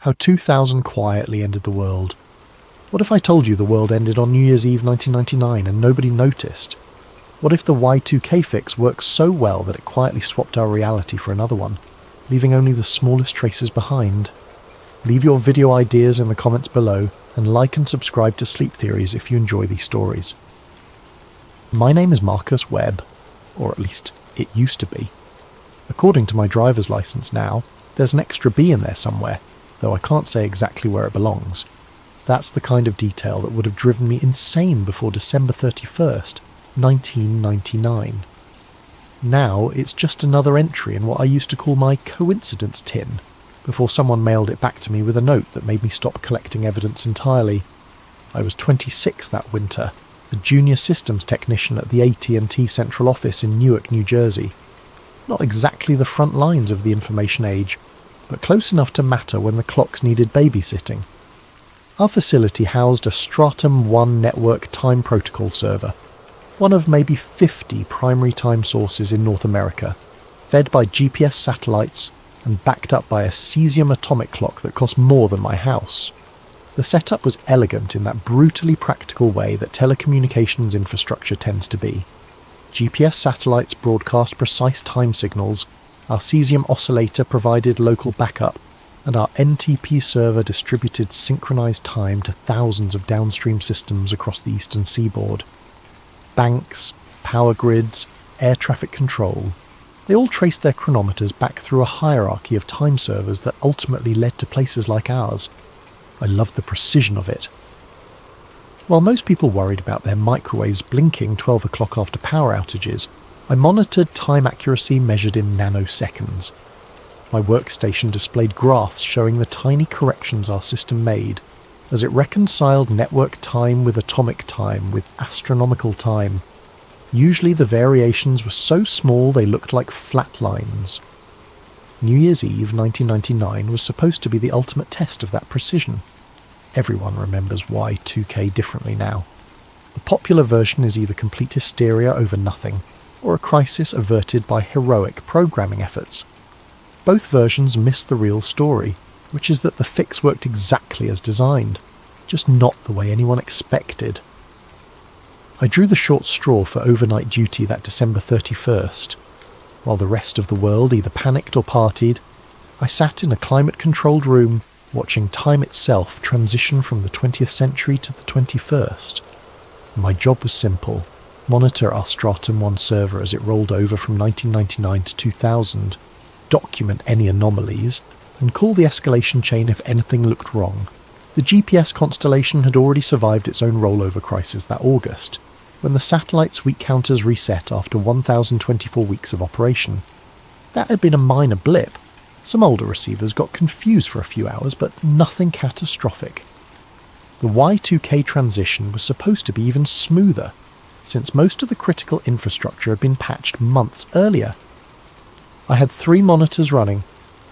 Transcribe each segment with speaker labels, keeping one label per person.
Speaker 1: How 2000 quietly ended the world. What if I told you the world ended on New Year's Eve 1999 and nobody noticed? What if the Y2K fix works so well that it quietly swapped our reality for another one, leaving only the smallest traces behind? Leave your video ideas in the comments below, and like and subscribe to Sleep Theories if you enjoy these stories. My name is Marcus Webb, or at least it used to be. According to my driver's license now, there's an extra B in there somewhere, though I can't say exactly where it belongs. That's the kind of detail that would have driven me insane before December 31st, 1999. Now it's just another entry in what I used to call my coincidence tin, before someone mailed it back to me with a note that made me stop collecting evidence entirely. I was 26 that winter, a junior systems technician at the AT&T central office in Newark, New Jersey. Not exactly the front lines of the information age, but close enough to matter when the clocks needed babysitting. Our facility housed a Stratum 1 network time protocol server, one of maybe 50 primary time sources in North America, fed by GPS satellites and backed up by a cesium atomic clock that cost more than my house. The setup was elegant in that brutally practical way that telecommunications infrastructure tends to be. GPS satellites broadcast precise time signals, our cesium oscillator provided local backup, and our NTP server distributed synchronized time to thousands of downstream systems across the eastern seaboard. Banks, power grids, air traffic control, they all traced their chronometers back through a hierarchy of time servers that ultimately led to places like ours. I loved the precision of it. While most people worried about their microwaves blinking 12 o'clock after power outages, I monitored time accuracy measured in nanoseconds. My workstation displayed graphs showing the tiny corrections our system made as it reconciled network time with atomic time with astronomical time. Usually the variations were so small they looked like flat lines. New Year's Eve 1999 was supposed to be the ultimate test of that precision. Everyone remembers Y2K differently now. The popular version is either complete hysteria over nothing, or a crisis averted by heroic programming efforts. Both versions miss the real story, which is that the fix worked exactly as designed, just not the way anyone expected. I drew the short straw for overnight duty that December 31st. While the rest of the world either panicked or partied, I sat in a climate-controlled room watching time itself transition from the 20th century to the 21st. My job was simple: monitor our Stratum 1 server as it rolled over from 1999 to 2000, document any anomalies, and call the escalation chain if anything looked wrong. The GPS constellation had already survived its own rollover crisis that August, when the satellite's week counters reset after 1,024 weeks of operation. That had been a minor blip. Some older receivers got confused for a few hours, but nothing catastrophic. The Y2K transition was supposed to be even smoother, since most of the critical infrastructure had been patched months earlier. I had 3 monitors running,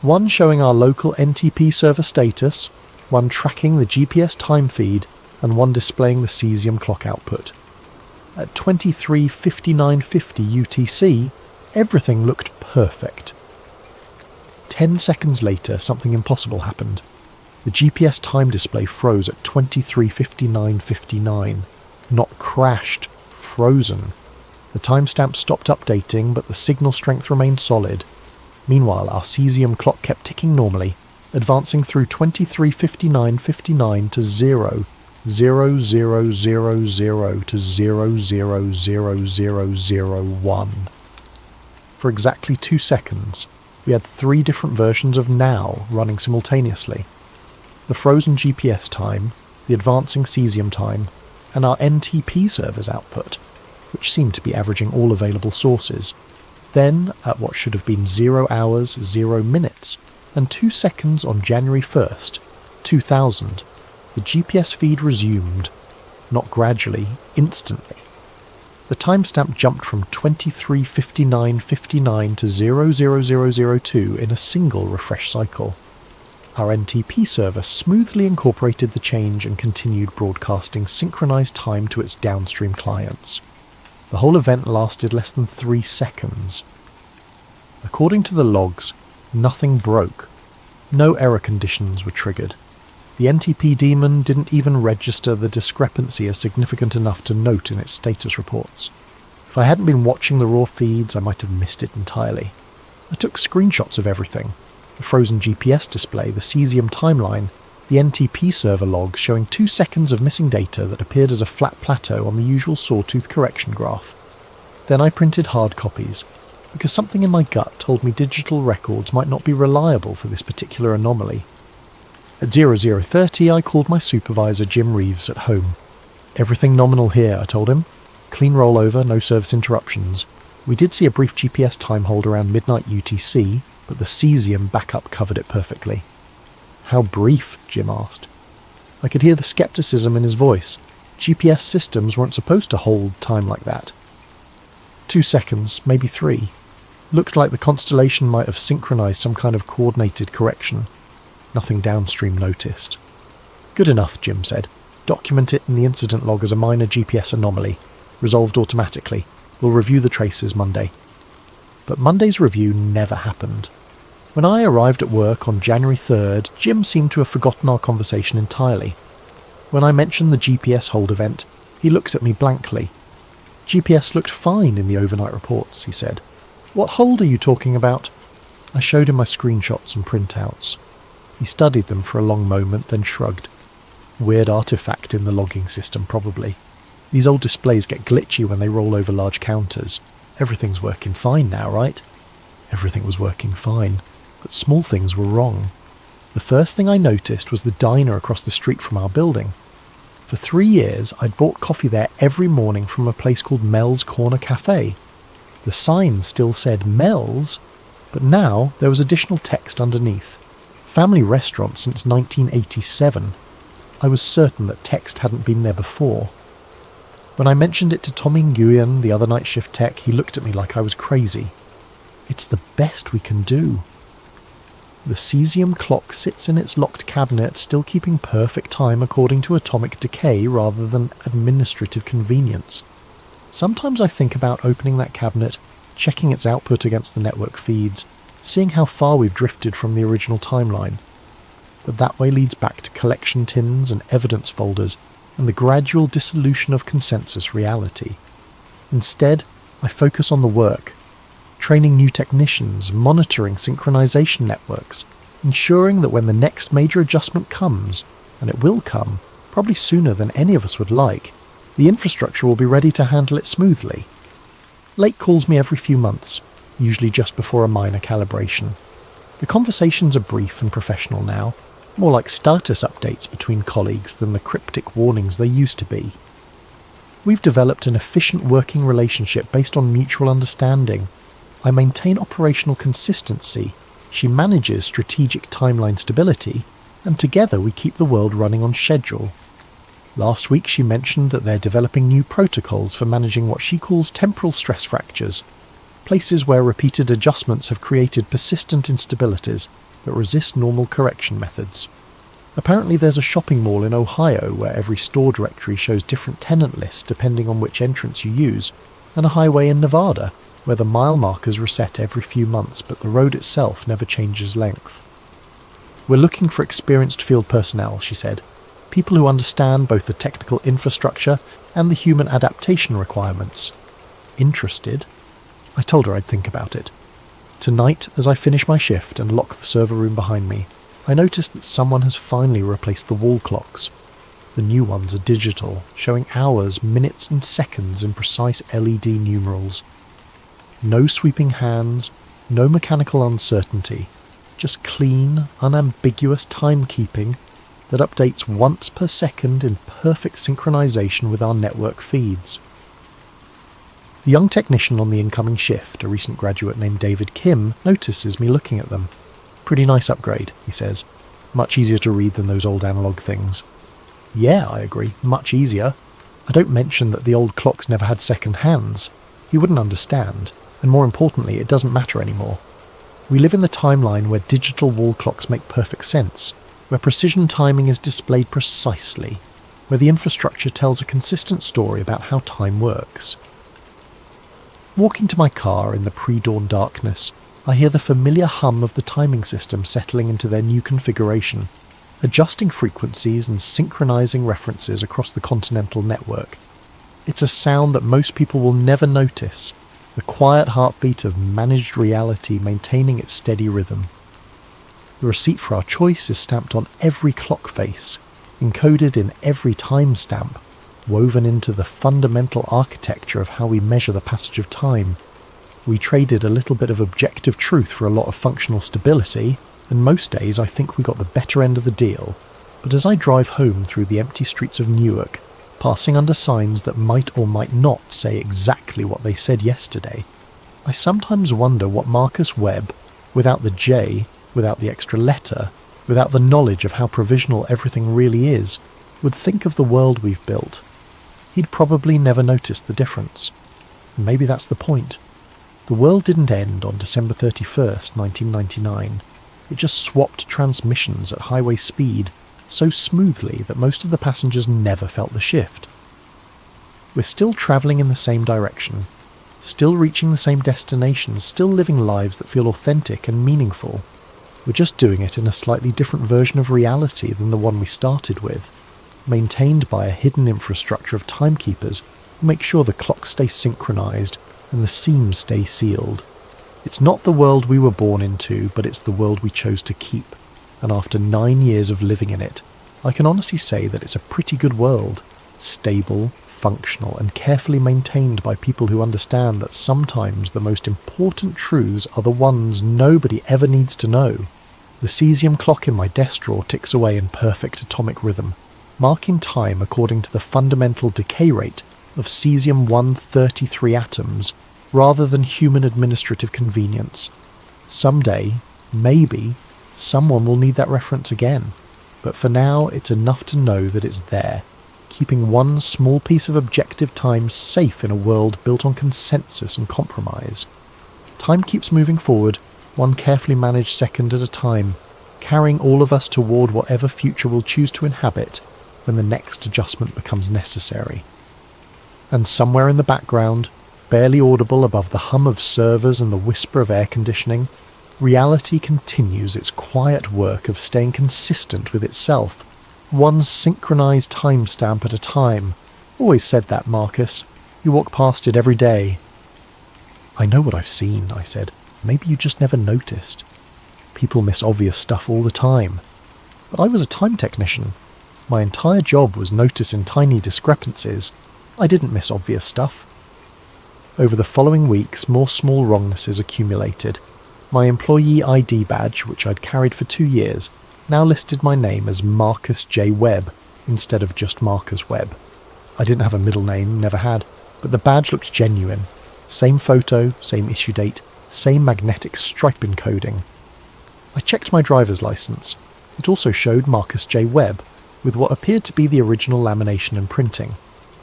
Speaker 1: one showing our local NTP server status, one tracking the GPS time feed, and one displaying the cesium clock output. At 23:59:50 UTC, everything looked perfect. 10 seconds later, something impossible happened. The GPS time display froze at 23:59:59. Not crashed, frozen. The timestamp stopped updating, but the signal strength remained solid. Meanwhile, our cesium clock kept ticking normally, advancing through 23:59:59 to 0, 0000 to 000001. For exactly 2 seconds, we had 3 different versions of now running simultaneously. The frozen GPS time, the advancing cesium time, and our NTP server's output, which seemed to be averaging all available sources. Then, at what should have been 0 hours, 0 minutes, and 2 seconds on January 1st, 2000, the GPS feed resumed, not gradually, instantly. The timestamp jumped from 23:59:59 to 00002 in a single refresh cycle. Our NTP server smoothly incorporated the change and continued broadcasting synchronized time to its downstream clients. The whole event lasted less than 3 seconds. According to the logs, nothing broke. No error conditions were triggered. The NTP daemon didn't even register the discrepancy as significant enough to note in its status reports. If I hadn't been watching the raw feeds, I might have missed it entirely. I took screenshots of everything. The frozen GPS display, the cesium timeline, the NTP server logs showing 2 seconds of missing data that appeared as a flat plateau on the usual sawtooth correction graph. Then I printed hard copies, because something in my gut told me digital records might not be reliable for this particular anomaly. At 0030 I called my supervisor Jim Reeves at home. "Everything nominal here," I told him. "Clean rollover, no service interruptions. We did see a brief GPS time hold around midnight UTC, but the cesium backup covered it perfectly." "How brief?" Jim asked. I could hear the skepticism in his voice. GPS systems weren't supposed to hold time like that. 2 seconds, maybe 3. Looked like the constellation might have synchronized some kind of coordinated correction. Nothing downstream noticed. "Good enough," Jim said. "Document it in the incident log as a minor GPS anomaly. Resolved automatically. We'll review the traces Monday." But Monday's review never happened. When I arrived at work on January 3rd, Jim seemed to have forgotten our conversation entirely. When I mentioned the GPS hold event, he looked at me blankly. "GPS looked fine in the overnight reports," he said. "What hold are you talking about?" I showed him my screenshots and printouts. He studied them for a long moment, then shrugged. "Weird artifact in the logging system, probably. These old displays get glitchy when they roll over large counters. Everything's working fine now, right?" Everything was working fine, but small things were wrong. The first thing I noticed was the diner across the street from our building. For 3 years, I'd bought coffee there every morning from a place called Mel's Corner Cafe. The sign still said Mel's, but now there was additional text underneath. Family restaurant since 1987. I was certain that text hadn't been there before. When I mentioned it to Tommy Nguyen, the other night shift tech, he looked at me like I was crazy. "It's the best we can do." The cesium clock sits in its locked cabinet, still keeping perfect time according to atomic decay rather than administrative convenience. Sometimes I think about opening that cabinet, checking its output against the network feeds, seeing how far we've drifted from the original timeline. But that way leads back to collection tins and evidence folders, and the gradual dissolution of consensus reality. Instead, I focus on the work, training new technicians, monitoring synchronization networks, ensuring that when the next major adjustment comes, and it will come, probably sooner than any of us would like, the infrastructure will be ready to handle it smoothly. Lake calls me every few months, usually just before a minor calibration. The conversations are brief and professional now, more like status updates between colleagues than the cryptic warnings they used to be. We've developed an efficient working relationship based on mutual understanding. I maintain operational consistency, she manages strategic timeline stability, and together we keep the world running on schedule. Last week she mentioned that they're developing new protocols for managing what she calls temporal stress fractures, places where repeated adjustments have created persistent instabilities that resist normal correction methods. Apparently there's a shopping mall in Ohio where every store directory shows different tenant lists depending on which entrance you use, and a highway in Nevada where the mile markers reset every few months but the road itself never changes length. "We're looking for experienced field personnel," she said. "People who understand both the technical infrastructure and the human adaptation requirements." Interested? I told her I'd think about it. Tonight, as I finish my shift and lock the server room behind me, I noticed that someone has finally replaced the wall clocks. The new ones are digital, showing hours, minutes and seconds in precise LED numerals. No sweeping hands, no mechanical uncertainty, just clean, unambiguous timekeeping that updates once per second in perfect synchronization with our network feeds. The young technician on the incoming shift, a recent graduate named David Kim, notices me looking at them. "Pretty nice upgrade," he says. "Much easier to read than those old analog things." "Yeah," I agree, "much easier." I don't mention that the old clocks never had second hands. He wouldn't understand. And more importantly, it doesn't matter anymore. We live in the timeline where digital wall clocks make perfect sense, where precision timing is displayed precisely, where the infrastructure tells a consistent story about how time works. Walking to my car in the pre-dawn darkness, I hear the familiar hum of the timing system settling into their new configuration, adjusting frequencies and synchronizing references across the continental network. It's a sound that most people will never notice, the quiet heartbeat of managed reality maintaining its steady rhythm. The receipt for our choice is stamped on every clock face, encoded in every timestamp, woven into the fundamental architecture of how we measure the passage of time. We traded a little bit of objective truth for a lot of functional stability, and most days I think we got the better end of the deal. But as I drive home through the empty streets of Newark, passing under signs that might or might not say exactly what they said yesterday, I sometimes wonder what Marcus Webb, without the J, without the extra letter, without the knowledge of how provisional everything really is, would think of the world we've built. He'd probably never noticed the difference. And maybe that's the point. The world didn't end on December 31st, 1999. It just swapped transmissions at highway speed so smoothly that most of the passengers never felt the shift. We're still travelling in the same direction, still reaching the same destinations, still living lives that feel authentic and meaningful. We're just doing it in a slightly different version of reality than the one we started with, maintained by a hidden infrastructure of timekeepers who make sure the clocks stay synchronized and the seams stay sealed. It's not the world we were born into, but it's the world we chose to keep. And after 9 years of living in it, I can honestly say that it's a pretty good world, stable, functional, and carefully maintained by people who understand that sometimes the most important truths are the ones nobody ever needs to know. The cesium clock in my desk drawer ticks away in perfect atomic rhythm, marking time according to the fundamental decay rate of cesium-133 atoms, rather than human administrative convenience. Someday, maybe, someone will need that reference again, but for now it's enough to know that it's there, keeping one small piece of objective time safe in a world built on consensus and compromise. Time keeps moving forward, one carefully managed second at a time, carrying all of us toward whatever future we'll choose to inhabit when the next adjustment becomes necessary. And somewhere in the background, barely audible above the hum of servers and the whisper of air conditioning, reality continues its quiet work of staying consistent with itself, one synchronized timestamp at a time. Always said that, Marcus. You walk past it every day. I know what I've seen, I said. Maybe you just never noticed. People miss obvious stuff all the time. But I was a time technician. My entire job was noticing tiny discrepancies. I didn't miss obvious stuff. Over the following weeks, more small wrongnesses accumulated. My employee ID badge, which I'd carried for 2 years, now listed my name as Marcus J. Webb instead of just Marcus Webb. I didn't have a middle name, never had, but the badge looked genuine. Same photo, same issue date, same magnetic stripe encoding. I checked my driver's license. It also showed Marcus J. Webb, with what appeared to be the original lamination and printing,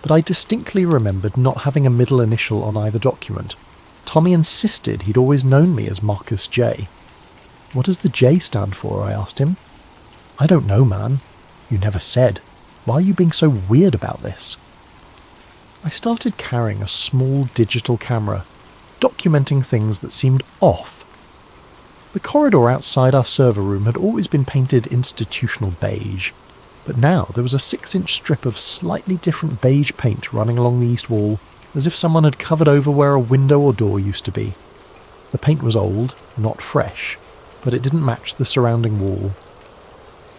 Speaker 1: but I distinctly remembered not having a middle initial on either document. Tommy insisted he'd always known me as Marcus J. What does the J stand for? I asked him. I don't know, man. You never said. Why are you being so weird about this? I started carrying a small digital camera, documenting things that seemed off. The corridor outside our server room had always been painted institutional beige, but now there was a 6-inch strip of slightly different beige paint running along the east wall, as if someone had covered over where a window or door used to be. The paint was old, not fresh, but it didn't match the surrounding wall.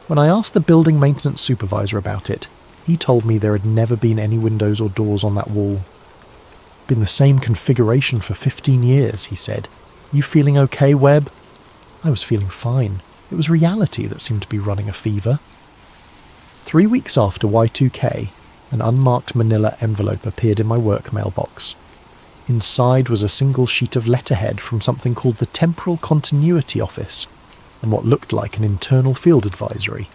Speaker 1: When I asked the building maintenance supervisor about it, he told me there had never been any windows or doors on that wall. Been the same configuration for 15 years, he said. You feeling okay, Webb? I was feeling fine. It was reality that seemed to be running a fever. 3 weeks after Y2K, an unmarked manila envelope appeared in my work mailbox. Inside was a single sheet of letterhead from something called the Temporal Continuity Office, and what looked like an internal field advisory.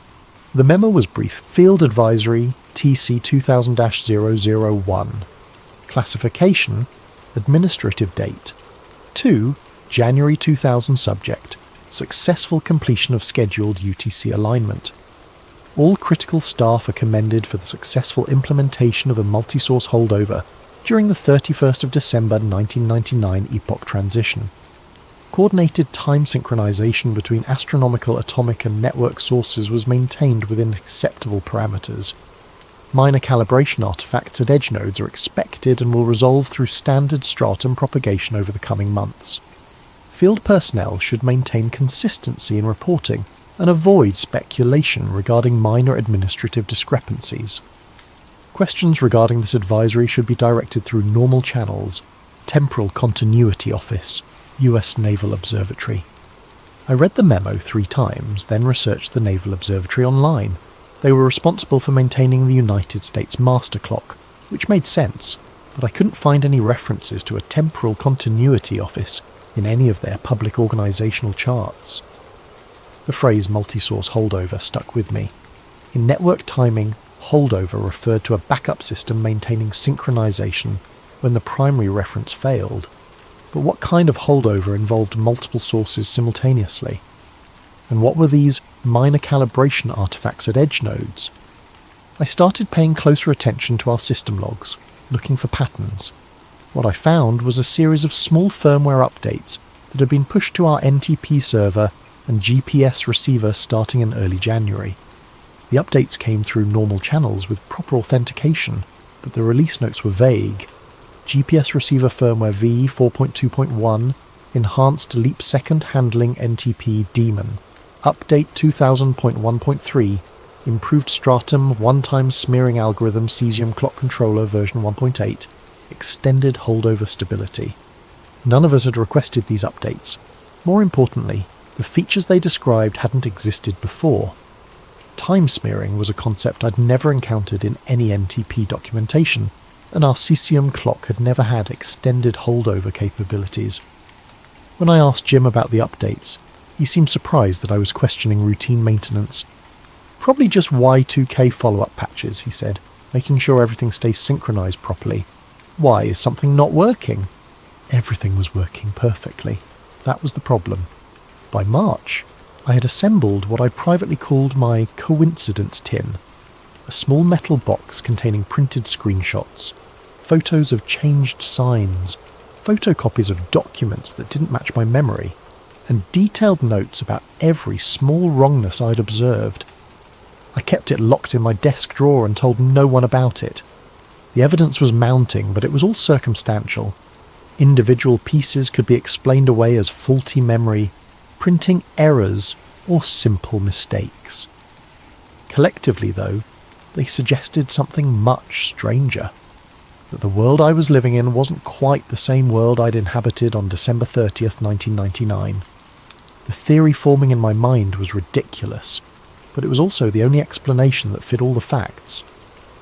Speaker 1: The memo was brief: Field Advisory TC 2000-001. Classification: Administrative Date. 2. January 2000 Subject: Successful completion of scheduled UTC alignment. All critical staff are commended for the successful implementation of a multi-source holdover during the 31st of December 1999 epoch transition. Coordinated time synchronization between astronomical, atomic and network sources was maintained within acceptable parameters. Minor calibration artifacts at edge nodes are expected and will resolve through standard stratum propagation over the coming months. Field personnel should maintain consistency in reporting and avoid speculation regarding minor administrative discrepancies. Questions regarding this advisory should be directed through normal channels. Temporal Continuity Office, US Naval Observatory. I read the memo 3 times, then researched the Naval Observatory online. They were responsible for maintaining the United States master clock, which made sense, but I couldn't find any references to a Temporal Continuity Office in any of their public organisational charts. The phrase multi-source holdover stuck with me. In network timing, holdover referred to a backup system maintaining synchronization when the primary reference failed. But what kind of holdover involved multiple sources simultaneously? And what were these minor calibration artifacts at edge nodes? I started paying closer attention to our system logs, looking for patterns. What I found was a series of small firmware updates that had been pushed to our NTP server and GPS receiver starting in early January. The updates came through normal channels with proper authentication, but the release notes were vague. GPS receiver firmware V 4.2.1, enhanced leap second handling NTP daemon. Update 2000.1.3, improved stratum one-time smearing algorithm cesium clock controller version 1.8, extended holdover stability. None of us had requested these updates. More importantly, the features they described hadn't existed before. Time smearing was a concept I'd never encountered in any NTP documentation, and our cesium clock had never had extended holdover capabilities. When I asked Jim about the updates, he seemed surprised that I was questioning routine maintenance. Probably just Y2K follow-up patches, he said, making sure everything stays synchronized properly. Why, is something not working? Everything was working perfectly. That was the problem. By March, I had assembled what I privately called my coincidence tin, a small metal box containing printed screenshots, photos of changed signs, photocopies of documents that didn't match my memory, and detailed notes about every small wrongness I'd observed. I kept it locked in my desk drawer and told no one about it. The evidence was mounting, but it was all circumstantial. Individual pieces could be explained away as faulty memory, printing errors, or simple mistakes. Collectively, though, they suggested something much stranger. That the world I was living in wasn't quite the same world I'd inhabited on December 30th, 1999. The theory forming in my mind was ridiculous, but it was also the only explanation that fit all the facts.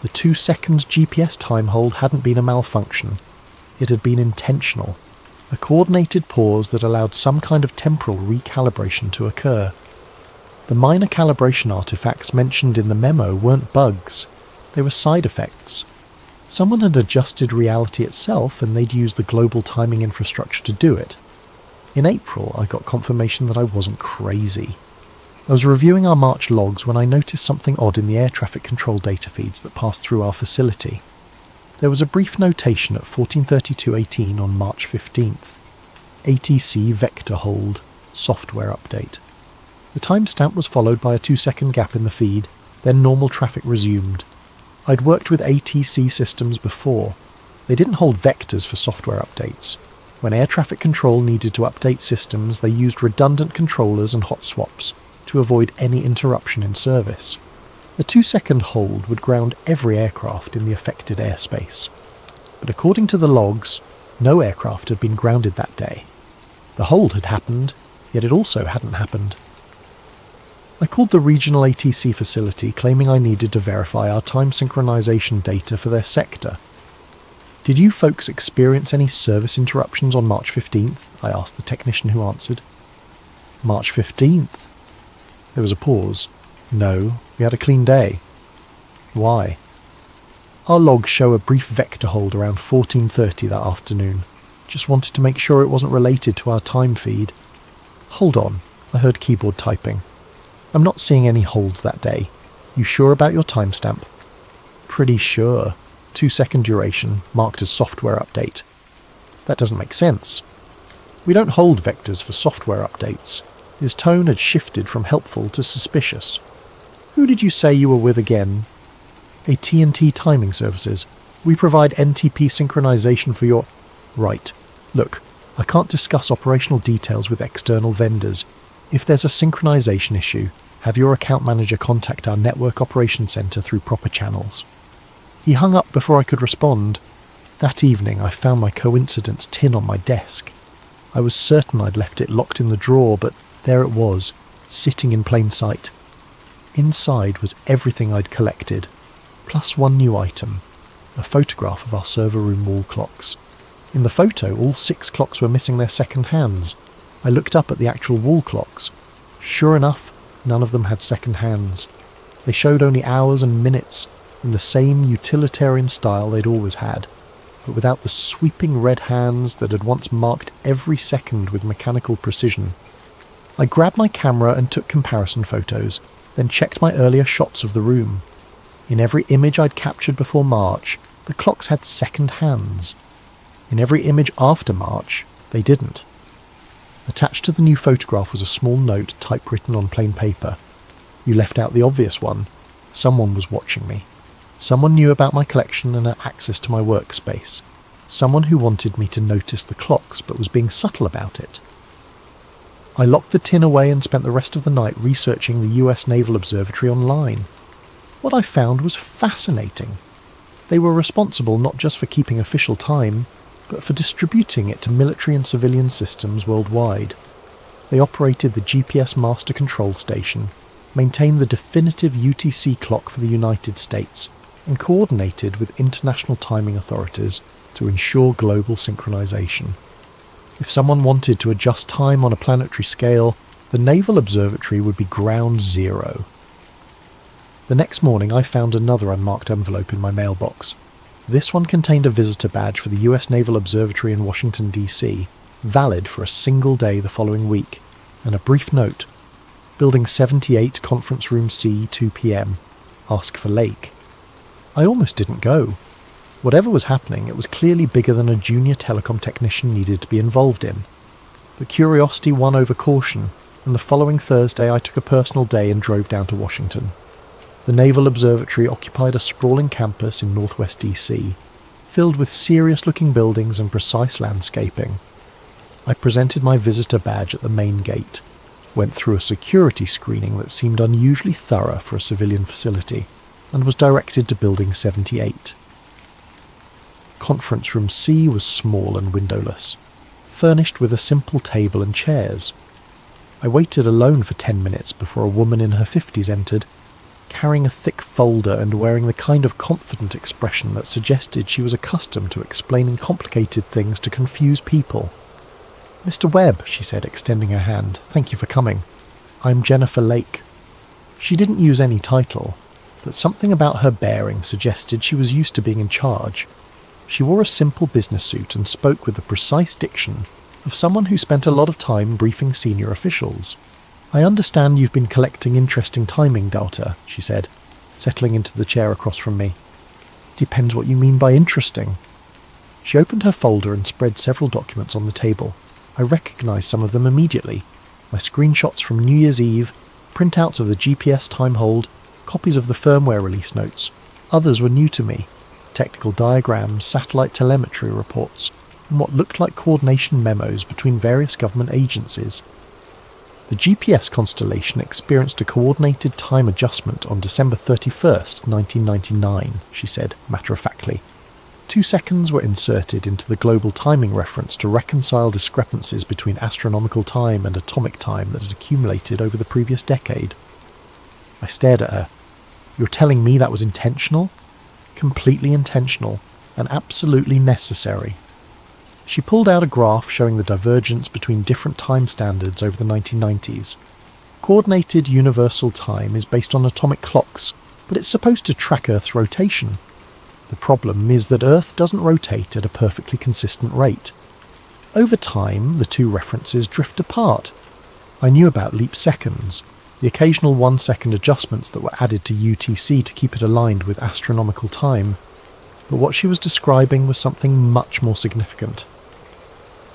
Speaker 1: The 2-second GPS time hold hadn't been a malfunction. It had been intentional, a coordinated pause that allowed some kind of temporal recalibration to occur. The minor calibration artifacts mentioned in the memo weren't bugs, they were side effects. Someone had adjusted reality itself and they'd used the global timing infrastructure to do it. In April, I got confirmation that I wasn't crazy. I was reviewing our March logs when I noticed something odd in the air traffic control data feeds that passed through our facility. There was a brief notation at 14:32:18 on March 15th. ATC vector hold, software update. The timestamp was followed by a 2-second gap in the feed, then normal traffic resumed. I'd worked with ATC systems before. They didn't hold vectors for software updates. When air traffic control needed to update systems, they used redundant controllers and hot swaps to avoid any interruption in service. A 2-second hold would ground every aircraft in the affected airspace. But according to the logs, no aircraft had been grounded that day. The hold had happened, yet it also hadn't happened. I called the regional ATC facility claiming I needed to verify our time synchronization data for their sector. "Did you folks experience any service interruptions on March 15th? I asked the technician who answered. "March 15th? There was a pause. "No, we had a clean day." "Why?" "Our logs show a brief vector hold around 14:30 that afternoon. Just wanted to make sure it wasn't related to our time feed." "Hold on," I heard keyboard typing. "I'm not seeing any holds that day. You sure about your timestamp?" "Pretty sure. 2-second duration, marked as software update." "That doesn't make sense." We don't hold vectors for software updates. His tone had shifted from helpful to suspicious. Who did you say you were with again? AT&T Timing Services. We provide NTP synchronization for your... Right. Look, I can't discuss operational details with external vendors. If there's a synchronization issue, have your account manager contact our network operations center through proper channels. He hung up before I could respond. That evening I found my coincidence tin on my desk. I was certain I'd left it locked in the drawer, but there it was, sitting in plain sight. Inside was everything I'd collected, plus one new item, a photograph of our server room wall clocks. In the photo, all 6 clocks were missing their second hands. I looked up at the actual wall clocks. Sure enough, none of them had second hands. They showed only hours and minutes, in the same utilitarian style they'd always had, but without the sweeping red hands that had once marked every second with mechanical precision. I grabbed my camera and took comparison photos, then checked my earlier shots of the room. In every image I'd captured before March, the clocks had second hands. In every image after March, they didn't. Attached to the new photograph was a small note typewritten on plain paper. You left out the obvious one. Someone was watching me. Someone knew about my collection and had access to my workspace. Someone who wanted me to notice the clocks but was being subtle about it. I locked the tin away and spent the rest of the night researching the US Naval Observatory online. What I found was fascinating. They were responsible not just for keeping official time, but for distributing it to military and civilian systems worldwide. They operated the GPS Master Control Station, maintained the definitive UTC clock for the United States, and coordinated with international timing authorities to ensure global synchronization. If someone wanted to adjust time on a planetary scale, the Naval Observatory would be ground zero. The next morning I found another unmarked envelope in my mailbox. This one contained a visitor badge for the US Naval Observatory in Washington, D.C., valid for a single day the following week, and a brief note. Building 78, Conference Room C, 2 p.m. Ask for Lake. I almost didn't go. Whatever was happening, it was clearly bigger than a junior telecom technician needed to be involved in. But curiosity won over caution, and the following Thursday I took a personal day and drove down to Washington. The Naval Observatory occupied a sprawling campus in northwest DC, filled with serious-looking buildings and precise landscaping. I presented my visitor badge at the main gate, went through a security screening that seemed unusually thorough for a civilian facility, and was directed to Building 78. Conference Room C was small and windowless, furnished with a simple table and chairs. I waited alone for 10 minutes before a woman in her 50s entered, carrying a thick folder and wearing the kind of confident expression that suggested she was accustomed to explaining complicated things to confuse people. "Mr. Webb," she said, extending her hand, "thank you for coming. I'm Jennifer Lake." She didn't use any title, but something about her bearing suggested she was used to being in charge. She wore a simple business suit and spoke with the precise diction of someone who spent a lot of time briefing senior officials. "I understand you've been collecting interesting timing data," she said, settling into the chair across from me. "Depends what you mean by interesting." She opened her folder and spread several documents on the table. I recognised some of them immediately. My screenshots from New Year's Eve, printouts of the GPS time hold, copies of the firmware release notes. Others were new to me. Technical diagrams, satellite telemetry reports, and what looked like coordination memos between various government agencies. The GPS constellation experienced a coordinated time adjustment on December 31st, 1999, she said, matter-of-factly. 2 seconds were inserted into the global timing reference to reconcile discrepancies between astronomical time and atomic time that had accumulated over the previous decade. I stared at her. "You're telling me that was intentional?" "Completely intentional, and absolutely necessary." She pulled out a graph showing the divergence between different time standards over the 1990s. Coordinated universal time is based on atomic clocks, but it's supposed to track Earth's rotation. The problem is that Earth doesn't rotate at a perfectly consistent rate. Over time, the two references drift apart. I knew about leap seconds, the occasional 1-second adjustments that were added to UTC to keep it aligned with astronomical time, but what she was describing was something much more significant.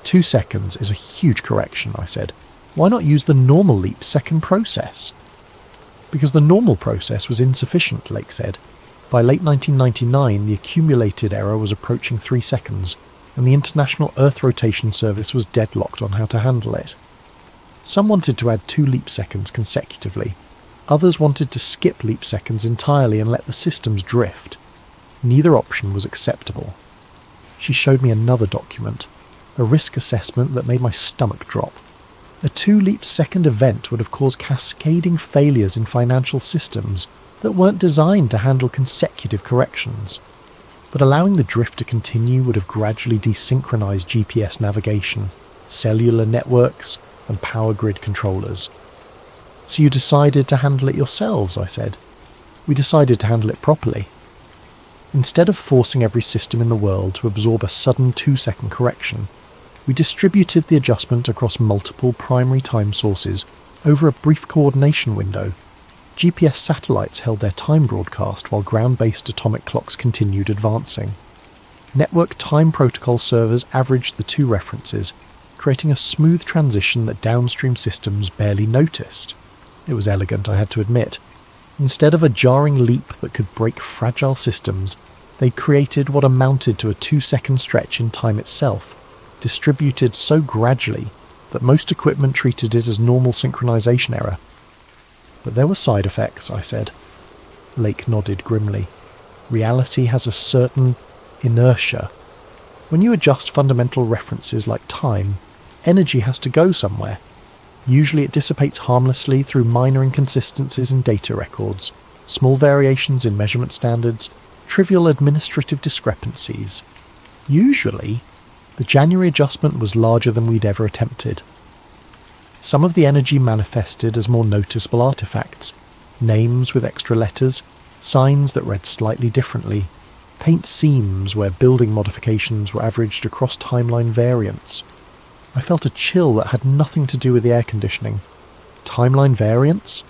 Speaker 1: 2 seconds is a huge correction, I said. Why not use the normal leap second process? Because the normal process was insufficient, Lake said. By late 1999, the accumulated error was approaching 3 seconds, and the International Earth Rotation Service was deadlocked on how to handle it. Some wanted to add 2 leap seconds consecutively. Others wanted to skip leap seconds entirely and let the systems drift. Neither option was acceptable. She showed me another document, a risk assessment that made my stomach drop. A 2 leap second event would have caused cascading failures in financial systems that weren't designed to handle consecutive corrections. But allowing the drift to continue would have gradually desynchronized GPS navigation, cellular networks, and power grid controllers. So you decided to handle it yourselves, I said. We decided to handle it properly. Instead of forcing every system in the world to absorb a sudden 2-second correction, we distributed the adjustment across multiple primary time sources over a brief coordination window. GPS satellites held their time broadcast while ground-based atomic clocks continued advancing. Network time protocol servers averaged the 2 references, creating a smooth transition that downstream systems barely noticed. It was elegant, I had to admit. Instead of a jarring leap that could break fragile systems, they created what amounted to a 2-second stretch in time itself, distributed so gradually that most equipment treated it as normal synchronization error. But there were side effects, I said. Lake nodded grimly. Reality has a certain inertia. When you adjust fundamental references like time, energy has to go somewhere. Usually it dissipates harmlessly through minor inconsistencies in data records, small variations in measurement standards, trivial administrative discrepancies. Usually, the January adjustment was larger than we'd ever attempted. Some of the energy manifested as more noticeable artifacts, names with extra letters, signs that read slightly differently, paint seams where building modifications were averaged across timeline variants. I felt a chill that had nothing to do with the air conditioning. Timeline variants?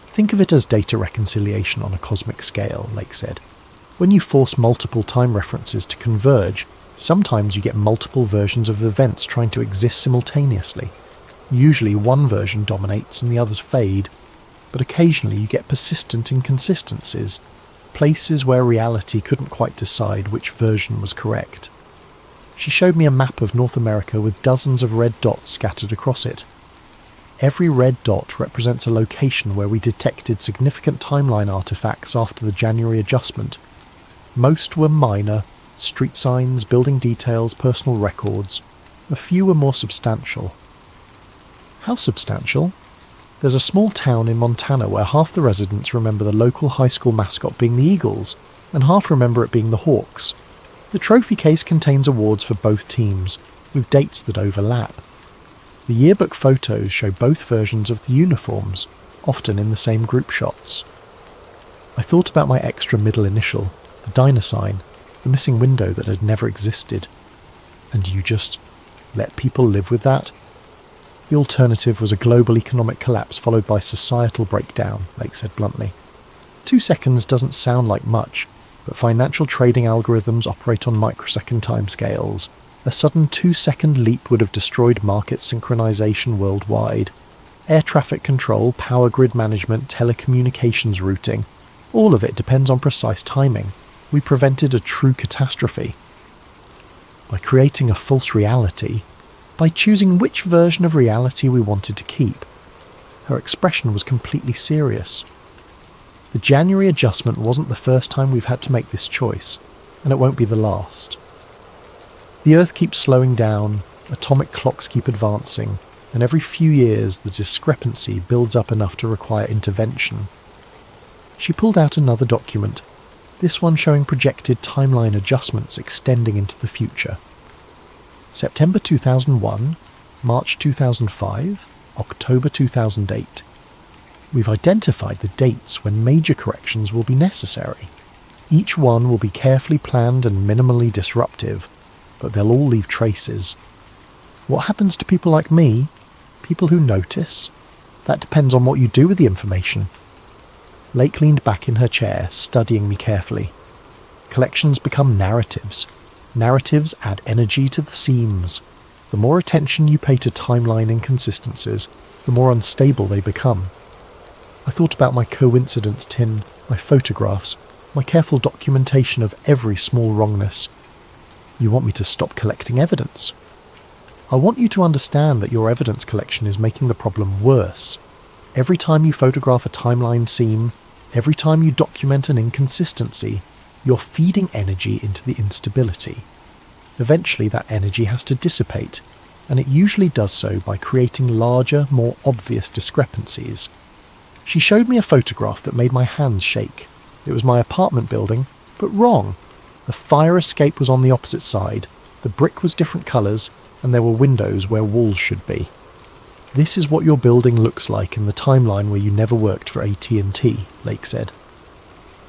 Speaker 1: Think of it as data reconciliation on a cosmic scale, Lake said. When you force multiple time references to converge, sometimes you get multiple versions of events trying to exist simultaneously. Usually one version dominates and the others fade, but occasionally you get persistent inconsistencies, places where reality couldn't quite decide which version was correct. She showed me a map of North America with dozens of red dots scattered across it. Every red dot represents a location where we detected significant timeline artifacts after the January adjustment. Most were minor, street signs, building details, personal records. A few were more substantial. How substantial? There's a small town in Montana where half the residents remember the local high school mascot being the Eagles, and half remember it being the Hawks. The trophy case contains awards for both teams, with dates that overlap. The yearbook photos show both versions of the uniforms, often in the same group shots. I thought about my extra middle initial, the diner sign, the missing window that had never existed. And you just let people live with that? The alternative was a global economic collapse followed by societal breakdown, Lake said bluntly. 2 seconds doesn't sound like much, but financial trading algorithms operate on microsecond timescales. A sudden 2-second leap would have destroyed market synchronization worldwide. Air traffic control, power grid management, telecommunications routing, all of it depends on precise timing. We prevented a true catastrophe. By creating a false reality, by choosing which version of reality we wanted to keep. Her expression was completely serious. The January adjustment wasn't the first time we've had to make this choice, and it won't be the last. The Earth keeps slowing down, atomic clocks keep advancing, and every few years the discrepancy builds up enough to require intervention. She pulled out another document, this one showing projected timeline adjustments extending into the future. September 2001, March 2005, October 2008. We've identified the dates when major corrections will be necessary. Each one will be carefully planned and minimally disruptive, but they'll all leave traces. What happens to people like me? People who notice? That depends on what you do with the information. Lake leaned back in her chair, studying me carefully. Collections become narratives. Narratives add energy to the seams. The more attention you pay to timeline inconsistencies, the more unstable they become. I thought about my coincidence tin, my photographs, my careful documentation of every small wrongness. You want me to stop collecting evidence? I want you to understand that your evidence collection is making the problem worse. Every time you photograph a timeline seam, every time you document an inconsistency, you're feeding energy into the instability. Eventually that energy has to dissipate, and it usually does so by creating larger, more obvious discrepancies. She showed me a photograph that made my hands shake. It was my apartment building, but wrong. The fire escape was on the opposite side, the brick was different colours, and there were windows where walls should be. This is what your building looks like in the timeline where you never worked for AT&T, Lake said.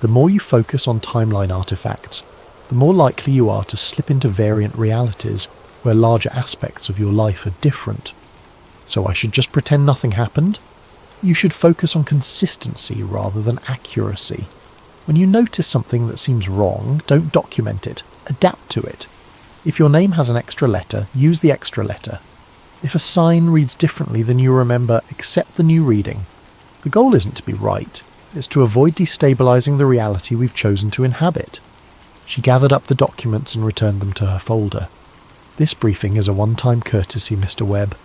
Speaker 1: The more you focus on timeline artifacts, the more likely you are to slip into variant realities where larger aspects of your life are different. So I should just pretend nothing happened? You should focus on consistency rather than accuracy. When you notice something that seems wrong, don't document it, adapt to it. If your name has an extra letter, use the extra letter. If a sign reads differently than you remember, accept the new reading. The goal isn't to be right, it's to avoid destabilizing the reality we've chosen to inhabit. She gathered up the documents and returned them to her folder. This briefing is a one-time courtesy, Mr. Webb.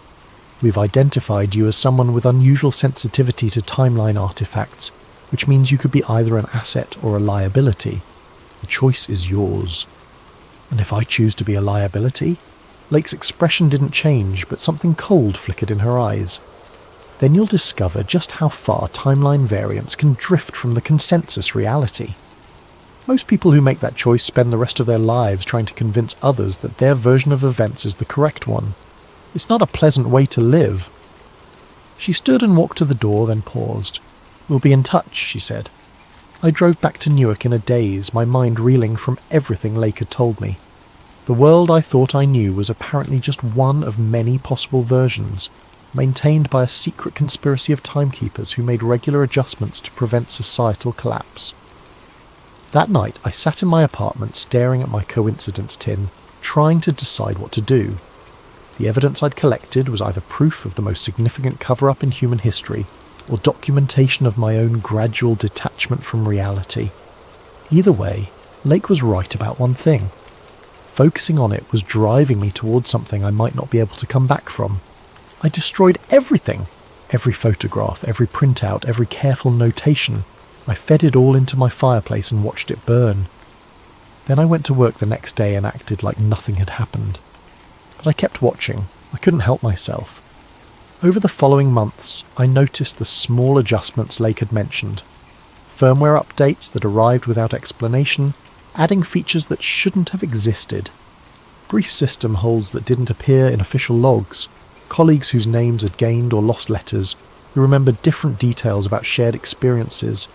Speaker 1: We've identified you as someone with unusual sensitivity to timeline artifacts, which means you could be either an asset or a liability. The choice is yours. And if I choose to be a liability? Lake's expression didn't change, but something cold flickered in her eyes. Then you'll discover just how far timeline variance can drift from the consensus reality. Most people who make that choice spend the rest of their lives trying to convince others that their version of events is the correct one. It's not a pleasant way to live. She stood and walked to the door, then paused. "We'll be in touch," she said. I drove back to Newark in a daze, my mind reeling from everything Lake had told me. The world I thought I knew was apparently just one of many possible versions, maintained by a secret conspiracy of timekeepers who made regular adjustments to prevent societal collapse. That night I sat in my apartment staring at my coincidence tin, trying to decide what to do. The evidence I'd collected was either proof of the most significant cover-up in human history, or documentation of my own gradual detachment from reality. Either way, Lake was right about one thing. Focusing on it was driving me towards something I might not be able to come back from. I destroyed everything. Every photograph, every printout, every careful notation. I fed it all into my fireplace and watched it burn. Then I went to work the next day and acted like nothing had happened. But I kept watching. I couldn't help myself. Over the following months, I noticed the small adjustments Lake had mentioned. Firmware updates that arrived without explanation, adding features that shouldn't have existed. Brief system holds that didn't appear in official logs. Colleagues whose names had gained or lost letters, who remembered different details about shared experiences.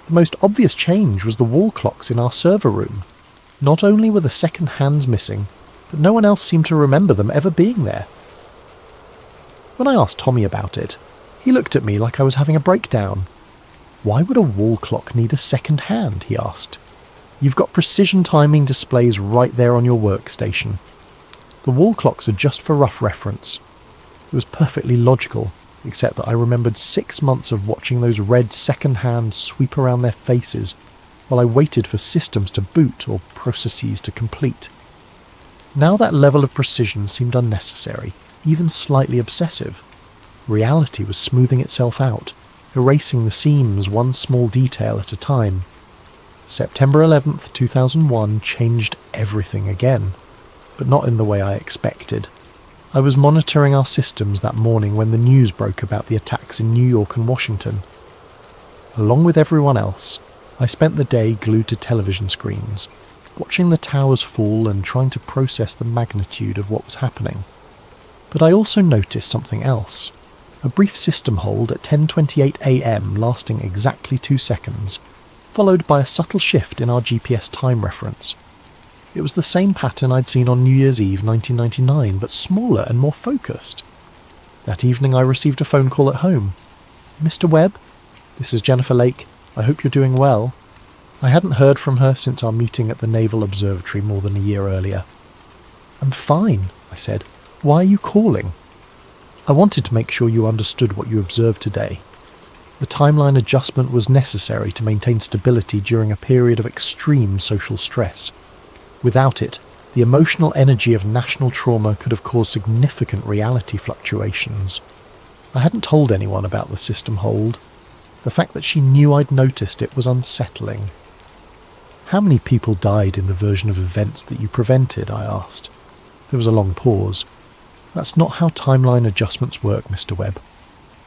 Speaker 1: The most obvious change was the wall clocks in our server room. Not only were the second hands missing, but no one else seemed to remember them ever being there. When I asked Tommy about it, he looked at me like I was having a breakdown. "Why would a wall clock need a second hand?" he asked. "You've got precision timing displays right there on your workstation. The wall clocks are just for rough reference." It was perfectly logical, except that I remembered 6 months of watching those red second hands sweep around their faces while I waited for systems to boot or processes to complete. Now that level of precision seemed unnecessary, even slightly obsessive. Reality was smoothing itself out, erasing the seams one small detail at a time. September 11th, 2001 changed everything again, but not in the way I expected. I was monitoring our systems that morning when the news broke about the attacks in New York and Washington. Along with everyone else, I spent the day glued to television screens, watching the towers fall and trying to process the magnitude of what was happening. But I also noticed something else. A brief system hold at 10:28 a.m. lasting exactly 2 seconds, followed by a subtle shift in our GPS time reference. It was the same pattern I'd seen on New Year's Eve 1999, but smaller and more focused. That evening I received a phone call at home. "Mr. Webb, this is Jennifer Lake. I hope you're doing well." I hadn't heard from her since our meeting at the Naval Observatory more than a year earlier. "I'm fine," I said. Why are you calling? I wanted to make sure you understood what you observed today. The timeline adjustment was necessary to maintain stability during a period of extreme social stress. Without it, the emotional energy of national trauma could have caused significant reality fluctuations. I hadn't told anyone about the system hold. The fact that she knew I'd noticed it was unsettling. How many people died in the version of events that you prevented? I asked. There was a long pause. That's not how timeline adjustments work, Mr. Webb.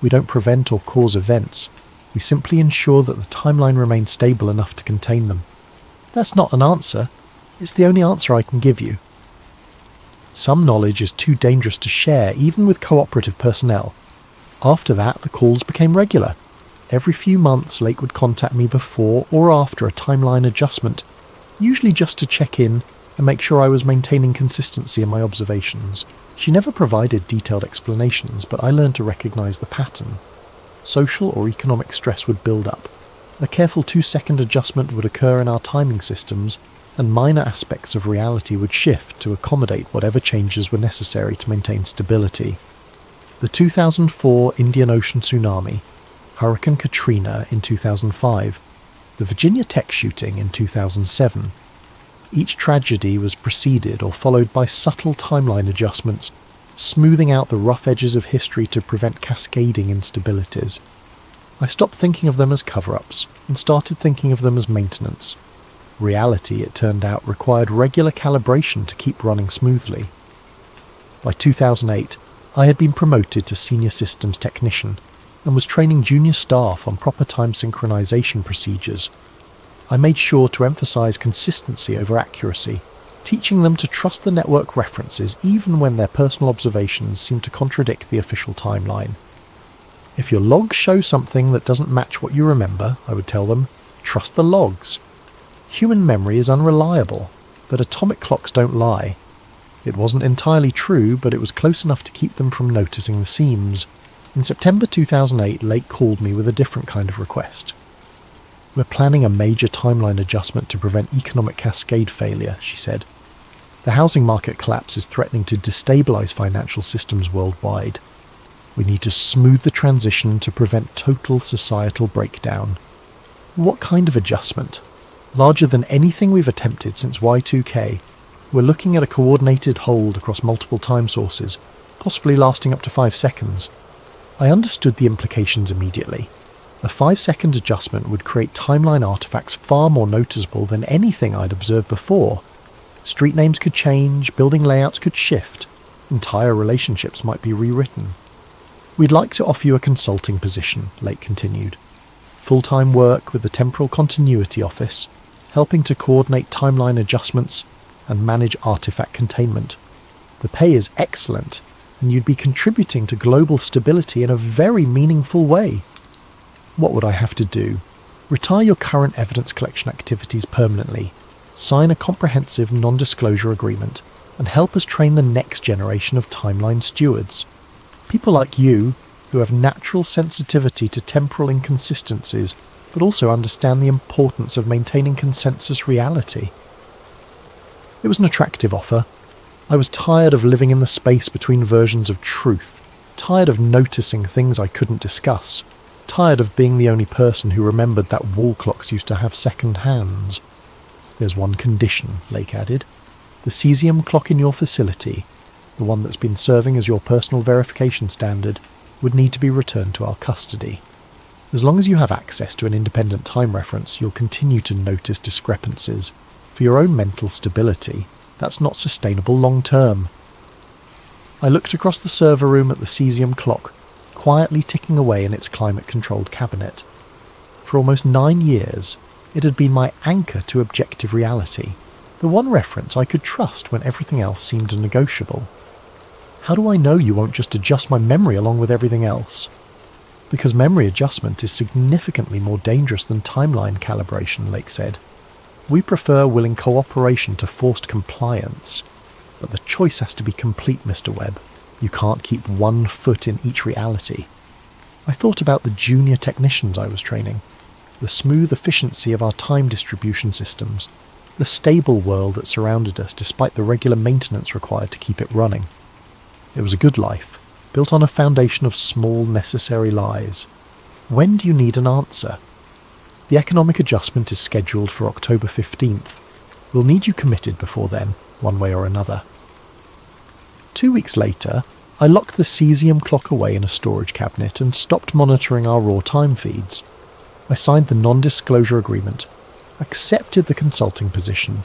Speaker 1: We don't prevent or cause events. We simply ensure that the timeline remains stable enough to contain them. That's not an answer. It's the only answer I can give you. Some knowledge is too dangerous to share, even with cooperative personnel. After that, the calls became regular. Every few months, Lake would contact me before or after a timeline adjustment, usually just to check in and make sure I was maintaining consistency in my observations. She never provided detailed explanations, but I learned to recognise the pattern. Social or economic stress would build up. A careful 2-second adjustment would occur in our timing systems, and minor aspects of reality would shift to accommodate whatever changes were necessary to maintain stability. The 2004 Indian Ocean tsunami, Hurricane Katrina in 2005, the Virginia Tech shooting in 2007. Each tragedy was preceded or followed by subtle timeline adjustments, smoothing out the rough edges of history to prevent cascading instabilities. I stopped thinking of them as cover-ups and started thinking of them as maintenance. Reality, it turned out, required regular calibration to keep running smoothly. By 2008, I had been promoted to Senior Systems Technician and was training junior staff on proper time synchronization procedures. I made sure to emphasize consistency over accuracy, teaching them to trust the network references even when their personal observations seemed to contradict the official timeline. If your logs show something that doesn't match what you remember, I would tell them, trust the logs. Human memory is unreliable, but atomic clocks don't lie. It wasn't entirely true, but it was close enough to keep them from noticing the seams. In September 2008, Lake called me with a different kind of request. We're planning a major timeline adjustment to prevent economic cascade failure, she said. The housing market collapse is threatening to destabilize financial systems worldwide. We need to smooth the transition to prevent total societal breakdown. What kind of adjustment? Larger than anything we've attempted since Y2K. We're looking at a coordinated hold across multiple time sources, possibly lasting up to 5 seconds. I understood the implications immediately. A 5-second adjustment would create timeline artifacts far more noticeable than anything I'd observed before. Street names could change, building layouts could shift, entire relationships might be rewritten. We'd like to offer you a consulting position, Lake continued. Full-time work with the Temporal Continuity Office, helping to coordinate timeline adjustments and manage artifact containment. The pay is excellent, and you'd be contributing to global stability in a very meaningful way. What would I have to do? Retire your current evidence collection activities permanently, sign a comprehensive non-disclosure agreement, and help us train the next generation of timeline stewards. People like you, who have natural sensitivity to temporal inconsistencies, but also understand the importance of maintaining consensus reality. It was an attractive offer. I was tired of living in the space between versions of truth, tired of noticing things I couldn't discuss, tired of being the only person who remembered that wall clocks used to have second hands. There's one condition, Lake added. The cesium clock in your facility, the one that's been serving as your personal verification standard, would need to be returned to our custody. As long as you have access to an independent time reference, you'll continue to notice discrepancies. For your own mental stability, that's not sustainable long term. I looked across the server room at the cesium clock, quietly ticking away in its climate-controlled cabinet. For almost 9 years, it had been my anchor to objective reality, the one reference I could trust when everything else seemed negotiable. How do I know you won't just adjust my memory along with everything else? Because memory adjustment is significantly more dangerous than timeline calibration, Lake said. We prefer willing cooperation to forced compliance, but the choice has to be complete, Mr. Webb. You can't keep one foot in each reality. I thought about the junior technicians I was training, the smooth efficiency of our time distribution systems, the stable world that surrounded us despite the regular maintenance required to keep it running. It was a good life, built on a foundation of small, necessary lies. When do you need an answer? The economic adjustment is scheduled for October 15th. We'll need you committed before then, one way or another. 2 weeks later, I locked the cesium clock away in a storage cabinet and stopped monitoring our raw time feeds. I signed the non-disclosure agreement, accepted the consulting position,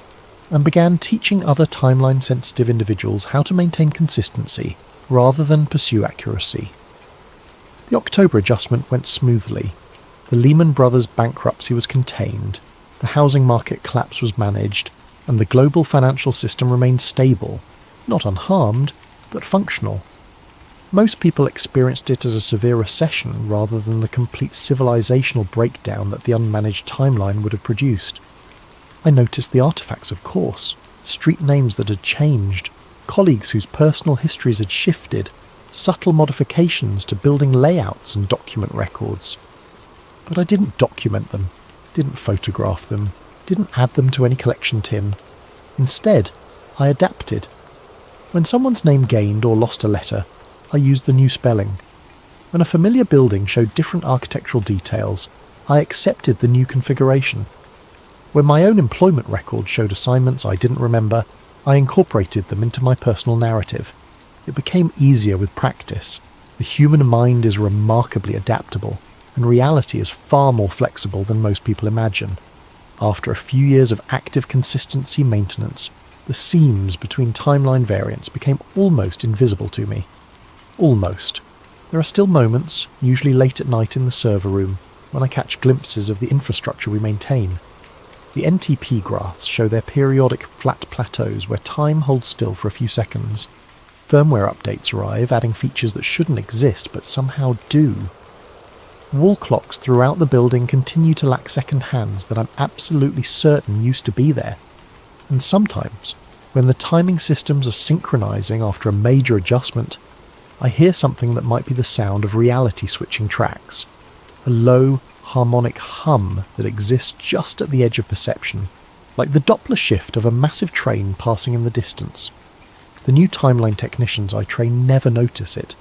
Speaker 1: and began teaching other timeline-sensitive individuals how to maintain consistency rather than pursue accuracy. The October adjustment went smoothly. The Lehman Brothers bankruptcy was contained, the housing market collapse was managed, and the global financial system remained stable, not unharmed, but functional. Most people experienced it as a severe recession rather than the complete civilizational breakdown that the unmanaged timeline would have produced. I noticed the artifacts, of course, street names that had changed, colleagues whose personal histories had shifted, subtle modifications to building layouts and document records. But I didn't document them, didn't photograph them, didn't add them to any collection tin. Instead, I adapted. When someone's name gained or lost a letter, I used the new spelling. When a familiar building showed different architectural details, I accepted the new configuration. When my own employment record showed assignments I didn't remember, I incorporated them into my personal narrative. It became easier with practice. The human mind is remarkably adaptable, and reality is far more flexible than most people imagine. After a few years of active consistency maintenance, the seams between timeline variants became almost invisible to me. Almost. There are still moments, usually late at night in the server room, when I catch glimpses of the infrastructure we maintain. The NTP graphs show their periodic flat plateaus where time holds still for a few seconds. Firmware updates arrive, adding features that shouldn't exist but somehow do. Wall clocks throughout the building continue to lack second hands that I'm absolutely certain used to be there. And sometimes, when the timing systems are synchronizing after a major adjustment, I hear something that might be the sound of reality switching tracks. A low, harmonic hum that exists just at the edge of perception, like the Doppler shift of a massive train passing in the distance. The new timeline technicians I train never notice it.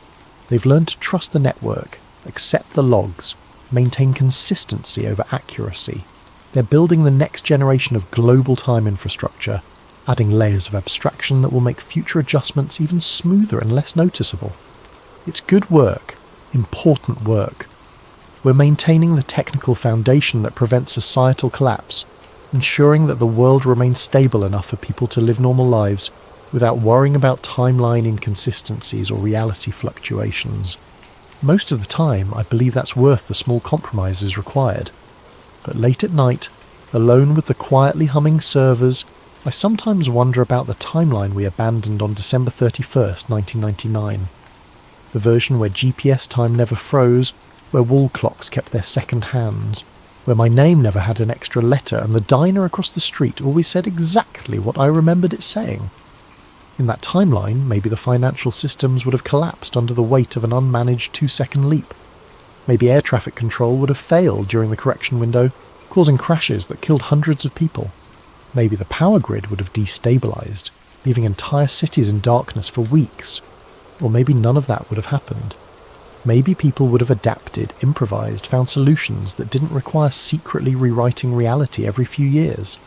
Speaker 1: They've learned to trust the network, accept the logs, maintain consistency over accuracy. They're building the next generation of global time infrastructure, adding layers of abstraction that will make future adjustments even smoother and less noticeable. It's good work, important work. We're maintaining the technical foundation that prevents societal collapse, ensuring that the world remains stable enough for people to live normal lives without worrying about timeline inconsistencies or reality fluctuations. Most of the time, I believe that's worth the small compromises required. But late at night, alone with the quietly humming servers, I sometimes wonder about the timeline we abandoned on December 31st, 1999. The version where GPS time never froze, where wall clocks kept their second hands, where my name never had an extra letter and the diner across the street always said exactly what I remembered it saying. In that timeline, maybe the financial systems would have collapsed under the weight of an unmanaged 2-second leap. Maybe air traffic control would have failed during the correction window, causing crashes that killed hundreds of people. Maybe the power grid would have destabilized, leaving entire cities in darkness for weeks. Or maybe none of that would have happened. Maybe people would have adapted, improvised, found solutions that didn't require secretly rewriting reality every few years.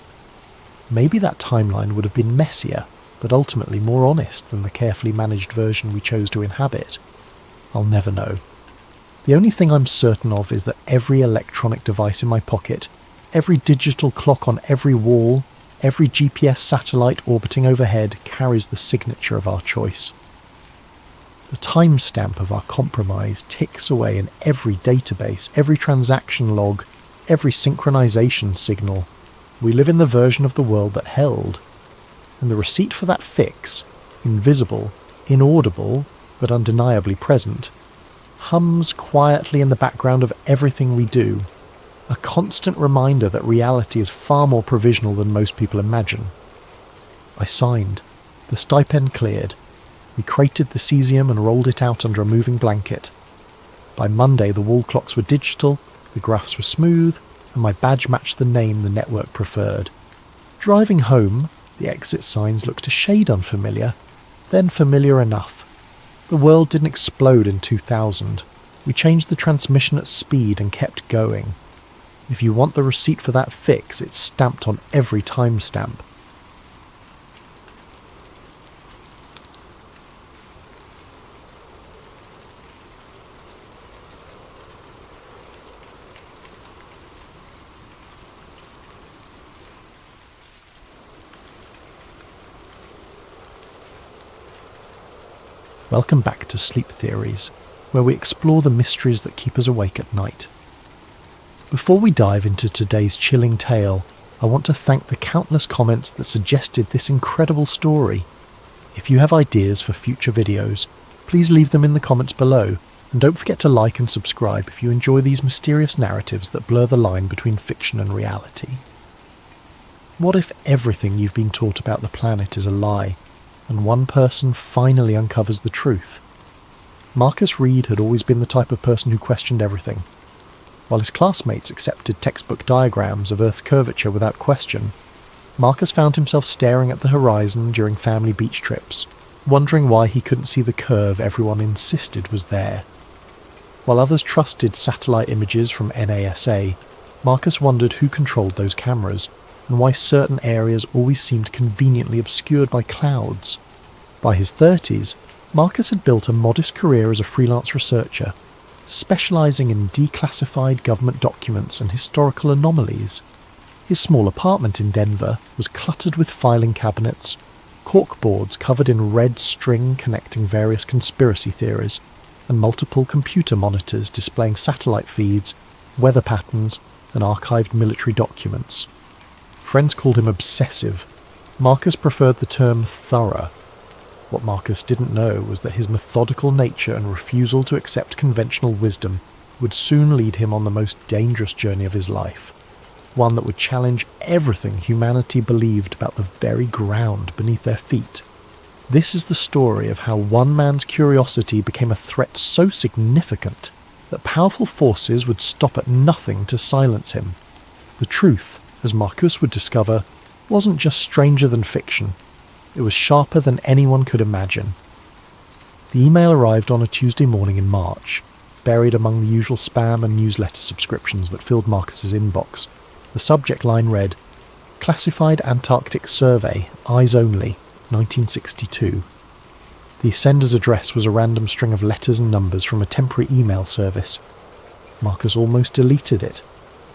Speaker 1: Maybe that timeline would have been messier, but ultimately more honest than the carefully managed version we chose to inhabit. I'll never know. The only thing I'm certain of is that every electronic device in my pocket, every digital clock on every wall, every GPS satellite orbiting overhead carries the signature of our choice. The timestamp of our compromise ticks away in every database, every transaction log, every synchronization signal. We live in the version of the world that held. And the receipt for that fix, invisible, inaudible, but undeniably present, hums quietly in the background of everything we do, a constant reminder that reality is far more provisional than most people imagine. I signed. The stipend cleared. We crated the cesium and rolled it out under a moving blanket. By Monday the wall clocks were digital, the graphs were smooth, and my badge matched the name the network preferred. Driving home, the exit signs looked a shade unfamiliar, then familiar enough. The world didn't explode in 2000. We changed the transmission at speed and kept going. If you want the receipt for that fix, it's stamped on every timestamp. Welcome back to Sleep Theories, where we explore the mysteries that keep us awake at night. Before we dive into today's chilling tale, I want to thank the countless comments that suggested this incredible story. If you have ideas for future videos, please leave them in the comments below, and don't forget to like and subscribe if you enjoy these mysterious narratives that blur the line between fiction and reality. What if everything you've been taught about the planet is a lie, and one person finally uncovers the truth? Marcus Reed had always been the type of person who questioned everything. While his classmates accepted textbook diagrams of Earth's curvature without question, Marcus found himself staring at the horizon during family beach trips, wondering why he couldn't see the curve everyone insisted was there. While others trusted satellite images from NASA, Marcus wondered who controlled those cameras, and why certain areas always seemed conveniently obscured by clouds. By his 30s, Marcus had built a modest career as a freelance researcher, specialising in declassified government documents and historical anomalies. His small apartment in Denver was cluttered with filing cabinets, corkboards covered in red string connecting various conspiracy theories, and multiple computer monitors displaying satellite feeds, weather patterns, and archived military documents. Friends called him obsessive. Marcus preferred the term thorough. What Marcus didn't know was that his methodical nature and refusal to accept conventional wisdom would soon lead him on the most dangerous journey of his life, one that would challenge everything humanity believed about the very ground beneath their feet. This is the story of how one man's curiosity became a threat so significant that powerful forces would stop at nothing to silence him. The truth, as Marcus would discover, wasn't just stranger than fiction. It was sharper than anyone could imagine. The email arrived on a Tuesday morning in March, buried among the usual spam and newsletter subscriptions that filled Marcus's inbox. The subject line read, "Classified Antarctic Survey, Eyes Only, 1962. The sender's address was a random string of letters and numbers from a temporary email service. Marcus almost deleted it.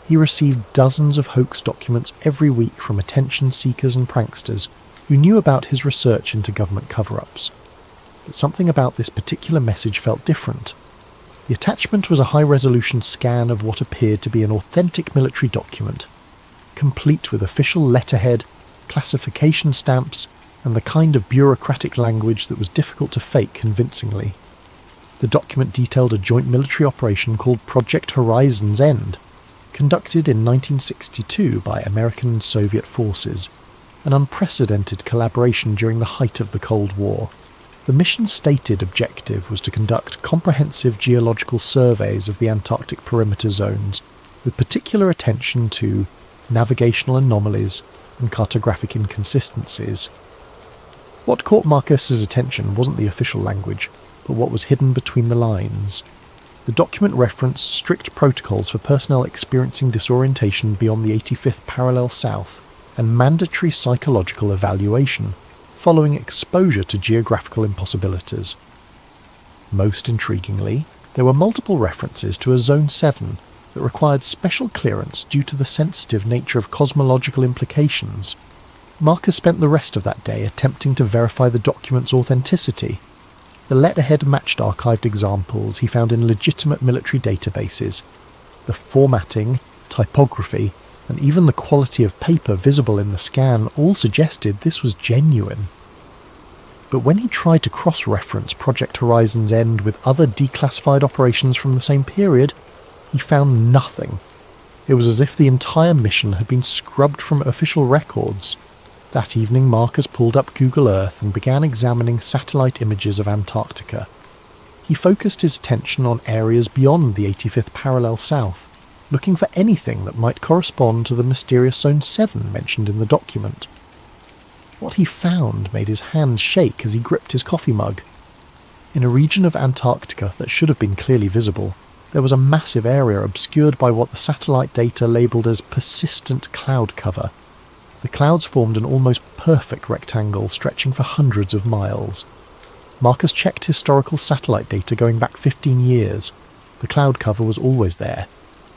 Speaker 1: He received dozens of hoax documents every week from attention seekers and pranksters who knew about his research into government cover-ups. But something about this particular message felt different. The attachment was a high-resolution scan of what appeared to be an authentic military document, complete with official letterhead, classification stamps, and the kind of bureaucratic language that was difficult to fake convincingly. The document detailed a joint military operation called Project Horizon's End, conducted in 1962 by American and Soviet forces, an unprecedented collaboration during the height of the Cold War. The mission's stated objective was to conduct comprehensive geological surveys of the Antarctic perimeter zones, with particular attention to navigational anomalies and cartographic inconsistencies. What caught Marcus's attention wasn't the official language, but what was hidden between the lines. The document referenced strict protocols for personnel experiencing disorientation beyond the 85th parallel south, and mandatory psychological evaluation, following exposure to geographical impossibilities. Most intriguingly, there were multiple references to a Zone 7 that required special clearance due to the sensitive nature of cosmological implications. Marcus spent the rest of that day attempting to verify the document's authenticity. The letterhead matched archived examples he found in legitimate military databases. The formatting, typography, and even the quality of paper visible in the scan all suggested this was genuine. But when he tried to cross-reference Project Horizon's End with other declassified operations from the same period, he found nothing. It was as if the entire mission had been scrubbed from official records. That evening, Marcus pulled up Google Earth and began examining satellite images of Antarctica. He focused his attention on areas beyond the 85th parallel south, looking for anything that might correspond to the mysterious Zone 7 mentioned in the document. What he found made his hand shake as he gripped his coffee mug. In a region of Antarctica that should have been clearly visible, there was a massive area obscured by what the satellite data labelled as persistent cloud cover. The clouds formed an almost perfect rectangle stretching for hundreds of miles. Marcus checked historical satellite data going back 15 years. The cloud cover was always there,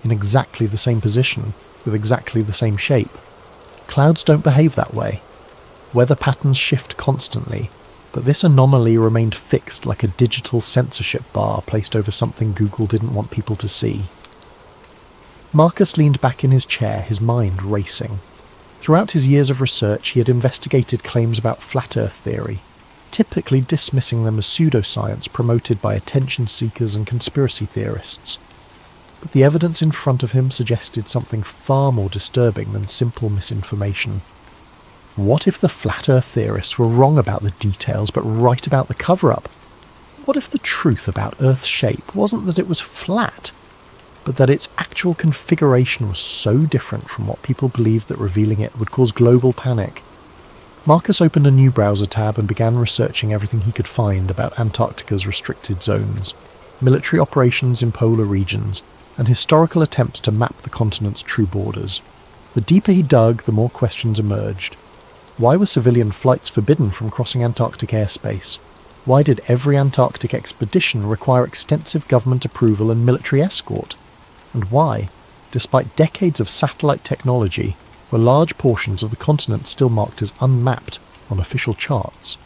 Speaker 1: in exactly the same position, with exactly the same shape. Clouds don't behave that way. Weather patterns shift constantly, but this anomaly remained fixed like a digital censorship bar placed over something Google didn't want people to see. Marcus leaned back in his chair, his mind racing. Throughout his years of research, he had investigated claims about flat Earth theory, typically dismissing them as pseudoscience promoted by attention seekers and conspiracy theorists. But the evidence in front of him suggested something far more disturbing than simple misinformation. What if the flat Earth theorists were wrong about the details but right about the cover-up? What if the truth about Earth's shape wasn't that it was flat, but that its actual configuration was so different from what people believed that revealing it would cause global panic? Marcus opened a new browser tab and began researching everything he could find about Antarctica's restricted zones, military operations in polar regions, and historical attempts to map the continent's true borders. The deeper he dug, the more questions emerged. Why were civilian flights forbidden from crossing Antarctic airspace? Why did every Antarctic expedition require extensive government approval and military escort? And why, despite decades of satellite technology, were large portions of the continent still marked as unmapped on official charts?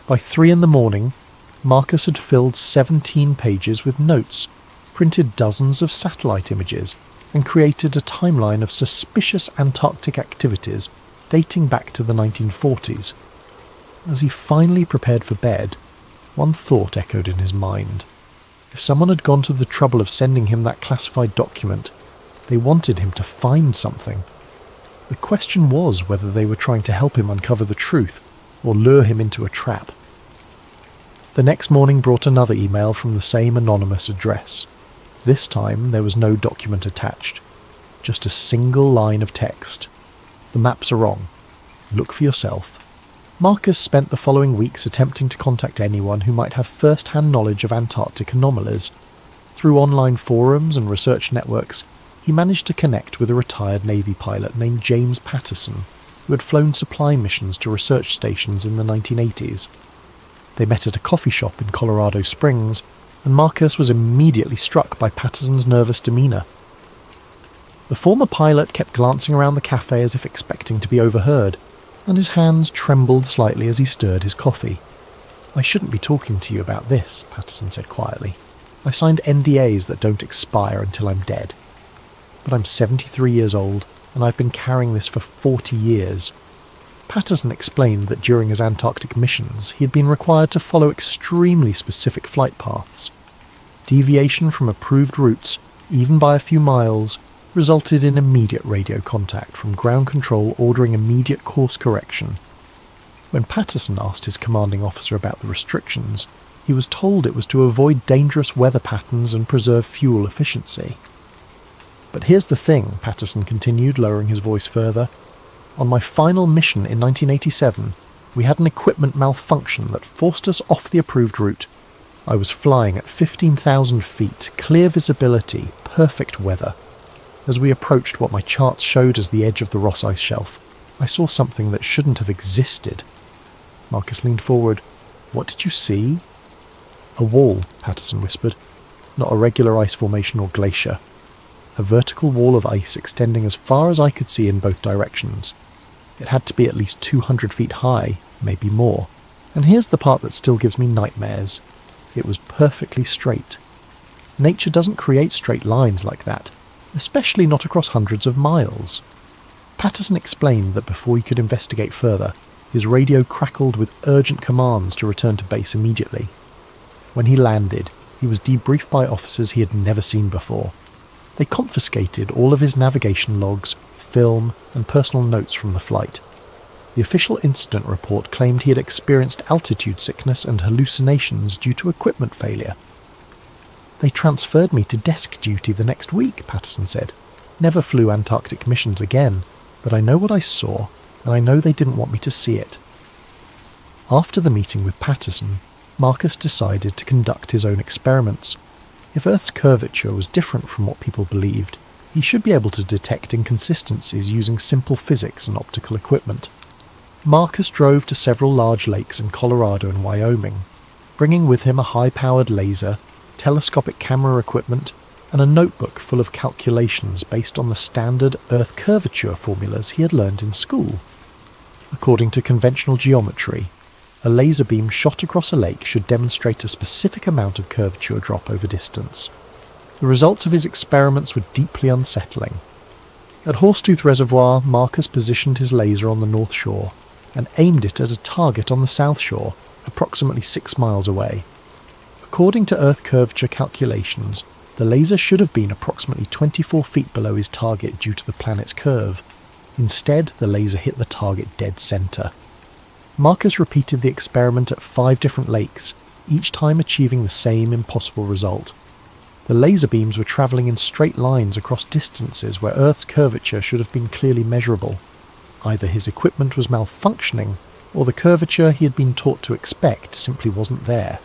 Speaker 1: By 3 a.m, Marcus had filled 17 pages with notes, printed dozens of satellite images, and created a timeline of suspicious Antarctic activities dating back to the 1940s. As he finally prepared for bed, one thought echoed in his mind. If someone had gone to the trouble of sending him that classified document, they wanted him to find something. The question was whether they were trying to help him uncover the truth, or lure him into a trap. The next morning brought another email from the same anonymous address. This time there was no document attached, just a single line of text. The maps are wrong. Look for yourself. Marcus spent the following weeks attempting to contact anyone who might have first-hand knowledge of Antarctic anomalies. Through online forums and research networks, he managed to connect with a retired Navy pilot named James Patterson, who had flown supply missions to research stations in the 1980s. They met at a coffee shop in Colorado Springs, and Marcus was immediately struck by Patterson's nervous demeanour. The former pilot kept glancing around the cafe as if expecting to be overheard, and his hands trembled slightly as he stirred his coffee. "I shouldn't be talking to you about this," Patterson said quietly. "I signed NDAs that don't expire until I'm dead. But I'm 73 years old, and I've been carrying this for 40 years. Patterson explained that during his Antarctic missions, he had been required to follow extremely specific flight paths. Deviation from approved routes, even by a few miles, resulted in immediate radio contact from ground control ordering immediate course correction. When Patterson asked his commanding officer about the restrictions, he was told it was to avoid dangerous weather patterns and preserve fuel efficiency. But here's the thing, Patterson continued, lowering his voice further. On my final mission in 1987, we had an equipment malfunction that forced us off the approved route. I was flying at 15,000 feet, clear visibility, perfect weather. As we approached what my charts showed as the edge of the Ross Ice Shelf, I saw something that shouldn't have existed." Marcus leaned forward. "What did you see?" "A wall," Patterson whispered. "Not a regular ice formation or glacier. A vertical wall of ice extending as far as I could see in both directions. It had to be at least 200 feet high, maybe more. And here's the part that still gives me nightmares. It was perfectly straight. Nature doesn't create straight lines like that, especially not across hundreds of miles." Patterson explained that before he could investigate further, his radio crackled with urgent commands to return to base immediately. When he landed, he was debriefed by officers he had never seen before. They confiscated all of his navigation logs, film, and personal notes from the flight. The official incident report claimed he had experienced altitude sickness and hallucinations due to equipment failure. "They transferred me to desk duty the next week," Patterson said. "Never flew Antarctic missions again, but I know what I saw, and I know they didn't want me to see it." After the meeting with Patterson, Marcus decided to conduct his own experiments. If Earth's curvature was different from what people believed, he should be able to detect inconsistencies using simple physics and optical equipment. Marcus drove to several large lakes in Colorado and Wyoming, bringing with him a high-powered laser, telescopic camera equipment, and a notebook full of calculations based on the standard Earth curvature formulas he had learned in school. According to conventional geometry, a laser beam shot across a lake should demonstrate a specific amount of curvature drop over distance. The results of his experiments were deeply unsettling. At Horsetooth Reservoir, Marcus positioned his laser on the north shore and aimed it at a target on the south shore, approximately 6 miles away. According to Earth curvature calculations, the laser should have been approximately 24 feet below his target due to the planet's curve. Instead, the laser hit the target dead center. Marcus repeated the experiment at 5 different lakes, each time achieving the same impossible result. The laser beams were travelling in straight lines across distances where Earth's curvature should have been clearly measurable. Either his equipment was malfunctioning, or the curvature he had been taught to expect simply wasn't there.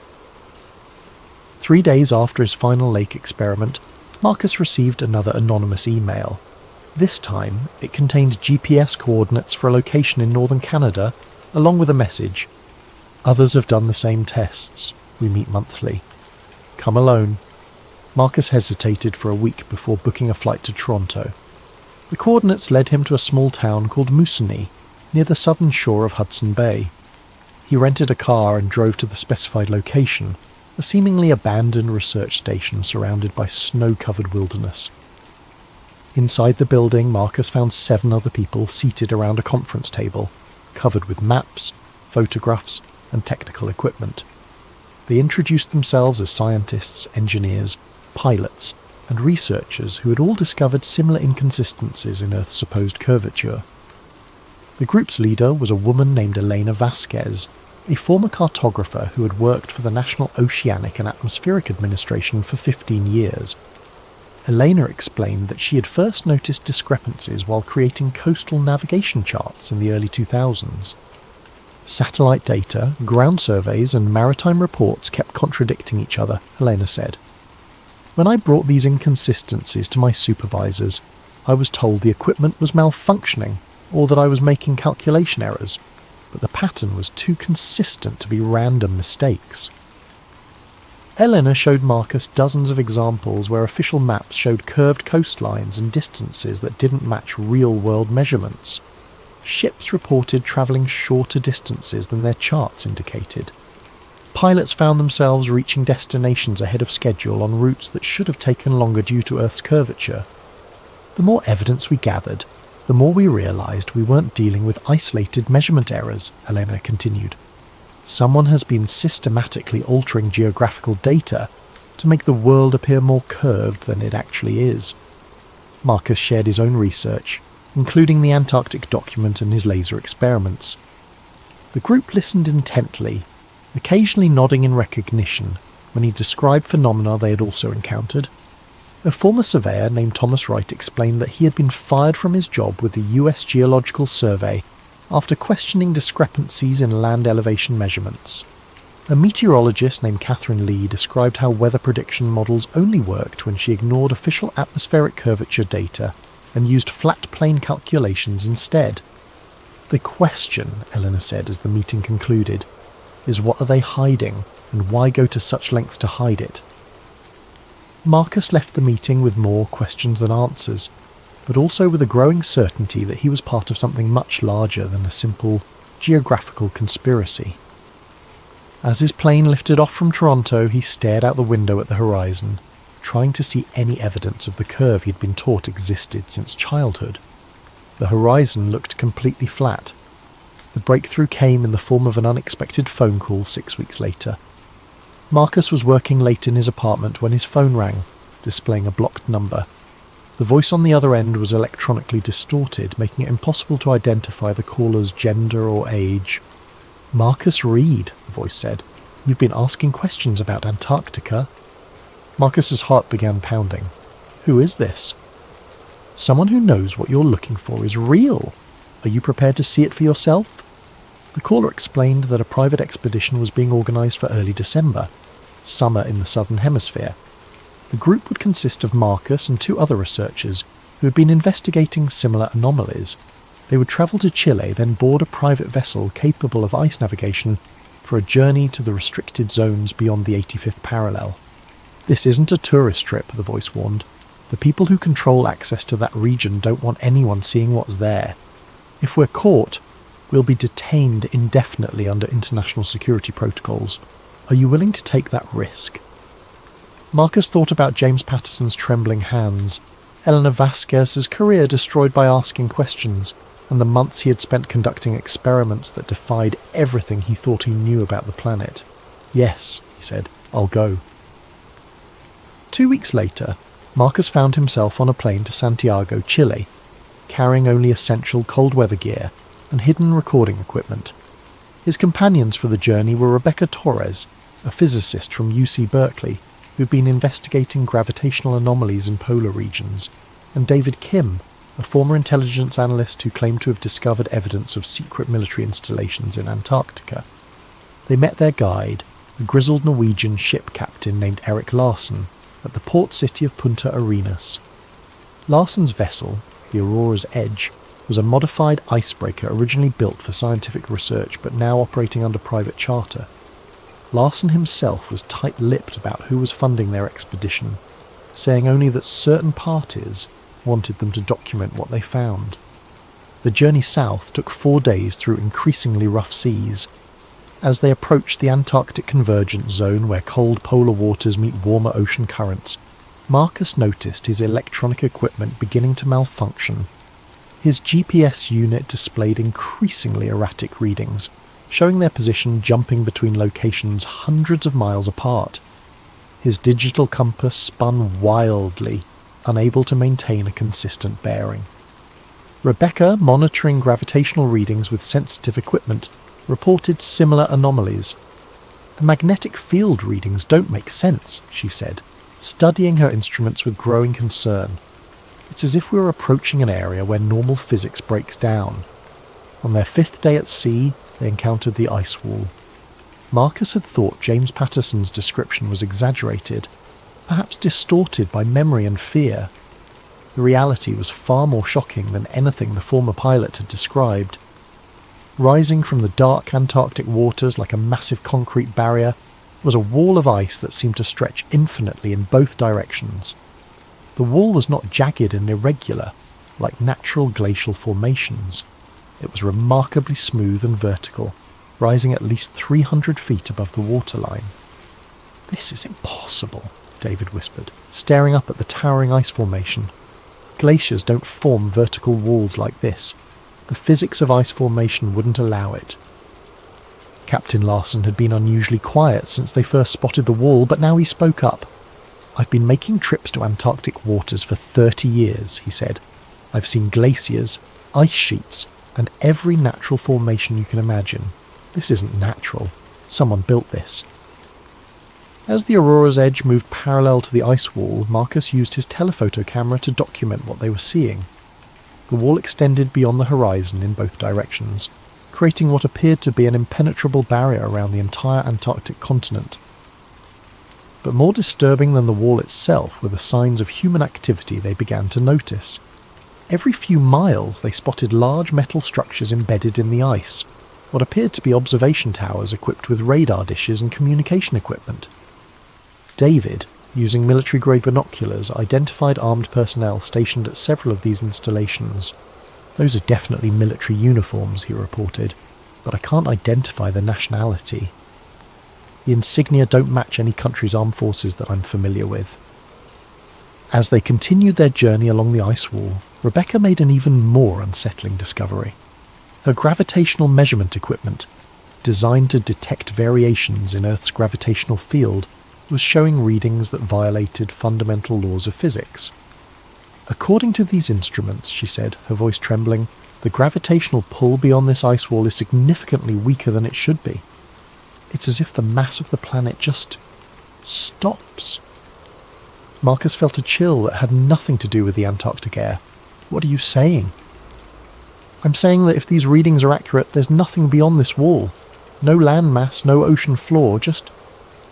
Speaker 1: 3 days after his final lake experiment, Marcus received another anonymous email. This time, it contained GPS coordinates for a location in northern Canada, along with a message. Others have done the same tests. We meet monthly. Come alone. Marcus hesitated for a week before booking a flight to Toronto. The coordinates led him to a small town called Moosonee, near the southern shore of Hudson Bay. He rented a car and drove to the specified location, a seemingly abandoned research station surrounded by snow-covered wilderness. Inside the building, Marcus found 7 other people seated around a conference table, covered with maps, photographs, and technical equipment. They introduced themselves as scientists, engineers, pilots, and researchers who had all discovered similar inconsistencies in Earth's supposed curvature. The group's leader was a woman named Elena Vasquez, a former cartographer who had worked for the National Oceanic and Atmospheric Administration for 15 years. Elena explained that she had first noticed discrepancies while creating coastal navigation charts in the early 2000s. Satellite data, ground surveys, and maritime reports kept contradicting each other, Elena said. When I brought these inconsistencies to my supervisors, I was told the equipment was malfunctioning or that I was making calculation errors, but the pattern was too consistent to be random mistakes. Elena showed Marcus dozens of examples where official maps showed curved coastlines and distances that didn't match real-world measurements. Ships reported travelling shorter distances than their charts indicated. Pilots found themselves reaching destinations ahead of schedule on routes that should have taken longer due to Earth's curvature. The more evidence we gathered, the more we realised we weren't dealing with isolated measurement errors, Elena continued. Someone has been systematically altering geographical data to make the world appear more curved than it actually is. Marcus shared his own research, including the Antarctic document and his laser experiments. The group listened intently, occasionally nodding in recognition when he described phenomena they had also encountered. A former surveyor named Thomas Wright explained that he had been fired from his job with the US Geological Survey after questioning discrepancies in land elevation measurements. A meteorologist named Catherine Lee described how weather prediction models only worked when she ignored official atmospheric curvature data and used flat plane calculations instead. The question, Eleanor said as the meeting concluded, is what are they hiding and why go to such lengths to hide it? Marcus left the meeting with more questions than answers, but also with a growing certainty that he was part of something much larger than a simple geographical conspiracy. As his plane lifted off from Toronto, he stared out the window at the horizon, trying to see any evidence of the curve he'd been taught existed since childhood. The horizon looked completely flat. The breakthrough came in the form of an unexpected phone call 6 weeks later. Marcus was working late in his apartment when his phone rang, displaying a blocked number. The voice on the other end was electronically distorted, making it impossible to identify the caller's gender or age. "Marcus Reed," the voice said. "You've been asking questions about Antarctica." Marcus's heart began pounding. "Who is this?" "Someone who knows what you're looking for is real. Are you prepared to see it for yourself?" The caller explained that a private expedition was being organised for early December, summer in the southern hemisphere. The group would consist of Marcus and 2 other researchers who had been investigating similar anomalies. They would travel to Chile, then board a private vessel capable of ice navigation for a journey to the restricted zones beyond the 85th parallel. "This isn't a tourist trip," the voice warned. "The people who control access to that region don't want anyone seeing what's there. If we're caught, we'll be detained indefinitely under international security protocols. Are you willing to take that risk?" Marcus thought about James Patterson's trembling hands, Elena Vasquez's career destroyed by asking questions, and the months he had spent conducting experiments that defied everything he thought he knew about the planet. "Yes," he said, "I'll go." 2 weeks later, Marcus found himself on a plane to Santiago, Chile, carrying only essential cold weather gear and hidden recording equipment. His companions for the journey were Rebecca Torres, a physicist from UC Berkeley who'd been investigating gravitational anomalies in polar regions, and David Kim, a former intelligence analyst who claimed to have discovered evidence of secret military installations in Antarctica. They met their guide, a grizzled Norwegian ship captain named Eric Larsen, at the port city of Punta Arenas. Larsen's vessel, the Aurora's Edge, was a modified icebreaker originally built for scientific research but now operating under private charter. Larsen himself was tight-lipped about who was funding their expedition, saying only that certain parties wanted them to document what they found. The journey south took 4 days through increasingly rough seas. As they approached the Antarctic convergence zone where cold polar waters meet warmer ocean currents, Marcus noticed his electronic equipment beginning to malfunction. His GPS unit displayed increasingly erratic readings, showing their position jumping between locations hundreds of miles apart. His digital compass spun wildly, unable to maintain a consistent bearing. Rebecca, monitoring gravitational readings with sensitive equipment, reported similar anomalies. "The magnetic field readings don't make sense," she said, studying her instruments with growing concern. "It's as if we were approaching an area where normal physics breaks down." On their 5th day at sea, they encountered the ice wall. Marcus had thought James Patterson's description was exaggerated, perhaps distorted by memory and fear. The reality was far more shocking than anything the former pilot had described. Rising from the dark Antarctic waters like a massive concrete barrier was a wall of ice that seemed to stretch infinitely in both directions. The wall was not jagged and irregular, like natural glacial formations. It was remarkably smooth and vertical, rising at least 300 feet above the waterline. "This is impossible," David whispered, staring up at the towering ice formation. "Glaciers don't form vertical walls like this. The physics of ice formation wouldn't allow it." Captain Larsen had been unusually quiet since they first spotted the wall, but now he spoke up. "I've been making trips to Antarctic waters for 30 years, he said. "I've seen glaciers, ice sheets, and every natural formation you can imagine. This isn't natural. Someone built this." As the Aurora's Edge moved parallel to the ice wall, Marcus used his telephoto camera to document what they were seeing. The wall extended beyond the horizon in both directions, creating what appeared to be an impenetrable barrier around the entire Antarctic continent. But more disturbing than the wall itself were the signs of human activity they began to notice. Every few miles they spotted large metal structures embedded in the ice, what appeared to be observation towers equipped with radar dishes and communication equipment. David, using military-grade binoculars, identified armed personnel stationed at several of these installations. "Those are definitely military uniforms," he reported, "but I can't identify the nationality. The insignia don't match any country's armed forces that I'm familiar with." As they continued their journey along the ice wall, Rebecca made an even more unsettling discovery. Her gravitational measurement equipment, designed to detect variations in Earth's gravitational field, was showing readings that violated fundamental laws of physics. "According to these instruments," she said, her voice trembling, "the gravitational pull beyond this ice wall is significantly weaker than it should be. It's as if the mass of the planet just stops." Marcus felt a chill that had nothing to do with the Antarctic air. "What are you saying?" I'm saying that if these readings are accurate, there's nothing beyond this wall. No landmass, no ocean floor, just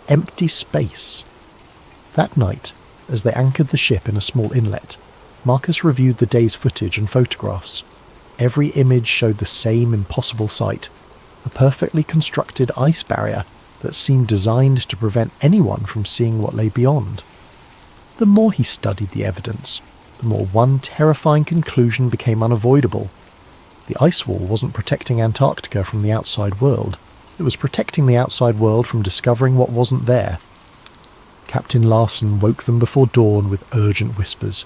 Speaker 1: empty space. That night, as they anchored the ship in a small inlet, Marcus reviewed the day's footage and photographs. Every image showed the same impossible sight, a perfectly constructed ice barrier that seemed designed to prevent anyone from seeing what lay beyond. The more he studied the evidence, the more one terrifying conclusion became unavoidable. The ice wall wasn't protecting Antarctica from the outside world. It was protecting the outside world from discovering what wasn't there. Captain Larson woke them before dawn with urgent whispers.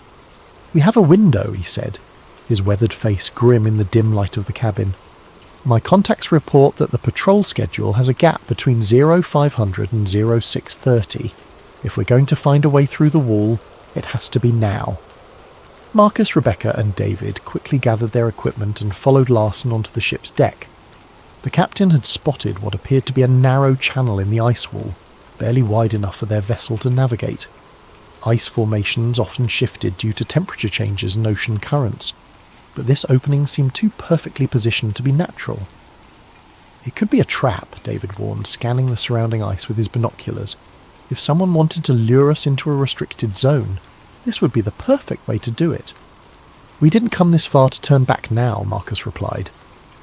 Speaker 1: "We have a window," he said, his weathered face grim in the dim light of the cabin. "My contacts report that the patrol schedule has a gap between 0500 and 0630. If we're going to find a way through the wall, it has to be now." Marcus, Rebecca and David quickly gathered their equipment and followed Larson onto the ship's deck. The captain had spotted what appeared to be a narrow channel in the ice wall, barely wide enough for their vessel to navigate. Ice formations often shifted due to temperature changes and ocean currents, but this opening seemed too perfectly positioned to be natural. "It could be a trap," David warned, scanning the surrounding ice with his binoculars. "If someone wanted to lure us into a restricted zone, this would be the perfect way to do it." "We didn't come this far to turn back now," Marcus replied,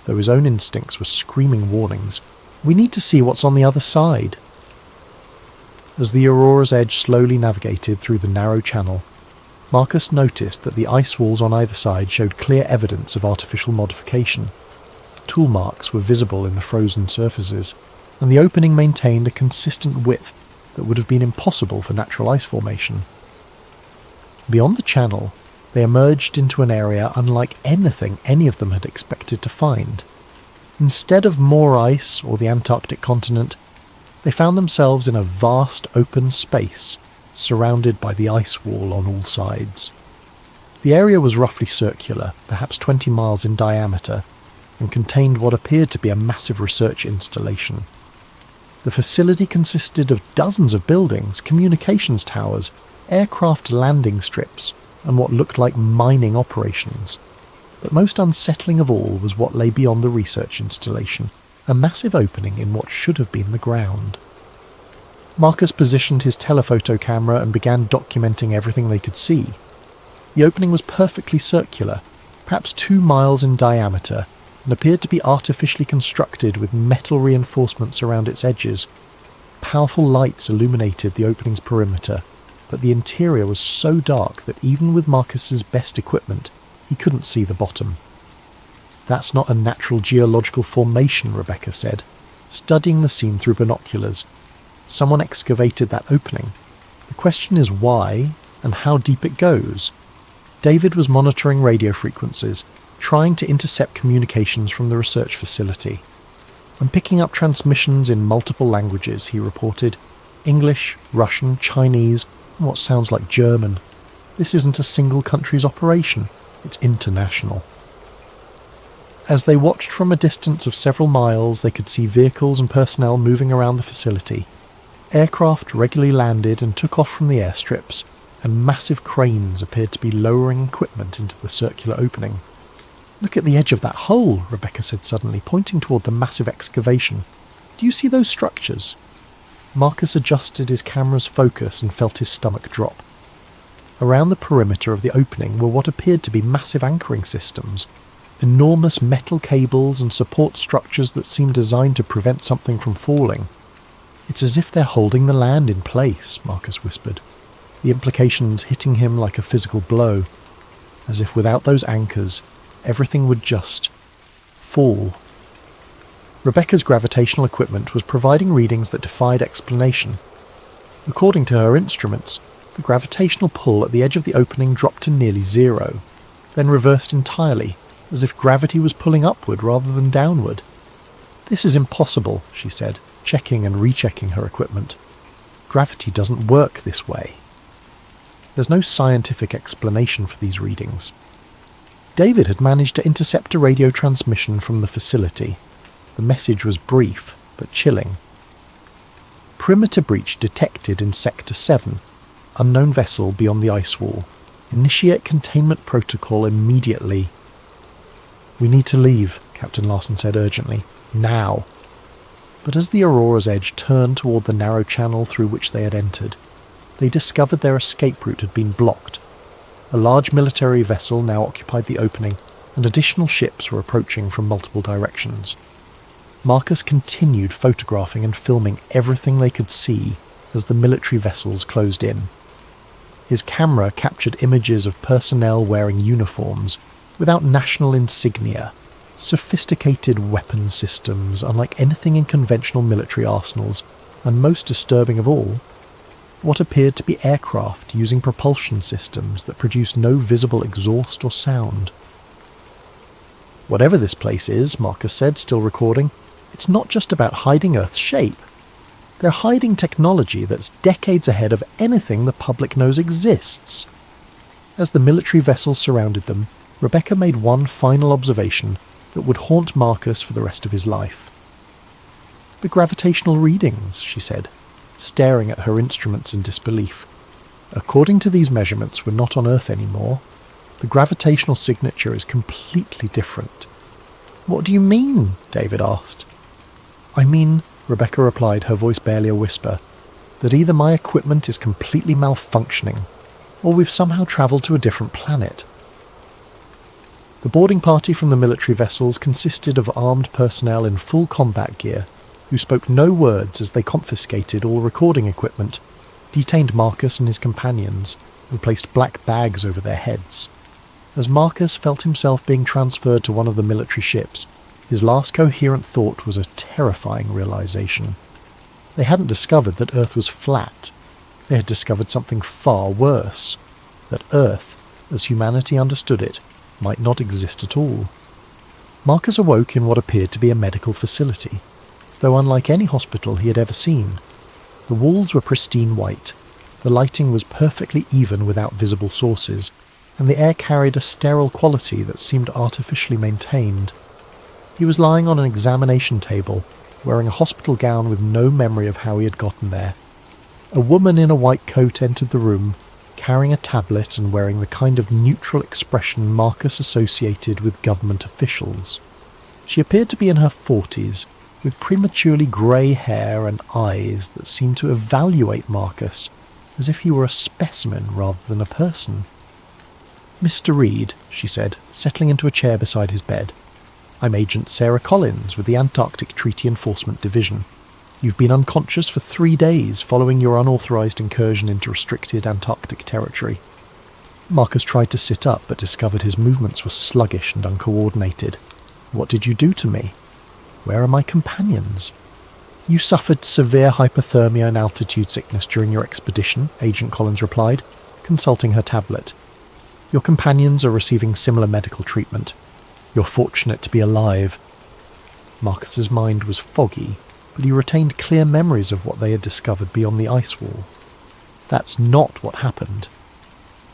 Speaker 1: though his own instincts were screaming warnings. "We need to see what's on the other side." As the Aurora's edge slowly navigated through the narrow channel, Marcus noticed that the ice walls on either side showed clear evidence of artificial modification. Tool marks were visible in the frozen surfaces, and the opening maintained a consistent width that would have been impossible for natural ice formation. Beyond the channel, they emerged into an area unlike anything any of them had expected to find. Instead of more ice or the Antarctic continent, they found themselves in a vast open space, surrounded by the ice wall on all sides. The area was roughly circular, perhaps 20 miles in diameter, and contained what appeared to be a massive research installation. The facility consisted of dozens of buildings, communications towers, aircraft landing strips, and what looked like mining operations. But most unsettling of all was what lay beyond the research installation, a massive opening in what should have been the ground. Marcus positioned his telephoto camera and began documenting everything they could see. The opening was perfectly circular, perhaps 2 miles in diameter, and appeared to be artificially constructed with metal reinforcements around its edges. Powerful lights illuminated the opening's perimeter, but the interior was so dark that even with Marcus's best equipment, he couldn't see the bottom. "That's not a natural geological formation," Rebecca said, studying the scene through binoculars. "Someone excavated that opening. The question is why and how deep it goes." David was monitoring radio frequencies, trying to intercept communications from the research facility. "I'm picking up transmissions in multiple languages," he reported. "English, Russian, Chinese, and what sounds like German. This isn't a single country's operation. It's international." As they watched from a distance of several miles, they could see vehicles and personnel moving around the facility. Aircraft regularly landed and took off from the airstrips, and massive cranes appeared to be lowering equipment into the circular opening. "Look at the edge of that hole," Rebecca said suddenly, pointing toward the massive excavation. "Do you see those structures?" Marcus adjusted his camera's focus and felt his stomach drop. Around the perimeter of the opening were what appeared to be massive anchoring systems, enormous metal cables and support structures that seemed designed to prevent something from falling. "It's as if they're holding the land in place," Marcus whispered, the implications hitting him like a physical blow, as if without those anchors, everything would just fall. Rebecca's gravitational equipment was providing readings that defied explanation. According to her instruments, the gravitational pull at the edge of the opening dropped to nearly zero, then reversed entirely, as if gravity was pulling upward rather than downward. "This is impossible," she said, checking and rechecking her equipment. "Gravity doesn't work this way." There's no scientific explanation for these readings. David had managed to intercept a radio transmission from the facility. The message was brief, but chilling. "Perimeter breach detected in Sector 7. Unknown vessel beyond the ice wall. Initiate containment protocol immediately." "We need to leave," Captain Larson said urgently. "Now." But as the Aurora's edge turned toward the narrow channel through which they had entered, they discovered their escape route had been blocked. A large military vessel now occupied the opening, and additional ships were approaching from multiple directions. Marcus continued photographing and filming everything they could see as the military vessels closed in. His camera captured images of personnel wearing uniforms without national insignia, sophisticated weapon systems unlike anything in conventional military arsenals, and most disturbing of all, what appeared to be aircraft using propulsion systems that produced no visible exhaust or sound. "Whatever this place is," Marcus said, still recording, "it's not just about hiding Earth's shape. They're hiding technology that's decades ahead of anything the public knows exists." As the military vessels surrounded them, Rebecca made one final observation that would haunt Marcus for the rest of his life. "The gravitational readings," she said, staring at her instruments in disbelief. "According to these measurements, we're not on Earth anymore. The gravitational signature is completely different." "What do you mean?" David asked. "I mean," Rebecca replied, her voice barely a whisper, "that either my equipment is completely malfunctioning, or we've somehow travelled to a different planet." The boarding party from the military vessels consisted of armed personnel in full combat gear, who spoke no words as they confiscated all recording equipment, detained Marcus and his companions, and placed black bags over their heads. As Marcus felt himself being transferred to one of the military ships, his last coherent thought was a terrifying realization. They hadn't discovered that Earth was flat. They had discovered something far worse, that Earth, as humanity understood it, might not exist at all. Marcus awoke in what appeared to be a medical facility, though unlike any hospital he had ever seen. The walls were pristine white, the lighting was perfectly even without visible sources, and the air carried a sterile quality that seemed artificially maintained. He was lying on an examination table, wearing a hospital gown with no memory of how he had gotten there. A woman in a white coat entered the room, carrying a tablet and wearing the kind of neutral expression Marcus associated with government officials. She appeared to be in her 40s, with prematurely grey hair and eyes that seemed to evaluate Marcus as if he were a specimen rather than a person. "Mr. Reed," she said, settling into a chair beside his bed. "I'm Agent Sarah Collins with the Antarctic Treaty Enforcement Division. You've been unconscious for 3 days following your unauthorized incursion into restricted Antarctic territory." Marcus tried to sit up but discovered his movements were sluggish and uncoordinated. "What did you do to me? Where are my companions?" "You suffered severe hypothermia and altitude sickness during your expedition," Agent Collins replied, consulting her tablet. "Your companions are receiving similar medical treatment. You're fortunate to be alive." Marcus's mind was foggy, but he retained clear memories of what they had discovered beyond the ice wall. "That's not what happened.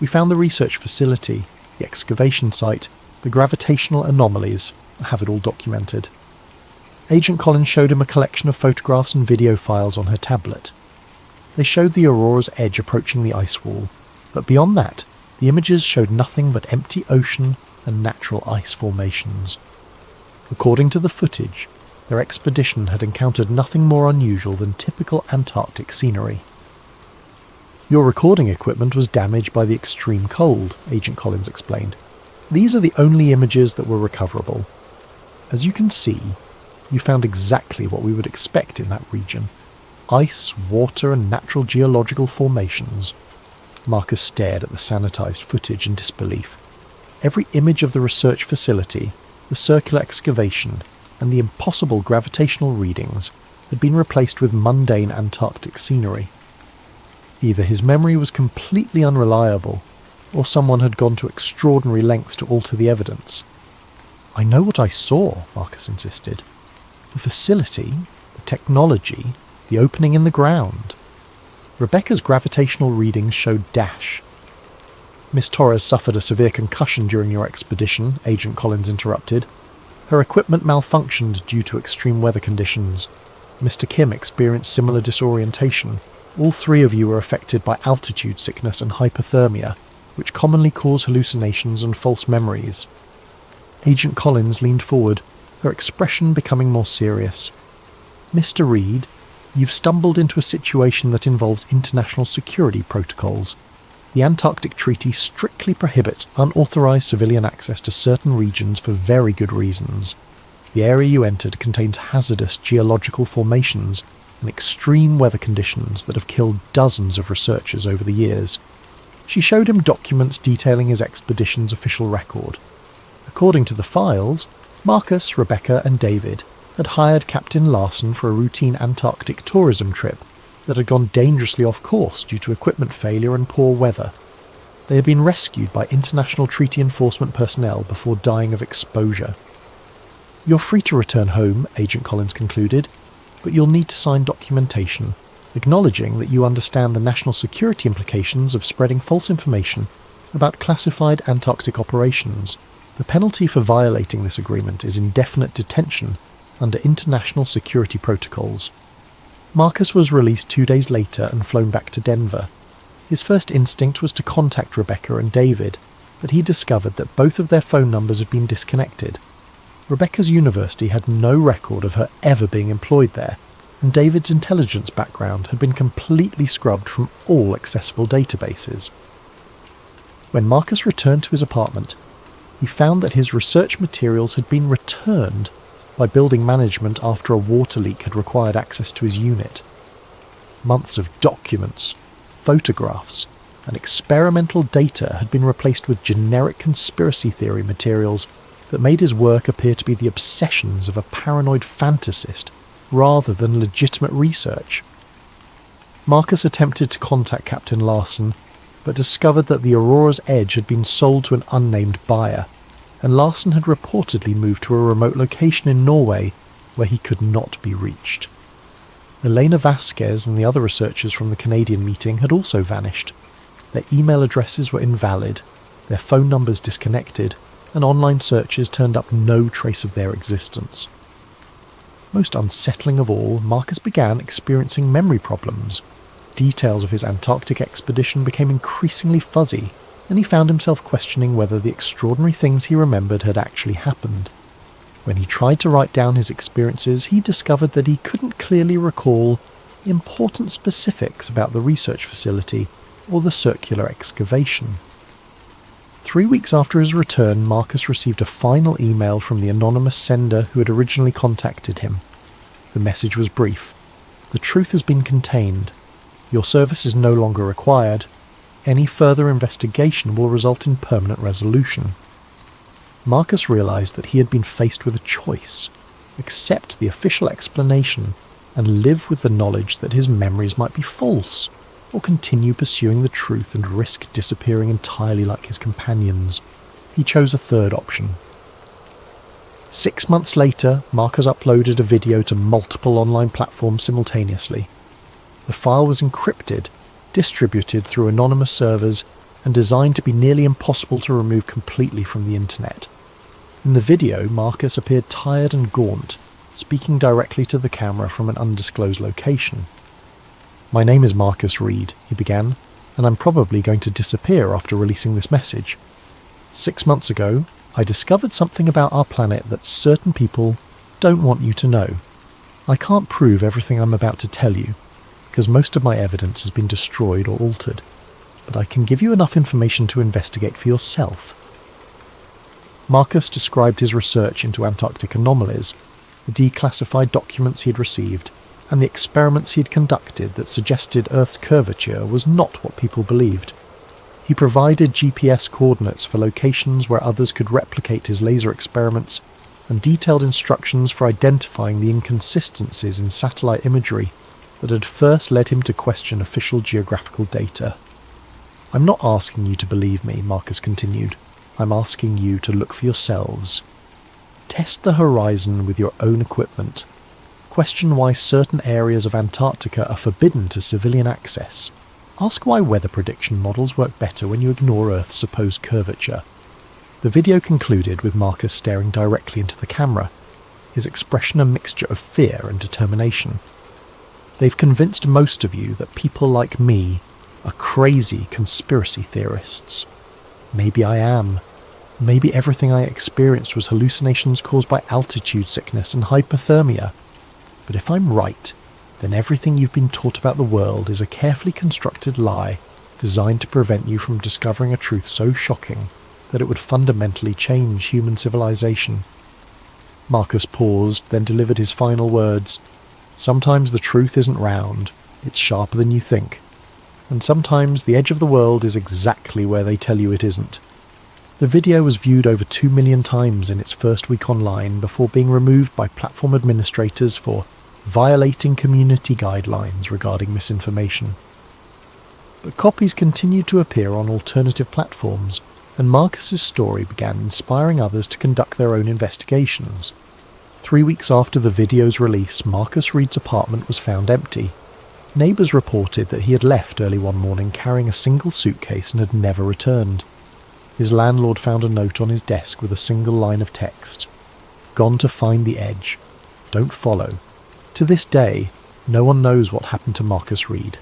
Speaker 1: We found the research facility, the excavation site, the gravitational anomalies. I have it all documented." Agent Collins showed him a collection of photographs and video files on her tablet. They showed the Aurora's edge approaching the ice wall, but beyond that, the images showed nothing but empty ocean and natural ice formations. According to the footage, their expedition had encountered nothing more unusual than typical Antarctic scenery. "Your recording equipment was damaged by the extreme cold," Agent Collins explained. "These are the only images that were recoverable. As you can see, you found exactly what we would expect in that region: ice, water, and natural geological formations." Marcus stared at the sanitized footage in disbelief. Every image of the research facility, the circular excavation, and the impossible gravitational readings had been replaced with mundane Antarctic scenery. Either his memory was completely unreliable, or someone had gone to extraordinary lengths to alter the evidence. "I know what I saw," Marcus insisted. "The facility, the technology, the opening in the ground. Rebecca's gravitational readings showed dash." "Miss Torres suffered a severe concussion during your expedition," Agent Collins interrupted. "Her equipment malfunctioned due to extreme weather conditions. Mr. Kim experienced similar disorientation. All 3 of you were affected by altitude sickness and hypothermia, which commonly cause hallucinations and false memories." Agent Collins leaned forward, her expression becoming more serious. "Mr. Reed, you've stumbled into a situation that involves international security protocols. The Antarctic Treaty strictly prohibits unauthorized civilian access to certain regions for very good reasons. The area you entered contains hazardous geological formations and extreme weather conditions that have killed dozens of researchers over the years." She showed him documents detailing his expedition's official record. According to the files, Marcus, Rebecca and David had hired Captain Larson for a routine Antarctic tourism trip that had gone dangerously off course due to equipment failure and poor weather. They had been rescued by international treaty enforcement personnel before dying of exposure. "You're free to return home," Agent Collins concluded, "but you'll need to sign documentation acknowledging that you understand the national security implications of spreading false information about classified Antarctic operations. The penalty for violating this agreement is indefinite detention under international security protocols." Marcus was released 2 days later and flown back to Denver. His first instinct was to contact Rebecca and David, but he discovered that both of their phone numbers had been disconnected. Rebecca's university had no record of her ever being employed there, and David's intelligence background had been completely scrubbed from all accessible databases. When Marcus returned to his apartment, he found that his research materials had been returned by building management after a water leak had required access to his unit. Months of documents, photographs, and experimental data had been replaced with generic conspiracy theory materials that made his work appear to be the obsessions of a paranoid fantasist rather than legitimate research. Marcus attempted to contact Captain Larson, but discovered that the Aurora's Edge had been sold to an unnamed buyer, and Larson had reportedly moved to a remote location in Norway where he could not be reached. Elena Vasquez and the other researchers from the Canadian meeting had also vanished. Their email addresses were invalid, their phone numbers disconnected, and online searches turned up no trace of their existence. Most unsettling of all, Marcus began experiencing memory problems. Details of his Antarctic expedition became increasingly fuzzy, and he found himself questioning whether the extraordinary things he remembered had actually happened. When he tried to write down his experiences, he discovered that he couldn't clearly recall important specifics about the research facility or the circular excavation. 3 weeks after his return, Marcus received a final email from the anonymous sender who had originally contacted him. The message was brief. "The truth has been contained. Your service is no longer required. Any further investigation will result in permanent resolution." Marcus realized that he had been faced with a choice: accept the official explanation and live with the knowledge that his memories might be false, or continue pursuing the truth and risk disappearing entirely like his companions. He chose a third option. 6 months later, Marcus uploaded a video to multiple online platforms simultaneously. The file was encrypted, distributed through anonymous servers, and designed to be nearly impossible to remove completely from the internet. In the video, Marcus appeared tired and gaunt, speaking directly to the camera from an undisclosed location. "My name is Marcus Reed," he began, "and I'm probably going to disappear after releasing this message. 6 months ago, I discovered something about our planet that certain people don't want you to know. I can't prove everything I'm about to tell you, because most of my evidence has been destroyed or altered, but I can give you enough information to investigate for yourself." Marcus described his research into Antarctic anomalies, the declassified documents he had received, and the experiments he had conducted that suggested Earth's curvature was not what people believed. He provided GPS coordinates for locations where others could replicate his laser experiments, and detailed instructions for identifying the inconsistencies in satellite imagery that had first led him to question official geographical data. "I'm not asking you to believe me," Marcus continued. "I'm asking you to look for yourselves. Test the horizon with your own equipment. Question why certain areas of Antarctica are forbidden to civilian access. Ask why weather prediction models work better when you ignore Earth's supposed curvature." The video concluded with Marcus staring directly into the camera, his expression a mixture of fear and determination. "They've convinced most of you that people like me are crazy conspiracy theorists. Maybe I am. Maybe everything I experienced was hallucinations caused by altitude sickness and hypothermia. But if I'm right, then everything you've been taught about the world is a carefully constructed lie designed to prevent you from discovering a truth so shocking that it would fundamentally change human civilization. Marcus paused, then delivered his final words. Sometimes the truth isn't round, it's sharper than you think. And sometimes the edge of the world is exactly where they tell you it isn't. The video was viewed over 2 million times in its first week online before being removed by platform administrators for violating community guidelines regarding misinformation. But copies continued to appear on alternative platforms, and Marcus's story began inspiring others to conduct their own investigations. 3 weeks after the video's release, Marcus Reed's apartment was found empty. Neighbours reported that he had left early one morning carrying a single suitcase and had never returned. His landlord found a note on his desk with a single line of text. "Gone to find the edge. Don't follow." To this day, no one knows what happened to Marcus Reed.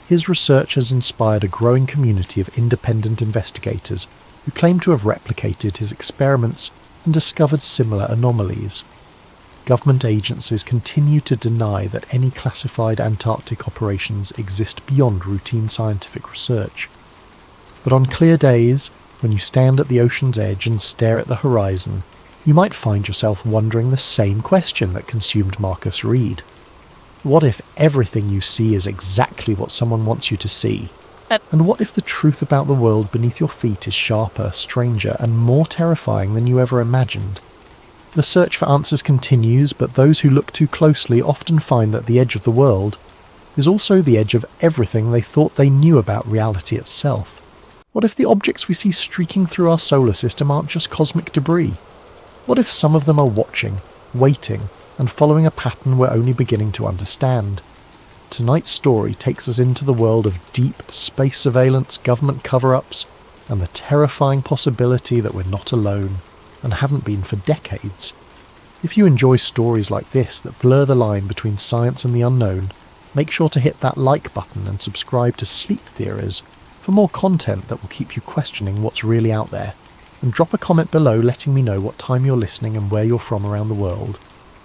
Speaker 1: His research has inspired a growing community of independent investigators who claim to have replicated his experiments and discovered similar anomalies. Government agencies continue to deny that any classified Antarctic operations exist beyond routine scientific research. But on clear days, when you stand at the ocean's edge and stare at the horizon, you might find yourself wondering the same question that consumed Marcus Reed. What if everything you see is exactly what someone wants you to see? And what if the truth about the world beneath your feet is sharper, stranger, and more terrifying than you ever imagined? The search for answers continues, but those who look too closely often find that the edge of the world is also the edge of everything they thought they knew about reality itself. What if the objects we see streaking through our solar system aren't just cosmic debris? What if some of them are watching, waiting, and following a pattern we're only beginning to understand? Tonight's story takes us into the world of deep space surveillance, government cover-ups, and the terrifying possibility that we're not alone, and haven't been for decades. If you enjoy stories like this that blur the line between science and the unknown, make sure to hit that like button and subscribe to Sleep Theories for more content that will keep you questioning what's really out there. And drop a comment below letting me know what time you're listening and where you're from around the world.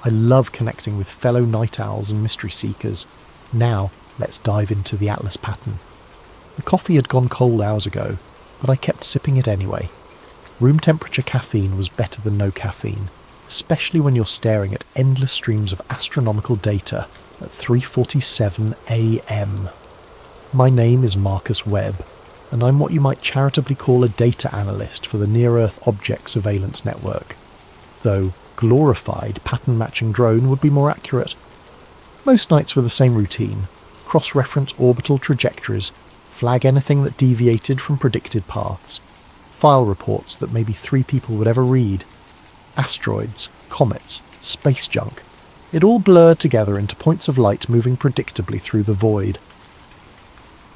Speaker 1: I love connecting with fellow night owls and mystery seekers. Now, let's dive into the Atlas pattern. The coffee had gone cold hours ago, but I kept sipping it anyway. Room temperature caffeine was better than no caffeine, especially when you're staring at endless streams of astronomical data at 3:47 AM. My name is Marcus Webb, and I'm what you might charitably call a data analyst for the Near-Earth Object Surveillance Network, though glorified pattern-matching drone would be more accurate. Most nights were the same routine: cross-reference orbital trajectories, flag anything that deviated from predicted paths, file reports that maybe 3 people would ever read, asteroids, comets, space junk. It all blurred together into points of light moving predictably through the void.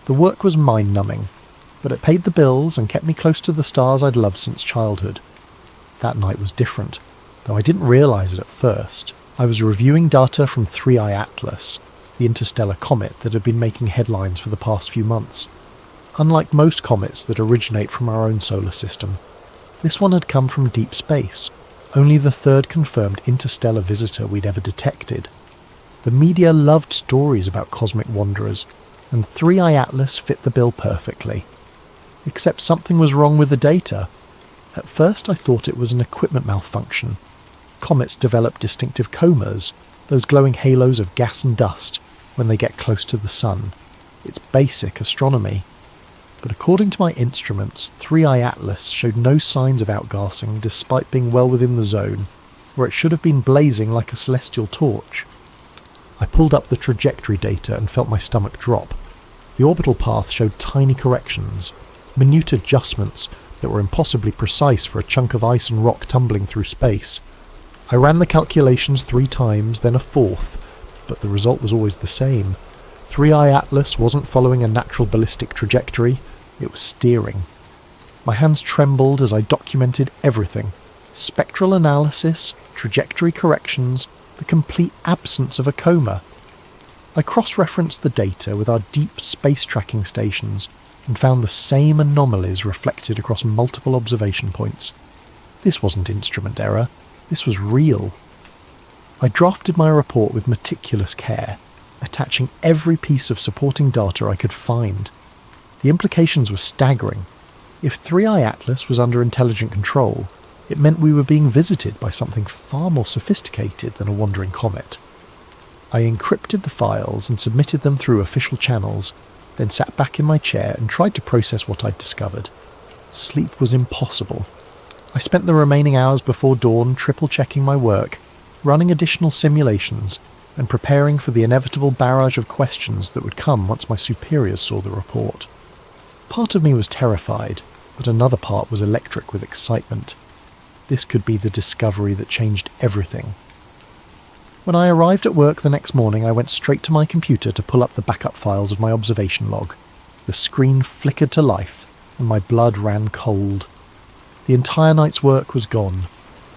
Speaker 1: The work was mind-numbing, but it paid the bills and kept me close to the stars I'd loved since childhood. That night was different, though I didn't realise it at first. I was reviewing data from 3I Atlas, the interstellar comet that had been making headlines for the past few months. Unlike most comets that originate from our own solar system, this one had come from deep space, only the third confirmed interstellar visitor we'd ever detected. The media loved stories about cosmic wanderers, and 3I Atlas fit the bill perfectly. Except something was wrong with the data. At first I thought it was an equipment malfunction. Comets develop distinctive comas, those glowing halos of gas and dust, when they get close to the sun. It's basic astronomy. But according to my instruments, 3I Atlas showed no signs of outgassing despite being well within the zone, where it should have been blazing like a celestial torch. I pulled up the trajectory data and felt my stomach drop. The orbital path showed tiny corrections, minute adjustments that were impossibly precise for a chunk of ice and rock tumbling through space. I ran the calculations 3 times, then a 4th, but the result was always the same. 3I Atlas wasn't following a natural ballistic trajectory, it was steering. My hands trembled as I documented everything: spectral analysis, trajectory corrections, the complete absence of a coma. I cross-referenced the data with our deep space tracking stations and found the same anomalies reflected across multiple observation points. This wasn't instrument error. This was real. I drafted my report with meticulous care, attaching every piece of supporting data I could find. The implications were staggering. If 3i Atlas was under intelligent control, it meant we were being visited by something far more sophisticated than a wandering comet. I encrypted the files and submitted them through official channels, then sat back in my chair and tried to process what I'd discovered. Sleep was impossible. I spent the remaining hours before dawn triple-checking my work, running additional simulations, and preparing for the inevitable barrage of questions that would come once my superiors saw the report. Part of me was terrified, but another part was electric with excitement. This could be the discovery that changed everything. When I arrived at work the next morning, I went straight to my computer to pull up the backup files of my observation log. The screen flickered to life, and my blood ran cold. The entire night's work was gone.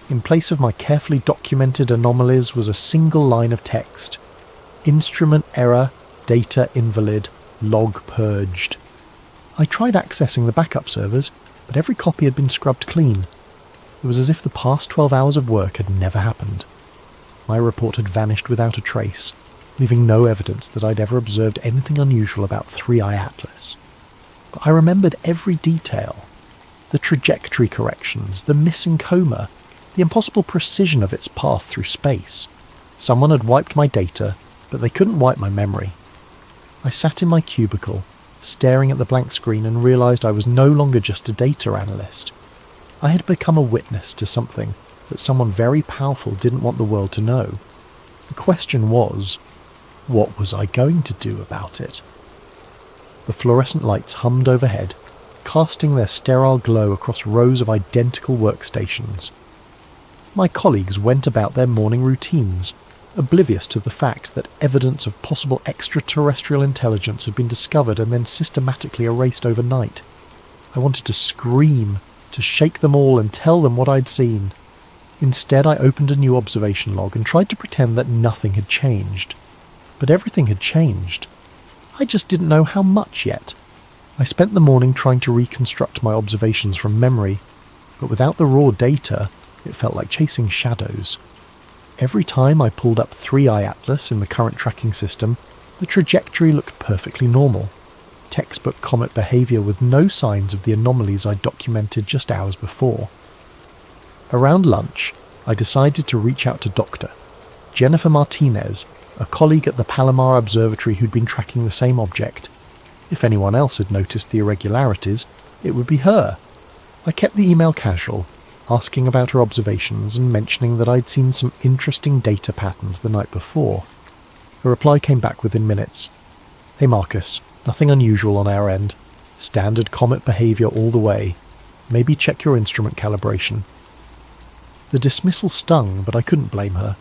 Speaker 1: In place of my carefully documented anomalies was a single line of text. Instrument error, data invalid, log purged. I tried accessing the backup servers, but every copy had been scrubbed clean. It was as if the past 12 hours of work had never happened. My report had vanished without a trace, leaving no evidence that I'd ever observed anything unusual about 3i Atlas. But I remembered every detail. The trajectory corrections, the missing coma, the impossible precision of its path through space. Someone had wiped my data, but they couldn't wipe my memory. I sat in my cubicle, staring at the blank screen, and realised I was no longer just a data analyst. I had become a witness to something that someone very powerful didn't want the world to know. The question was, what was I going to do about it? The fluorescent lights hummed overhead, casting their sterile glow across rows of identical workstations. My colleagues went about their morning routines, oblivious to the fact that evidence of possible extraterrestrial intelligence had been discovered and then systematically erased overnight. I wanted to scream, to shake them all and tell them what I'd seen. Instead, I opened a new observation log and tried to pretend that nothing had changed. But everything had changed. I just didn't know how much yet. I spent the morning trying to reconstruct my observations from memory, but without the raw data, it felt like chasing shadows. Every time I pulled up 3i Atlas in the current tracking system, the trajectory looked perfectly normal. Textbook comet behaviour with no signs of the anomalies I'd documented just hours before. Around lunch, I decided to reach out to Dr. Jennifer Martinez, a colleague at the Palomar Observatory who'd been tracking the same object. If anyone else had noticed the irregularities, it would be her. I kept the email casual, asking about her observations and mentioning that I'd seen some interesting data patterns the night before. Her reply came back within minutes. "Hey Marcus, nothing unusual on our end. Standard comet behaviour all the way. Maybe check your instrument calibration." The dismissal stung, but I couldn't blame her.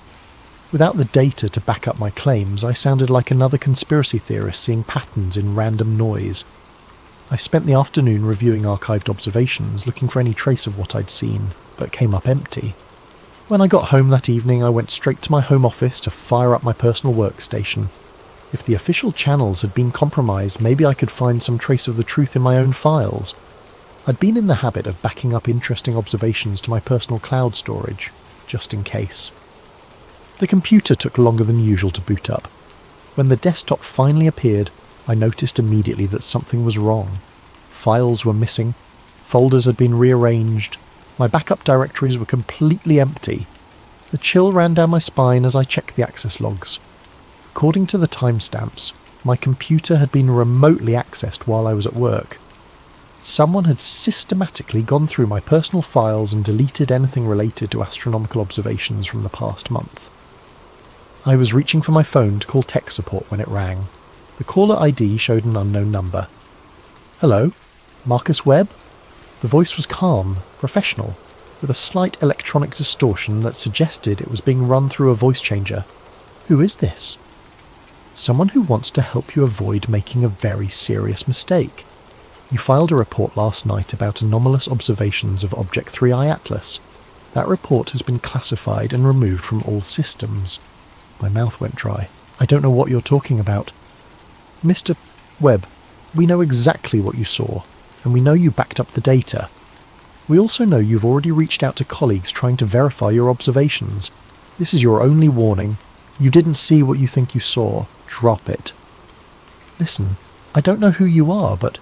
Speaker 1: Without the data to back up my claims, I sounded like another conspiracy theorist seeing patterns in random noise. I spent the afternoon reviewing archived observations, looking for any trace of what I'd seen, but came up empty. When I got home that evening, I went straight to my home office to fire up my personal workstation. If the official channels had been compromised, maybe I could find some trace of the truth in my own files. I'd been in the habit of backing up interesting observations to my personal cloud storage, just in case. The computer took longer than usual to boot up. When the desktop finally appeared, I noticed immediately that something was wrong. Files were missing, folders had been rearranged, my backup directories were completely empty. A chill ran down my spine as I checked the access logs. According to the timestamps, my computer had been remotely accessed while I was at work. Someone had systematically gone through my personal files and deleted anything related to astronomical observations from the past month. I was reaching for my phone to call tech support when it rang. The caller ID showed an unknown number. "Hello? Marcus Webb?" The voice was calm, professional, with a slight electronic distortion that suggested it was being run through a voice changer. "Who is this?" "Someone who wants to help you avoid making a very serious mistake. You filed a report last night about anomalous observations of Object 3i Atlas. That report has been classified and removed from all systems." My mouth went dry. "I don't know what you're talking about." "Mr. Webb, we know exactly what you saw, and we know you backed up the data. We also know you've already reached out to colleagues trying to verify your observations. This is your only warning. You didn't see what you think you saw. Drop it. Listen, I don't know who you are, but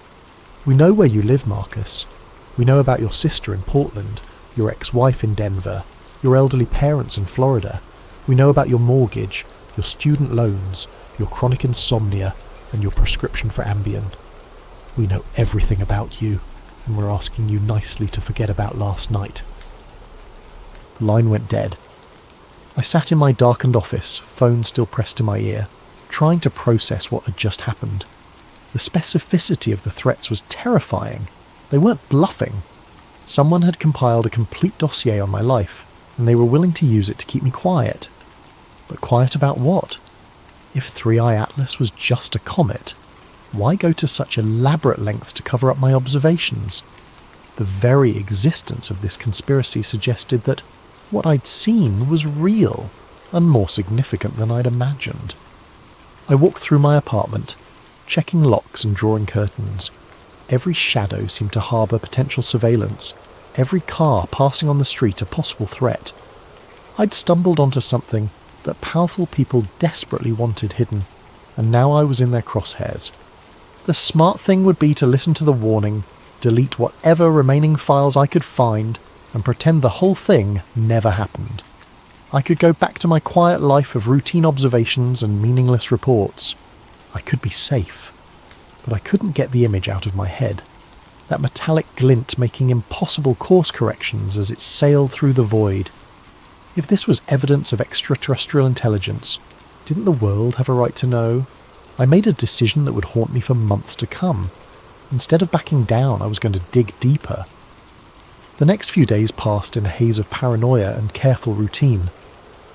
Speaker 1: we know where you live, Marcus. We know about your sister in Portland, your ex-wife in Denver, your elderly parents in Florida. We know about your mortgage, your student loans, your chronic insomnia, and your prescription for Ambien. We know everything about you, and we're asking you nicely to forget about last night. The line went dead. I sat in my darkened office, phone still pressed to my ear, trying to process what had just happened. The specificity of the threats was terrifying. They weren't bluffing. Someone had compiled a complete dossier on my life, and they were willing to use it to keep me quiet. But quiet about what? If 3i Atlas was just a comet, why go to such elaborate lengths to cover up my observations? The very existence of this conspiracy suggested that what I'd seen was real, and more significant than I'd imagined. I walked through my apartment, checking locks and drawing curtains. Every shadow seemed to harbour potential surveillance, every car passing on the street a possible threat. I'd stumbled onto something that powerful people desperately wanted hidden, and now I was in their crosshairs. The smart thing would be to listen to the warning, delete whatever remaining files I could find, and pretend the whole thing never happened. I could go back to my quiet life of routine observations and meaningless reports. I could be safe. But I couldn't get the image out of my head. That metallic glint making impossible course corrections as it sailed through the void. If this was evidence of extraterrestrial intelligence, didn't the world have a right to know? I made a decision that would haunt me for months to come. Instead of backing down, I was going to dig deeper. The next few days passed in a haze of paranoia and careful routine.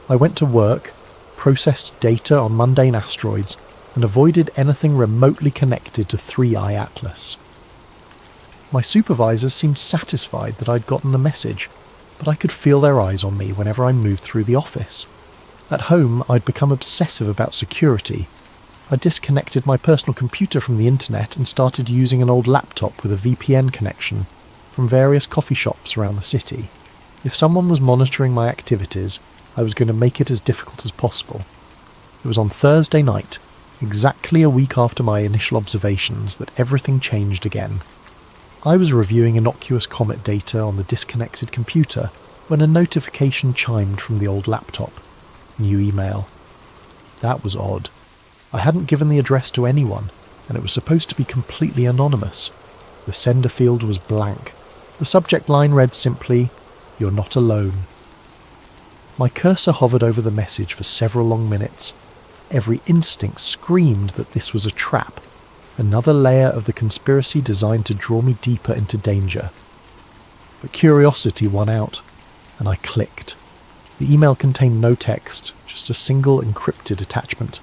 Speaker 1: I went to work, processed data on mundane asteroids, and avoided anything remotely connected to 3i Atlas. My supervisors seemed satisfied that I'd gotten the message, but I could feel their eyes on me whenever I moved through the office. At home, I'd become obsessive about security. I disconnected my personal computer from the internet and started using an old laptop with a VPN connection from various coffee shops around the city. If someone was monitoring my activities, I was going to make it as difficult as possible. It was on Thursday night, exactly a week after my initial observations, that everything changed again. I was reviewing innocuous comet data on the disconnected computer when a notification chimed from the old laptop. New email. That was odd. I hadn't given the address to anyone, and it was supposed to be completely anonymous. The sender field was blank. The subject line read simply, "You're not alone." My cursor hovered over the message for several long minutes. Every instinct screamed that this was a trap, another layer of the conspiracy designed to draw me deeper into danger. But curiosity won out, and I clicked. The email contained no text, just a single encrypted attachment.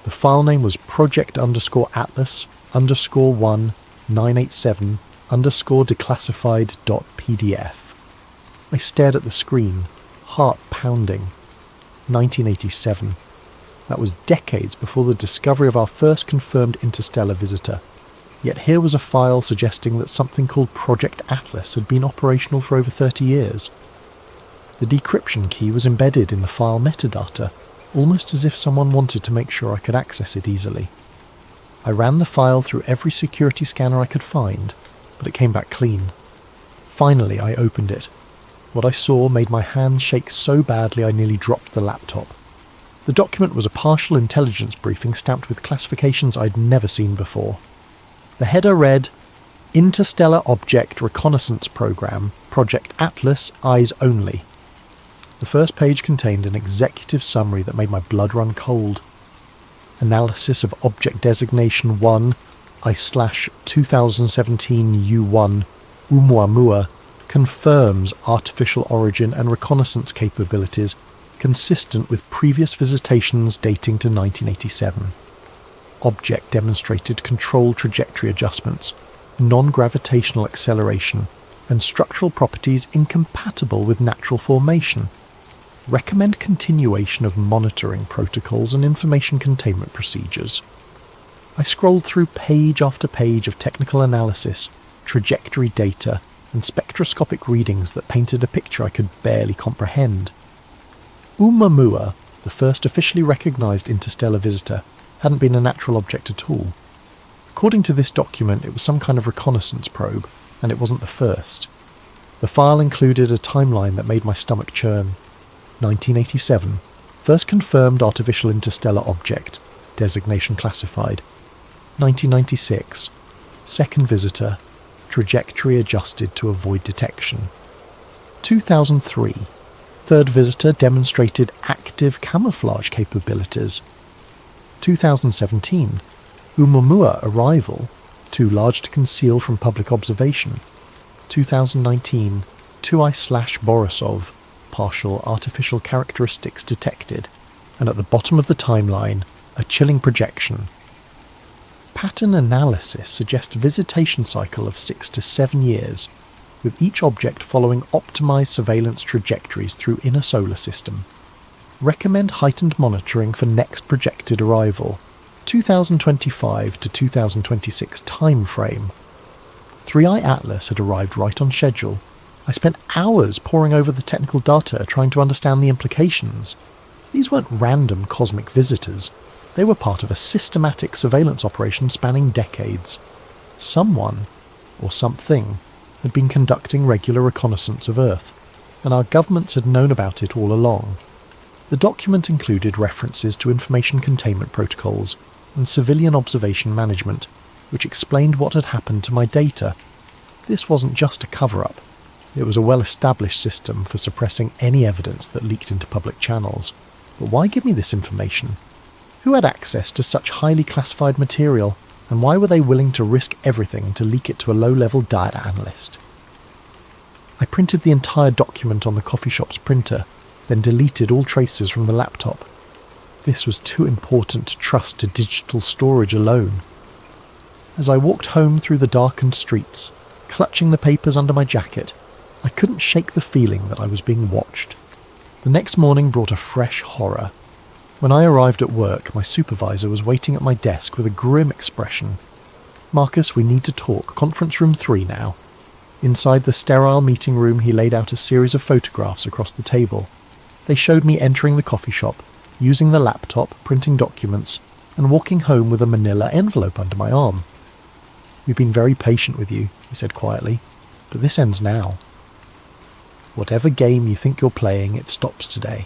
Speaker 1: The file name was project_Atlas_1987_declassified.pdf. I stared at the screen, heart pounding. 1987. That was decades before the discovery of our first confirmed interstellar visitor. Yet here was a file suggesting that something called Project Atlas had been operational for over 30 years. The decryption key was embedded in the file metadata, almost as if someone wanted to make sure I could access it easily. I ran the file through every security scanner I could find, but it came back clean. Finally, I opened it. What I saw made my hands shake so badly I nearly dropped the laptop. The document was a partial intelligence briefing stamped with classifications I'd never seen before. The header read, "Interstellar Object Reconnaissance Program, Project Atlas, Eyes Only." The first page contained an executive summary that made my blood run cold. Analysis of Object Designation 1, I/2017 U1, Oumuamua, confirms artificial origin and reconnaissance capabilities consistent with previous visitations dating to 1987. Object demonstrated control trajectory adjustments, non-gravitational acceleration, and structural properties incompatible with natural formation. Recommend continuation of monitoring protocols and information containment procedures. I scrolled through page after page of technical analysis, trajectory data, and spectroscopic readings that painted a picture I could barely comprehend. Oumuamua, the first officially recognised interstellar visitor, hadn't been a natural object at all. According to this document, it was some kind of reconnaissance probe, and it wasn't the first. The file included a timeline that made my stomach churn. 1987, first confirmed artificial interstellar object, designation classified. 1996, second visitor, trajectory adjusted to avoid detection. 2003, third visitor demonstrated active camouflage capabilities. 2017, Oumuamua arrival, too large to conceal from public observation. 2019, Tuai/Borisov, partial artificial characteristics detected, and at the bottom of the timeline, a chilling projection. Pattern analysis suggests visitation cycle of 6 to 7 years, with each object following optimized surveillance trajectories through inner solar system. Recommend heightened monitoring for next projected arrival, 2025 to 2026 time frame. 3i Atlas had arrived right on schedule. I spent hours poring over the technical data trying to understand the implications. These weren't random cosmic visitors. They were part of a systematic surveillance operation spanning decades. Someone, or something, had been conducting regular reconnaissance of Earth, and our governments had known about it all along. The document included references to information containment protocols and civilian observation management, which explained what had happened to my data. This wasn't just a cover-up. It was a well-established system for suppressing any evidence that leaked into public channels. But why give me this information? Who had access to such highly classified material, and why were they willing to risk everything to leak it to a low-level data analyst? I printed the entire document on the coffee shop's printer, then deleted all traces from the laptop. This was too important to trust to digital storage alone. As I walked home through the darkened streets, clutching the papers under my jacket, I couldn't shake the feeling that I was being watched. The next morning brought a fresh horror. When I arrived at work, my supervisor was waiting at my desk with a grim expression. "Marcus, we need to talk. Conference room 3 now." Inside the sterile meeting room, he laid out a series of photographs across the table. They showed me entering the coffee shop, using the laptop, printing documents, and walking home with a manila envelope under my arm. "We've been very patient with you," he said quietly, "but this ends now. Whatever game you think you're playing, it stops today."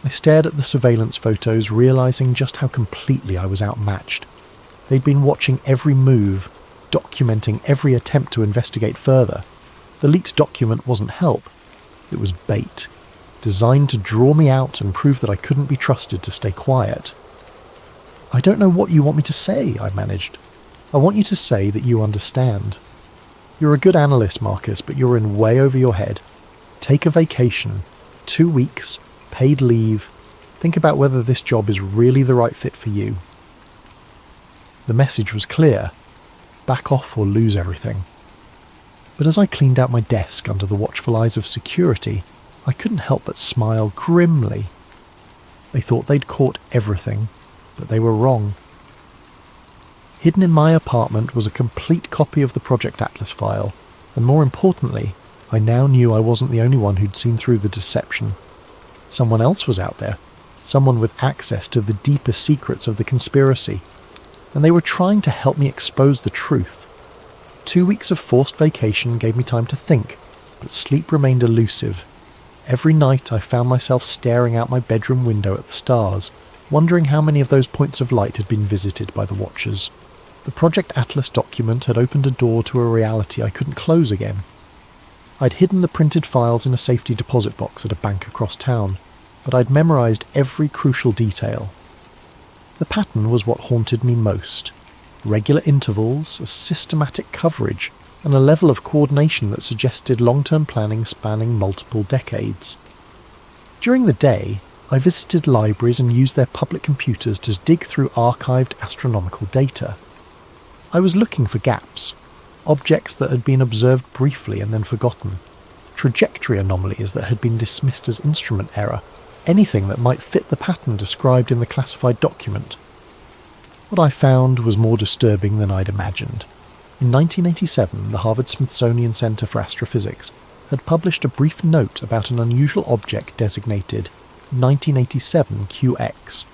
Speaker 1: I stared at the surveillance photos, realizing just how completely I was outmatched. They'd been watching every move, documenting every attempt to investigate further. The leaked document wasn't help. It was bait, designed to draw me out and prove that I couldn't be trusted to stay quiet. "I don't know what you want me to say," I managed. "I want you to say that you understand. You're a good analyst, Marcus, but you're in way over your head. Take a vacation, 2 weeks, paid leave. Think about whether this job is really the right fit for you." The message was clear. Back off or lose everything. But as I cleaned out my desk under the watchful eyes of security, I couldn't help but smile grimly. They thought they'd caught everything, but they were wrong. Hidden in my apartment was a complete copy of the Project Atlas file, and more importantly, I now knew I wasn't the only one who'd seen through the deception. Someone else was out there, someone with access to the deepest secrets of the conspiracy, and they were trying to help me expose the truth. 2 weeks of forced vacation gave me time to think, but sleep remained elusive. Every night I found myself staring out my bedroom window at the stars, wondering how many of those points of light had been visited by the Watchers. The Project Atlas document had opened a door to a reality I couldn't close again. I'd hidden the printed files in a safety deposit box at a bank across town, but I'd memorized every crucial detail. The pattern was what haunted me most. Regular intervals, a systematic coverage, and a level of coordination that suggested long-term planning spanning multiple decades. During the day, I visited libraries and used their public computers to dig through archived astronomical data. I was looking for gaps, objects that had been observed briefly and then forgotten, trajectory anomalies that had been dismissed as instrument error, anything that might fit the pattern described in the classified document. What I found was more disturbing than I'd imagined. In 1987, the Harvard-Smithsonian Center for Astrophysics had published a brief note about an unusual object designated 1987 QX.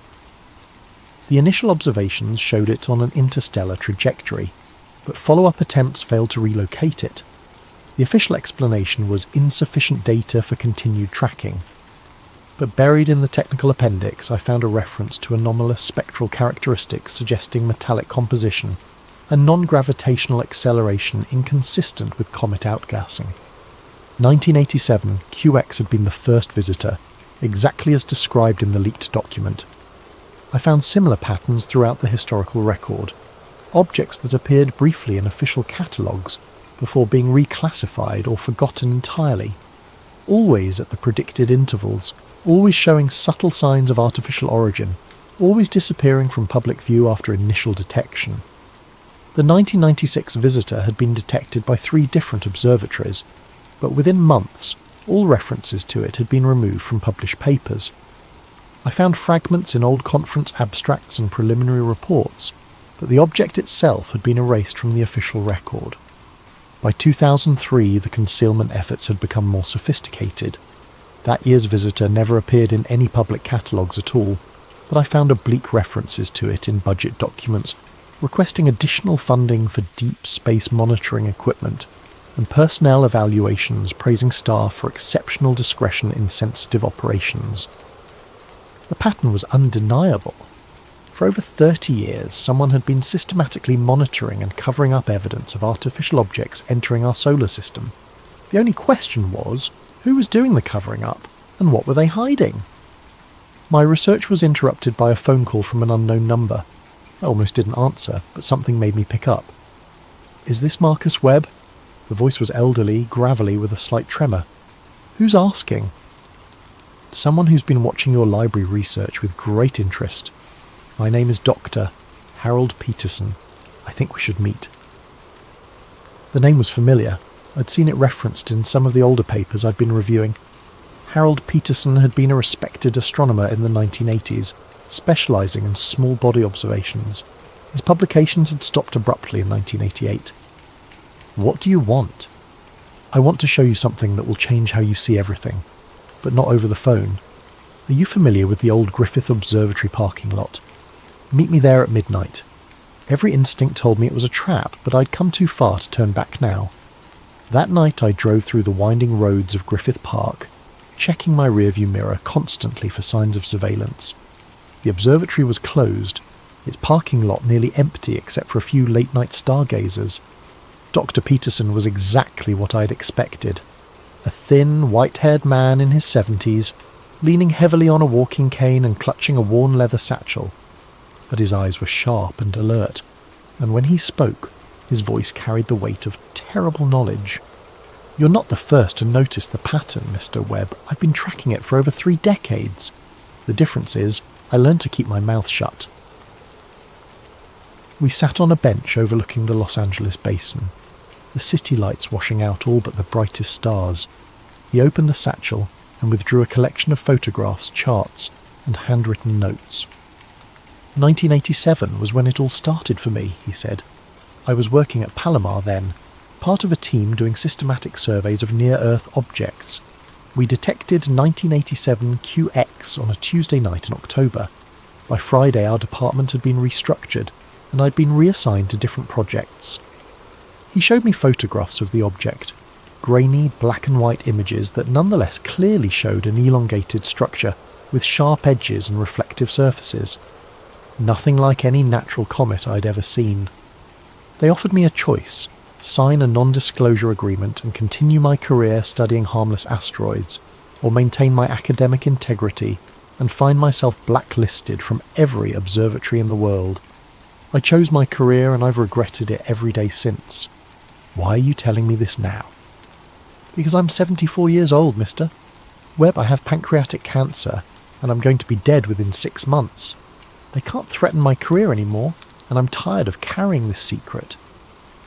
Speaker 1: The initial observations showed it on an interstellar trajectory, but follow-up attempts failed to relocate it. The official explanation was insufficient data for continued tracking. But buried in the technical appendix, I found a reference to anomalous spectral characteristics suggesting metallic composition and non-gravitational acceleration inconsistent with comet outgassing. 1987, QX had been the first visitor, exactly as described in the leaked document. I found similar patterns throughout the historical record, objects that appeared briefly in official catalogues before being reclassified or forgotten entirely, always at the predicted intervals, always showing subtle signs of artificial origin, always disappearing from public view after initial detection. The 1996 visitor had been detected by 3 different observatories, but within months, all references to it had been removed from published papers. I found fragments in old conference abstracts and preliminary reports, but the object itself had been erased from the official record. By 2003, the concealment efforts had become more sophisticated. That year's visitor never appeared in any public catalogues at all, but I found oblique references to it in budget documents, requesting additional funding for deep space monitoring equipment, and personnel evaluations praising staff for exceptional discretion in sensitive operations. The pattern was undeniable. For over 30 years, someone had been systematically monitoring and covering up evidence of artificial objects entering our solar system. The only question was, who was doing the covering up, and what were they hiding? My research was interrupted by a phone call from an unknown number. I almost didn't answer, but something made me pick up. "Is this Marcus Webb?" The voice was elderly, gravelly, with a slight tremor. "Who's asking?" "Someone who's been watching your library research with great interest. My name is Dr. Harold Peterson. I think we should meet." The name was familiar. I'd seen it referenced in some of the older papers I'd been reviewing. Harold Peterson had been a respected astronomer in the 1980s, specialising in small body observations. His publications had stopped abruptly in 1988. "What do you want?" "I want to show you something that will change how you see everything, but not over the phone. Are you familiar with the old Griffith Observatory parking lot? Meet me there at midnight." Every instinct told me it was a trap, but I'd come too far to turn back now. That night I drove through the winding roads of Griffith Park, checking my rearview mirror constantly for signs of surveillance. The observatory was closed, its parking lot nearly empty except for a few late-night stargazers. Dr. Peterson was exactly what I'd expected. A thin, white-haired man in his 70s, leaning heavily on a walking cane and clutching a worn leather satchel. But his eyes were sharp and alert, and when he spoke, his voice carried the weight of terrible knowledge. "You're not the first to notice the pattern, Mr. Webb. I've been tracking it for over 3 decades. The difference is, I learned to keep my mouth shut." We sat on a bench overlooking the Los Angeles basin, the city lights washing out all but the brightest stars. He opened the satchel and withdrew a collection of photographs, charts, and handwritten notes. 1987 was when it all started for me, he said. I was working at Palomar then, part of a team doing systematic surveys of near-Earth objects. We detected 1987 QX on a Tuesday night in October. By Friday our department had been restructured, and I'd been reassigned to different projects. He showed me photographs of the object, grainy black and white images that nonetheless clearly showed an elongated structure with sharp edges and reflective surfaces. Nothing like any natural comet I'd ever seen. They offered me a choice: sign a non-disclosure agreement and continue my career studying harmless asteroids, or maintain my academic integrity and find myself blacklisted from every observatory in the world. I chose my career and I've regretted it every day since. Why are you telling me this now? Because I'm 74 years old, mister. Webb, I have pancreatic cancer, and I'm going to be dead within 6 months. They can't threaten my career anymore, and I'm tired of carrying this secret.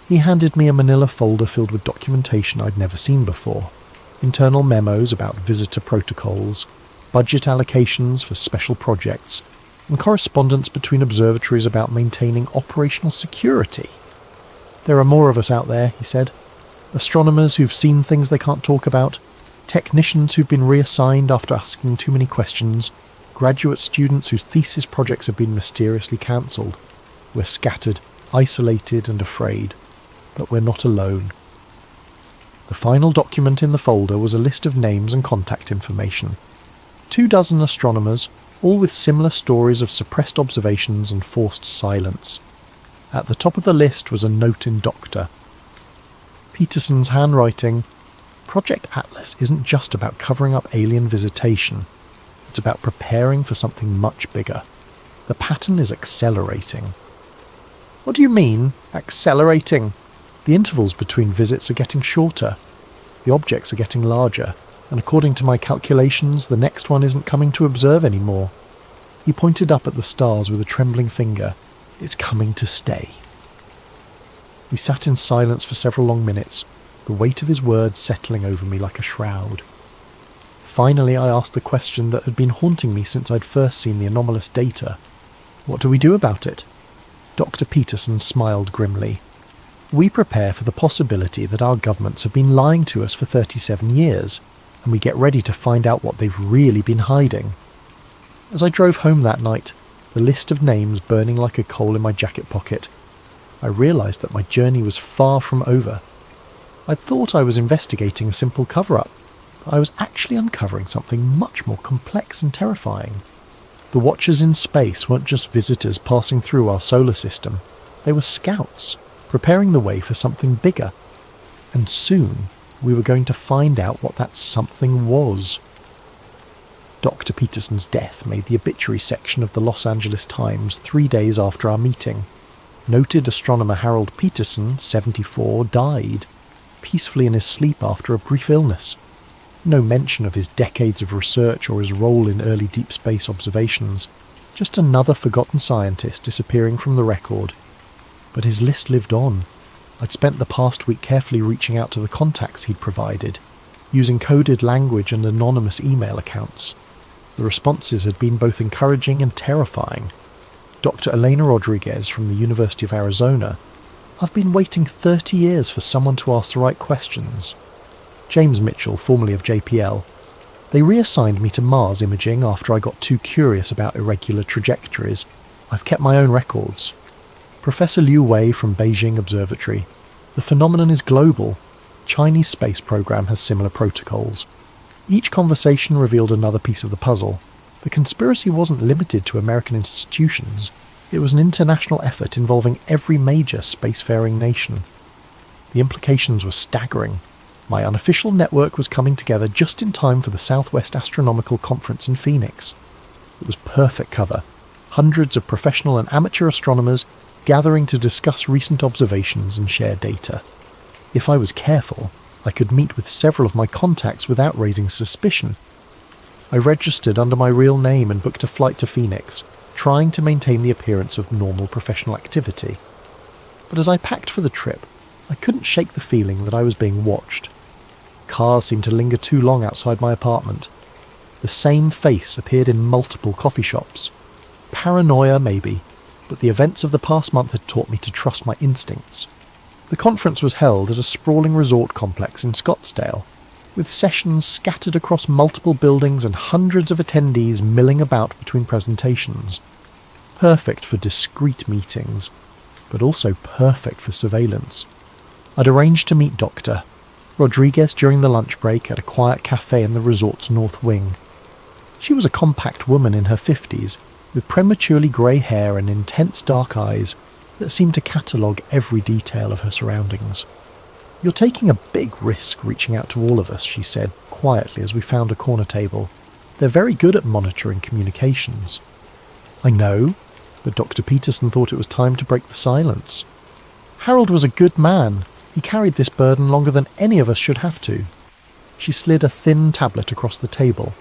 Speaker 1: He handed me a manila folder filled with documentation I'd never seen before. Internal memos about visitor protocols, budget allocations for special projects, and correspondence between observatories about maintaining operational security. "There are more of us out there," he said. "Astronomers who've seen things they can't talk about, technicians who've been reassigned after asking too many questions, graduate students whose thesis projects have been mysteriously cancelled. We're scattered, isolated and afraid, but we're not alone." The final document in the folder was a list of names and contact information. 24 astronomers, all with similar stories of suppressed observations and forced silence. At the top of the list was a note in Doctor. Peterson's handwriting. "Project Atlas isn't just about covering up alien visitation. It's about preparing for something much bigger. The pattern is accelerating." "What do you mean, accelerating?" "The intervals between visits are getting shorter. The objects are getting larger, and according to my calculations, the next one isn't coming to observe anymore." He pointed up at the stars with a trembling finger. "It's coming to stay." We sat in silence for several long minutes, the weight of his words settling over me like a shroud. Finally, I asked the question that had been haunting me since I'd first seen the anomalous data. "What do we do about it?" Dr. Peterson smiled grimly. "We prepare for the possibility that our governments have been lying to us for 37 years, and we get ready to find out what they've really been hiding." As I drove home that night, the list of names burning like a coal in my jacket pocket, I realised that my journey was far from over. I'd thought I was investigating a simple cover-up, but I was actually uncovering something much more complex and terrifying. The watchers in space weren't just visitors passing through our solar system. They were scouts, preparing the way for something bigger. And soon, we were going to find out what that something was. Dr. Peterson's death made the obituary section of the Los Angeles Times 3 days after our meeting. Noted astronomer Harold Peterson, 74, died, peacefully in his sleep after a brief illness. No mention of his decades of research or his role in early deep space observations, just another forgotten scientist disappearing from the record. But his list lived on. I'd spent the past week carefully reaching out to the contacts he'd provided, using coded language and anonymous email accounts. The responses had been both encouraging and terrifying. Dr. Elena Rodriguez from the University of Arizona. "I've been waiting 30 years for someone to ask the right questions." James Mitchell, formerly of JPL. "They reassigned me to Mars imaging after I got too curious about irregular trajectories. I've kept my own records." Professor Liu Wei from Beijing Observatory. "The phenomenon is global. Chinese space program has similar protocols." Each conversation revealed another piece of the puzzle. The conspiracy wasn't limited to American institutions. It was an international effort involving every major spacefaring nation. The implications were staggering. My unofficial network was coming together just in time for the Southwest Astronomical Conference in Phoenix. It was perfect cover. Hundreds of professional and amateur astronomers gathering to discuss recent observations and share data. If I was careful, I could meet with several of my contacts without raising suspicion. I registered under my real name and booked a flight to Phoenix, trying to maintain the appearance of normal professional activity. But as I packed for the trip, I couldn't shake the feeling that I was being watched. Cars seemed to linger too long outside my apartment. The same face appeared in multiple coffee shops. Paranoia, maybe, but the events of the past month had taught me to trust my instincts. The conference was held at a sprawling resort complex in Scottsdale, with sessions scattered across multiple buildings and hundreds of attendees milling about between presentations. Perfect for discreet meetings, but also perfect for surveillance. I'd arranged to meet Dr. Rodriguez during the lunch break at a quiet cafe in the resort's north wing. She was a compact woman in her 50s, with prematurely grey hair and intense dark eyes that seemed to catalogue every detail of her surroundings. "You're taking a big risk reaching out to all of us," she said quietly as we found a corner table. "They're very good at monitoring communications." "I know," but Dr. Peterson thought it was time to break the silence. "Harold was a good man. He carried this burden longer than any of us should have to." She slid a thin tablet across the table.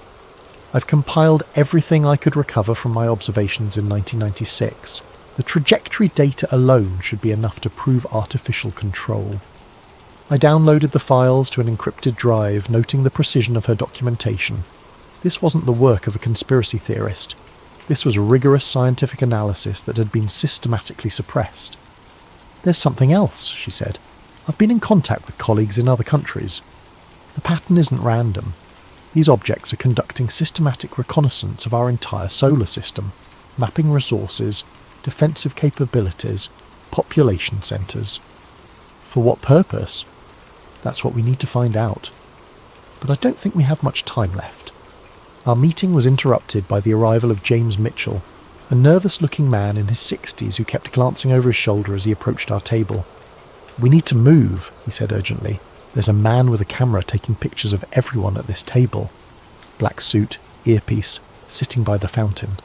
Speaker 1: "I've compiled everything I could recover from my observations in 1996. The trajectory data alone should be enough to prove artificial control." I downloaded the files to an encrypted drive, noting the precision of her documentation. This wasn't the work of a conspiracy theorist. This was rigorous scientific analysis that had been systematically suppressed. "There's something else," she said. "I've been in contact with colleagues in other countries. The pattern isn't random. These objects are conducting systematic reconnaissance of our entire solar system, mapping resources, defensive capabilities, population centres. For what purpose? That's what we need to find out. But I don't think we have much time left." Our meeting was interrupted by the arrival of James Mitchell, a nervous-looking man in his 60s who kept glancing over his shoulder as he approached our table. "We need to move," he said urgently. "There's a man with a camera taking pictures of everyone at this table." Black suit, earpiece, sitting by the fountain.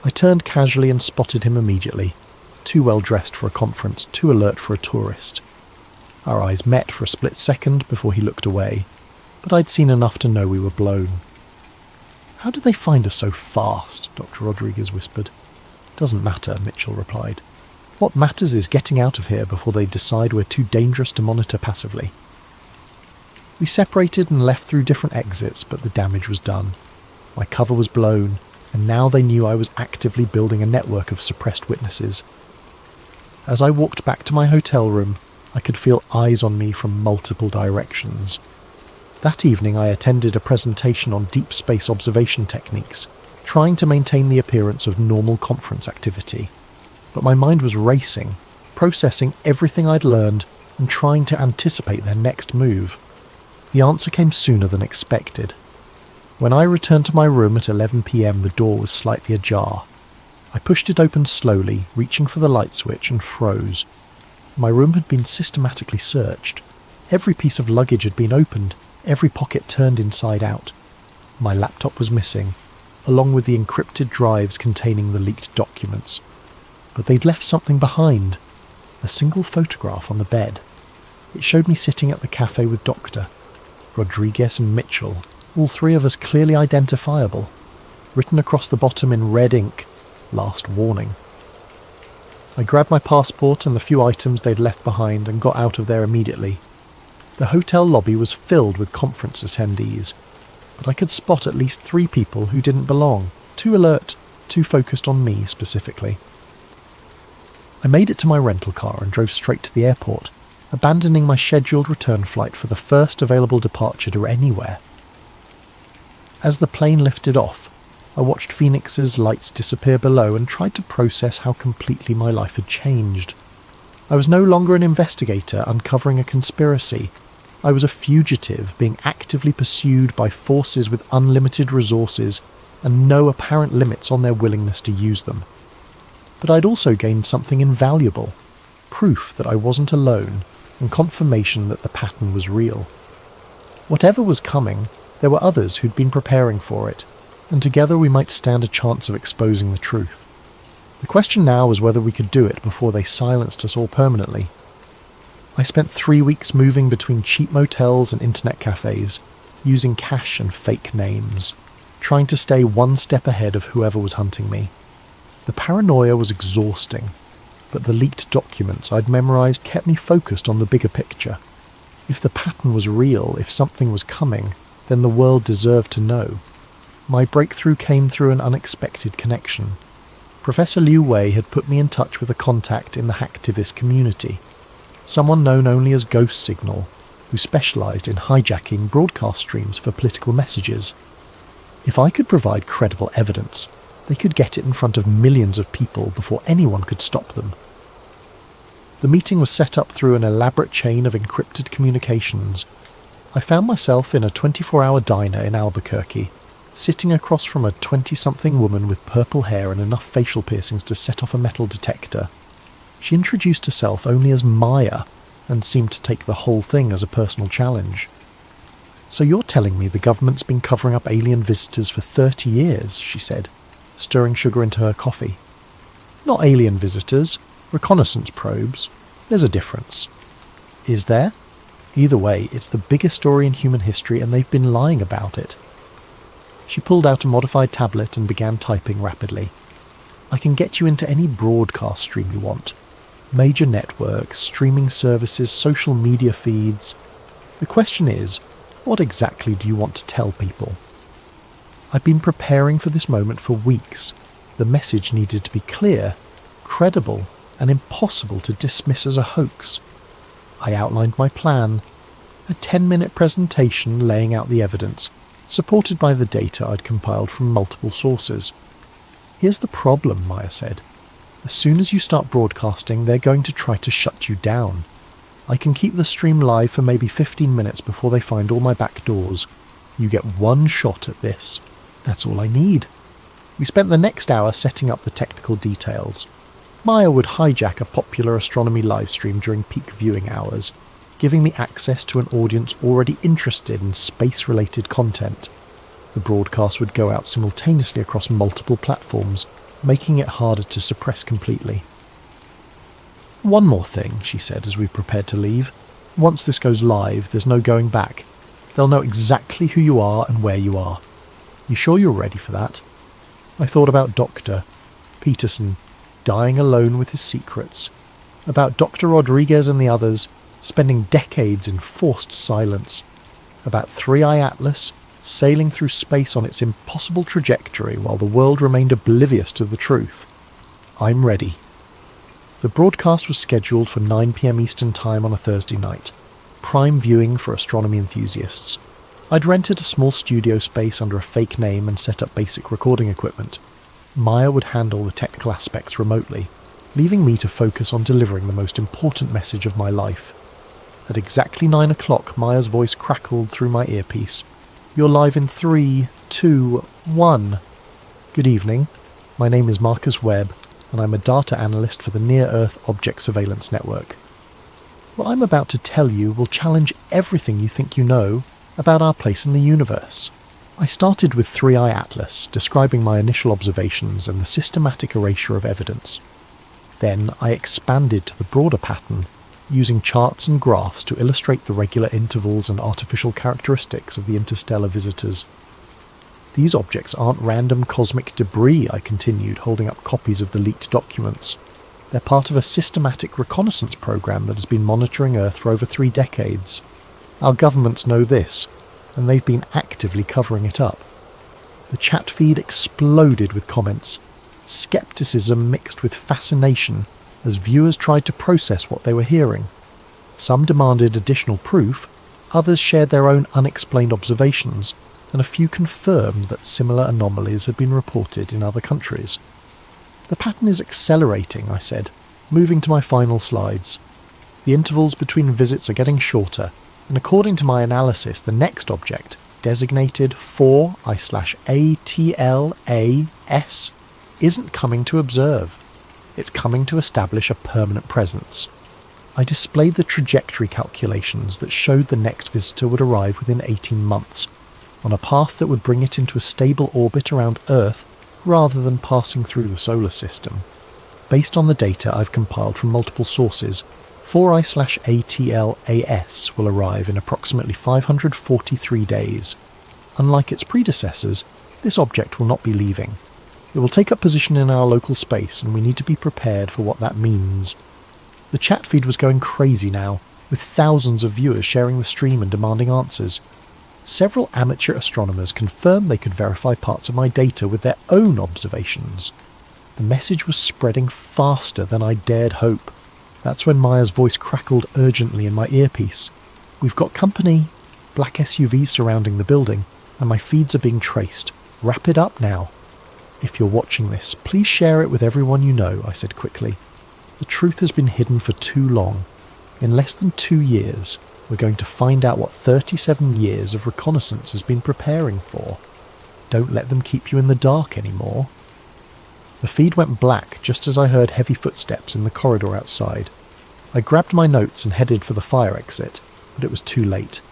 Speaker 1: I turned casually and spotted him immediately. Too well dressed for a conference, too alert for a tourist. Our eyes met for a split second before he looked away, but I'd seen enough to know we were blown. "How did they find us so fast?" Dr. Rodriguez whispered. "Doesn't matter," Mitchell replied. "What matters is getting out of here before they decide we're too dangerous to monitor passively." We separated and left through different exits, but the damage was done. My cover was blown, and now they knew I was actively building a network of suppressed witnesses. As I walked back to my hotel room, I could feel eyes on me from multiple directions. That evening I attended a presentation on deep space observation techniques, trying to maintain the appearance of normal conference activity. But my mind was racing, processing everything I'd learned and trying to anticipate their next move. The answer came sooner than expected. When I returned to my room at 11 p.m, the door was slightly ajar. I pushed it open slowly, reaching for the light switch, and froze. My room had been systematically searched. Every piece of luggage had been opened, every pocket turned inside out. My laptop was missing, along with the encrypted drives containing the leaked documents. But they'd left something behind. A single photograph on the bed. It showed me sitting at the cafe with Dr. Rodriguez and Mitchell, all three of us clearly identifiable. Written across the bottom in red ink, "Last warning." I grabbed my passport and the few items they'd left behind and got out of there immediately. The hotel lobby was filled with conference attendees, but I could spot at least 3 people who didn't belong, too alert, too focused on me specifically. I made it to my rental car and drove straight to the airport, abandoning my scheduled return flight for the first available departure to anywhere. As the plane lifted off, I watched Phoenix's lights disappear below and tried to process how completely my life had changed. I was no longer an investigator uncovering a conspiracy. I was a fugitive being actively pursued by forces with unlimited resources and no apparent limits on their willingness to use them. But I'd also gained something invaluable, proof that I wasn't alone and confirmation that the pattern was real. Whatever was coming, there were others who'd been preparing for it, and together we might stand a chance of exposing the truth. The question now was whether we could do it before they silenced us all permanently. I spent 3 weeks moving between cheap motels and internet cafes, using cash and fake names, trying to stay one step ahead of whoever was hunting me. The paranoia was exhausting, but the leaked documents I'd memorized kept me focused on the bigger picture. If the pattern was real, if something was coming, then the world deserved to know. My breakthrough came through an unexpected connection. Professor Liu Wei had put me in touch with a contact in the hacktivist community, someone known only as Ghost Signal, who specialised in hijacking broadcast streams for political messages. If I could provide credible evidence, they could get it in front of millions of people before anyone could stop them. The meeting was set up through an elaborate chain of encrypted communications. I found myself in a 24-hour diner in Albuquerque, sitting across from a 20-something woman with purple hair and enough facial piercings to set off a metal detector. She introduced herself only as Maya, and seemed to take the whole thing as a personal challenge. "So you're telling me the government's been covering up alien visitors for 30 years, she said, stirring sugar into her coffee. "Not alien visitors, reconnaissance probes. There's a difference." "Is there?" "Either way, it's the biggest story in human history and they've been lying about it." She pulled out a modified tablet and began typing rapidly. "I can get you into any broadcast stream you want. Major networks, streaming services, social media feeds. The question is, what exactly do you want to tell people?" I'd been preparing for this moment for weeks. The message needed to be clear, credible, and impossible to dismiss as a hoax. I outlined my plan, a 10-minute presentation laying out the evidence, supported by the data I'd compiled from multiple sources. Here's the problem, Maya said. As soon as you start broadcasting, they're going to try to shut you down. I can keep the stream live for maybe 15 minutes before they find all my back doors. You get one shot at this. That's all I need. We spent the next hour setting up the technical details. Maya would hijack a popular astronomy livestream during peak viewing hours, giving me access to an audience already interested in space-related content. The broadcast would go out simultaneously across multiple platforms, making it harder to suppress completely. One more thing, she said as we prepared to leave. Once this goes live, there's no going back. They'll know exactly who you are and where you are. You sure you're ready for that? I thought about Dr. Peterson dying alone with his secrets, about Dr. Rodriguez and the others spending decades in forced silence, about 3i Atlas sailing through space on its impossible trajectory while the world remained oblivious to the truth. I'm ready. The broadcast was scheduled for 9 p.m. Eastern Time on a Thursday night, prime viewing for astronomy enthusiasts. I'd rented a small studio space under a fake name and set up basic recording equipment. Maya would handle the technical aspects remotely, leaving me to focus on delivering the most important message of my life. At exactly 9 o'clock, Maya's voice crackled through my earpiece. You're live in 3, 2, 1. Good evening. My name is Marcus Webb, and I'm a data analyst for the Near-Earth Object Surveillance Network. What I'm about to tell you will challenge everything you think you know about our place in the universe. I started with 3i Atlas, describing my initial observations and the systematic erasure of evidence. Then I expanded to the broader pattern, using charts and graphs to illustrate the regular intervals and artificial characteristics of the interstellar visitors. These objects aren't random cosmic debris, I continued, holding up copies of the leaked documents. They're part of a systematic reconnaissance program that has been monitoring Earth for over 3 decades. Our governments know this, and they've been actively covering it up. The chat feed exploded with comments, skepticism mixed with fascination as viewers tried to process what they were hearing. Some demanded additional proof, others shared their own unexplained observations, and a few confirmed that similar anomalies had been reported in other countries. The pattern is accelerating, I said, moving to my final slides. The intervals between visits are getting shorter, and according to my analysis, the next object, designated 4I/ATLAS, isn't coming to observe. It's coming to establish a permanent presence. I displayed the trajectory calculations that showed the next visitor would arrive within 18 months, on a path that would bring it into a stable orbit around Earth rather than passing through the solar system. Based on the data I've compiled from multiple sources, 4I/ATLAS will arrive in approximately 543 days. Unlike its predecessors, this object will not be leaving. It will take up position in our local space, and we need to be prepared for what that means. The chat feed was going crazy now, with thousands of viewers sharing the stream and demanding answers. Several amateur astronomers confirmed they could verify parts of my data with their own observations. The message was spreading faster than I dared hope. That's when Maya's voice crackled urgently in my earpiece. We've got company. Black SUVs surrounding the building, and my feeds are being traced. Wrap it up now. If you're watching this, please share it with everyone you know, I said quickly. The truth has been hidden for too long. In less than 2 years, we're going to find out what 37 years of reconnaissance has been preparing for. Don't let them keep you in the dark anymore. The feed went black just as I heard heavy footsteps in the corridor outside. I grabbed my notes and headed for the fire exit, but it was too late.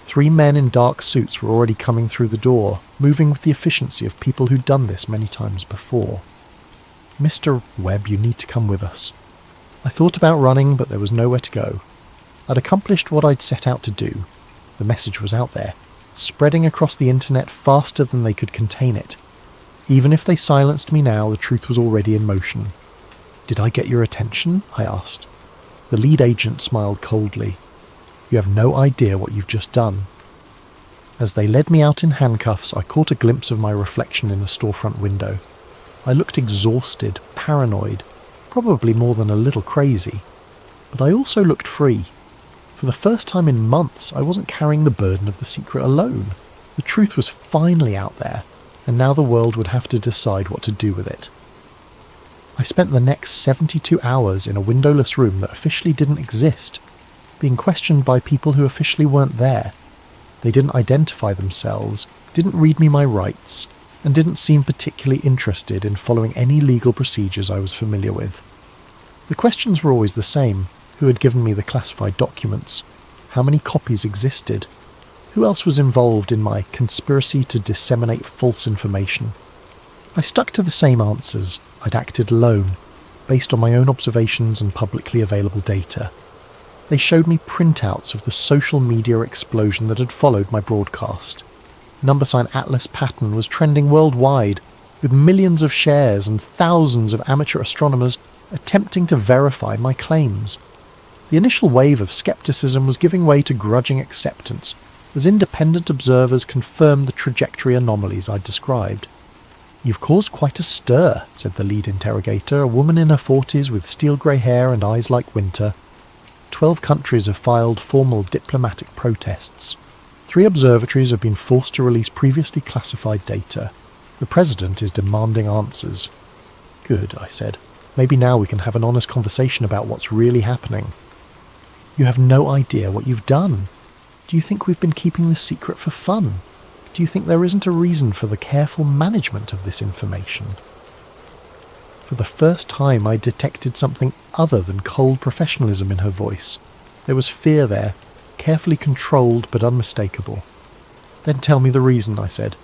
Speaker 1: 3 men in dark suits were already coming through the door, moving with the efficiency of people who'd done this many times before. Mr. Webb, you need to come with us. I thought about running, but there was nowhere to go. I'd accomplished what I'd set out to do. The message was out there, spreading across the internet faster than they could contain it. Even if they silenced me now, the truth was already in motion. Did I get your attention? I asked. The lead agent smiled coldly. You have no idea what you've just done. As they led me out in handcuffs, I caught a glimpse of my reflection in a storefront window. I looked exhausted, paranoid. probably more than a little crazy, but I also looked free. For the first time in months, I wasn't carrying the burden of the secret alone. The truth was finally out there, and now the world would have to decide what to do with it. I spent the next 72 hours in a windowless room that officially didn't exist, being questioned by people who officially weren't there. They didn't identify themselves, didn't read me my rights, and didn't seem particularly interested in following any legal procedures I was familiar with. The questions were always the same. Who had given me the classified documents? How many copies existed? Who else was involved in my conspiracy to disseminate false information? I stuck to the same answers. I'd acted alone, based on my own observations and publicly available data. They showed me printouts of the social media explosion that had followed my broadcast. Number sign Atlas pattern was trending worldwide, with millions of shares and thousands of amateur astronomers attempting to verify my claims. The initial wave of skepticism was giving way to grudging acceptance, as independent observers confirmed the trajectory anomalies I'd described. "You've caused quite a stir," said the lead interrogator, a woman in her 40s with steel-grey hair and eyes like winter. 12 countries have filed formal diplomatic protests. 3 observatories have been forced to release previously classified data. The president is demanding answers. "Good," I said. "Maybe now we can have an honest conversation about what's really happening." "You have no idea what you've done. Do you think we've been keeping this secret for fun? Do you think there isn't a reason for the careful management of this information?" For the first time I detected something other than cold professionalism in her voice. There was fear there, carefully controlled but unmistakable. "Then tell me the reason," I said.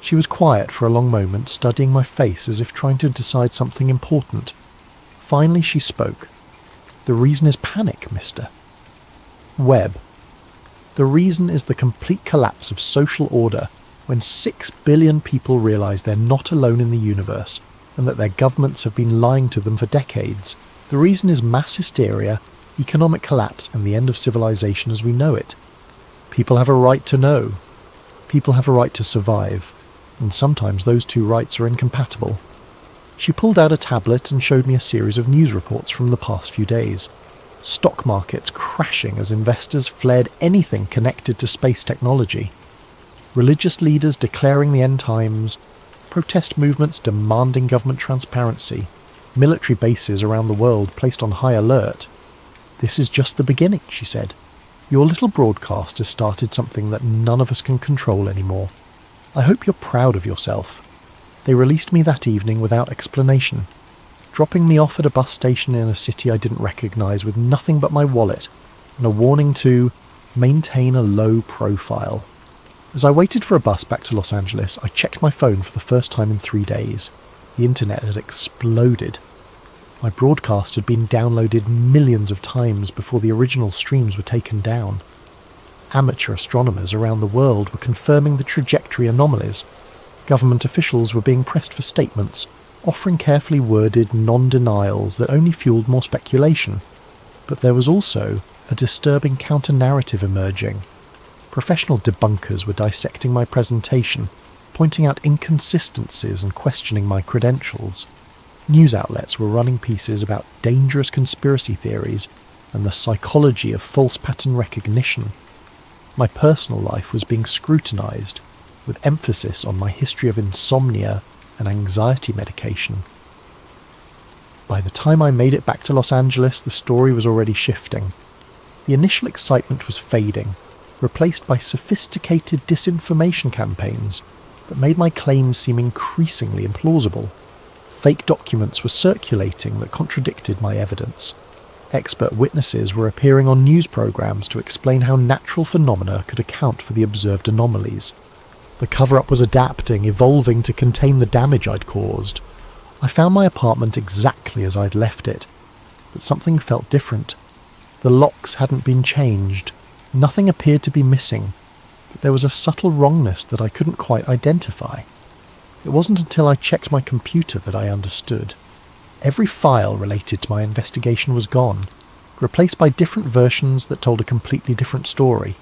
Speaker 1: She was quiet for a long moment, studying my face as if trying to decide something important. Finally she spoke. "The reason is panic, mister." Webb. "The reason is the complete collapse of social order when 6 billion people realise they're not alone in the universe and that their governments have been lying to them for decades. The reason is mass hysteria, economic collapse and the end of civilization as we know it. People have a right to know. People have a right to survive. And sometimes those two rights are incompatible." She pulled out a tablet and showed me a series of news reports from the past few days. Stock markets crashing as investors fled anything connected to space technology. Religious leaders declaring the end times. Protest movements demanding government transparency. Military bases around the world placed on high alert. "This is just the beginning," she said. "Your little broadcast has started something that none of us can control anymore. I hope you're proud of yourself." They released me that evening without explanation, dropping me off at a bus station in a city I didn't recognise with nothing but my wallet and a warning to maintain a low profile. As I waited for a bus back to Los Angeles, I checked my phone for the first time in 3 days. The internet had exploded. My broadcast had been downloaded millions of times before the original streams were taken down. Amateur astronomers around the world were confirming the trajectory anomalies. Government officials were being pressed for statements, offering carefully worded non-denials that only fueled more speculation. But there was also a disturbing counter-narrative emerging. Professional debunkers were dissecting my presentation, pointing out inconsistencies and questioning my credentials. News outlets were running pieces about dangerous conspiracy theories and the psychology of false pattern recognition. My personal life was being scrutinised, with emphasis on my history of insomnia and anxiety medication. By the time I made it back to Los Angeles, the story was already shifting. The initial excitement was fading, replaced by sophisticated disinformation campaigns that made my claims seem increasingly implausible. Fake documents were circulating that contradicted my evidence. Expert witnesses were appearing on news programs to explain how natural phenomena could account for the observed anomalies. The cover-up was adapting, evolving to contain the damage I'd caused. I found my apartment exactly as I'd left it, but something felt different. The locks hadn't been changed. Nothing appeared to be missing, but there was a subtle wrongness that I couldn't quite identify. It wasn't until I checked my computer that I understood. Every file related to my investigation was gone, replaced by different versions that told a completely different story.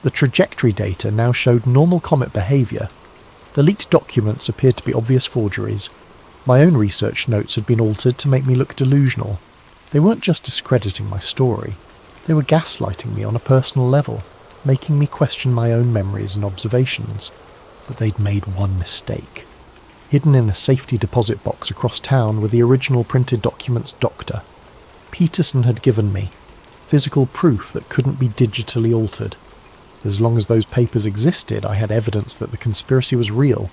Speaker 1: The trajectory data now showed normal comet behaviour. The leaked documents appeared to be obvious forgeries. My own research notes had been altered to make me look delusional. They weren't just discrediting my story, they were gaslighting me on a personal level, making me question my own memories and observations. But they'd made one mistake. Hidden in a safety deposit box across town were the original printed documents Dr. Peterson had given me, physical proof that couldn't be digitally altered. As long as those papers existed, I had evidence that the conspiracy was real.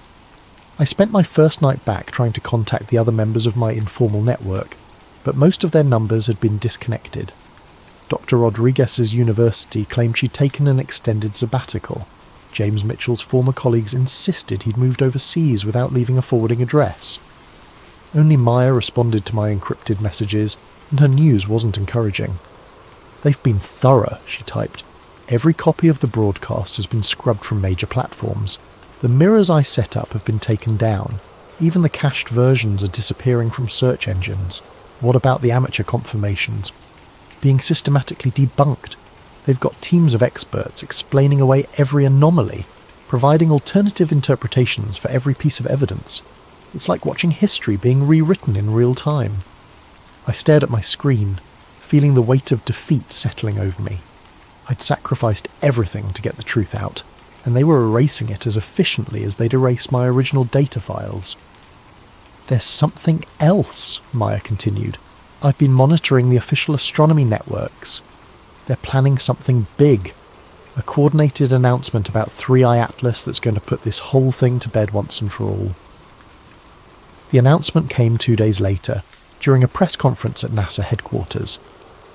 Speaker 1: I spent my first night back trying to contact the other members of my informal network, but most of their numbers had been disconnected. Dr. Rodriguez's university claimed she'd taken an extended sabbatical. James Mitchell's former colleagues insisted he'd moved overseas without leaving a forwarding address. Only Maya responded to my encrypted messages, and her news wasn't encouraging. "They've been thorough," she typed. "Every copy of the broadcast has been scrubbed from major platforms. The mirrors I set up have been taken down. Even the cached versions are disappearing from search engines. What about the amateur confirmations? Being systematically debunked. They've got teams of experts explaining away every anomaly, providing alternative interpretations for every piece of evidence. It's like watching history being rewritten in real time." I stared at my screen, feeling the weight of defeat settling over me. I'd sacrificed everything to get the truth out, and they were erasing it as efficiently as they'd erase my original data files. "There's something else," Maya continued. "I've been monitoring the official astronomy networks. They're planning something big. A coordinated announcement about 3i Atlas that's going to put this whole thing to bed once and for all." The announcement came 2 days later, during a press conference at NASA headquarters.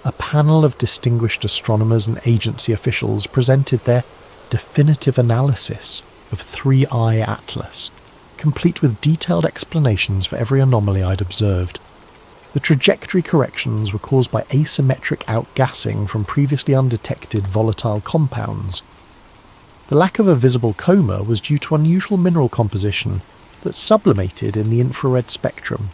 Speaker 1: A panel of distinguished astronomers and agency officials presented their definitive analysis of 3i Atlas, complete with detailed explanations for every anomaly I'd observed. The trajectory corrections were caused by asymmetric outgassing from previously undetected volatile compounds. The lack of a visible coma was due to unusual mineral composition that sublimated in the infrared spectrum.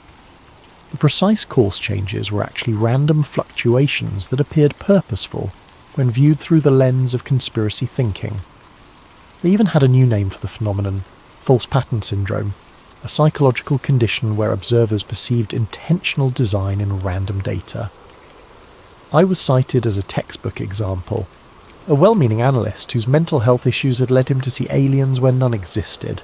Speaker 1: The precise course changes were actually random fluctuations that appeared purposeful when viewed through the lens of conspiracy thinking. They even had a new name for the phenomenon: false pattern syndrome, a psychological condition where observers perceived intentional design in random data. I was cited as a textbook example, a well-meaning analyst whose mental health issues had led him to see aliens where none existed.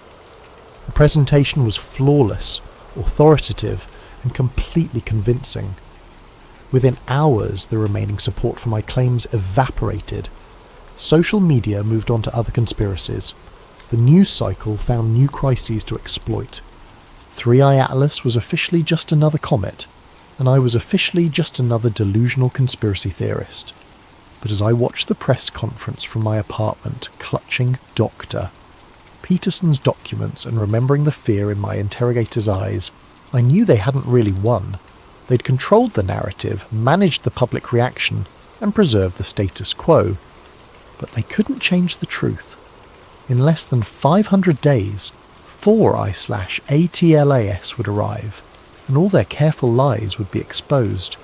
Speaker 1: The presentation was flawless, authoritative, and completely convincing. Within hours, the remaining support for my claims evaporated. Social media moved on to other conspiracies. The news cycle found new crises to exploit. 3i Atlas was officially just another comet, and I was officially just another delusional conspiracy theorist. But as I watched the press conference from my apartment, clutching Dr. Peterson's documents and remembering the fear in my interrogator's eyes, I knew they hadn't really won. They'd controlled the narrative, managed the public reaction, and preserved the status quo. But they couldn't change the truth. In less than 500 days, 4i/ATLAS would arrive, and all their careful lies would be exposed.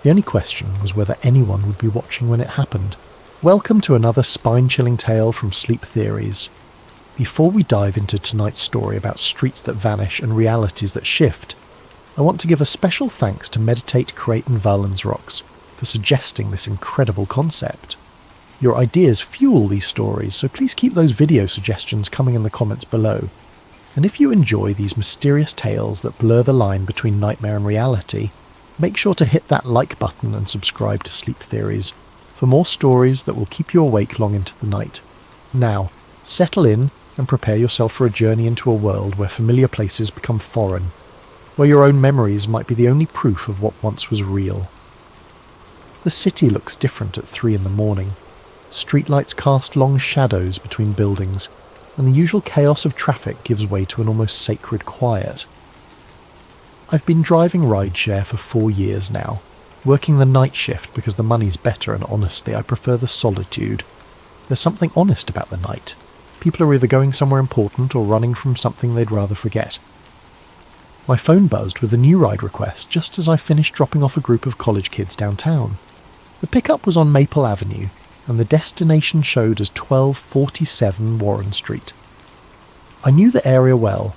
Speaker 1: The only question was whether anyone would be watching when it happened. Welcome to another spine-chilling tale from Sleep Theories. Before we dive into tonight's story about streets that vanish and realities that shift, I want to give a special thanks to Meditate, Create and Valensrocks for suggesting this incredible concept. Your ideas fuel these stories, so please keep those video suggestions coming in the comments below. And if you enjoy these mysterious tales that blur the line between nightmare and reality, make sure to hit that like button and subscribe to Sleep Theories for more stories that will keep you awake long into the night. Now, settle in and prepare yourself for a journey into a world where familiar places become foreign, where your own memories might be the only proof of what once was real. The city looks different at 3 in the morning. Streetlights cast long shadows between buildings, and the usual chaos of traffic gives way to an almost sacred quiet. I've been driving rideshare for 4 years now, working the night shift because the money's better, and honestly I prefer the solitude. There's something honest about the night. People are either going somewhere important or running from something they'd rather forget. My phone buzzed with a new ride request just as I finished dropping off a group of college kids downtown. The pickup was on Maple Avenue, and the destination showed as 1247 Warren Street. I knew the area well.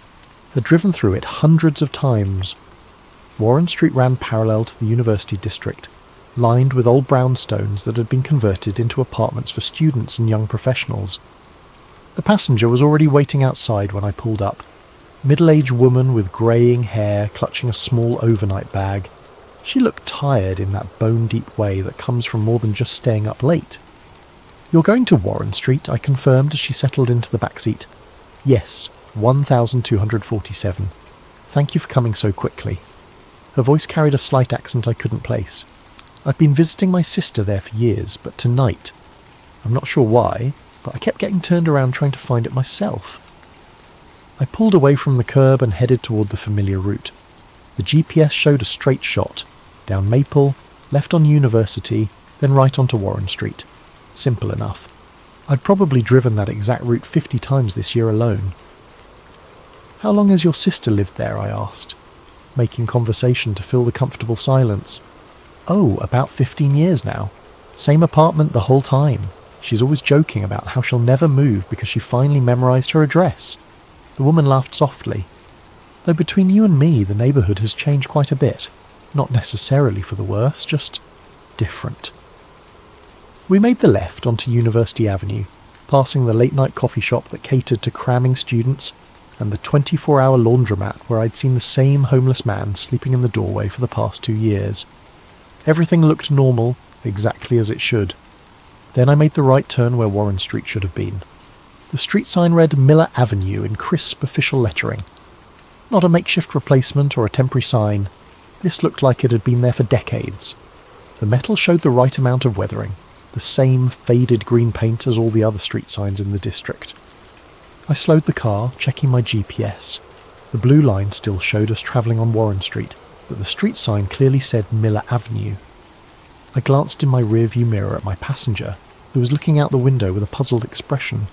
Speaker 1: had driven through it hundreds of times. Warren Street ran parallel to the university district, lined with old brownstones that had been converted into apartments for students and young professionals. The passenger was already waiting outside when I pulled up. Middle-aged woman with greying hair clutching a small overnight bag. She looked tired in that bone-deep way that comes from more than just staying up late. "You're going to Warren Street," I confirmed as she settled into the back seat. "Yes, 1247. Thank you for coming so quickly." Her voice carried a slight accent I couldn't place. I've been visiting my sister there for years, but tonight, I'm not sure why, but I kept getting turned around trying to find it myself. I pulled away from the curb and headed toward the familiar route. The GPS showed a straight shot, down Maple, left on University, then right onto Warren Street. Simple enough. I'd probably driven that exact route 50 times this year alone. "How long has your sister lived there?" I asked, making conversation to fill the comfortable silence. "Oh, about 15 years now. Same apartment the whole time. She's always joking about how she'll never move because she finally memorized her address." The woman laughed softly. "Though between you and me, the neighbourhood has changed quite a bit. Not necessarily for the worse, just different." We made the left onto University Avenue, passing the late-night coffee shop that catered to cramming students and the 24-hour laundromat where I'd seen the same homeless man sleeping in the doorway for the past 2 years. Everything looked normal, exactly as it should. Then I made the right turn where Warren Street should have been. The street sign read Miller Avenue in crisp official lettering. Not a makeshift replacement or a temporary sign. This looked like it had been there for decades. The metal showed the right amount of weathering, the same faded green paint as all the other street signs in the district. I slowed the car, checking my GPS. The blue line still showed us travelling on Warren Street, but the street sign clearly said Miller Avenue. I glanced in my rearview mirror at my passenger, who was looking out the window with a puzzled expression.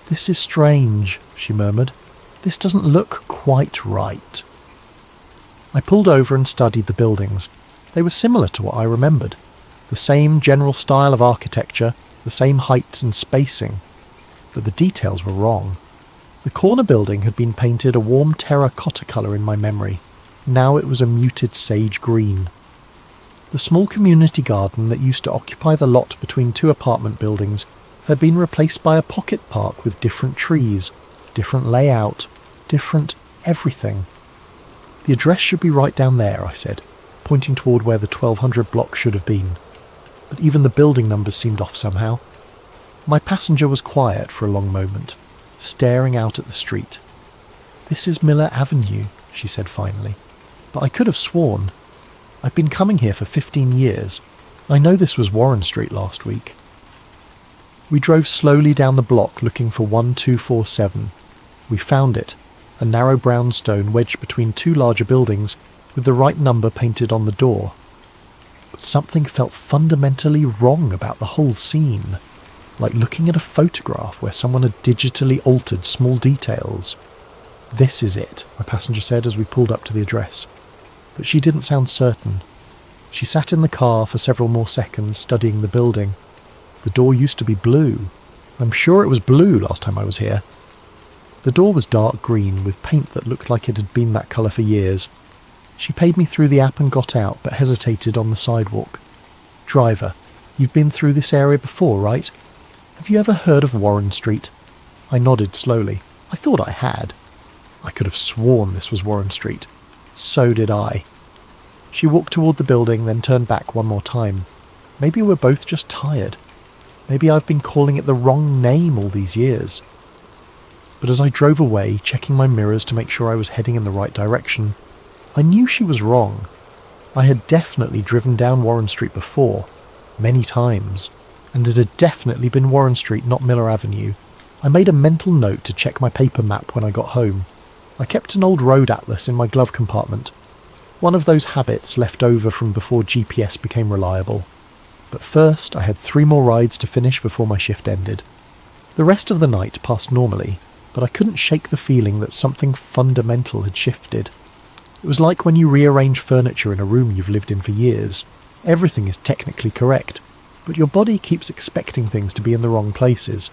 Speaker 1: "This is strange," she murmured. "This doesn't look quite right." I pulled over and studied the buildings. They were similar to what I remembered. The same general style of architecture, the same height and spacing. But the details were wrong. The corner building had been painted a warm terracotta colour in my memory. Now it was a muted sage green. The small community garden that used to occupy the lot between 2 apartment buildings had been replaced by a pocket park with different trees, different layout, different everything. "The address should be right down there," I said, pointing toward where the 1200 block should have been. But even the building numbers seemed off somehow. My passenger was quiet for a long moment, staring out at the street. "This is Miller Avenue," she said finally. "But I could have sworn. I've been coming here for 15 years. I know this was Warren Street last week." We drove slowly down the block looking for 1247. We found it, a narrow brownstone wedged between 2 larger buildings with the right number painted on the door. But something felt fundamentally wrong about the whole scene, like looking at a photograph where someone had digitally altered small details. "This is it," my passenger said as we pulled up to the address. But she didn't sound certain. She sat in the car for several more seconds studying the building. The door used to be blue. I'm sure it was blue last time I was here. The door was dark green with paint that looked like it had been that colour for years. She paid me through the app and got out, but hesitated on the sidewalk. "Driver, you've been through this area before, right? Have you ever heard of Warren Street?" I nodded slowly. I thought I had. I could have sworn this was Warren Street. So did I. She walked toward the building, then turned back one more time. Maybe we're both just tired. Maybe I've been calling it the wrong name all these years. But as I drove away, checking my mirrors to make sure I was heading in the right direction, I knew she was wrong. I had definitely driven down Warren Street before, many times, and it had definitely been Warren Street, not Miller Avenue. I made a mental note to check my paper map when I got home. I kept an old road atlas in my glove compartment, one of those habits left over from before GPS became reliable. But first I had 3 more rides to finish before my shift ended. The rest of the night passed normally, but I couldn't shake the feeling that something fundamental had shifted. It was like when you rearrange furniture in a room you've lived in for years. Everything is technically correct, but your body keeps expecting things to be in the wrong places.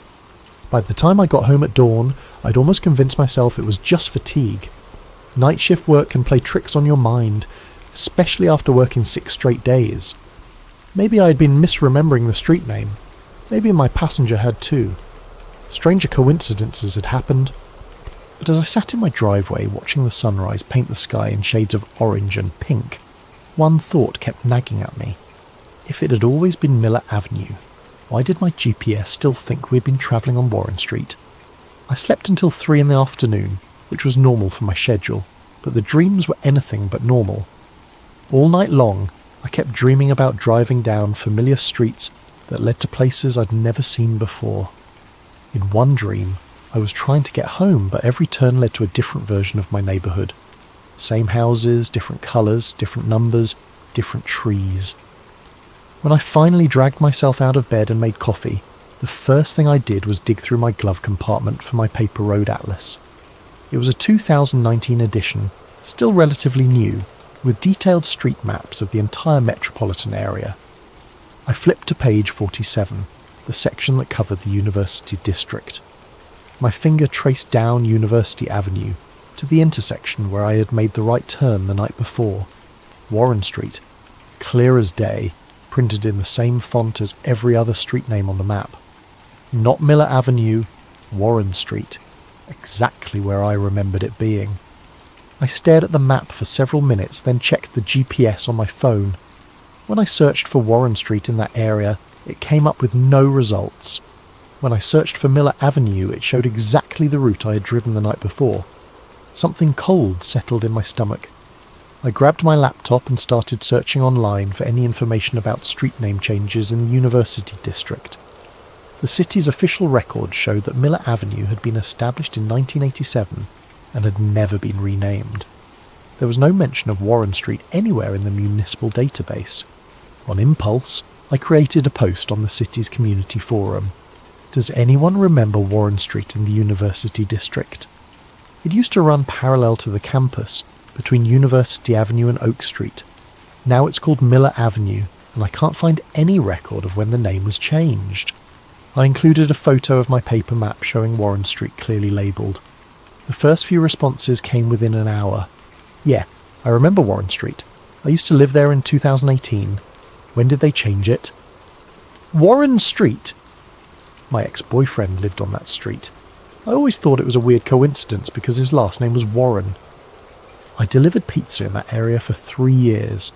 Speaker 1: By the time I got home at dawn, I'd almost convinced myself it was just fatigue. Night shift work can play tricks on your mind, especially after working 6 straight days. Maybe I had been misremembering the street name. Maybe my passenger had too. Stranger coincidences had happened. But as I sat in my driveway watching the sunrise paint the sky in shades of orange and pink, one thought kept nagging at me. If it had always been Miller Avenue, why did my GPS still think we had been travelling on Warren Street? I slept until 3 in the afternoon, which was normal for my schedule, but the dreams were anything but normal. All night long, I kept dreaming about driving down familiar streets that led to places I'd never seen before. In one dream, I was trying to get home, but every turn led to a different version of my neighbourhood. Same houses, different colours, different numbers, different trees. When I finally dragged myself out of bed and made coffee, the first thing I did was dig through my glove compartment for my paper road atlas. It was a 2019 edition, still relatively new, with detailed street maps of the entire metropolitan area. I flipped to page 47, the section that covered the University District. My finger traced down University Avenue to the intersection where I had made the right turn the night before. Warren Street, clear as day, printed in the same font as every other street name on the map. Not Miller Avenue, Warren Street, exactly where I remembered it being. I stared at the map for several minutes, then checked the GPS on my phone. When I searched for Warren Street in that area, it came up with no results. When I searched for Miller Avenue, it showed exactly the route I had driven the night before. Something cold settled in my stomach. I grabbed my laptop and started searching online for any information about street name changes in the University District. The city's official records showed that Miller Avenue had been established in 1987 and had never been renamed. There was no mention of Warren Street anywhere in the municipal database. On impulse, I created a post on the city's community forum. Does anyone remember Warren Street in the University District? It used to run parallel to the campus, between University Avenue and Oak Street. Now it's called Miller Avenue, and I can't find any record of when the name was changed. I included a photo of my paper map showing Warren Street clearly labelled. The first few responses came within an hour. Yeah, I remember Warren Street. I used to live there in 2018. When did they change it? Warren Street? My ex-boyfriend lived on that street. I always thought it was a weird coincidence because his last name was Warren. I delivered pizza in that area for 3 years.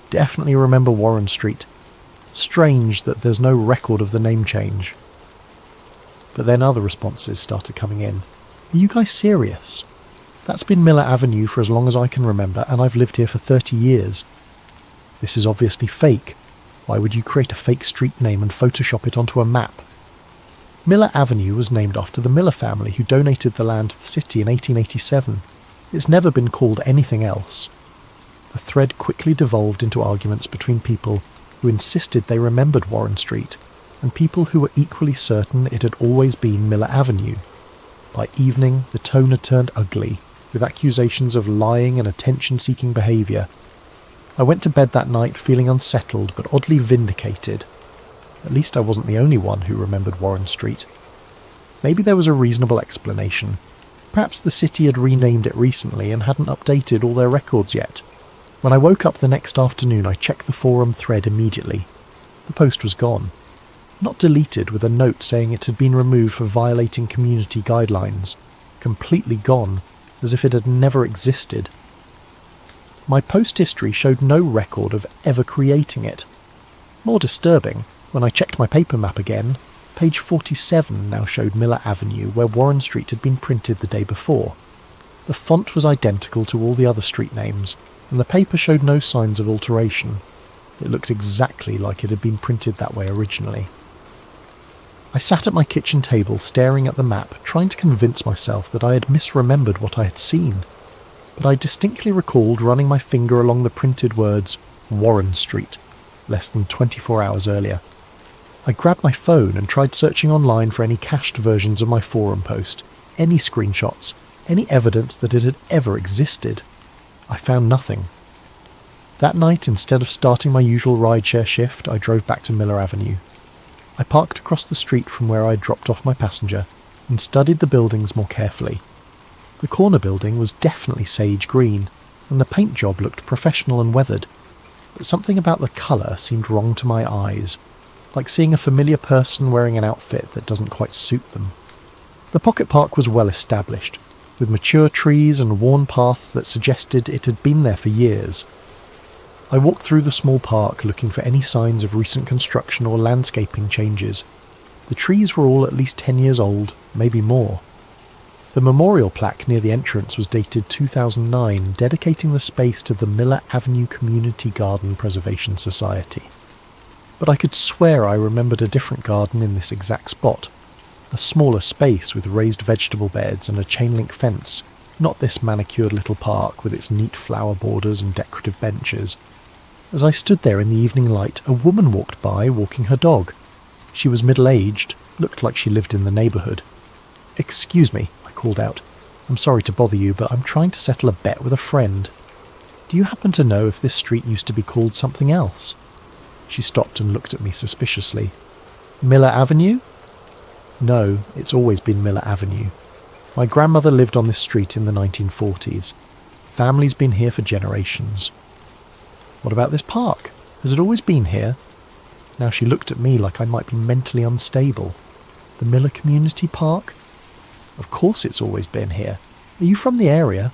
Speaker 1: Definitely remember Warren Street. Strange that there's no record of the name change. But then other responses started coming in. Are you guys serious? That's been Miller Avenue for as long as I can remember, and I've lived here for 30 years. This is obviously fake. Why would you create a fake street name and Photoshop it onto a map? Miller Avenue was named after the Miller family who donated the land to the city in 1887. It's never been called anything else. The thread quickly devolved into arguments between people who insisted they remembered Warren Street and people who were equally certain it had always been Miller Avenue. By evening, the tone had turned ugly, with accusations of lying and attention-seeking behaviour. I went to bed that night feeling unsettled but oddly vindicated. At least I wasn't the only one who remembered Warren Street. Maybe there was a reasonable explanation. Perhaps the city had renamed it recently and hadn't updated all their records yet. When I woke up the next afternoon, I checked the forum thread immediately. The post was gone. Not deleted, with a note saying it had been removed for violating community guidelines. Completely gone, as if it had never existed. My post history showed no record of ever creating it. More disturbing, when I checked my paper map again, page 47 now showed Miller Avenue where Warren Street had been printed the day before. The font was identical to all the other street names, and the paper showed no signs of alteration. It looked exactly like it had been printed that way originally. I sat at my kitchen table staring at the map, trying to convince myself that I had misremembered what I had seen. But I distinctly recalled running my finger along the printed words Warren Street, less than 24 hours earlier. I grabbed my phone and tried searching online for any cached versions of my forum post, any screenshots, any evidence that it had ever existed. I found nothing. That night, instead of starting my usual rideshare shift, I drove back to Miller Avenue. I parked across the street from where I had dropped off my passenger and studied the buildings more carefully. The corner building was definitely sage green, and the paint job looked professional and weathered, but something about the colour seemed wrong to my eyes, like seeing a familiar person wearing an outfit that doesn't quite suit them. The pocket park was well established, with mature trees and worn paths that suggested it had been there for years. I walked through the small park looking for any signs of recent construction or landscaping changes. The trees were all at least 10 years old, maybe more. The memorial plaque near the entrance was dated 2009, dedicating the space to the Miller Avenue Community Garden Preservation Society. But I could swear I remembered a different garden in this exact spot. A smaller space with raised vegetable beds and a chain-link fence, not this manicured little park with its neat flower borders and decorative benches. As I stood there in the evening light, a woman walked by walking her dog. She was middle-aged, looked like she lived in the neighbourhood. "Excuse me," I called out. "I'm sorry to bother you, but I'm trying to settle a bet with a friend. Do you happen to know if this street used to be called something else?" She stopped and looked at me suspiciously. "Miller Avenue?" "No, it's always been Miller Avenue. My grandmother lived on this street in the 1940s. Family's been here for generations." "What about this park? Has it always been here?" Now she looked at me like I might be mentally unstable. "The Miller Community Park? Of course it's always been here. Are you from the area?"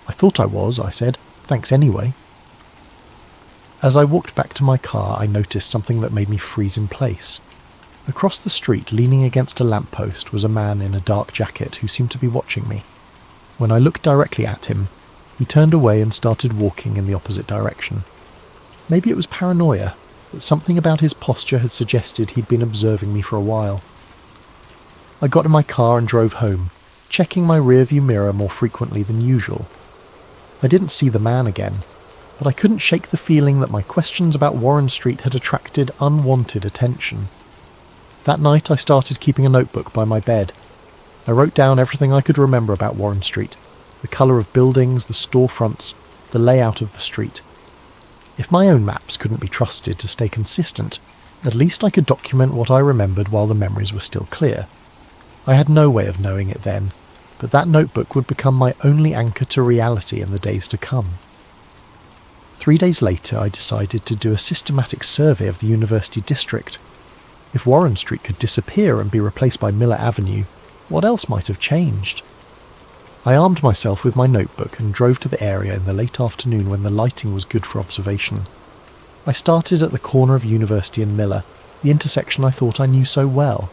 Speaker 1: "I thought I was," I said. "Thanks anyway." As I walked back to my car, I noticed something that made me freeze in place. Across the street, leaning against a lamppost, was a man in a dark jacket who seemed to be watching me. When I looked directly at him, he turned away and started walking in the opposite direction. Maybe it was paranoia, but something about his posture had suggested he'd been observing me for a while. I got in my car and drove home, checking my rearview mirror more frequently than usual. I didn't see the man again, but I couldn't shake the feeling that my questions about Warren Street had attracted unwanted attention. That night I started keeping a notebook by my bed. I wrote down everything I could remember about Warren Street, the colour of buildings, the storefronts, the layout of the street. If my own maps couldn't be trusted to stay consistent, at least I could document what I remembered while the memories were still clear. I had no way of knowing it then, but that notebook would become my only anchor to reality in the days to come. 3 days later I decided to do a systematic survey of the university district. If Warren Street could disappear and be replaced by Miller Avenue, what else might have changed? I armed myself with my notebook and drove to the area in the late afternoon when the lighting was good for observation. I started at the corner of University and Miller, the intersection I thought I knew so well.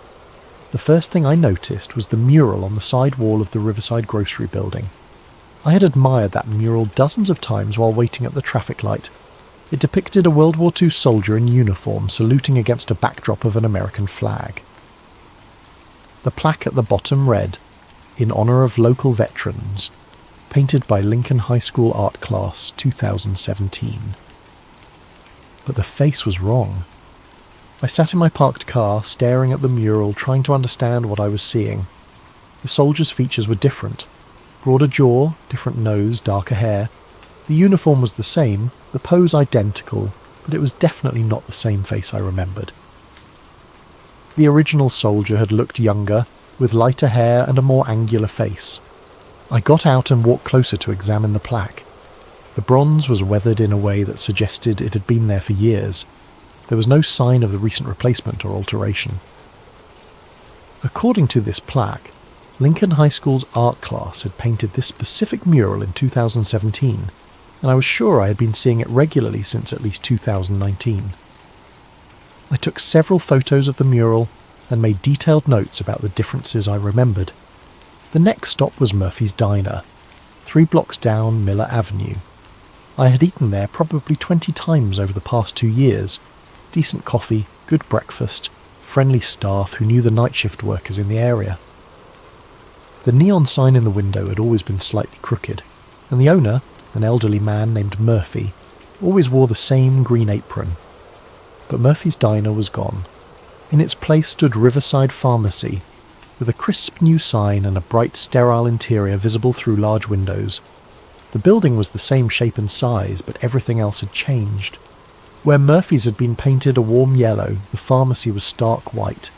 Speaker 1: The first thing I noticed was the mural on the side wall of the Riverside Grocery Building. I had admired that mural dozens of times while waiting at the traffic light. It depicted a World War II soldier in uniform saluting against a backdrop of an American flag. The plaque at the bottom read, "In honour of local veterans, painted by Lincoln High School Art Class 2017. But the face was wrong. I sat in my parked car, staring at the mural, trying to understand what I was seeing. The soldier's features were different. Broader jaw, different nose, darker hair. The uniform was the same, the pose identical, but it was definitely not the same face I remembered. The original soldier had looked younger, with lighter hair and a more angular face. I got out and walked closer to examine the plaque. The bronze was weathered in a way that suggested it had been there for years. There was no sign of the recent replacement or alteration. According to this plaque, Lincoln High School's art class had painted this specific mural in 2017, and I was sure I had been seeing it regularly since at least 2019. I took several photos of the mural and made detailed notes about the differences I remembered. The next stop was Murphy's Diner, 3 blocks down Miller Avenue. I had eaten there probably 20 times over the past 2 years. Decent coffee, good breakfast, friendly staff who knew the night shift workers in the area. The neon sign in the window had always been slightly crooked, and the owner, an elderly man named Murphy, always wore the same green apron. But Murphy's Diner was gone. In its place stood Riverside Pharmacy, with a crisp new sign and a bright, sterile interior visible through large windows. The building was the same shape and size, but everything else had changed. Where Murphy's had been painted a warm yellow, the pharmacy was stark white.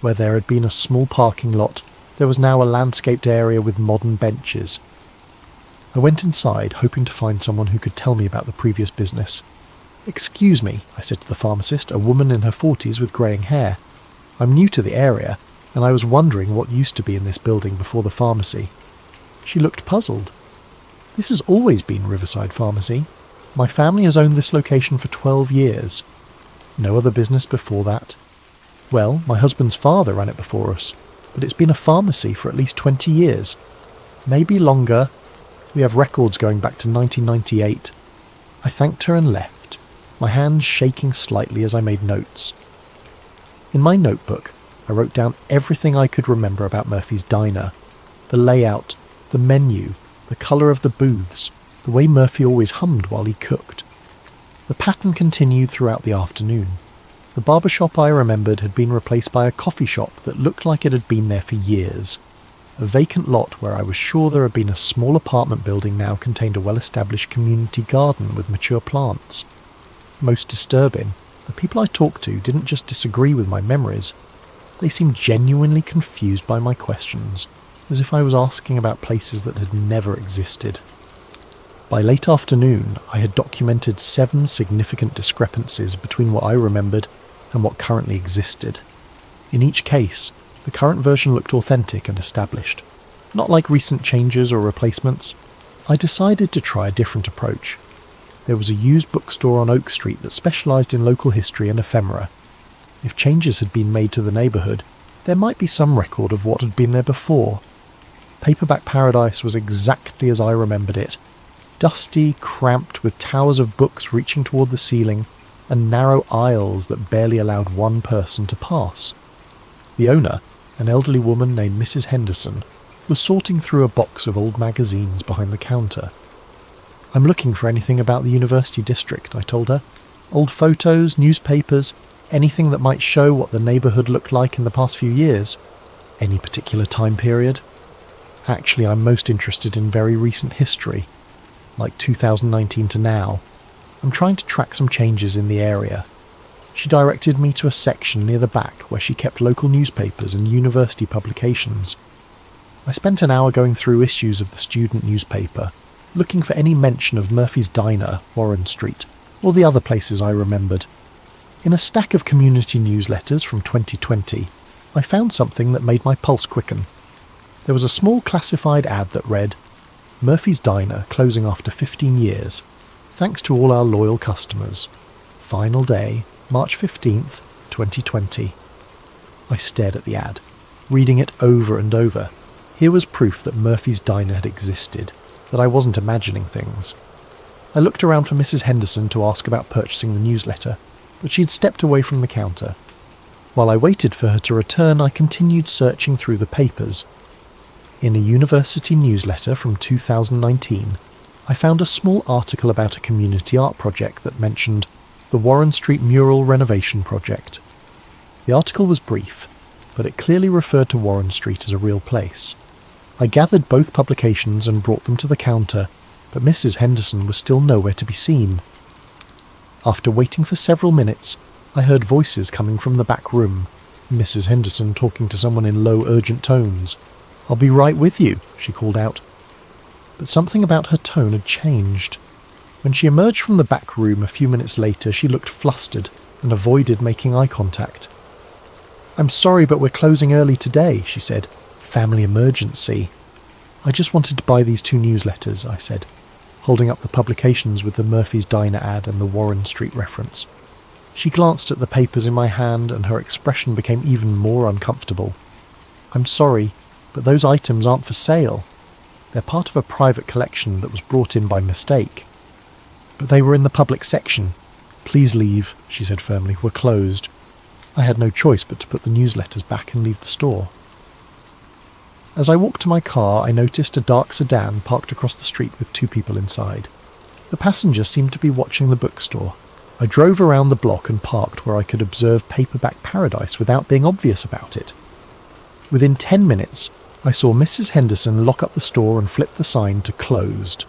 Speaker 1: Where there had been a small parking lot, There was now a landscaped area with modern benches. I went inside, hoping to find someone who could tell me about the previous business. "Excuse me," I said to the pharmacist, a woman in her 40s with greying hair. "I'm new to the area, and I was wondering what used to be in this building before the pharmacy." She looked puzzled. "This has always been Riverside Pharmacy. My family has owned this location for 12 years. No other business before that. Well, my husband's father ran it before us, but it's been a pharmacy for at least 20 years. Maybe longer. We have records going back to 1998. I thanked her and left, my hands shaking slightly as I made notes. In my notebook, I wrote down everything I could remember about Murphy's Diner. The layout, the menu, the colour of the booths, the way Murphy always hummed while he cooked. The pattern continued throughout the afternoon. The barbershop I remembered had been replaced by a coffee shop that looked like it had been there for years. A vacant lot where I was sure there had been a small apartment building now contained a well-established community garden with mature plants. Most disturbing, the people I talked to didn't just disagree with my memories. They seemed genuinely confused by my questions, as if I was asking about places that had never existed. By late afternoon, I had documented 7 significant discrepancies between what I remembered and what currently existed. In each case, the current version looked authentic and established. Not like recent changes or replacements. I decided to try a different approach. There was a used bookstore on Oak Street that specialised in local history and ephemera. If changes had been made to the neighbourhood, there might be some record of what had been there before. Paperback Paradise was exactly as I remembered it. Dusty, cramped, with towers of books reaching toward the ceiling, and narrow aisles that barely allowed one person to pass. The owner, an elderly woman named Mrs. Henderson, was sorting through a box of old magazines behind the counter. "I'm looking for anything about the University District," I told her. "Old photos, newspapers, anything that might show what the neighbourhood looked like in the past few years. Any particular time period? Actually, I'm most interested in very recent history, like 2019 to now. I'm trying to track some changes in the area." She directed me to a section near the back where she kept local newspapers and university publications. I spent an hour going through issues of the student newspaper, looking for any mention of Murphy's Diner, Warren Street, or the other places I remembered. In a stack of community newsletters from 2020, I found something that made my pulse quicken. There was a small classified ad that read, "Murphy's Diner closing after 15 years. Thanks to all our loyal customers. Final day, March 15th, 2020. I stared at the ad, reading it over and over. Here was proof that Murphy's Diner had existed, that I wasn't imagining things. I looked around for Mrs. Henderson to ask about purchasing the newsletter, but she'd stepped away from the counter. While I waited for her to return, I continued searching through the papers. In a university newsletter from 2019, I found a small article about a community art project that mentioned the Warren Street Mural Renovation Project. The article was brief, but it clearly referred to Warren Street as a real place. I gathered both publications and brought them to the counter, but Mrs. Henderson was still nowhere to be seen. After waiting for several minutes, I heard voices coming from the back room, Mrs. Henderson talking to someone in low, urgent tones. "I'll be right with you," she called out. But something about her tone had changed. When she emerged from the back room a few minutes later, she looked flustered and avoided making eye contact. "I'm sorry, but we're closing early today," she said. "Family emergency." "I just wanted to buy these 2 newsletters," I said, holding up the publications with the Murphy's Diner ad and the Warren Street reference. She glanced at the papers in my hand and her expression became even more uncomfortable. "I'm sorry, but those items aren't for sale. They're part of a private collection that was brought in by mistake." "But they were in the public section." "Please leave," she said firmly. "We're closed." I had no choice but to put the newsletters back and leave the store. As I walked to my car, I noticed a dark sedan parked across the street with 2 people inside. The passenger seemed to be watching the bookstore. I drove around the block and parked where I could observe Paperback Paradise without being obvious about it. Within 10 minutes, I saw Mrs. Henderson lock up the store and flip the sign to closed.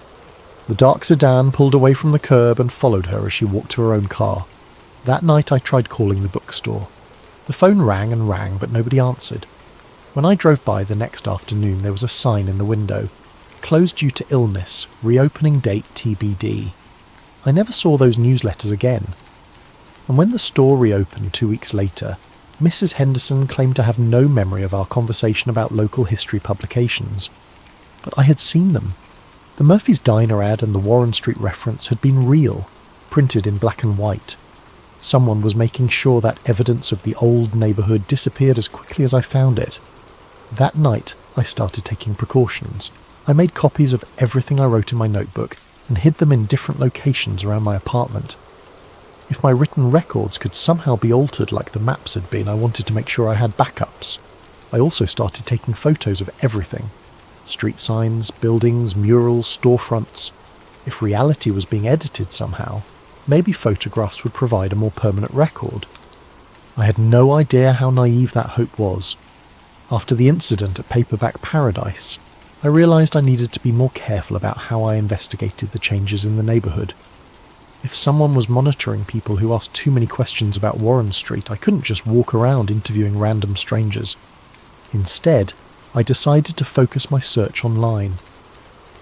Speaker 1: The dark sedan pulled away from the curb and followed her as she walked to her own car. That night I tried calling the bookstore. The phone rang and rang, but nobody answered. When I drove by the next afternoon, there was a sign in the window, "Closed due to illness, reopening date TBD." I never saw those newsletters again. And when the store reopened 2 weeks later, Mrs. Henderson claimed to have no memory of our conversation about local history publications. But I had seen them. The Murphy's Diner ad and the Warren Street reference had been real, printed in black and white. Someone was making sure that evidence of the old neighbourhood disappeared as quickly as I found it. That night, I started taking precautions. I made copies of everything I wrote in my notebook and hid them in different locations around my apartment. If my written records could somehow be altered like the maps had been, I wanted to make sure I had backups. I also started taking photos of everything. Street signs, buildings, murals, storefronts. If reality was being edited somehow, maybe photographs would provide a more permanent record. I had no idea how naive that hope was. After the incident at Paperback Paradise, I realised I needed to be more careful about how I investigated the changes in the neighbourhood. If someone was monitoring people who asked too many questions about Warren Street, I couldn't just walk around interviewing random strangers. Instead, I decided to focus my search online.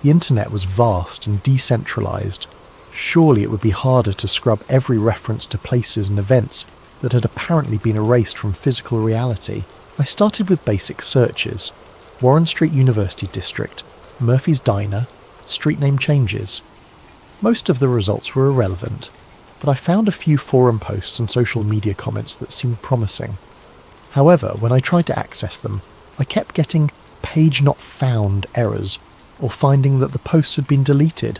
Speaker 1: The internet was vast and decentralised. Surely it would be harder to scrub every reference to places and events that had apparently been erased from physical reality. I started with basic searches: Warren Street University District, Murphy's Diner, street name changes. Most of the results were irrelevant, but I found a few forum posts and social media comments that seemed promising. However, when I tried to access them, I kept getting "page not found" errors, or finding that the posts had been deleted.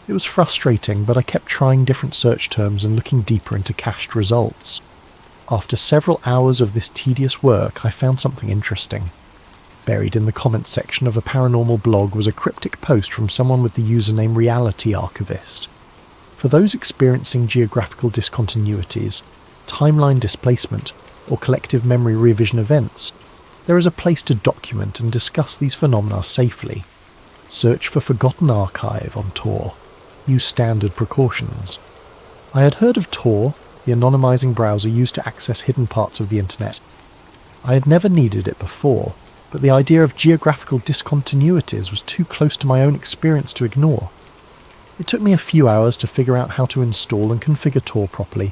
Speaker 1: It was frustrating, but I kept trying different search terms and looking deeper into cached results. After several hours of this tedious work, I found something interesting. Buried in the comments section of a paranormal blog was a cryptic post from someone with the username Reality Archivist. For those experiencing geographical discontinuities, timeline displacement, or collective memory revision events, there is a place to document and discuss these phenomena safely. Search for Forgotten Archive on Tor. Use standard precautions. I had heard of Tor, the anonymizing browser used to access hidden parts of the internet. I had never needed it before, but the idea of geographical discontinuities was too close to my own experience to ignore. It took me a few hours to figure out how to install and configure Tor properly,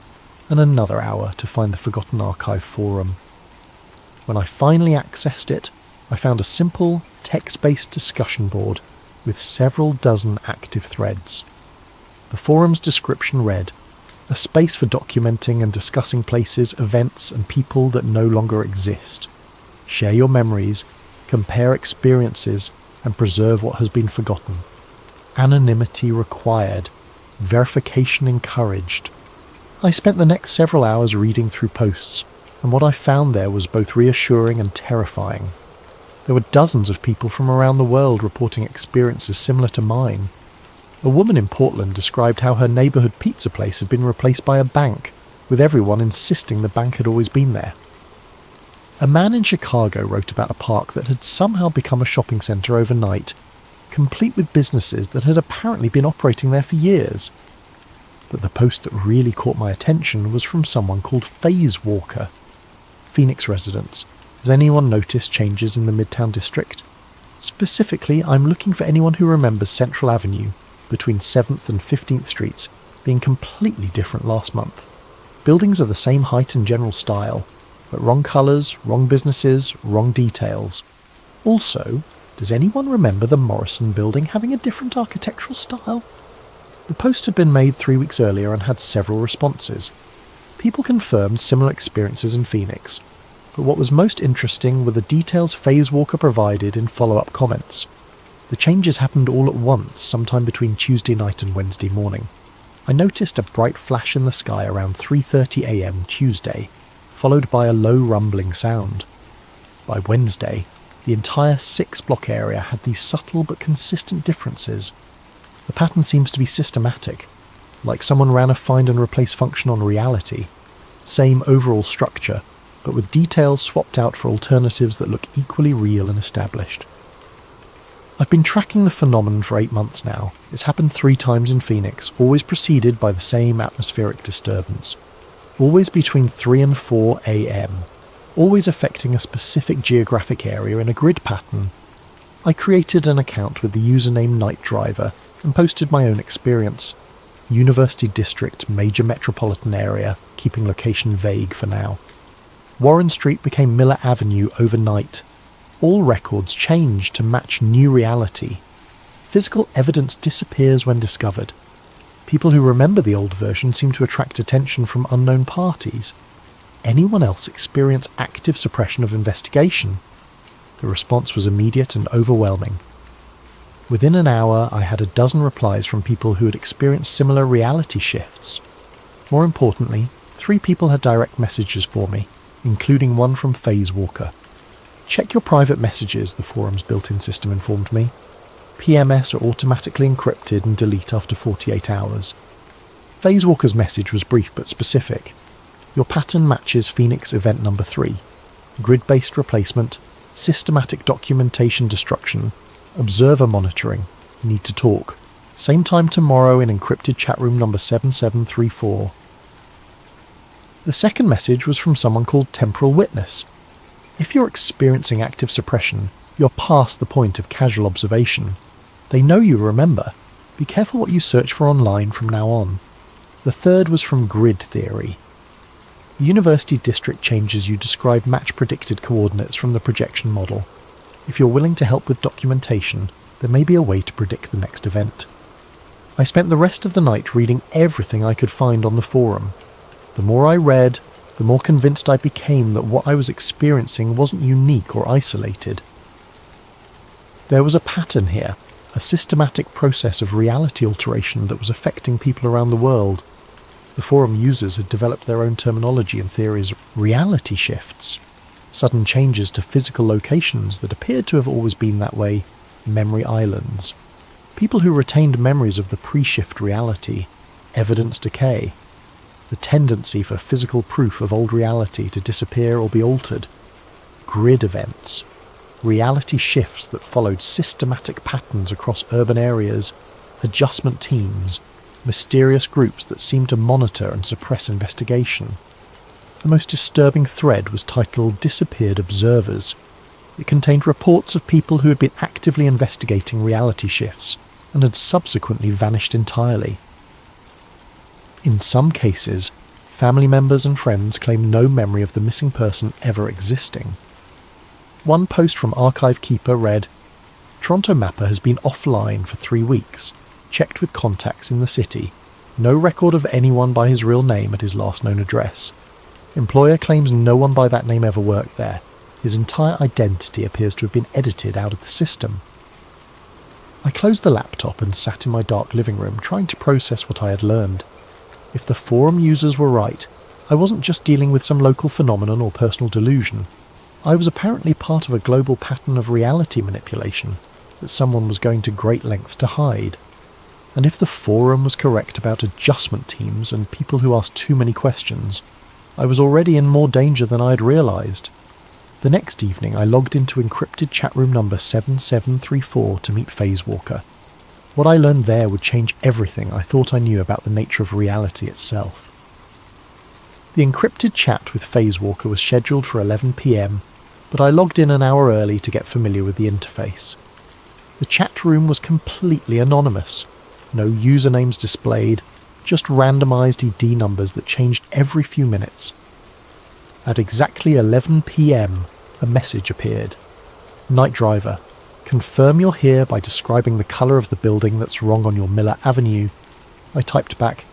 Speaker 1: and another hour to find the Forgotten Archive forum. When I finally accessed it, I found a simple, text-based discussion board with several dozen active threads. The forum's description read, "A space for documenting and discussing places, events, and people that no longer exist. Share your memories, compare experiences, and preserve what has been forgotten. Anonymity required. Verification encouraged." I spent the next several hours reading through posts, and what I found there was both reassuring and terrifying. There were dozens of people from around the world reporting experiences similar to mine. A woman in Portland described how her neighbourhood pizza place had been replaced by a bank, with everyone insisting the bank had always been there. A man in Chicago wrote about a park that had somehow become a shopping centre overnight, complete with businesses that had apparently been operating there for years. But the post that really caught my attention was from someone called Phase Walker. Phoenix residents, has anyone noticed changes in the Midtown district? Specifically, I'm looking for anyone who remembers Central Avenue, between 7th and 15th Streets, being completely different last month. Buildings are the same height and general style, but wrong colours, wrong businesses, wrong details. Also, does anyone remember the Morrison building having a different architectural style? The post had been made 3 weeks earlier and had several responses. People confirmed similar experiences in Phoenix, but what was most interesting were the details Phase Walker provided in follow-up comments. The changes happened all at once, sometime between Tuesday night and Wednesday morning. I noticed a bright flash in the sky around 3:30 a.m. Tuesday, followed by a low rumbling sound. By Wednesday, the entire 6-block area had these subtle but consistent differences. The pattern seems to be systematic, like someone ran a find and replace function on reality. Same overall structure, but with details swapped out for alternatives that look equally real and established. I've been tracking the phenomenon for 8 months now. It's happened 3 times in Phoenix, always preceded by the same atmospheric disturbance. Always between 3 and 4 a.m. always affecting a specific geographic area in a grid pattern. I created an account with the username Night Driver and posted my own experience. University District, major metropolitan area, keeping location vague for now. Warren Street became Miller Avenue overnight. All records changed to match new reality. Physical evidence disappears when discovered. People who remember the old version seem to attract attention from unknown parties. Anyone else experience active suppression of investigation? The response was immediate and overwhelming. Within an hour, I had a dozen replies from people who had experienced similar reality shifts. More importantly, 3 people had direct messages for me, including one from Phase Walker. Check your private messages, the forum's built-in system informed me. PMS are automatically encrypted and delete after 48 hours. Phase Walker's message was brief but specific. Your pattern matches Phoenix event number 3. Grid-based replacement, systematic documentation destruction, observer monitoring, need to talk. Same time tomorrow in encrypted chat room number 7734. The second message was from someone called Temporal Witness. If you're experiencing active suppression, you're past the point of casual observation. They know you remember. Be careful what you search for online from now on. The third was from Grid Theory. The University District changes you describe match predicted coordinates from the projection model. If you're willing to help with documentation, there may be a way to predict the next event. I spent the rest of the night reading everything I could find on the forum. The more I read, the more convinced I became that what I was experiencing wasn't unique or isolated. There was a pattern here, a systematic process of reality alteration that was affecting people around the world. The forum users had developed their own terminology and theories. Reality shifts, sudden changes to physical locations that appeared to have always been that way, memory islands. People who retained memories of the pre-shift reality, evidence decay, the tendency for physical proof of old reality to disappear or be altered, grid events, reality shifts that followed systematic patterns across urban areas, adjustment teams, mysterious groups that seemed to monitor and suppress investigation. The most disturbing thread was titled Disappeared Observers. It contained reports of people who had been actively investigating reality shifts and had subsequently vanished entirely. In some cases, family members and friends claimed no memory of the missing person ever existing. One post from Archive Keeper read, Toronto Mapper has been offline for 3 weeks, checked with contacts in the city, no record of anyone by his real name at his last known address. Employer claims no one by that name ever worked there. His entire identity appears to have been edited out of the system. I closed the laptop and sat in my dark living room trying to process what I had learned. If the forum users were right, I wasn't just dealing with some local phenomenon or personal delusion. I was apparently part of a global pattern of reality manipulation that someone was going to great lengths to hide. And if the forum was correct about adjustment teams and people who asked too many questions, I was already in more danger than I had realised. The next evening I logged into encrypted chat room number 7734 to meet Phase Walker. What I learned there would change everything I thought I knew about the nature of reality itself. The encrypted chat with Phase Walker was scheduled for 11 PM, but I logged in an hour early to get familiar with the interface. The chat room was completely anonymous. No usernames displayed, just randomised ED numbers that changed every few minutes. At exactly 11 PM, a message appeared. Night Driver, confirm you're here by describing the colour of the building that's wrong on your Miller Avenue. I typed back,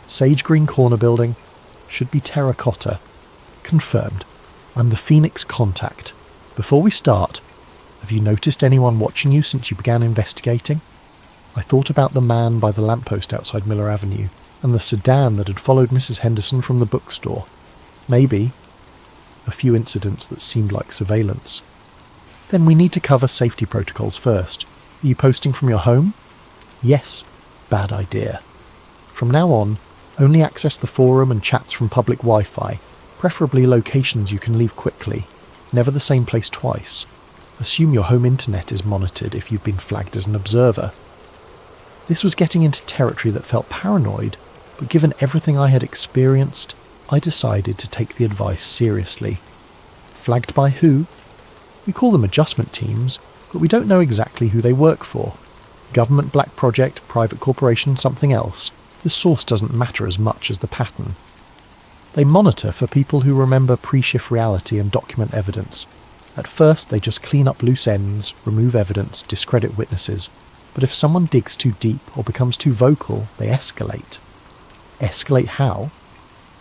Speaker 1: Sage Green Corner building, should be terracotta. Confirmed. I'm the Phoenix contact. Before we start, have you noticed anyone watching you since you began investigating? I thought about the man by the lamppost outside Miller Avenue, and the sedan that had followed Mrs. Henderson from the bookstore. Maybe a few incidents that seemed like surveillance. Then we need to cover safety protocols first. Are you posting from your home? Yes. Bad idea. From now on, only access the forum and chats from public Wi-Fi, preferably locations you can leave quickly. Never the same place twice. Assume your home internet is monitored if you've been flagged as an observer. This was getting into territory that felt paranoid, but given everything I had experienced, I decided to take the advice seriously. Flagged by who? We call them adjustment teams, but we don't know exactly who they work for. Government black project, private corporation, something else. The source doesn't matter as much as the pattern. They monitor for people who remember pre-shift reality and document evidence. At first, they just clean up loose ends, remove evidence, discredit witnesses. But if someone digs too deep or becomes too vocal, they escalate. Escalate how?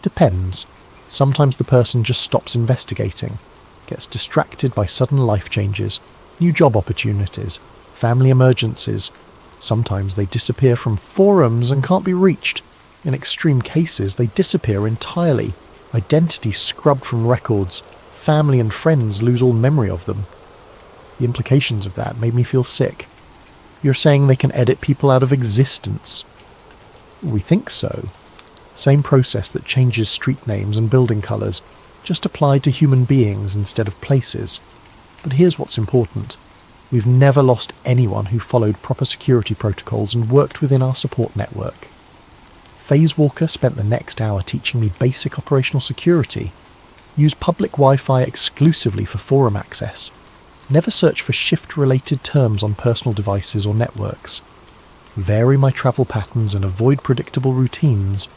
Speaker 1: Depends. Sometimes the person just stops investigating, gets distracted by sudden life changes, new job opportunities, family emergencies. Sometimes they disappear from forums and can't be reached. In extreme cases, they disappear entirely. Identity scrubbed from records. Family and friends lose all memory of them. The implications of that made me feel sick. You're saying they can edit people out of existence? We think so. Same process that changes street names and building colours, just applied to human beings instead of places. But here's what's important. We've never lost anyone who followed proper security protocols and worked within our support network. Phase Walker spent the next hour teaching me basic operational security. Use public Wi-Fi exclusively for forum access. Never search for shift-related terms on personal devices or networks. Vary my travel patterns and avoid predictable routines.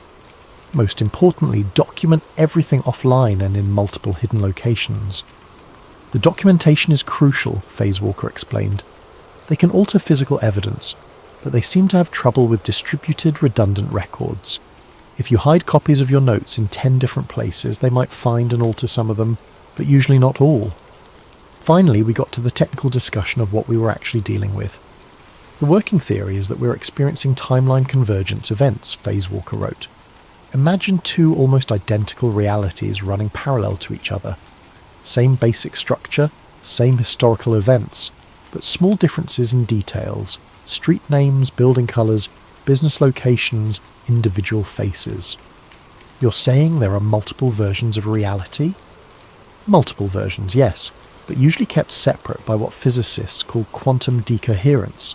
Speaker 1: Most importantly, document everything offline and in multiple hidden locations. The documentation is crucial, Phase Walker explained. They can alter physical evidence, but they seem to have trouble with distributed, redundant records. If you hide copies of your notes in 10 different places, they might find and alter some of them, but usually not all. Finally, we got to the technical discussion of what we were actually dealing with. The working theory is that we're experiencing timeline convergence events, Phase Walker wrote. Imagine two almost identical realities running parallel to each other. Same basic structure, same historical events, but small differences in details. Street names, building colours, business locations, individual faces. You're saying there are multiple versions of reality? Multiple versions, yes, but usually kept separate by what physicists call quantum decoherence.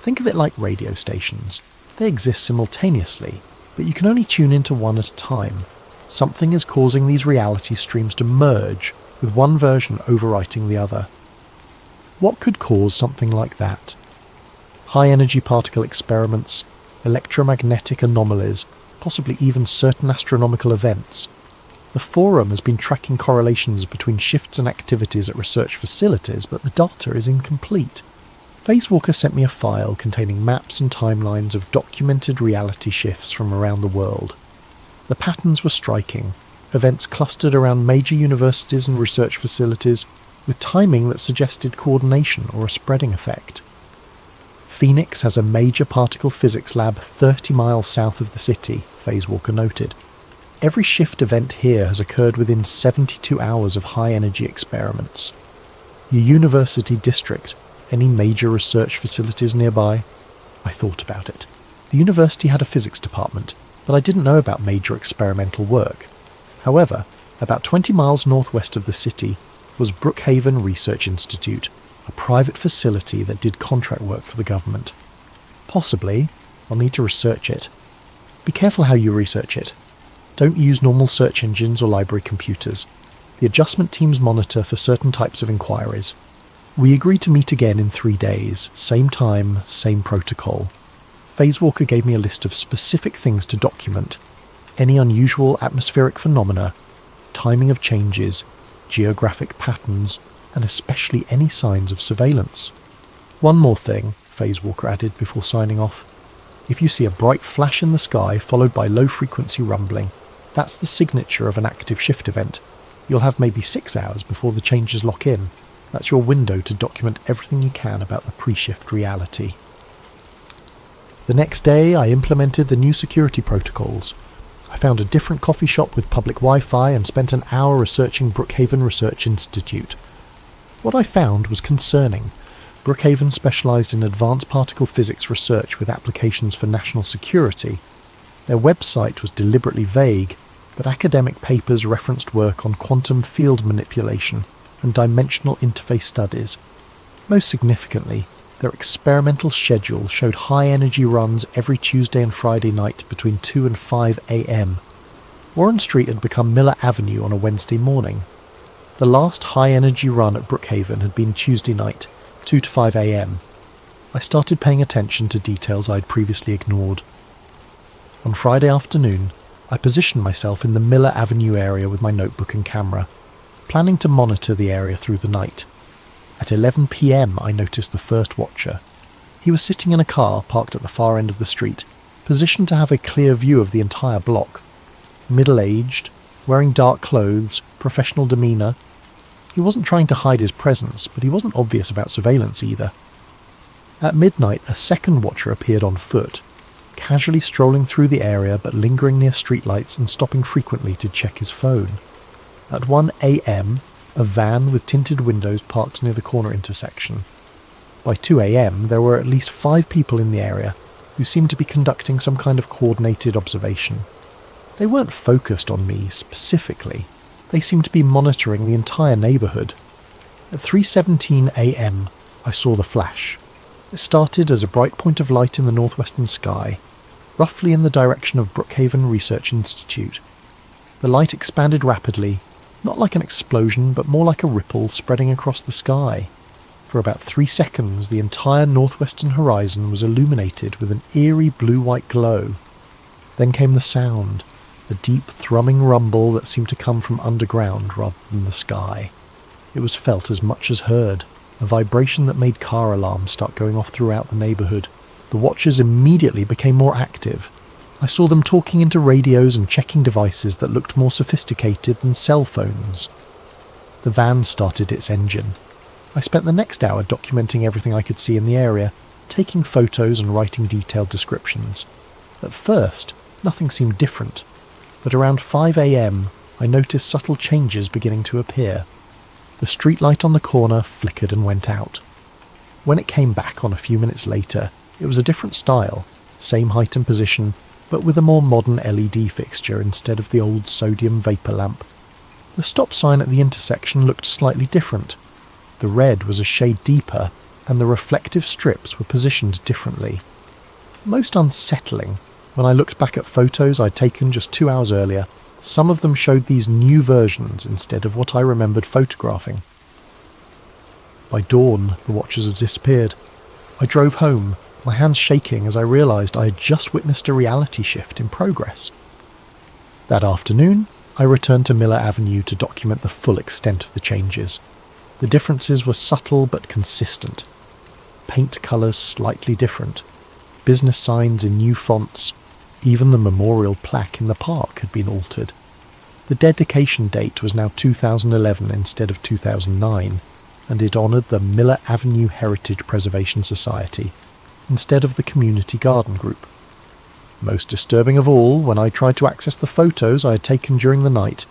Speaker 1: Think of it like radio stations. They exist simultaneously, but you can only tune into one at a time. Something is causing these reality streams to merge, with one version overwriting the other. What could cause something like that? High-energy particle experiments, electromagnetic anomalies, possibly even certain astronomical events. The forum has been tracking correlations between shifts and activities at research facilities, but the data is incomplete. Phase Walker sent me a file containing maps and timelines of documented reality shifts from around the world. The patterns were striking, events clustered around major universities and research facilities, with timing that suggested coordination or a spreading effect. Phoenix has a major particle physics lab 30 miles south of the city, Phase Walker noted. Every shift event here has occurred within 72 hours of high-energy experiments. Your university district, any major research facilities nearby? I thought about it. The university had a physics department, but I didn't know about major experimental work. However, about 20 miles northwest of the city was Brookhaven Research Institute, a private facility that did contract work for the government. Possibly, I'll need to research it. Be careful how you research it. Don't use normal search engines or library computers. The adjustment teams monitor for certain types of inquiries. We agreed to meet again in 3 days, same time, same protocol. Phase Walker gave me a list of specific things to document. Any unusual atmospheric phenomena, timing of changes, geographic patterns, and especially any signs of surveillance. One more thing, Phase Walker added before signing off. If you see a bright flash in the sky followed by low-frequency rumbling, that's the signature of an active shift event. You'll have maybe 6 hours before the changes lock in. That's your window to document everything you can about the pre-shift reality. The next day, I implemented the new security protocols. I found a different coffee shop with public Wi-Fi and spent an hour researching Brookhaven Research Institute. What I found was concerning. Brookhaven specialised in advanced particle physics research with applications for national security. Their website was deliberately vague, but academic papers referenced work on quantum field manipulation and dimensional interface studies. Most significantly, their experimental schedule showed high-energy runs every Tuesday and Friday night between 2 and 5 a.m. Warren Street had become Miller Avenue on a Wednesday morning. The last high-energy run at Brookhaven had been Tuesday night, 2 to 5 a.m. I started paying attention to details I'd previously ignored. On Friday afternoon, I positioned myself in the Miller Avenue area with my notebook and camera, planning to monitor the area through the night. At 11 p.m. I noticed the first watcher. He was sitting in a car parked at the far end of the street, positioned to have a clear view of the entire block. Middle-aged, wearing dark clothes, professional demeanour. He wasn't trying to hide his presence, but he wasn't obvious about surveillance either. At midnight, a second watcher appeared on foot, casually strolling through the area but lingering near streetlights and stopping frequently to check his phone. At 1 a.m, a van with tinted windows parked near the corner intersection. By 2 a.m, there were at least 5 people in the area who seemed to be conducting some kind of coordinated observation. They weren't focused on me specifically. They seemed to be monitoring the entire neighbourhood. At 3:17 a.m, I saw the flash. It started as a bright point of light in the northwestern sky, roughly in the direction of Brookhaven Research Institute. The light expanded rapidly, not like an explosion, but more like a ripple spreading across the sky. For about 3 seconds, the entire northwestern horizon was illuminated with an eerie blue-white glow. Then came the sound, a deep thrumming rumble that seemed to come from underground rather than the sky. It was felt as much as heard, a vibration that made car alarms start going off throughout the neighbourhood. The watchers immediately became more active. I saw them talking into radios and checking devices that looked more sophisticated than cell phones. The van started its engine. I spent the next hour documenting everything I could see in the area, taking photos and writing detailed descriptions. At first, nothing seemed different, but around 5 a.m, I noticed subtle changes beginning to appear. The streetlight on the corner flickered and went out. When it came back on a few minutes later, it was a different style, same height and position, but with a more modern LED fixture instead of the old sodium vapour lamp. The stop sign at the intersection looked slightly different. The red was a shade deeper, and the reflective strips were positioned differently. Most unsettling, when I looked back at photos I'd taken just 2 hours earlier, some of them showed these new versions instead of what I remembered photographing. By dawn, the watchers had disappeared. I drove home, my hands shaking as I realised I had just witnessed a reality shift in progress. That afternoon, I returned to Miller Avenue to document the full extent of the changes. The differences were subtle but consistent. Paint colours slightly different, business signs in new fonts, even the memorial plaque in the park had been altered. The dedication date was now 2011 instead of 2009, and it honoured the Miller Avenue Heritage Preservation Society instead of the Community Garden Group. Most disturbing of all, when I tried to access the photos I had taken during the night,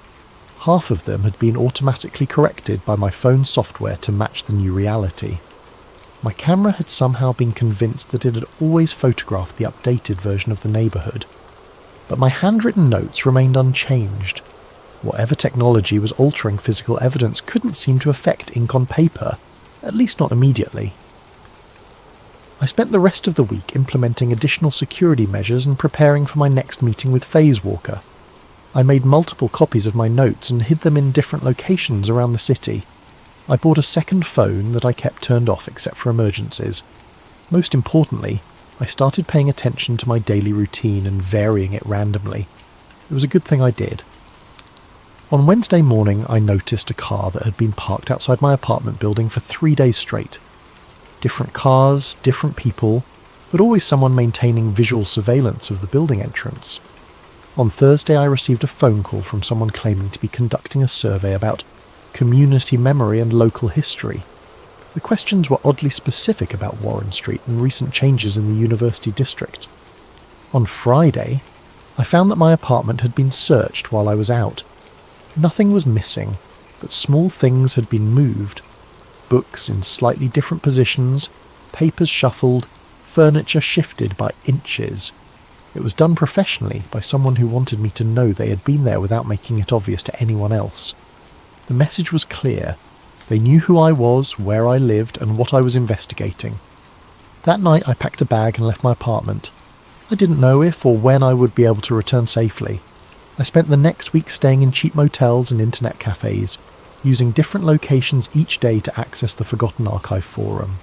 Speaker 1: half of them had been automatically corrected by my phone software to match the new reality. My camera had somehow been convinced that it had always photographed the updated version of the neighbourhood, but my handwritten notes remained unchanged. Whatever technology was altering physical evidence couldn't seem to affect ink on paper, at least not immediately. I spent the rest of the week implementing additional security measures and preparing for my next meeting with Phase Walker. I made multiple copies of my notes and hid them in different locations around the city. I bought a second phone that I kept turned off except for emergencies. Most importantly, I started paying attention to my daily routine and varying it randomly. It was a good thing I did. On Wednesday morning, I noticed a car that had been parked outside my apartment building for 3 days straight. Different cars, different people, but always someone maintaining visual surveillance of the building entrance. On Thursday, I received a phone call from someone claiming to be conducting a survey about community memory and local history. The questions were oddly specific about Warren Street and recent changes in the university district. On Friday, I found that my apartment had been searched while I was out. Nothing was missing, but small things had been moved. Books in slightly different positions, papers shuffled, furniture shifted by inches. It was done professionally by someone who wanted me to know they had been there without making it obvious to anyone else. The message was clear. They knew who I was, where I lived, and what I was investigating. That night I packed a bag and left my apartment. I didn't know if or when I would be able to return safely. I spent the next week staying in cheap motels and internet cafes, using different locations each day to access the Forgotten Archive forum.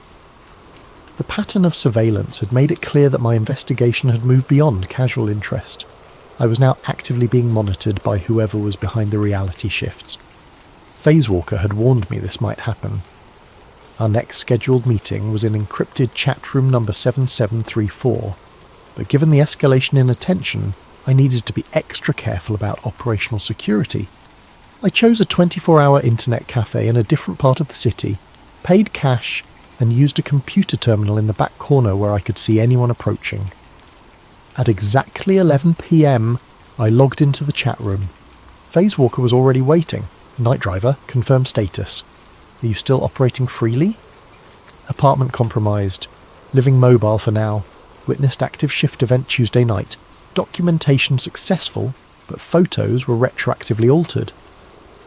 Speaker 1: The pattern of surveillance had made it clear that my investigation had moved beyond casual interest. I was now actively being monitored by whoever was behind the reality shifts. Phasewalker had warned me this might happen. Our next scheduled meeting was in encrypted chat room number 7734, but given the escalation in attention, I needed to be extra careful about operational security. I chose a 24-hour internet cafe in a different part of the city, paid cash, and used a computer terminal in the back corner where I could see anyone approaching. At exactly 11 p.m, I logged into the chat room. Phasewalker was already waiting. Night driver, confirm status. Are you still operating freely? Apartment compromised. Living mobile for now. Witnessed active shift event Tuesday night. Documentation successful, but photos were retroactively altered.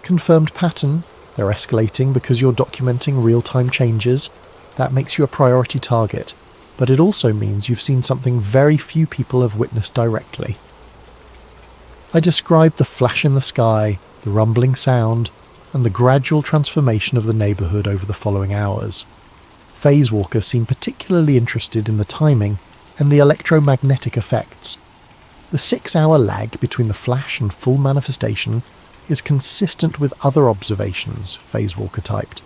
Speaker 1: Confirmed pattern. They're escalating because you're documenting real-time changes. That makes you a priority target, but it also means you've seen something very few people have witnessed directly. I described the flash in the sky, the rumbling sound, and the gradual transformation of the neighbourhood over the following hours. Phasewalker seemed particularly interested in the timing and the electromagnetic effects. The 6-hour lag between the flash and full manifestation is consistent with other observations, Phasewalker typed.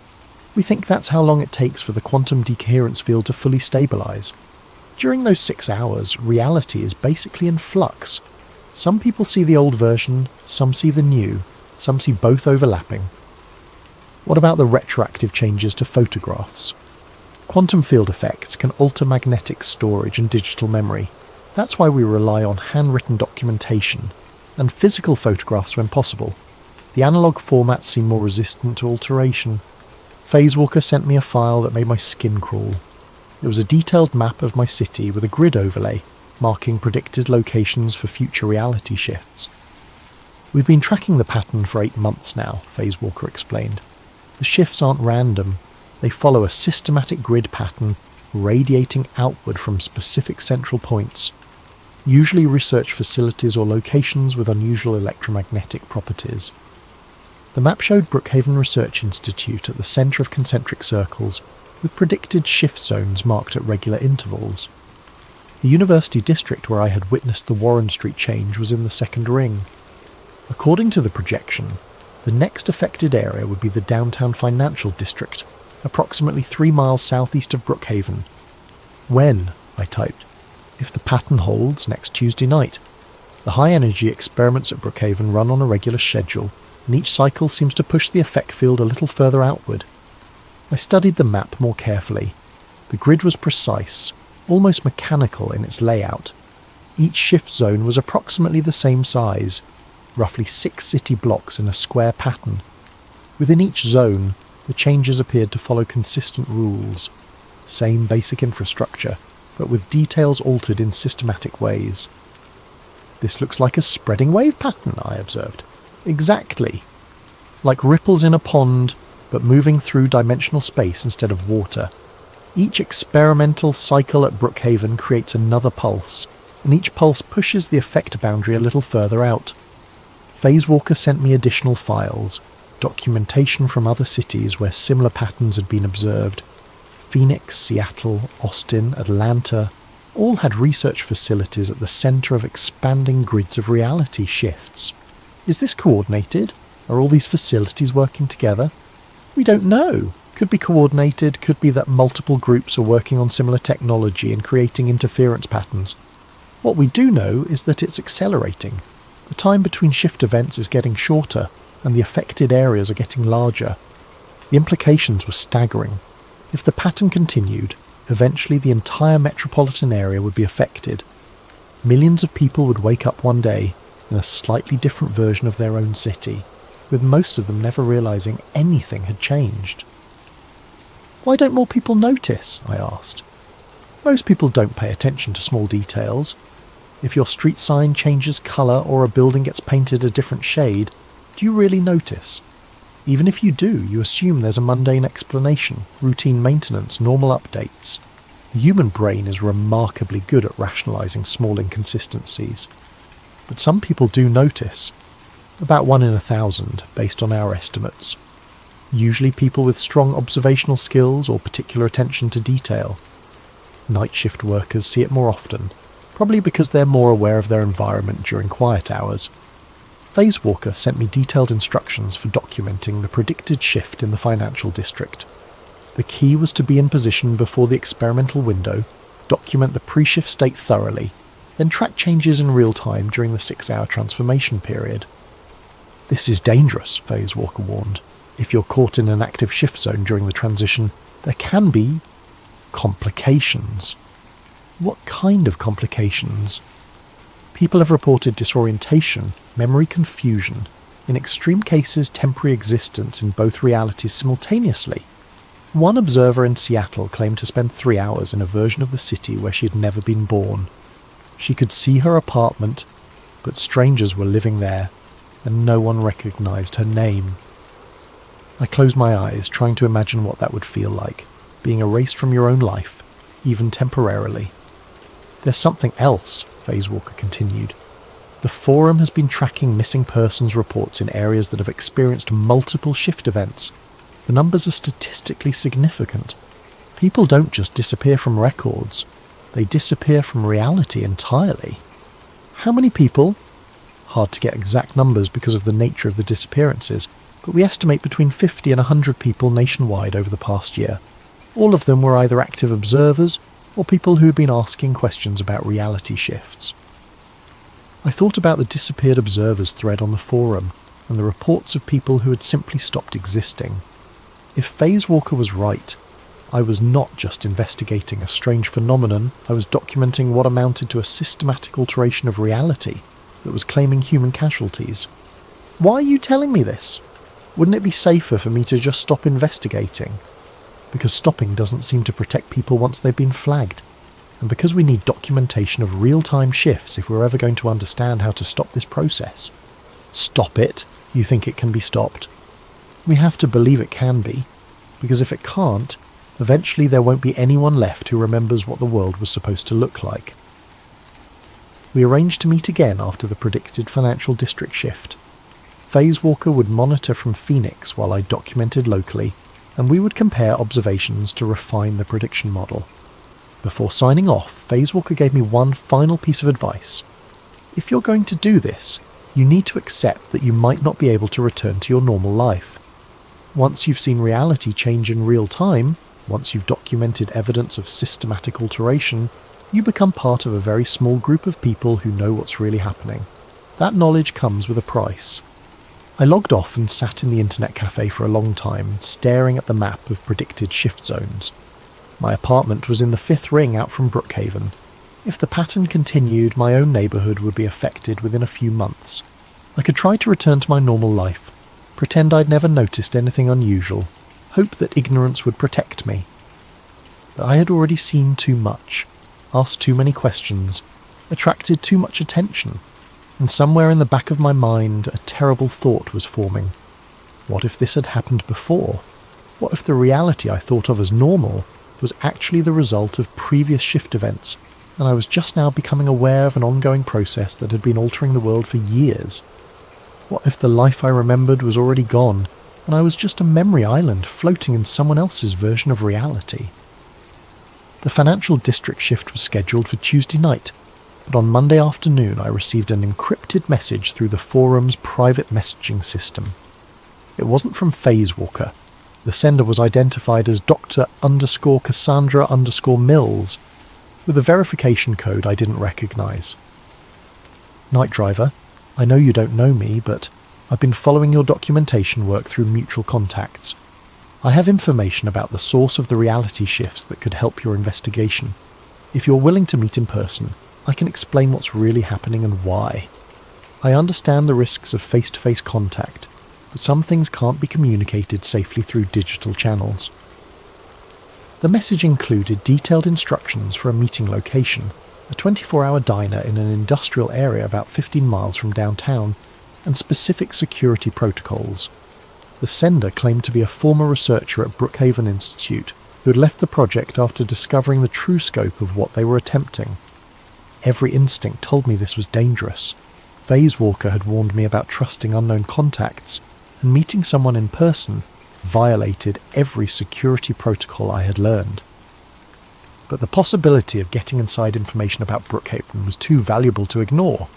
Speaker 1: We think that's how long it takes for the quantum decoherence field to fully stabilise. During those 6 hours, reality is basically in flux. Some people see the old version, some see the new, some see both overlapping. What about the retroactive changes to photographs? Quantum field effects can alter magnetic storage and digital memory. That's why we rely on handwritten documentation, and physical photographs when possible. The analogue formats seem more resistant to alteration. Phasewalker sent me a file that made my skin crawl. It was a detailed map of my city with a grid overlay, marking predicted locations for future reality shifts. We've been tracking the pattern for 8 months now, Phasewalker explained. The shifts aren't random. They follow a systematic grid pattern radiating outward from specific central points, usually research facilities or locations with unusual electromagnetic properties. The map showed Brookhaven Research Institute at the centre of concentric circles, with predicted shift zones marked at regular intervals. The university district where I had witnessed the Warren Street change was in the second ring. According to the projection, the next affected area would be the downtown financial district, approximately 3 miles southeast of Brookhaven. When? I typed. If the pattern holds, next Tuesday night. The high-energy experiments at Brookhaven run on a regular schedule, and each cycle seems to push the effect field a little further outward. I studied the map more carefully. The grid was precise, almost mechanical in its layout. Each shift zone was approximately the same size, roughly 6 city blocks in a square pattern. Within each zone, the changes appeared to follow consistent rules. Same basic infrastructure, but with details altered in systematic ways. This looks like a spreading wave pattern, I observed. Exactly. Like ripples in a pond, but moving through dimensional space instead of water. Each experimental cycle at Brookhaven creates another pulse, and each pulse pushes the effect boundary a little further out. Phasewalker sent me additional files, documentation from other cities where similar patterns had been observed. Phoenix, Seattle, Austin, Atlanta, all had research facilities at the centre of expanding grids of reality shifts. Is this coordinated? Are all these facilities working together? We don't know. Could be coordinated, could be that multiple groups are working on similar technology and creating interference patterns. What we do know is that it's accelerating. The time between shift events is getting shorter, and the affected areas are getting larger. The implications were staggering. If the pattern continued, eventually the entire metropolitan area would be affected. Millions of people would wake up one day in a slightly different version of their own city, with most of them never realising anything had changed. Why don't more people notice? I asked. Most people don't pay attention to small details. If your street sign changes colour or a building gets painted a different shade, do you really notice? Even if you do, you assume there's a mundane explanation, routine maintenance, normal updates. The human brain is remarkably good at rationalising small inconsistencies. But some people do notice. About 1 in 1,000, based on our estimates. usually people with strong observational skills or particular attention to detail. Night shift workers see it more often, probably because they're more aware of their environment during quiet hours. Phase Walker sent me detailed instructions for documenting the predicted shift in the financial district. The key was to be in position before the experimental window, document the pre-shift state thoroughly, then track changes in real time during the 6-hour transformation period. "This is dangerous," Phase Walker warned. "If you're caught in an active shift zone during the transition, there can be complications." What kind of complications? People have reported disorientation, memory confusion, in extreme cases temporary existence in both realities simultaneously. One observer in Seattle claimed to spend 3 hours in a version of the city where she had never been born. She could see her apartment, but strangers were living there, and no one recognized her name. I closed my eyes, trying to imagine what that would feel like, being erased from your own life, even temporarily. "There's something else," Phase Walker continued. "The Forum has been tracking missing persons reports in areas that have experienced multiple shift events. The numbers are statistically significant. People don't just disappear from records, they disappear from reality entirely." "How many people?" Hard to get exact numbers because of the nature of the disappearances, but we estimate between 50 and 100 people nationwide over the past year. All of them were either active observers or people who had been asking questions about reality shifts. I thought about the disappeared observers thread on the forum and the reports of people who had simply stopped existing. If Phase Walker was right, I was not just investigating a strange phenomenon, I was documenting what amounted to a systematic alteration of reality that was claiming human casualties. "Why are you telling me this? Wouldn't it be safer for me to just stop investigating?" Because stopping doesn't seem to protect people once they've been flagged, and because we need documentation of real-time shifts if we're ever going to understand how to stop this process. Stop it? You think it can be stopped? We have to believe it can be, because if it can't, eventually there won't be anyone left who remembers what the world was supposed to look like. We arranged to meet again after the predicted financial district shift. Phase Walker would monitor from Phoenix while I documented locally, and we would compare observations to refine the prediction model. Before signing off, Phase Walker gave me one final piece of advice. If you're going to do this, you need to accept that you might not be able to return to your normal life. Once you've seen reality change in real time, once you've documented evidence of systematic alteration, you become part of a very small group of people who know what's really happening. That knowledge comes with a price. I logged off and sat in the internet cafe for a long time, staring at the map of predicted shift zones. My apartment was in the 5th ring out from Brookhaven. If the pattern continued, my own neighbourhood would be affected within a few months. I could try to return to my normal life, pretend I'd never noticed anything unusual, hope that ignorance would protect me. But I had already seen too much, asked too many questions, attracted too much attention, and somewhere in the back of my mind a terrible thought was forming. What if this had happened before? What if the reality I thought of as normal was actually the result of previous shift events, and I was just now becoming aware of an ongoing process that had been altering the world for years? What if the life I remembered was already gone, and I was just a memory island floating in someone else's version of reality? The financial district shift was scheduled for Tuesday night, but on Monday afternoon I received an encrypted message through the forum's private messaging system. It wasn't from Phase Walker. The sender was identified as Dr_Cassandra_Mills, with a verification code I didn't recognise. "Night Driver, I know you don't know me, but I've been following your documentation work through mutual contacts. I have information about the source of the reality shifts that could help your investigation. If you're willing to meet in person, I can explain what's really happening and why. I understand the risks of face-to-face contact, but some things can't be communicated safely through digital channels." The message included detailed instructions for a meeting location, a 24-hour diner in an industrial area about 15 miles from downtown, and specific security protocols. The sender claimed to be a former researcher at Brookhaven Institute who had left the project after discovering the true scope of what they were attempting. Every instinct told me this was dangerous. Phase Walker had warned me about trusting unknown contacts, and meeting someone in person violated every security protocol I had learned. But the possibility of getting inside information about Brookhaven was too valuable to ignore.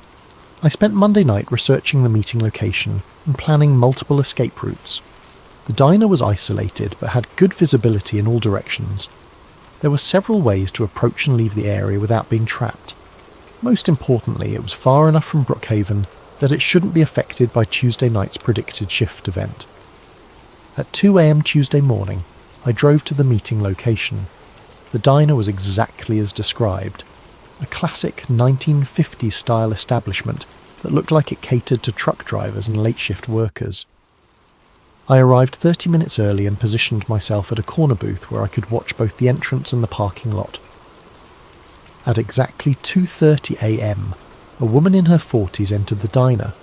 Speaker 1: I spent Monday night researching the meeting location and planning multiple escape routes. The diner was isolated but had good visibility in all directions. There were several ways to approach and leave the area without being trapped. Most importantly, it was far enough from Brookhaven that it shouldn't be affected by Tuesday night's predicted shift event. At 2 a.m. Tuesday morning, I drove to the meeting location. The diner was exactly as described. A classic 1950s-style establishment that looked like it catered to truck drivers and late-shift workers. I arrived 30 minutes early and positioned myself at a corner booth where I could watch both the entrance and the parking lot. At exactly 2:30 a.m, a woman in her 40s entered the diner.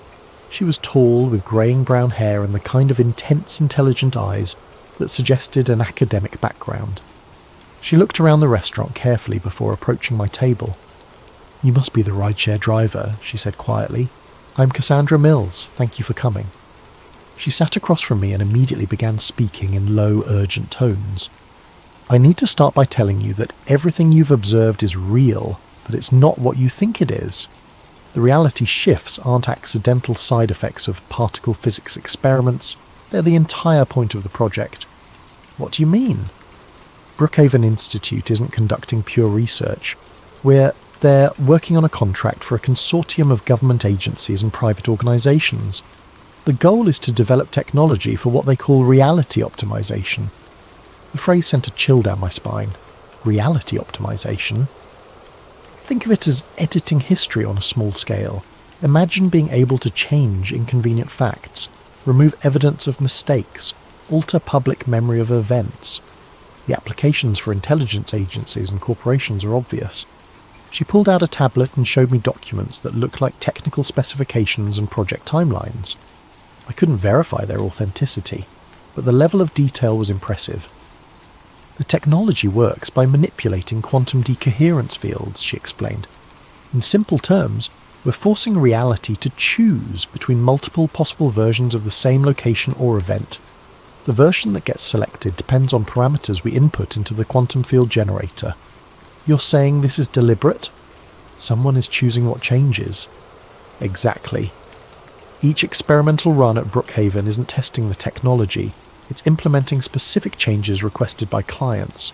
Speaker 1: She was tall, with greying brown hair and the kind of intense, intelligent eyes that suggested an academic background. She looked around the restaurant carefully before approaching my table. "You must be the rideshare driver," she said quietly. "I'm Cassandra Mills. Thank you for coming." She sat across from me and immediately began speaking in low, urgent tones. "I need to start by telling you that everything you've observed is real, but it's not what you think it is. The reality shifts aren't accidental side effects of particle physics experiments. They're the entire point of the project." "What do you mean?" "Brookhaven Institute isn't conducting pure research. They're working on a contract for a consortium of government agencies and private organisations. The goal is to develop technology for what they call reality optimization." The phrase sent a chill down my spine. Reality optimization? Think of it as editing history on a small scale. Imagine being able to change inconvenient facts, remove evidence of mistakes, alter public memory of events. The applications for intelligence agencies and corporations are obvious. She pulled out a tablet and showed me documents that looked like technical specifications and project timelines. I couldn't verify their authenticity, but the level of detail was impressive. "The technology works by manipulating quantum decoherence fields," she explained. "In simple terms, we're forcing reality to choose between multiple possible versions of the same location or event. The version that gets selected depends on parameters we input into the quantum field generator. You're saying this is deliberate? Someone is choosing what changes." "Exactly. Each experimental run at Brookhaven isn't testing the technology, it's implementing specific changes requested by clients.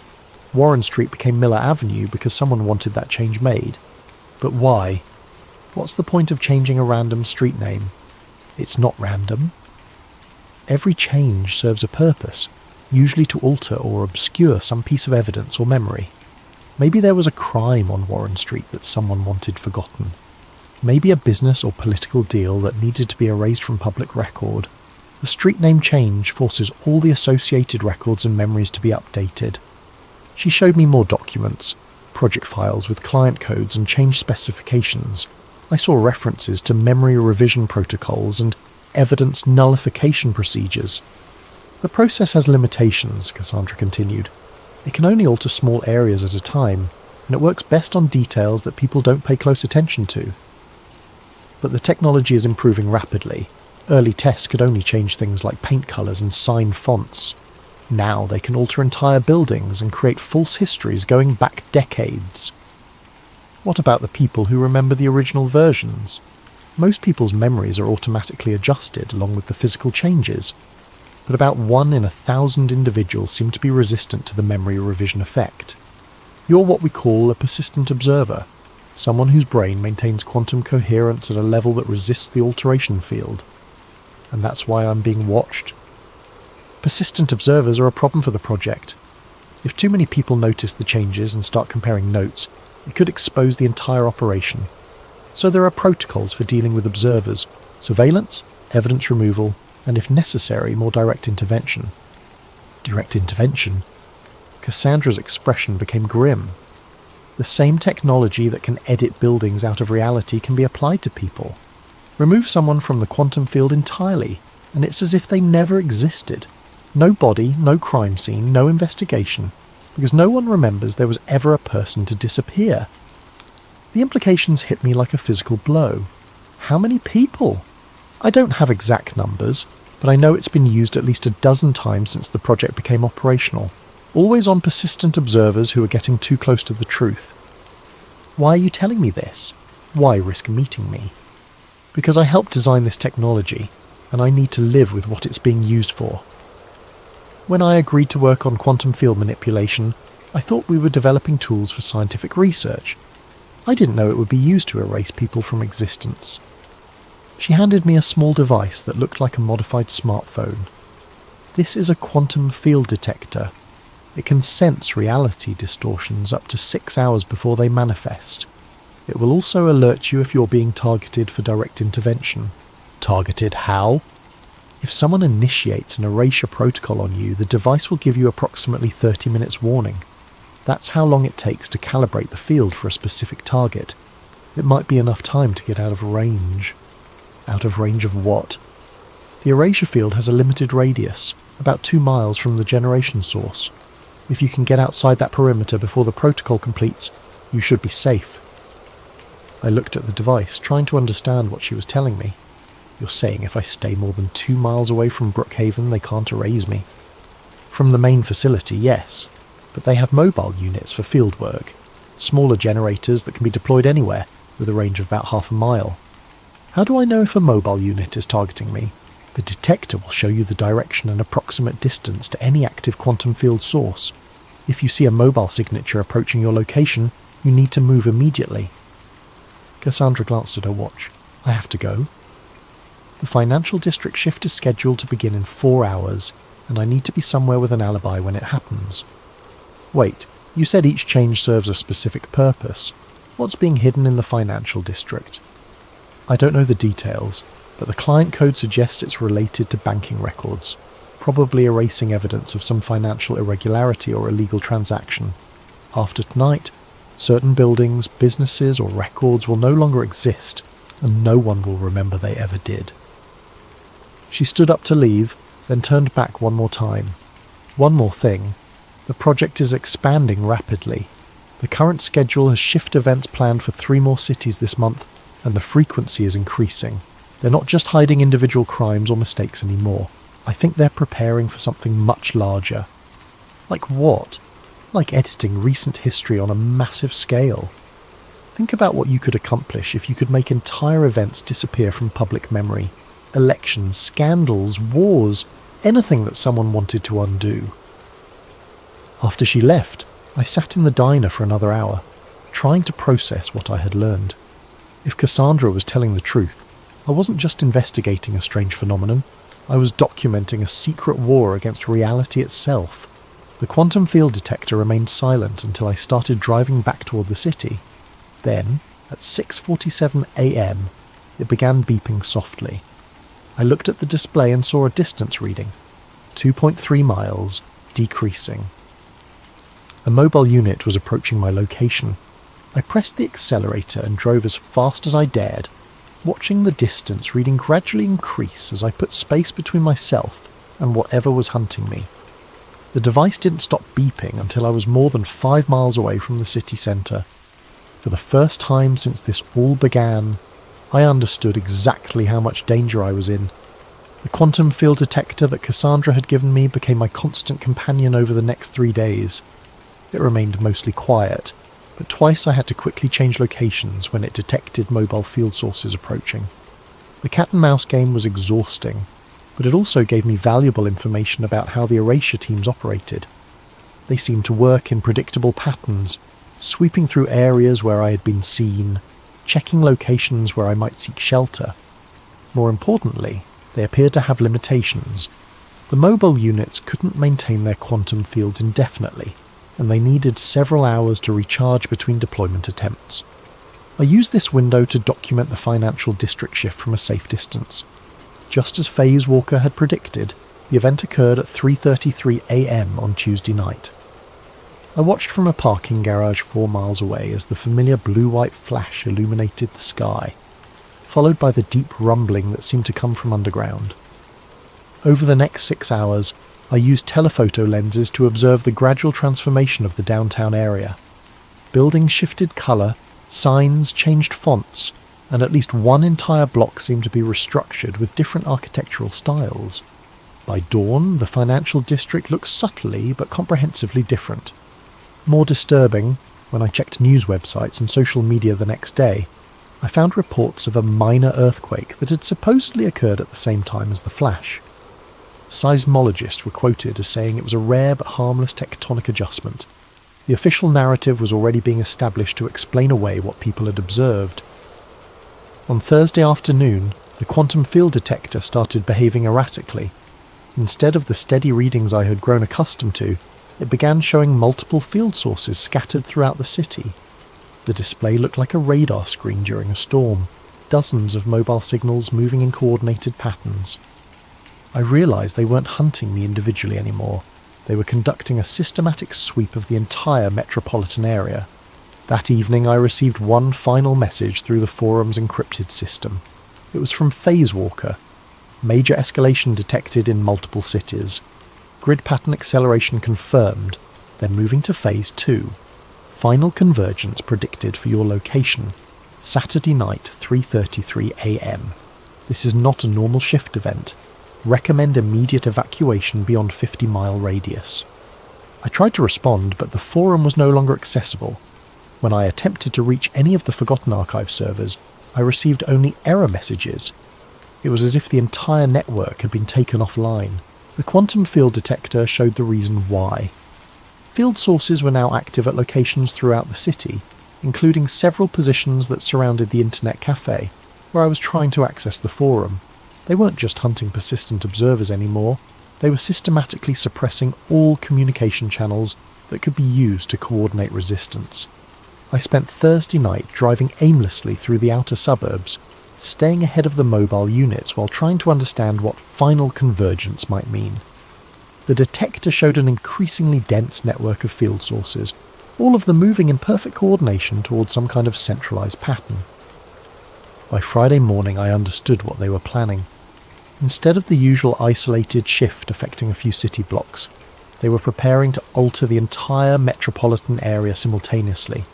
Speaker 1: Warren Street became Miller Avenue because someone wanted that change made. But why? What's the point of changing a random street name? It's not random. Every change serves a purpose, usually to alter or obscure some piece of evidence or memory. Maybe there was a crime on Warren Street that someone wanted forgotten. Maybe a business or political deal that needed to be erased from public record. The street name change forces all the associated records and memories to be updated." She showed me more documents, project files with client codes and change specifications. I saw references to memory revision protocols and evidence nullification procedures. "The process has limitations," Cassandra continued. "It can only alter small areas at a time, and it works best on details that people don't pay close attention to. But the technology is improving rapidly. Early tests could only change things like paint colours and sign fonts. Now they can alter entire buildings and create false histories going back decades." "What about the people who remember the original versions? Most people's memories are automatically adjusted along with the physical changes, but about 1 in 1,000 individuals seem to be resistant to the memory revision effect. You're what we call a persistent observer, someone whose brain maintains quantum coherence at a level that resists the alteration field. And that's why I'm being watched. Persistent observers are a problem for the project. If too many people notice the changes and start comparing notes, it could expose the entire operation. So there are protocols for dealing with observers: surveillance, evidence removal, and if necessary, more direct intervention." "Direct intervention?" Cassandra's expression became grim. "The same technology that can edit buildings out of reality can be applied to people. Remove someone from the quantum field entirely, and it's as if they never existed. No body, no crime scene, no investigation, because no one remembers there was ever a person to disappear." The implications hit me like a physical blow. How many people? I don't have exact numbers, but I know it's been used at least a dozen times since the project became operational, always on persistent observers who are getting too close to the truth. Why are you telling me this? Why risk meeting me? Because I helped design this technology, and I need to live with what it's being used for. When I agreed to work on quantum field manipulation, I thought we were developing tools for scientific research. I didn't know it would be used to erase people from existence. She handed me a small device that looked like a modified smartphone. This is a quantum field detector. It can sense reality distortions up to 6 hours before they manifest. It will also alert you if you're being targeted for direct intervention. Targeted how? If someone initiates an erasure protocol on you, the device will give you approximately 30 minutes warning. That's how long it takes to calibrate the field for a specific target. It might be enough time to get out of range. Out of range of what? The erasure field has a limited radius, about 2 miles from the generation source. If you can get outside that perimeter before the protocol completes, you should be safe. I looked at the device, trying to understand what she was telling me. You're saying if I stay more than 2 miles away from Brookhaven, they can't erase me? From the main facility, yes, but they have mobile units for field work, smaller generators that can be deployed anywhere, with a range of about half a mile. How do I know if a mobile unit is targeting me? The detector will show you the direction and approximate distance to any active quantum field source. If you see a mobile signature approaching your location, you need to move immediately. Cassandra glanced at her watch. I have to go. The financial district shift is scheduled to begin in 4 hours, and I need to be somewhere with an alibi when it happens. Wait, you said each change serves a specific purpose. What's being hidden in the financial district? I don't know the details, but the client code suggests it's related to banking records, probably erasing evidence of some financial irregularity or illegal transaction. After tonight, certain buildings, businesses, or records will no longer exist, and no one will remember they ever did. She stood up to leave, then turned back one more time. One more thing. The project is expanding rapidly. The current schedule has shift events planned for 3 more cities this month, and the frequency is increasing. They're not just hiding individual crimes or mistakes anymore. I think they're preparing for something much larger. Like what? Like editing recent history on a massive scale. Think about what you could accomplish if you could make entire events disappear from public memory. Elections, scandals, wars, anything that someone wanted to undo. After she left, I sat in the diner for another hour, trying to process what I had learned. If Cassandra was telling the truth, I wasn't just investigating a strange phenomenon, I was documenting a secret war against reality itself. The quantum field detector remained silent until I started driving back toward the city. Then, at 6:47 a.m., it began beeping softly. I looked at the display and saw a distance reading, 2.3 miles, decreasing. A mobile unit was approaching my location. I pressed the accelerator and drove as fast as I dared, watching the distance reading gradually increase as I put space between myself and whatever was hunting me. The device didn't stop beeping until I was more than 5 miles away from the city centre. For the first time since this all began, I understood exactly how much danger I was in. The quantum field detector that Cassandra had given me became my constant companion over the next 3 days. It remained mostly quiet, but twice I had to quickly change locations when it detected mobile field sources approaching. The cat and mouse game was exhausting, but it also gave me valuable information about how the erasure teams operated. They seemed to work in predictable patterns, sweeping through areas where I had been seen, checking locations where I might seek shelter. More importantly, they appeared to have limitations. The mobile units couldn't maintain their quantum fields indefinitely, and they needed several hours to recharge between deployment attempts. I used this window to document the financial district shift from a safe distance. Just as Phase Walker had predicted, the event occurred at 3:33 a.m. on Tuesday night. I watched from a parking garage 4 miles away as the familiar blue-white flash illuminated the sky, followed by the deep rumbling that seemed to come from underground. Over the next 6 hours, I used telephoto lenses to observe the gradual transformation of the downtown area. Buildings shifted colour, signs changed fonts, and at least one entire block seemed to be restructured with different architectural styles. By dawn, the financial district looked subtly but comprehensively different. More disturbing, when I checked news websites and social media the next day, I found reports of a minor earthquake that had supposedly occurred at the same time as the flash. Seismologists were quoted as saying it was a rare but harmless tectonic adjustment. The official narrative was already being established to explain away what people had observed. On Thursday afternoon, the quantum field detector started behaving erratically. Instead of the steady readings I had grown accustomed to, it began showing multiple field sources scattered throughout the city. The display looked like a radar screen during a storm, dozens of mobile signals moving in coordinated patterns. I realised they weren't hunting me individually anymore. They were conducting a systematic sweep of the entire metropolitan area. That evening I received one final message through the forum's encrypted system. It was from Phase Walker. Major escalation detected in multiple cities. Grid pattern acceleration confirmed, then moving to Phase 2. Final convergence predicted for your location. Saturday night, 3:33 a.m. This is not a normal shift event. Recommend immediate evacuation beyond 50-mile radius. I tried to respond, but the forum was no longer accessible. When I attempted to reach any of the Forgotten Archive servers, I received only error messages. It was as if the entire network had been taken offline. The quantum field detector showed the reason why. Field sources were now active at locations throughout the city, including several positions that surrounded the internet cafe, where I was trying to access the forum. They weren't just hunting persistent observers anymore, they were systematically suppressing all communication channels that could be used to coordinate resistance. I spent Thursday night driving aimlessly through the outer suburbs, staying ahead of the mobile units while trying to understand what final convergence might mean. The detector showed an increasingly dense network of field sources, all of them moving in perfect coordination towards some kind of centralized pattern. By Friday morning I understood what they were planning. Instead of the usual isolated shift affecting a few city blocks, they were preparing to alter the entire metropolitan area simultaneously.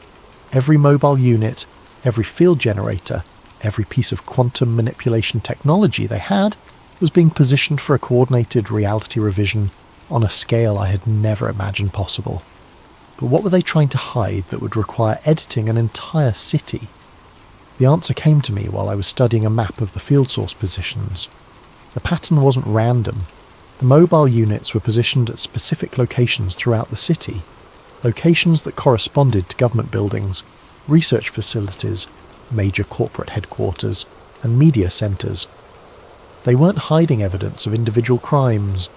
Speaker 1: Every mobile unit, every field generator, every piece of quantum manipulation technology they had was being positioned for a coordinated reality revision on a scale I had never imagined possible. But what were they trying to hide that would require editing an entire city? The answer came to me while I was studying a map of the field source positions. The pattern wasn't random. The mobile units were positioned at specific locations throughout the city, locations that corresponded to government buildings, research facilities, major corporate headquarters, and media centres. They weren't hiding evidence of individual crimes.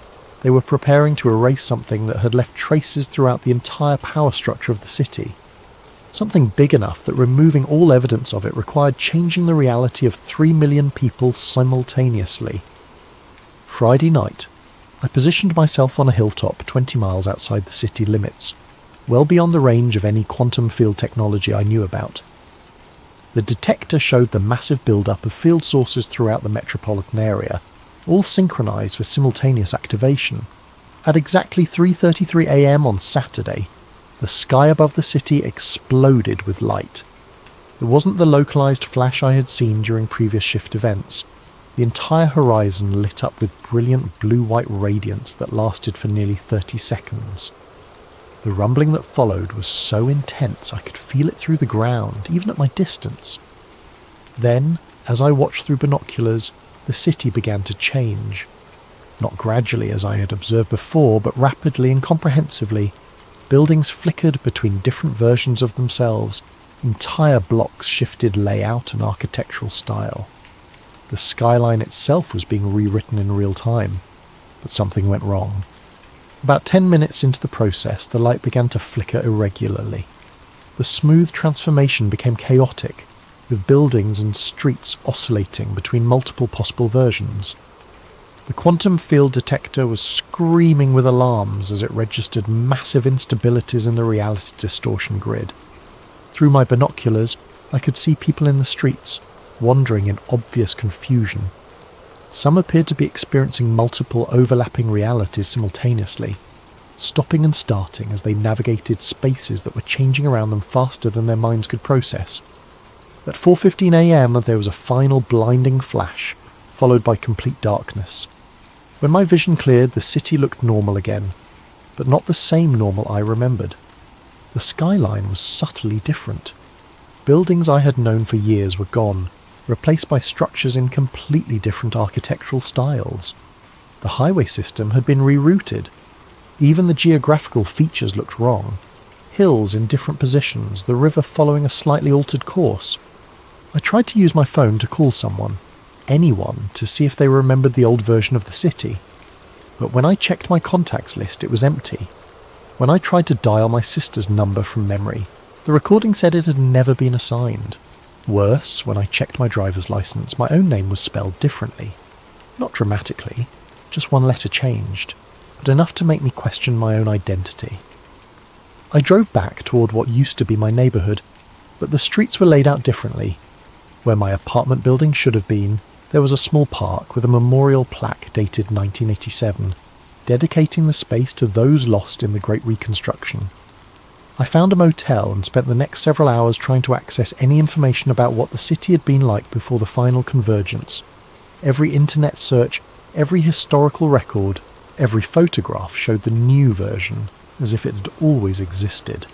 Speaker 1: They were preparing to erase something that had left traces throughout the entire power structure of the city. Something big enough that removing all evidence of it required changing the reality of 3 million people simultaneously. Friday night, I positioned myself on a hilltop 20 miles outside the city limits, well beyond the range of any quantum field technology I knew about. The detector showed the massive build-up of field sources throughout the metropolitan area, all synchronized for simultaneous activation. At exactly 3:33 a.m. on Saturday, the sky above the city exploded with light. It wasn't the localized flash I had seen during previous shift events. The entire horizon lit up with brilliant blue-white radiance that lasted for nearly 30 seconds. The rumbling that followed was so intense I could feel it through the ground, even at my distance. Then, as I watched through binoculars, the city began to change. Not gradually as I had observed before, but rapidly and comprehensively. Buildings flickered between different versions of themselves. Entire blocks shifted layout and architectural style. The skyline itself was being rewritten in real time, but something went wrong. About 10 minutes into the process, the light began to flicker irregularly. The smooth transformation became chaotic, with buildings and streets oscillating between multiple possible versions. The quantum field detector was screaming with alarms as it registered massive instabilities in the reality distortion grid. Through my binoculars, I could see people in the streets, wandering in obvious confusion. Some appeared to be experiencing multiple overlapping realities simultaneously, stopping and starting as they navigated spaces that were changing around them faster than their minds could process. At 4:15 a.m. there was a final blinding flash, followed by complete darkness. When my vision cleared, the city looked normal again, but not the same normal I remembered. The skyline was subtly different. Buildings I had known for years were gone, replaced by structures in completely different architectural styles. The highway system had been rerouted. Even the geographical features looked wrong. Hills in different positions, the river following a slightly altered course. I tried to use my phone to call anyone, to see if they remembered the old version of the city. But when I checked my contacts list, it was empty. When I tried to dial my sister's number from memory, the recording said it had never been assigned. Worse, when I checked my driver's license, my own name was spelled differently. Not dramatically, just one letter changed, but enough to make me question my own identity. I drove back toward what used to be my neighbourhood, but the streets were laid out differently. Where my apartment building should have been, there was a small park with a memorial plaque dated 1987, dedicating the space to those lost in the Great Reconstruction. I found a motel and spent the next several hours trying to access any information about what the city had been like before the final convergence. Every internet search, every historical record, every photograph showed the new version, as if it had always existed.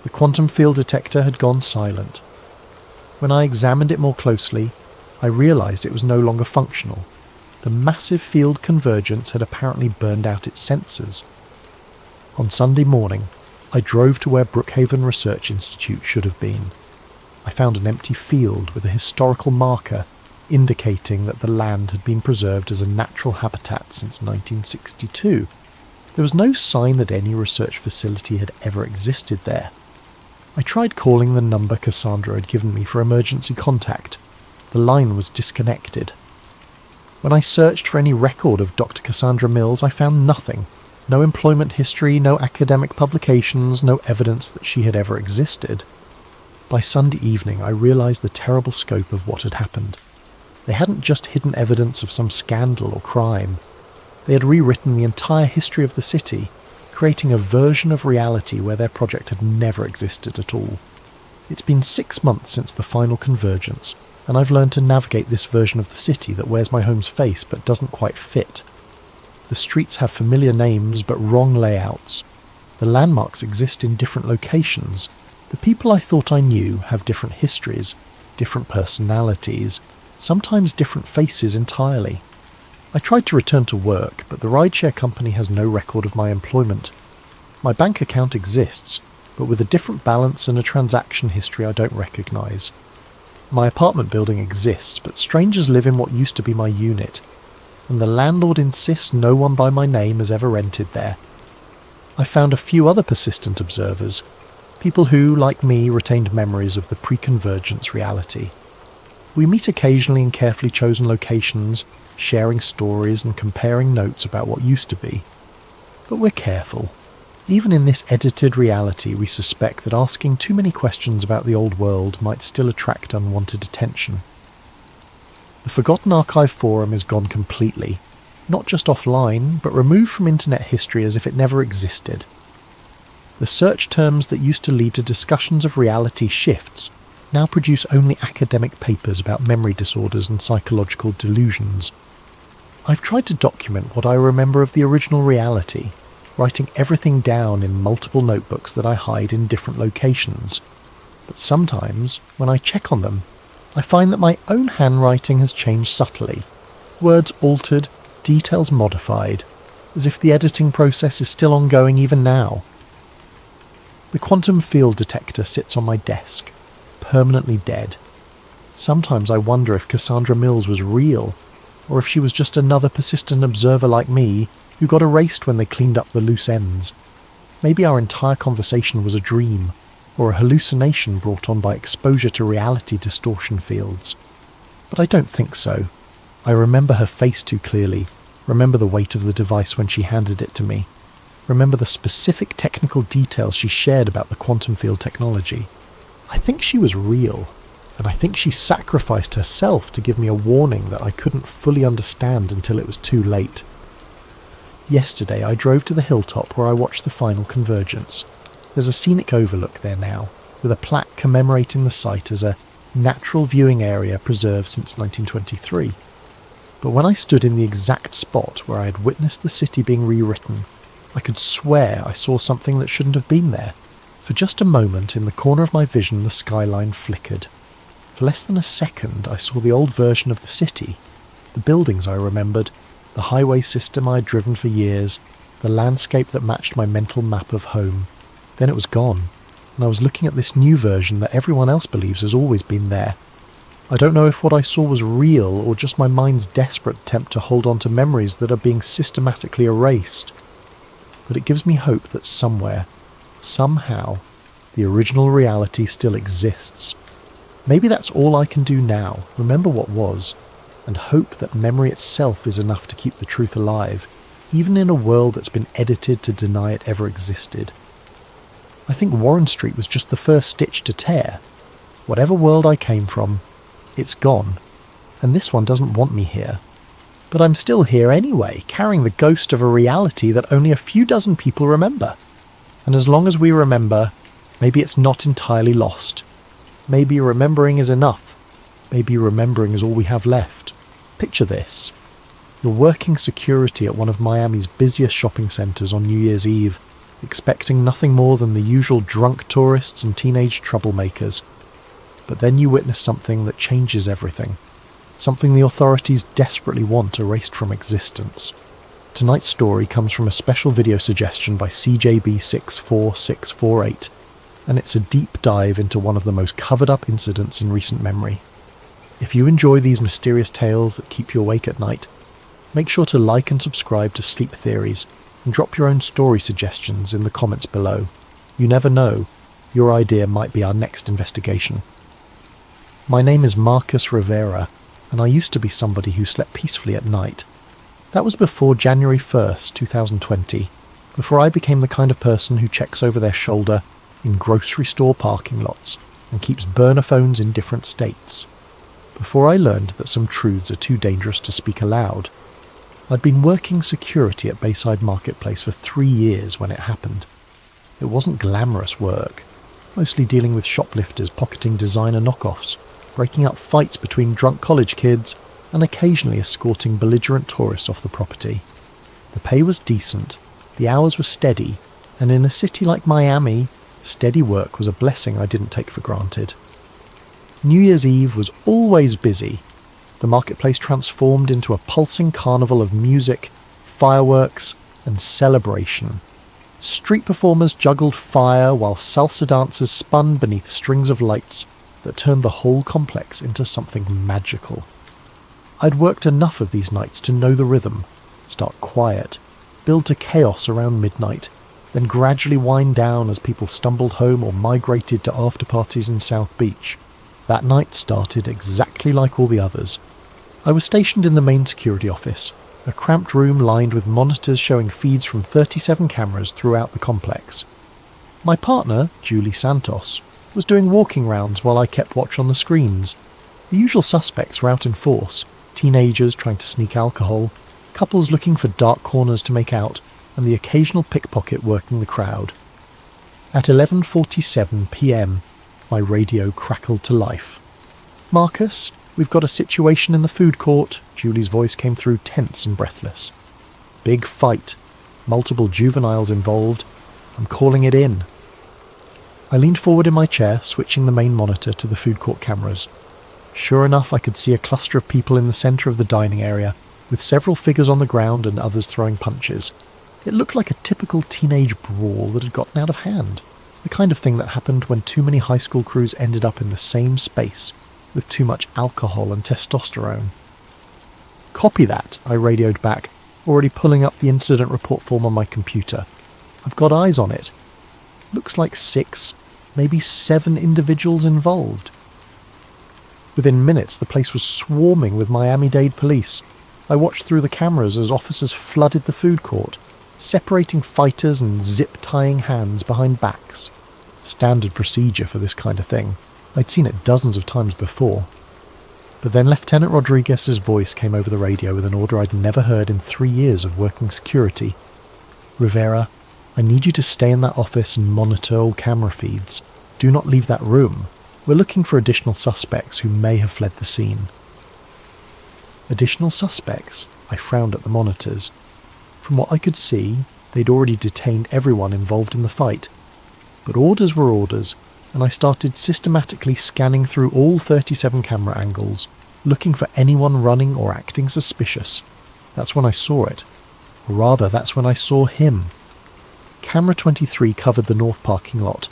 Speaker 1: The quantum field detector had gone silent. When I examined it more closely, I realised it was no longer functional. The massive field convergence had apparently burned out its sensors. On Sunday morning, I drove to where Brookhaven Research Institute should have been. I found an empty field with a historical marker indicating that the land had been preserved as a natural habitat since 1962. There was no sign that any research facility had ever existed there. I tried calling the number Cassandra had given me for emergency contact. The line was disconnected. When I searched for any record of Dr. Cassandra Mills, I found nothing. No employment history, no academic publications, no evidence that she had ever existed. By Sunday evening, I realised the terrible scope of what had happened. They hadn't just hidden evidence of some scandal or crime. They had rewritten the entire history of the city, creating a version of reality where their project had never existed at all. It's been 6 months since the final convergence, and I've learned to navigate this version of the city that wears my home's face but doesn't quite fit. The streets have familiar names but wrong layouts. The landmarks exist in different locations. The people I thought I knew have different histories, different personalities, sometimes different faces entirely. I tried to return to work, but the rideshare company has no record of my employment. My bank account exists, but with a different balance and a transaction history I don't recognise. My apartment building exists, but strangers live in what used to be my unit, and the landlord insists no one by my name has ever rented there. I found a few other persistent observers, people who, like me, retained memories of the pre-convergence reality. We meet occasionally in carefully chosen locations, sharing stories and comparing notes about what used to be. But we're careful. Even in this edited reality, we suspect that asking too many questions about the old world might still attract unwanted attention. The Forgotten Archive forum is gone completely, not just offline, but removed from internet history as if it never existed. The search terms that used to lead to discussions of reality shifts now produce only academic papers about memory disorders and psychological delusions. I've tried to document what I remember of the original reality, writing everything down in multiple notebooks that I hide in different locations. But sometimes, when I check on them, I find that my own handwriting has changed subtly. Words altered, details modified, as if the editing process is still ongoing even now. The quantum field detector sits on my desk, permanently dead. Sometimes I wonder if Cassandra Mills was real, or if she was just another persistent observer like me who got erased when they cleaned up the loose ends. Maybe our entire conversation was a dream, or a hallucination brought on by exposure to reality distortion fields. But I don't think so. I remember her face too clearly, remember the weight of the device when she handed it to me, remember the specific technical details she shared about the quantum field technology. I think she was real, and I think she sacrificed herself to give me a warning that I couldn't fully understand until it was too late. Yesterday I drove to the hilltop where I watched the final convergence. There's a scenic overlook there now, with a plaque commemorating the site as a natural viewing area preserved since 1923. But when I stood in the exact spot where I had witnessed the city being rewritten, I could swear I saw something that shouldn't have been there. For just a moment, in the corner of my vision, the skyline flickered. For less than a second, I saw the old version of the city, the buildings I remembered, the highway system I had driven for years, the landscape that matched my mental map of home. Then it was gone, and I was looking at this new version that everyone else believes has always been there. I don't know if what I saw was real or just my mind's desperate attempt to hold on to memories that are being systematically erased. But it gives me hope that somewhere, somehow, the original reality still exists. Maybe that's all I can do now, remember what was, and hope that memory itself is enough to keep the truth alive, even in a world that's been edited to deny it ever existed. I think Warren Street was just the first stitch to tear. Whatever world I came from, it's gone, and this one doesn't want me here. But I'm still here anyway, carrying the ghost of a reality that only a few dozen people remember. And as long as we remember, maybe it's not entirely lost. Maybe remembering is enough. Maybe remembering is all we have left. Picture this. You're working security at one of Miami's busiest shopping centres on New Year's Eve, expecting nothing more than the usual drunk tourists and teenage troublemakers. But then you witness something that changes everything. Something the authorities desperately want erased from existence. Tonight's story comes from a special video suggestion by CJB64648, and it's a deep dive into one of the most covered-up incidents in recent memory. If you enjoy these mysterious tales that keep you awake at night, make sure to like and subscribe to Sleep Theories, and drop your own story suggestions in the comments below. You never know, your idea might be our next investigation. My name is Marcus Rivera, and I used to be somebody who slept peacefully at night. That was before January 1st, 2020, before I became the kind of person who checks over their shoulder in grocery store parking lots and keeps burner phones in different states. Before I learned that some truths are too dangerous to speak aloud. I'd been working security at Bayside Marketplace for 3 years when it happened. It wasn't glamorous work, mostly dealing with shoplifters pocketing designer knockoffs, breaking up fights between drunk college kids, and occasionally escorting belligerent tourists off the property. The pay was decent, the hours were steady, and in a city like Miami, steady work was a blessing I didn't take for granted. New Year's Eve was always busy. The marketplace transformed into a pulsing carnival of music, fireworks, and celebration. Street performers juggled fire while salsa dancers spun beneath strings of lights that turned the whole complex into something magical. I'd worked enough of these nights to know the rhythm, start quiet, build to chaos around midnight, then gradually wind down as people stumbled home or migrated to after-parties in South Beach. That night started exactly like all the others. I was stationed in the main security office, a cramped room lined with monitors showing feeds from 37 cameras throughout the complex. My partner, Julie Santos, was doing walking rounds while I kept watch on the screens. The usual suspects were out in force, teenagers trying to sneak alcohol, couples looking for dark corners to make out, and the occasional pickpocket working the crowd. At 11:47 p.m, my radio crackled to life. "Marcus, we've got a situation in the food court," Julie's voice came through tense and breathless. "Big fight. Multiple juveniles involved. I'm calling it in." I leaned forward in my chair, switching the main monitor to the food court cameras. Sure enough, I could see a cluster of people in the centre of the dining area, with several figures on the ground and others throwing punches. It looked like a typical teenage brawl that had gotten out of hand. The kind of thing that happened when too many high school crews ended up in the same space, with too much alcohol and testosterone. "Copy that," I radioed back, already pulling up the incident report form on my computer. "I've got eyes on it. Looks like 6, maybe 7 individuals involved." Within minutes, the place was swarming with Miami-Dade police. I watched through the cameras as officers flooded the food court, separating fighters and zip-tying hands behind backs. Standard procedure for this kind of thing. I'd seen it dozens of times before. But then Lieutenant Rodriguez's voice came over the radio with an order I'd never heard in 3 years of working security. "Rivera, I need you to stay in that office and monitor all camera feeds. Do not leave that room. We're looking for additional suspects who may have fled the scene. Additional suspects? I frowned at the monitors. From what I could see, they'd already detained everyone involved in the fight. But orders were orders, and I started systematically scanning through all 37 camera angles, looking for anyone running or acting suspicious. That's when I saw it. Or rather, that's when I saw him. Camera 23 covered the north parking lot,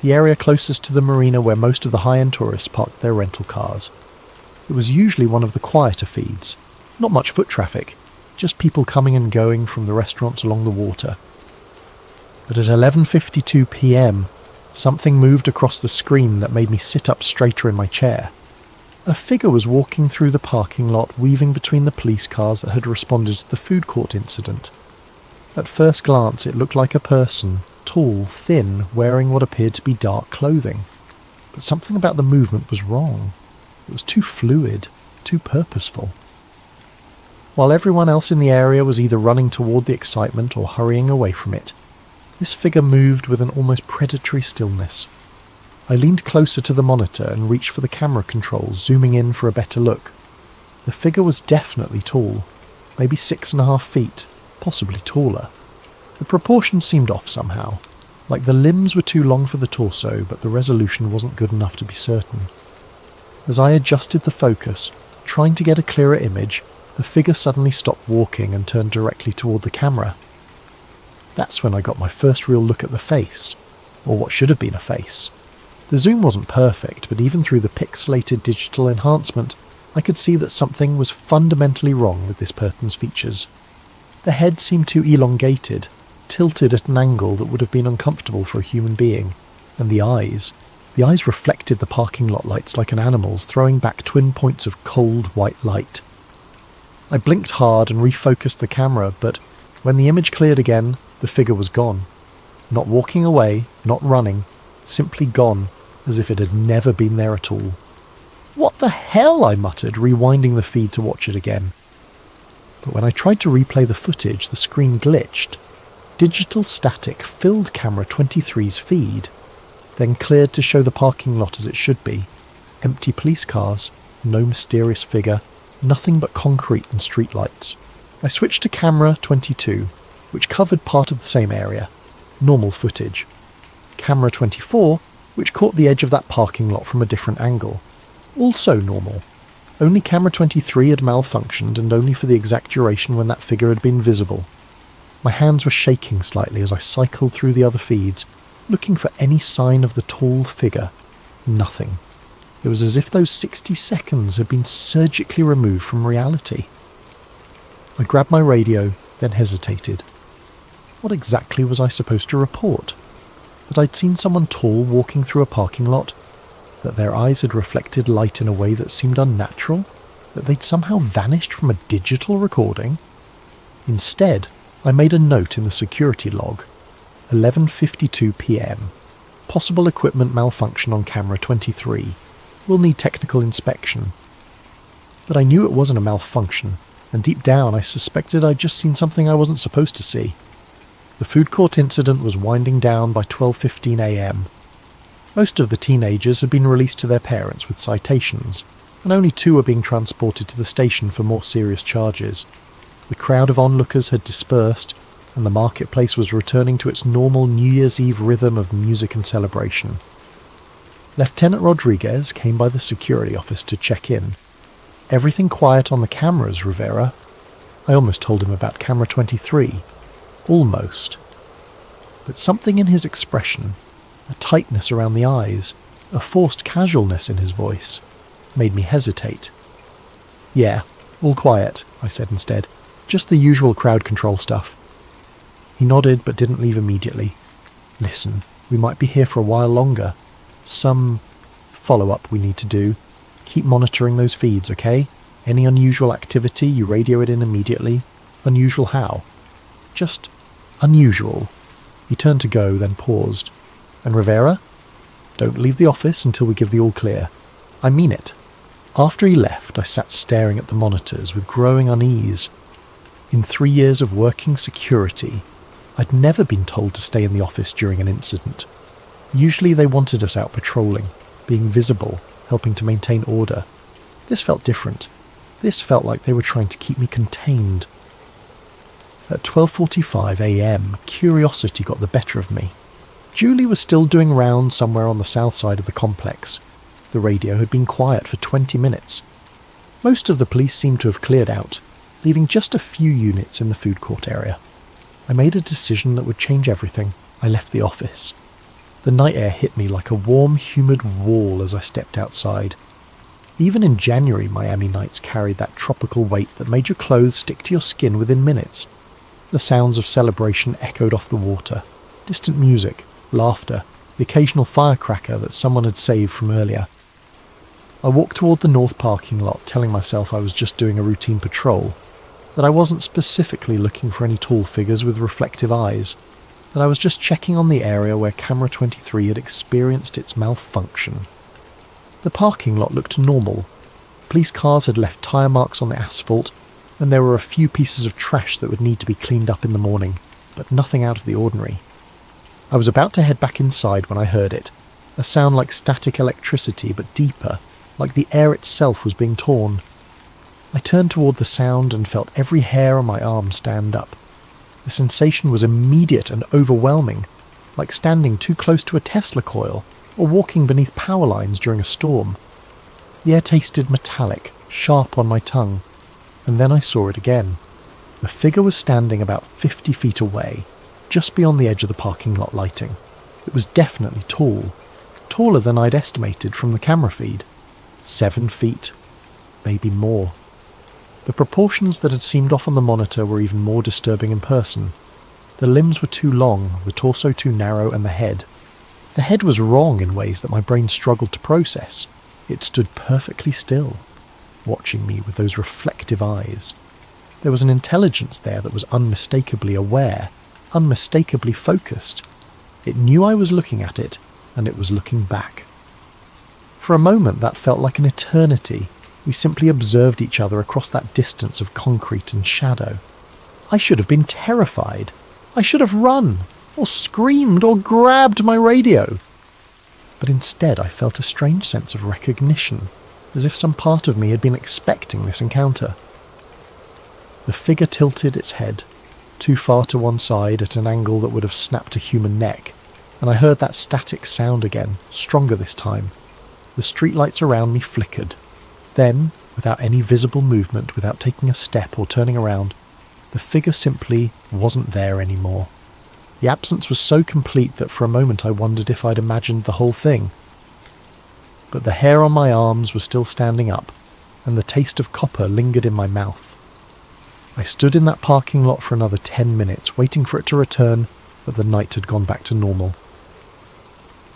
Speaker 1: the area closest to the marina where most of the high-end tourists parked their rental cars. It was usually one of the quieter feeds. Not much foot traffic, just people coming and going from the restaurants along the water. But at 11:52 p.m, something moved across the screen that made me sit up straighter in my chair. A figure was walking through the parking lot, weaving between the police cars that had responded to the food court incident. At first glance, it looked like a person, tall, thin, wearing what appeared to be dark clothing. But something about the movement was wrong. It was too fluid, too purposeful. While everyone else in the area was either running toward the excitement or hurrying away from it, this figure moved with an almost predatory stillness. I leaned closer to the monitor and reached for the camera controls, zooming in for a better look. The figure was definitely tall, maybe 6.5 feet, possibly taller. The proportions seemed off somehow, like the limbs were too long for the torso, but the resolution wasn't good enough to be certain. As I adjusted the focus, trying to get a clearer image, the figure suddenly stopped walking and turned directly toward the camera. That's when I got my first real look at the face, or what should have been a face. The zoom wasn't perfect, but even through the pixelated digital enhancement, I could see that something was fundamentally wrong with this person's features. The head seemed too elongated, tilted at an angle that would have been uncomfortable for a human being, and the eyes reflected the parking lot lights like an animal's, throwing back twin points of cold white light. I blinked hard and refocused the camera, but when the image cleared again, the figure was gone. Not walking away, not running, simply gone, as if it had never been there at all. "What the hell?" I muttered, rewinding the feed to watch it again. But when I tried to replay the footage, the screen glitched. Digital static filled camera 23's feed, then cleared to show the parking lot as it should be. Empty police cars, no mysterious figure, nothing but concrete and streetlights. I switched to camera 22, which covered part of the same area. Normal footage. Camera 24, which caught the edge of that parking lot from a different angle. Also normal. Only camera 23 had malfunctioned, and only for the exact duration when that figure had been visible. My hands were shaking slightly as I cycled through the other feeds, looking for any sign of the tall figure. Nothing. It was as if those 60 seconds had been surgically removed from reality. I grabbed my radio, then hesitated. What exactly was I supposed to report? That I'd seen someone tall walking through a parking lot? That their eyes had reflected light in a way that seemed unnatural? That they'd somehow vanished from a digital recording? Instead, I made a note in the security log. 11:52 p.m. Possible equipment malfunction on camera 23. Will need technical inspection. But I knew it wasn't a malfunction, and deep down I suspected I'd just seen something I wasn't supposed to see. The food court incident was winding down by 12:15 a.m. Most of the teenagers had been released to their parents with citations, and only 2 were being transported to the station for more serious charges. The crowd of onlookers had dispersed, and the marketplace was returning to its normal New Year's Eve rhythm of music and celebration. Lieutenant Rodriguez came by the security office to check in. "Everything quiet on the cameras, Rivera." I almost told him about camera 23. Almost. But something in his expression, a tightness around the eyes, a forced casualness in his voice, made me hesitate. "Yeah, all quiet," I said instead. "Just the usual crowd control stuff." He nodded but didn't leave immediately. "Listen, we might be here for a while longer. Some follow-up we need to do. Keep monitoring those feeds, okay? Any unusual activity, you radio it in immediately. Unusual how? Just unusual." He turned to go, then paused. "And Rivera? Don't leave the office until we give the all clear. I mean it." After he left, I sat staring at the monitors with growing unease. In 3 years of working security, I'd never been told to stay in the office during an incident. Usually they wanted us out patrolling, being visible, helping to maintain order. This felt different. This felt like they were trying to keep me contained. At 12:45 a.m, curiosity got the better of me. Julie was still doing rounds somewhere on the south side of the complex. The radio had been quiet for 20 minutes. Most of the police seemed to have cleared out, leaving just a few units in the food court area. I made a decision that would change everything. I left the office. The night air hit me like a warm, humid wall as I stepped outside. Even in January, Miami nights carried that tropical weight that made your clothes stick to your skin within minutes. The sounds of celebration echoed off the water. Distant music, laughter, the occasional firecracker that someone had saved from earlier. I walked toward the north parking lot, telling myself I was just doing a routine patrol, that I wasn't specifically looking for any tall figures with reflective eyes, that I was just checking on the area where Camera 23 had experienced its malfunction. The parking lot looked normal. Police cars had left tyre marks on the asphalt, and there were a few pieces of trash that would need to be cleaned up in the morning, but nothing out of the ordinary. I was about to head back inside when I heard it, a sound like static electricity but deeper, like the air itself was being torn. I turned toward the sound and felt every hair on my arm stand up. The sensation was immediate and overwhelming, like standing too close to a Tesla coil or walking beneath power lines during a storm. The air tasted metallic, sharp on my tongue, and then I saw it again. The figure was standing about 50 feet away, just beyond the edge of the parking lot lighting. It was definitely tall, taller than I'd estimated from the camera feed. 7 feet, maybe more. The proportions that had seemed off on the monitor were even more disturbing in person. The limbs were too long, the torso too narrow, and the head was wrong in ways that my brain struggled to process. It stood perfectly still, watching me with those reflective eyes. There was an intelligence there that was unmistakably aware, unmistakably focused. It knew I was looking at it, and it was looking back. For a moment that felt like an eternity. We simply observed each other across that distance of concrete and shadow. I should have been terrified. I should have run, or screamed, or grabbed my radio. But instead I felt a strange sense of recognition, as if some part of me had been expecting this encounter. The figure tilted its head, too far to one side at an angle that would have snapped a human neck, and I heard that static sound again, stronger this time. The streetlights around me flickered. Then, without any visible movement, without taking a step or turning around, the figure simply wasn't there anymore. The absence was so complete that for a moment I wondered if I'd imagined the whole thing. But the hair on my arms was still standing up, and the taste of copper lingered in my mouth. I stood in that parking lot for another 10 minutes, waiting for it to return, but the night had gone back to normal.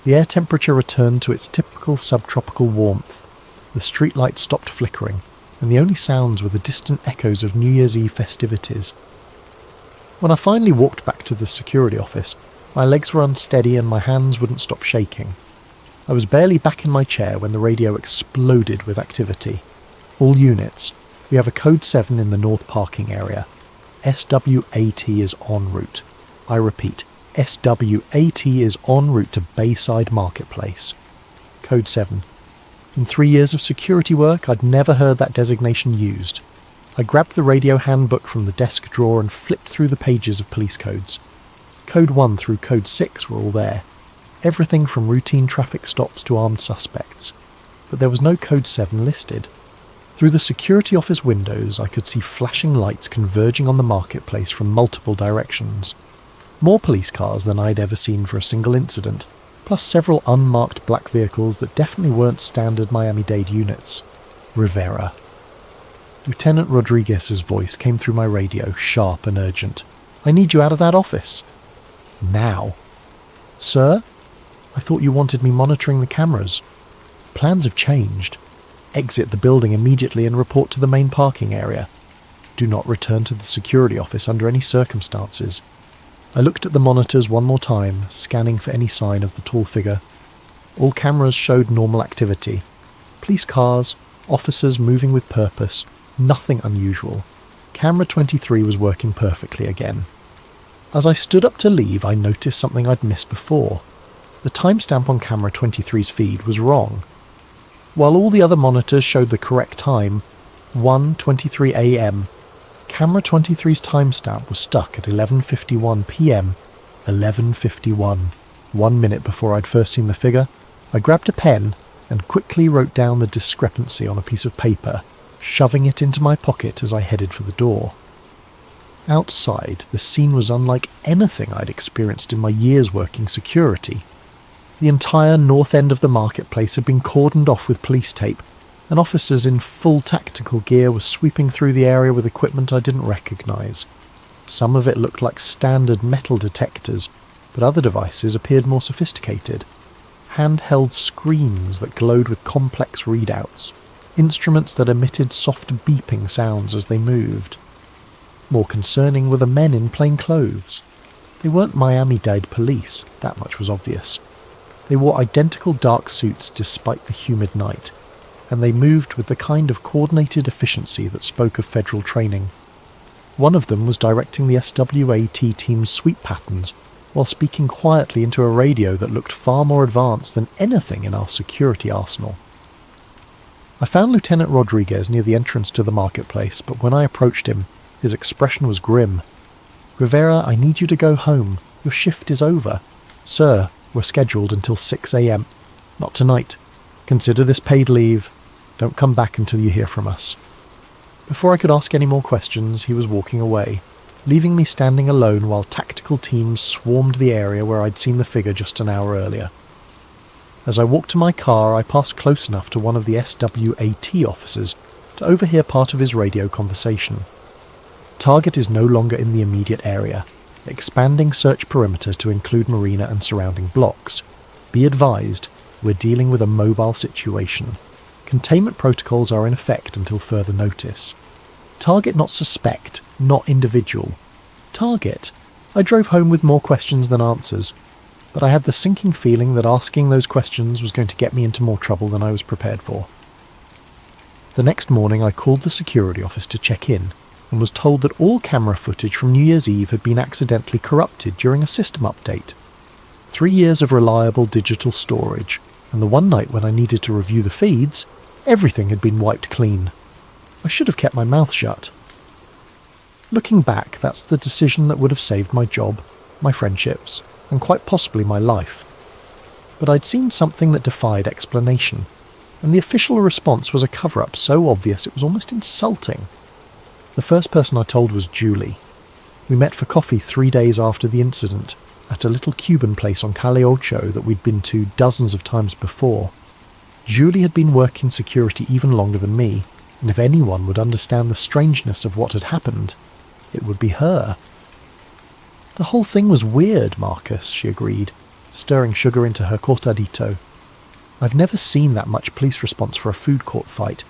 Speaker 1: The air temperature returned to its typical subtropical warmth. The streetlights stopped flickering, and the only sounds were the distant echoes of New Year's Eve festivities. When I finally walked back to the security office, my legs were unsteady and my hands wouldn't stop shaking. I was barely back in my chair when the radio exploded with activity. All units. We have a code 7 in the north parking area. SWAT is en route. I repeat, SWAT is en route to Bayside Marketplace. Code 7. In 3 years of security work, I'd never heard that designation used. I grabbed the radio handbook from the desk drawer and flipped through the pages of police codes. Code 1 through Code 6 were all there. Everything from routine traffic stops to armed suspects. But there was no Code 7 listed. Through the security office windows, I could see flashing lights converging on the marketplace from multiple directions. More police cars than I'd ever seen for a single incident, plus several unmarked black vehicles that definitely weren't standard Miami-Dade units. Rivera. Lieutenant Rodriguez's voice came through my radio, sharp and urgent. "I need you out of that office." Now. "Sir? I thought you wanted me monitoring the cameras." "Plans have changed. Exit the building immediately and report to the main parking area. Do not return to the security office under any circumstances." I looked at the monitors one more time, scanning for any sign of the tall figure. All cameras showed normal activity. Police cars, officers moving with purpose, nothing unusual. Camera 23 was working perfectly again. As I stood up to leave, I noticed something I'd missed before. The timestamp on camera 23's feed was wrong. While all the other monitors showed the correct time, 1:23 a.m., camera 23's timestamp was stuck at 11:51 p.m. 11:51. 1 minute before I'd first seen the figure, I grabbed a pen and quickly wrote down the discrepancy on a piece of paper, shoving it into my pocket as I headed for the door. Outside, the scene was unlike anything I'd experienced in my years working security. The entire north end of the marketplace had been cordoned off with police tape, and officers in full tactical gear were sweeping through the area with equipment I didn't recognise. Some of it looked like standard metal detectors, but other devices appeared more sophisticated. Handheld screens that glowed with complex readouts, instruments that emitted soft beeping sounds as they moved. More concerning were the men in plain clothes. They weren't Miami-Dade police, that much was obvious. They wore identical dark suits despite the humid night, and they moved with the kind of coordinated efficiency that spoke of federal training. One of them was directing the SWAT team's sweep patterns while speaking quietly into a radio that looked far more advanced than anything in our security arsenal. I found Lieutenant Rodriguez near the entrance to the marketplace, but when I approached him, his expression was grim. "Rivera, I need you to go home. Your shift is over." "Sir, we're scheduled until 6 a.m. "Not tonight. Consider this paid leave. Don't come back until you hear from us." Before I could ask any more questions, he was walking away, leaving me standing alone while tactical teams swarmed the area where I'd seen the figure just an hour earlier. As I walked to my car, I passed close enough to one of the SWAT officers to overhear part of his radio conversation. "Target is no longer in the immediate area. Expanding search perimeter to include marina and surrounding blocks. Be advised, we're dealing with a mobile situation. Containment protocols are in effect until further notice. Target not suspect, not individual. Target?" I drove home with more questions than answers, but I had the sinking feeling that asking those questions was going to get me into more trouble than I was prepared for. The next morning I called the security office to check in, and was told that all camera footage from New Year's Eve had been accidentally corrupted during a system update. 3 years of reliable digital storage, and the one night when I needed to review the feeds, everything had been wiped clean. I should have kept my mouth shut. Looking back, that's the decision that would have saved my job, my friendships, and quite possibly my life. But I'd seen something that defied explanation, and the official response was a cover-up so obvious it was almost insulting. The first person I told was Julie. We met for coffee 3 days after the incident, at a little Cuban place on Calle Ocho that we'd been to dozens of times before. Julie had been working security even longer than me, and if anyone would understand the strangeness of what had happened, it would be her. "The whole thing was weird, Marcus," she agreed, stirring sugar into her cortadito. "I've never seen that much police response for a food court fight,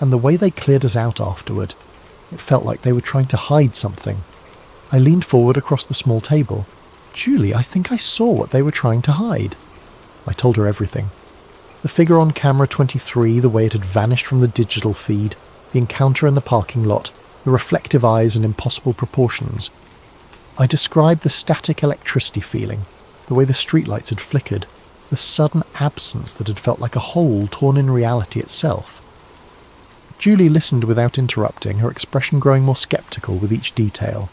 Speaker 1: and the way they cleared us out afterward, it felt like they were trying to hide something." I leaned forward across the small table. "Julie, I think I saw what they were trying to hide." I told her everything. The figure on camera 23, the way it had vanished from the digital feed, the encounter in the parking lot, the reflective eyes and impossible proportions. I described the static electricity feeling, the way the streetlights had flickered, the sudden absence that had felt like a hole torn in reality itself. Julie listened without interrupting, her expression growing more sceptical with each detail.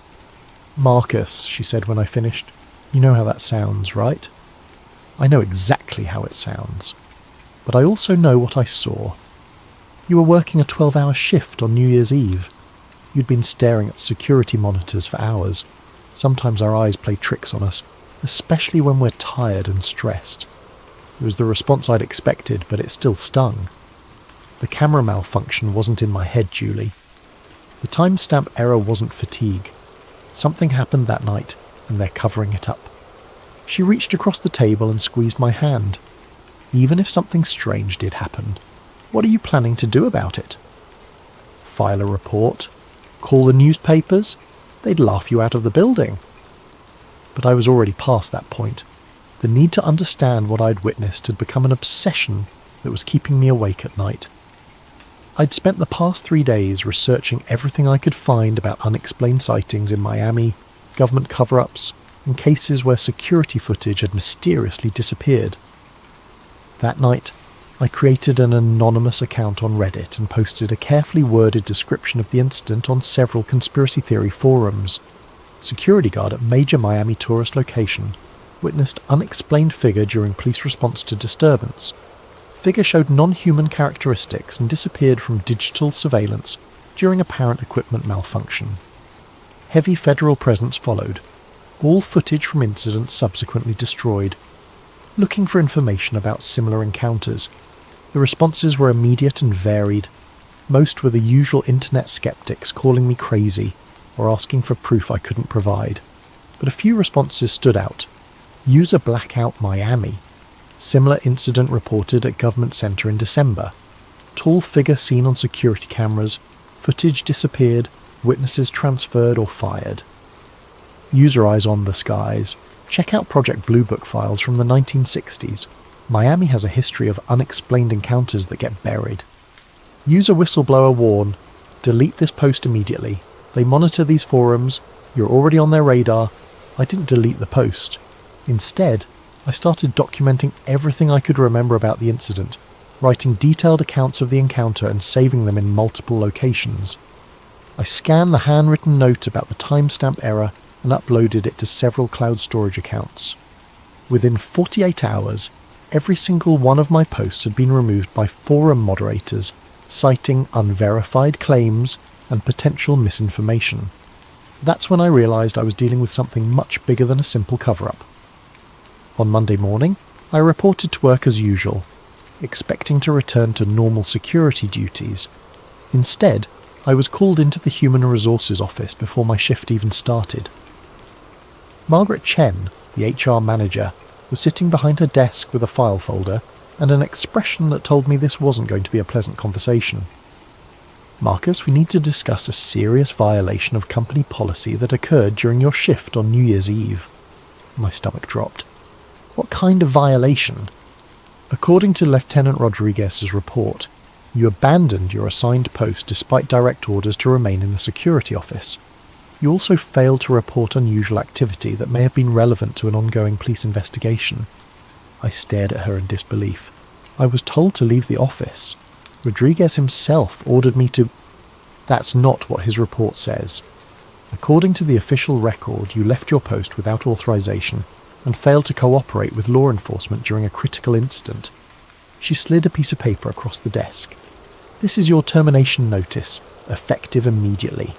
Speaker 1: "Marcus," she said when I finished, "you know how that sounds, right?" "I know exactly how it sounds. But I also know what I saw. You were working a 12-hour shift on New Year's Eve. You'd been staring at security monitors for hours. Sometimes our eyes play tricks on us, especially when we're tired and stressed. It was the response I'd expected, but it still stung. The camera malfunction wasn't in my head, Julie. The timestamp error wasn't fatigue. Something happened that night, and they're covering it up." She reached across the table and squeezed my hand. "Even if something strange did happen, what are you planning to do about it? File a report? Call the newspapers? They'd laugh you out of the building." But I was already past that point. The need to understand what I'd witnessed had become an obsession that was keeping me awake at night. I'd spent the past 3 days researching everything I could find about unexplained sightings in Miami, government cover-ups, and cases where security footage had mysteriously disappeared. That night, I created an anonymous account on Reddit and posted a carefully worded description of the incident on several conspiracy theory forums. Security guard at major Miami tourist location witnessed unexplained figure during police response to disturbance. Figure showed non-human characteristics and disappeared from digital surveillance during apparent equipment malfunction. Heavy federal presence followed. All footage from incidents subsequently destroyed. Looking for information about similar encounters, the responses were immediate and varied. Most were the usual internet skeptics calling me crazy or asking for proof I couldn't provide. But a few responses stood out. User blackout Miami. Similar incident reported at government center in December. Tall figure seen on security cameras. Footage disappeared. Witnesses transferred or fired. User eyes on the skies. Check out Project Blue Book files from the 1960s. Miami has a history of unexplained encounters that get buried. User whistleblower warn. Delete this post immediately. They monitor these forums. You're already on their radar. I didn't delete the post. Instead, I started documenting everything I could remember about the incident, writing detailed accounts of the encounter and saving them in multiple locations. I scanned the handwritten note about the timestamp error and uploaded it to several cloud storage accounts. Within 48 hours, every single one of my posts had been removed by forum moderators, citing unverified claims and potential misinformation. That's when I realised I was dealing with something much bigger than a simple cover-up. On Monday morning, I reported to work as usual, expecting to return to normal security duties. Instead, I was called into the Human Resources office before my shift even started. Margaret Chen, the HR manager, was sitting behind her desk with a file folder and an expression that told me this wasn't going to be a pleasant conversation. Marcus, we need to discuss a serious violation of company policy that occurred during your shift on New Year's Eve. My stomach dropped. What kind of violation? According to Lieutenant Rodriguez's report, you abandoned your assigned post despite direct orders to remain in the security office. You also failed to report unusual activity that may have been relevant to an ongoing police investigation. I stared at her in disbelief. I was told to leave the office. Rodriguez himself ordered me to... That's not what his report says. According to the official record, you left your post without authorization and failed to cooperate with law enforcement during a critical incident. She slid a piece of paper across the desk. This is your termination notice, effective immediately.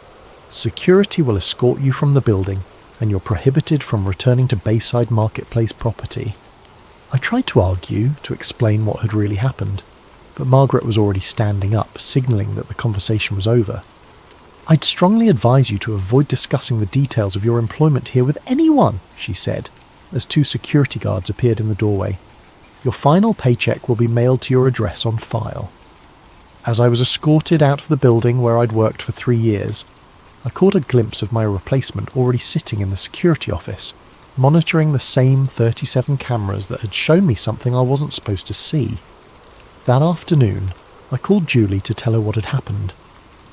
Speaker 1: Security will escort you from the building, and you're prohibited from returning to Bayside Marketplace property. I tried to argue, to explain what had really happened, but Margaret was already standing up, signalling that the conversation was over. I'd strongly advise you to avoid discussing the details of your employment here with anyone, she said, as two security guards appeared in the doorway. Your final paycheck will be mailed to your address on file. As I was escorted out of the building where I'd worked for 3 years, I caught a glimpse of my replacement already sitting in the security office, monitoring the same 37 cameras that had shown me something I wasn't supposed to see. That afternoon, I called Julie to tell her what had happened.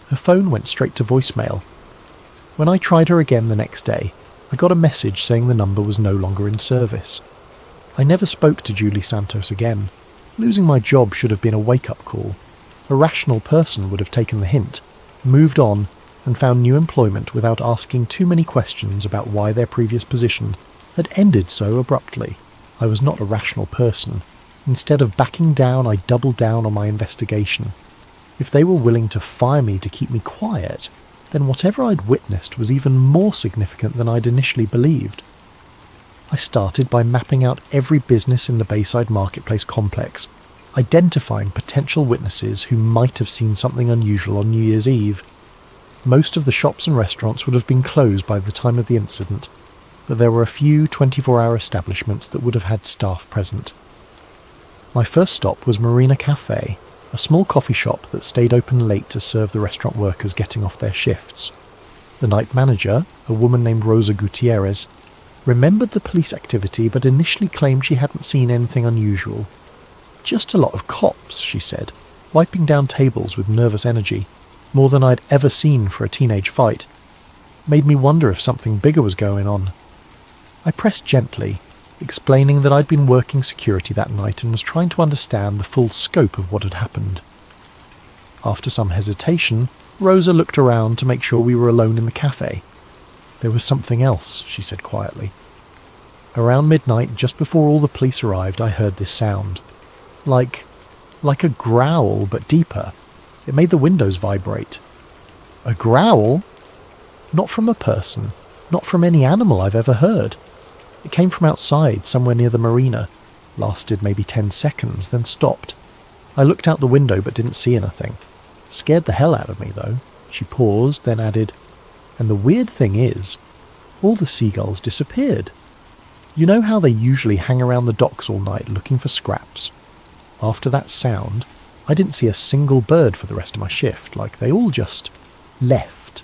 Speaker 1: Her phone went straight to voicemail. When I tried her again the next day, I got a message saying the number was no longer in service. I never spoke to Julie Santos again. Losing my job should have been a wake-up call. A rational person would have taken the hint, moved on, and found new employment without asking too many questions about why their previous position had ended so abruptly. I was not a rational person. Instead of backing down, I doubled down on my investigation. If they were willing to fire me to keep me quiet, then whatever I'd witnessed was even more significant than I'd initially believed. I started by mapping out every business in the Bayside Marketplace complex, identifying potential witnesses who might have seen something unusual on New Year's Eve. Most of the shops and restaurants would have been closed by the time of the incident, but there were a few 24-hour establishments that would have had staff present. My first stop was Marina Cafe, a small coffee shop that stayed open late to serve the restaurant workers getting off their shifts. The night manager, a woman named Rosa Gutierrez, remembered the police activity but initially claimed she hadn't seen anything unusual. Just a lot of cops, she said, wiping down tables with nervous energy, more than I'd ever seen for a teenage fight. Made me wonder if something bigger was going on. I pressed gently, explaining that I'd been working security that night and was trying to understand the full scope of what had happened. After some hesitation, Rosa looked around to make sure we were alone in the cafe. There was something else, she said quietly. Around midnight, just before all the police arrived, I heard this sound. Like a growl, but deeper. It made the windows vibrate. A growl? Not from a person, not from any animal I've ever heard. It came from outside, somewhere near the marina. Lasted maybe 10 seconds, then stopped. I looked out the window but didn't see anything. Scared the hell out of me, though. She paused, then added, "And the weird thing is, all the seagulls disappeared. You know how they usually hang around the docks all night looking for scraps? After that sound, I didn't see a single bird for the rest of my shift, like they all just left."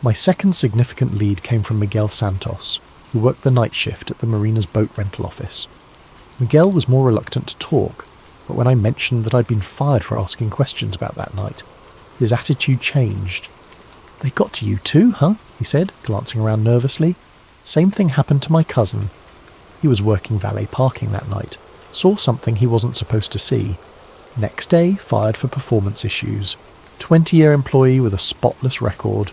Speaker 1: My second significant lead came from Miguel Santos, who worked the night shift at the marina's boat rental office. Miguel was more reluctant to talk, but when I mentioned that I'd been fired for asking questions about that night, his attitude changed. "They got to you too, huh?" he said, glancing around nervously. "Same thing happened to my cousin. He was working valet parking that night, saw something he wasn't supposed to see. Next day, fired for performance issues. 20-year employee with a spotless record.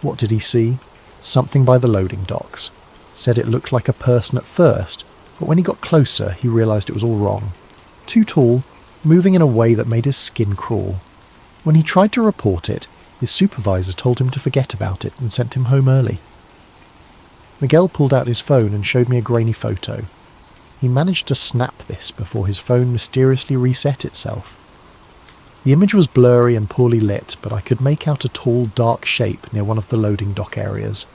Speaker 1: What did he see? Something by the loading docks. Said it looked like a person at first, but when he got closer, he realised it was all wrong. Too tall, moving in a way that made his skin crawl. When he tried to report it, his supervisor told him to forget about it and sent him home early." Miguel pulled out his phone and showed me a grainy photo. He managed to snap this before his phone mysteriously reset itself. The image was blurry and poorly lit, but I could make out a tall, dark shape near one of the loading dock areas.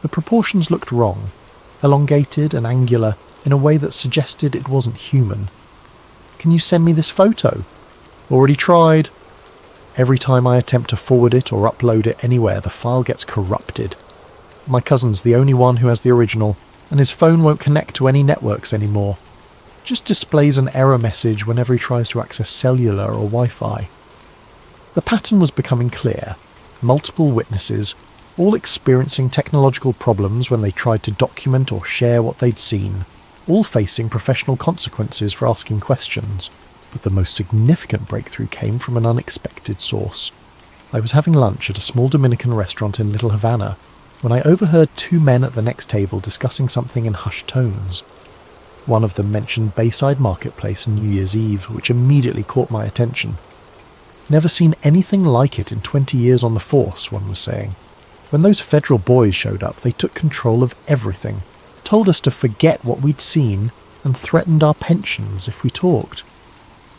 Speaker 1: The proportions looked wrong, elongated and angular in a way that suggested it wasn't human. "Can you send me this photo?" "Already tried. Every time I attempt to forward it or upload it anywhere, the file gets corrupted. My cousin's the only one who has the original, and his phone won't connect to any networks anymore. Just displays an error message whenever he tries to access cellular or Wi-Fi." The pattern was becoming clear. Multiple witnesses, all experiencing technological problems when they tried to document or share what they'd seen, all facing professional consequences for asking questions. But the most significant breakthrough came from an unexpected source. I was having lunch at a small Dominican restaurant in Little Havana when I overheard two men at the next table discussing something in hushed tones. One of them mentioned Bayside Marketplace and New Year's Eve, which immediately caught my attention. "Never seen anything like it in 20 years on the force," one was saying. "When those federal boys showed up, they took control of everything, told us to forget what we'd seen, and threatened our pensions if we talked."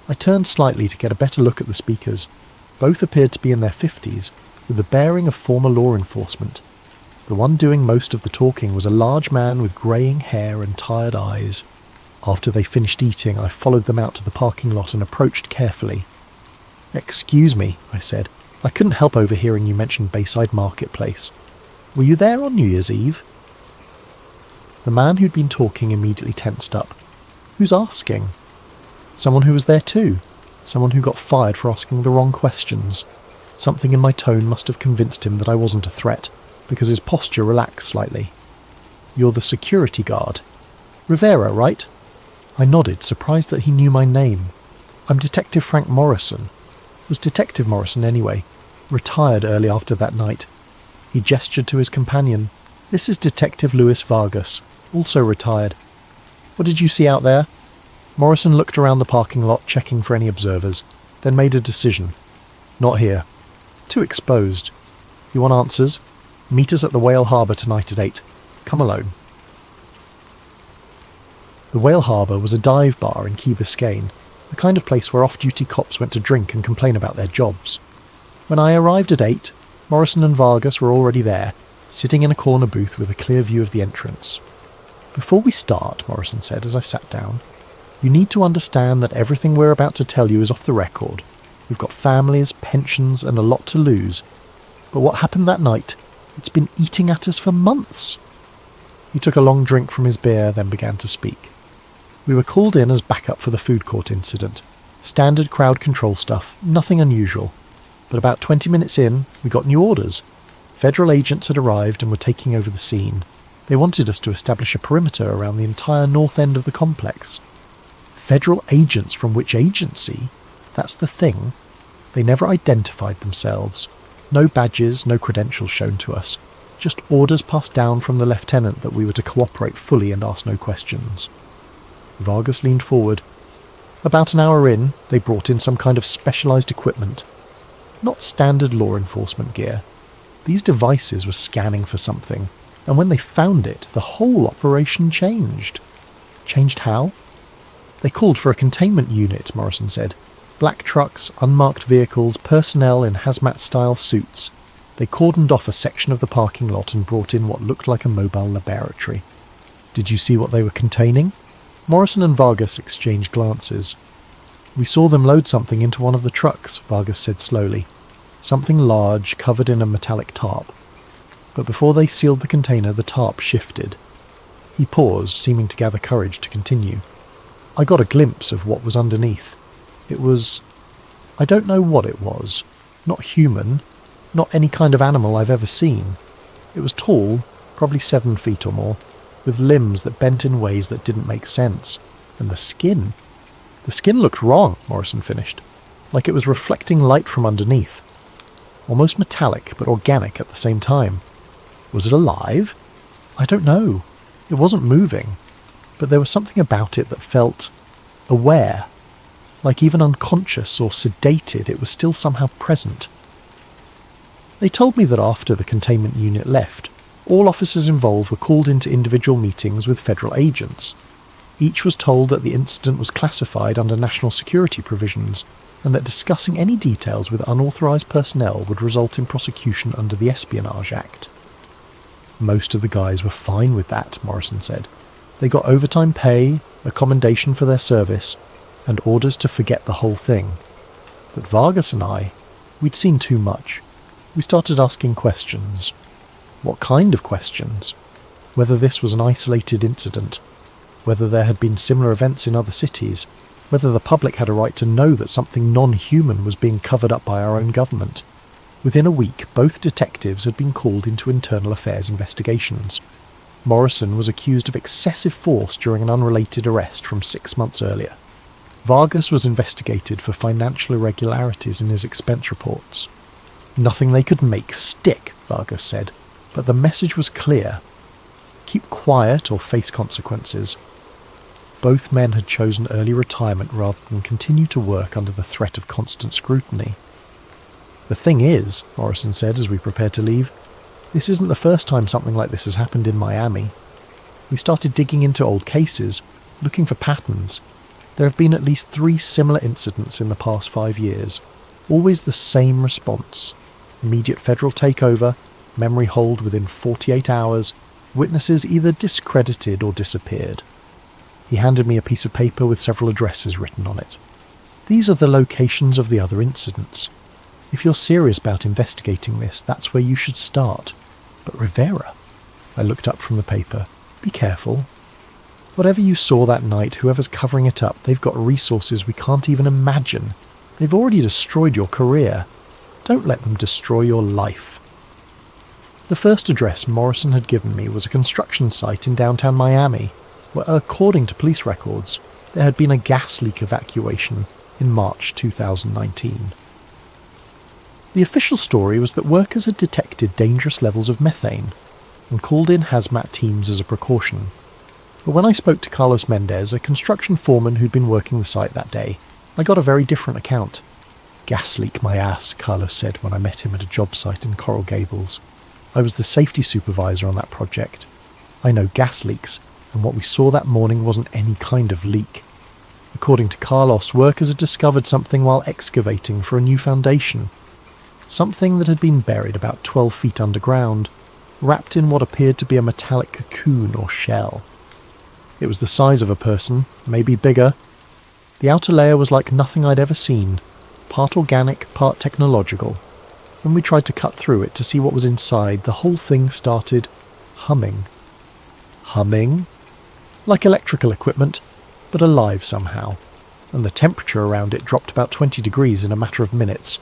Speaker 1: I turned slightly to get a better look at the speakers. Both appeared to be in their 50s, with the bearing of former law enforcement. The one doing most of the talking was a large man with greying hair and tired eyes. After they finished eating, I followed them out to the parking lot and approached carefully. "Excuse me," I said. "I couldn't help overhearing you mention Bayside Marketplace. Were you there on New Year's Eve?" The man who'd been talking immediately tensed up. "Who's asking?" Someone who was there too. Someone who got fired for asking the wrong questions. Something in my tone must have convinced him that I wasn't a threat, because his posture relaxed slightly. "You're the security guard. Rivera, right?" I nodded, surprised that he knew my name. "I'm Detective Frank Morrison." Was Detective Morrison anyway. Retired early after that night. He gestured to his companion. "This is Detective Luis Vargas, also retired. What did you see out there?" Morrison looked around the parking lot, checking for any observers, then made a decision. "Not here. Too exposed. You want answers? Meet us at the Whale Harbour tonight at 8. Come alone." The Whale Harbour was a dive bar in Key Biscayne, the kind of place where off-duty cops went to drink and complain about their jobs. When I arrived at 8, Morrison and Vargas were already there, sitting in a corner booth with a clear view of the entrance. "Before we start," Morrison said as I sat down, "you need to understand that everything we're about to tell you is off the record. We've got families, pensions, and a lot to lose. But what happened that night, it's been eating at us for months." He took a long drink from his beer, then began to speak. "We were called in as backup for the food court incident. Standard crowd control stuff, nothing unusual. But about 20 minutes in, we got new orders. Federal agents had arrived and were taking over the scene. They wanted us to establish a perimeter around the entire north end of the complex. Federal agents from which agency? That's the thing. They never identified themselves. No badges, no credentials shown to us. Just orders passed down from the lieutenant that we were to cooperate fully and ask no questions. Vargas leaned forward. About an hour in, they brought in some kind of specialised equipment. Not standard law enforcement gear. These devices were scanning for something, and when they found it, the whole operation changed. Changed how? They called for a containment unit, Morrison said. Black trucks, unmarked vehicles, personnel in hazmat-style suits. They cordoned off a section of the parking lot and brought in what looked like a mobile laboratory. Did you see what they were containing? Morrison and Vargas exchanged glances. We saw them load something into one of the trucks, Vargas said slowly. Something large, covered in a metallic tarp. But before they sealed the container, the tarp shifted. He paused, seeming to gather courage to continue. I got a glimpse of what was underneath. It was... I don't know what it was. Not human. Not any kind of animal I've ever seen. It was tall, probably 7 feet or more, with limbs that bent in ways that didn't make sense. And the skin... The skin looked wrong, Morrison finished. Like it was reflecting light from underneath. Almost metallic, but organic at the same time. Was it alive? I don't know. It wasn't moving. But there was something about it that felt... aware. Like even unconscious or sedated, it was still somehow present. They told me that after the containment unit left, all officers involved were called into individual meetings with federal agents. Each was told that the incident was classified under national security provisions, and that discussing any details with unauthorised personnel would result in prosecution under the Espionage Act. Most of the guys were fine with that, Morrison said. They got overtime pay, a commendation for their service, and orders to forget the whole thing. But Vargas and I, we'd seen too much. We started asking questions. What kind of questions? Whether this was an isolated incident, whether there had been similar events in other cities, whether the public had a right to know that something non-human was being covered up by our own government. Within a week, both detectives had been called into internal affairs investigations. Morrison was accused of excessive force during an unrelated arrest from 6 months earlier. Vargas was investigated for financial irregularities in his expense reports. Nothing they could make stick, Vargas said, but the message was clear. Keep quiet or face consequences. Both men had chosen early retirement rather than continue to work under the threat of constant scrutiny. The thing is, Morrison said as we prepared to leave, this isn't the first time something like this has happened in Miami. We started digging into old cases, looking for patterns. There have been at least 3 similar incidents in the past 5 years. Always the same response. Immediate federal takeover, memory hold within 48 hours, witnesses either discredited or disappeared. He handed me a piece of paper with several addresses written on it. These are the locations of the other incidents. If you're serious about investigating this, that's where you should start. But Rivera... I looked up from the paper. Be careful. Whatever you saw that night, whoever's covering it up, they've got resources we can't even imagine. They've already destroyed your career. Don't let them destroy your life. The first address Morrison had given me was a construction site in downtown Miami, where, according to police records, there had been a gas leak evacuation in March 2019. The official story was that workers had detected dangerous levels of methane and called in hazmat teams as a precaution. But when I spoke to Carlos Mendez, a construction foreman who'd been working the site that day, I got a very different account. Gas leak my ass, Carlos said when I met him at a job site in Coral Gables. I was the safety supervisor on that project. I know gas leaks, and what we saw that morning wasn't any kind of leak. According to Carlos, workers had discovered something while excavating for a new foundation. Something that had been buried about 12 feet underground, wrapped in what appeared to be a metallic cocoon or shell. It was the size of a person, maybe bigger. The outer layer was like nothing I'd ever seen, part organic, part technological. When we tried to cut through it to see what was inside, the whole thing started humming. Humming? Like electrical equipment, but alive somehow. And the temperature around it dropped about 20 degrees in a matter of minutes.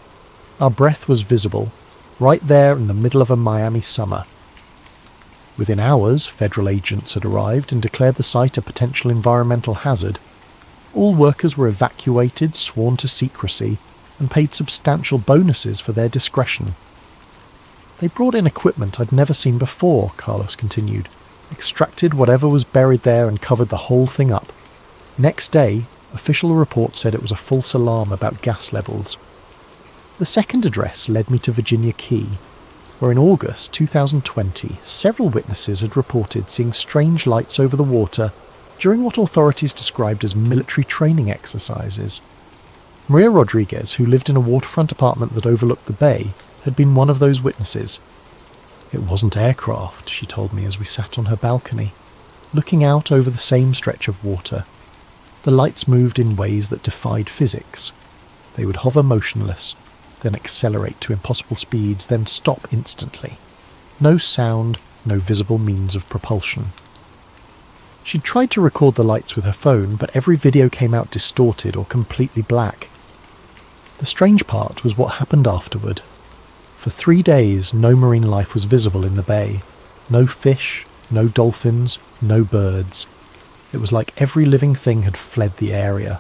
Speaker 1: Our breath was visible, right there in the middle of a Miami summer. Within hours, federal agents had arrived and declared the site a potential environmental hazard. All workers were evacuated, sworn to secrecy, and paid substantial bonuses for their discretion. They brought in equipment I'd never seen before, Carlos continued, extracted whatever was buried there and covered the whole thing up. Next day, official reports said it was a false alarm about gas levels. The second address led me to Virginia Key, where in August 2020, several witnesses had reported seeing strange lights over the water during what authorities described as military training exercises. Maria Rodriguez, who lived in a waterfront apartment that overlooked the bay, had been one of those witnesses. It wasn't aircraft, she told me as we sat on her balcony, looking out over the same stretch of water. The lights moved in ways that defied physics. They would hover motionless, then accelerate to impossible speeds, then stop instantly. No sound, no visible means of propulsion. She'd tried to record the lights with her phone, but every video came out distorted or completely black. The strange part was what happened afterward. For 3 days, no marine life was visible in the bay. No fish, no dolphins, no birds. It was like every living thing had fled the area.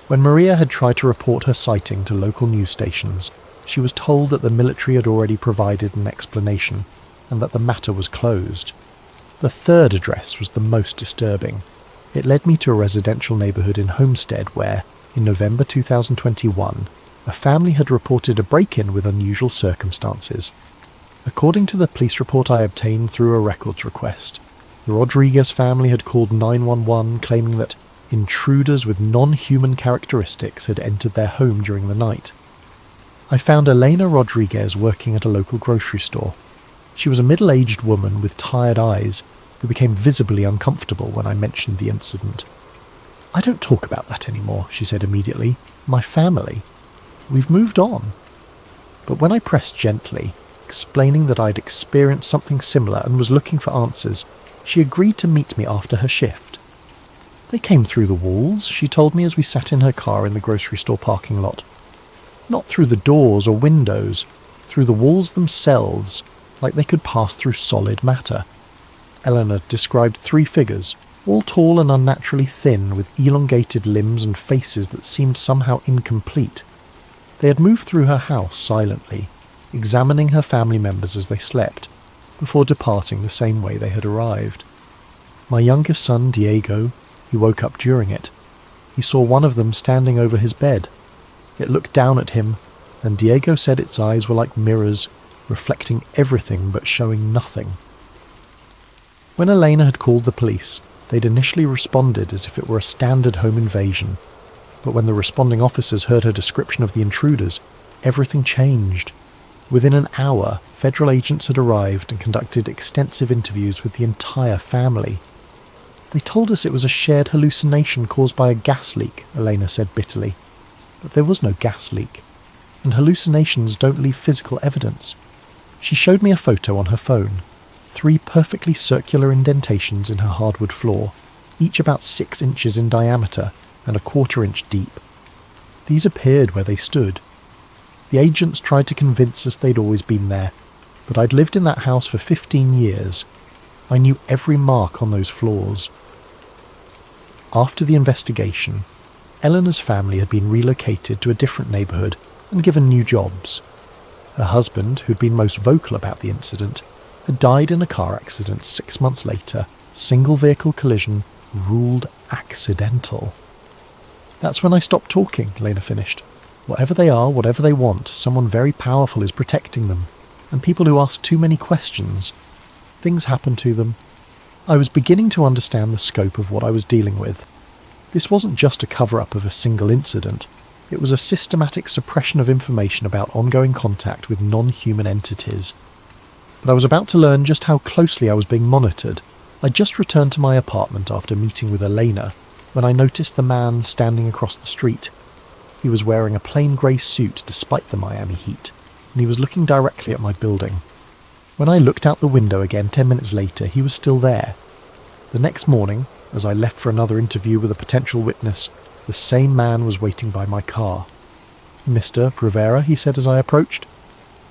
Speaker 1: When Maria had tried to report her sighting to local news stations, she was told that the military had already provided an explanation and that the matter was closed. The third address was the most disturbing. It led me to a residential neighbourhood in Homestead where, in November 2021, a family had reported a break-in with unusual circumstances. According to the police report I obtained through a records request, the Rodriguez family had called 911 claiming that intruders with non-human characteristics had entered their home during the night. I found Elena Rodriguez working at a local grocery store. She was a middle-aged woman with tired eyes who became visibly uncomfortable when I mentioned the incident. "I don't talk about that anymore," she said immediately. "My family. We've moved on." But when I pressed gently, explaining that I'd experienced something similar and was looking for answers, she agreed to meet me after her shift. "They came through the walls," she told me as we sat in her car in the grocery store parking lot. "Not through the doors or windows, through the walls themselves, like they could pass through solid matter." Eleanor described 3 figures, all tall and unnaturally thin, with elongated limbs and faces that seemed somehow incomplete. They had moved through her house silently, examining her family members as they slept, before departing the same way they had arrived. My youngest son, Diego, he woke up during it. He saw one of them standing over his bed. It looked down at him, and Diego said its eyes were like mirrors, reflecting everything but showing nothing. When Elena had called the police, they'd initially responded as if it were a standard home invasion. But when the responding officers heard her description of the intruders, everything changed. Within an hour, federal agents had arrived and conducted extensive interviews with the entire family. "They told us it was a shared hallucination caused by a gas leak," Elena said bitterly. But there was no gas leak, and hallucinations don't leave physical evidence. She showed me a photo on her phone. 3 perfectly circular indentations in her hardwood floor, each about 6 inches in diameter and a 1/4 inch deep. These appeared where they stood. The agents tried to convince us they'd always been there, but I'd lived in that house for 15 years. I knew every mark on those floors. After the investigation, Eleanor's family had been relocated to a different neighbourhood and given new jobs. Her husband, who'd been most vocal about the incident, had died in a car accident 6 months later, single-vehicle collision, ruled accidental. "That's when I stopped talking," Lena finished. "Whatever they are, whatever they want, someone very powerful is protecting them, and people who ask too many questions. Things happen to them." I was beginning to understand the scope of what I was dealing with. This wasn't just a cover-up of a single incident. It was a systematic suppression of information about ongoing contact with non-human entities. But I was about to learn just how closely I was being monitored. I just returned to my apartment after meeting with Elena when I noticed the man standing across the street. He was wearing a plain grey suit despite the Miami heat, and he was looking directly at my building. When I looked out the window again 10 minutes later, he was still there. The next morning, as I left for another interview with a potential witness, the same man was waiting by my car. "Mr. Rivera," he said as I approached.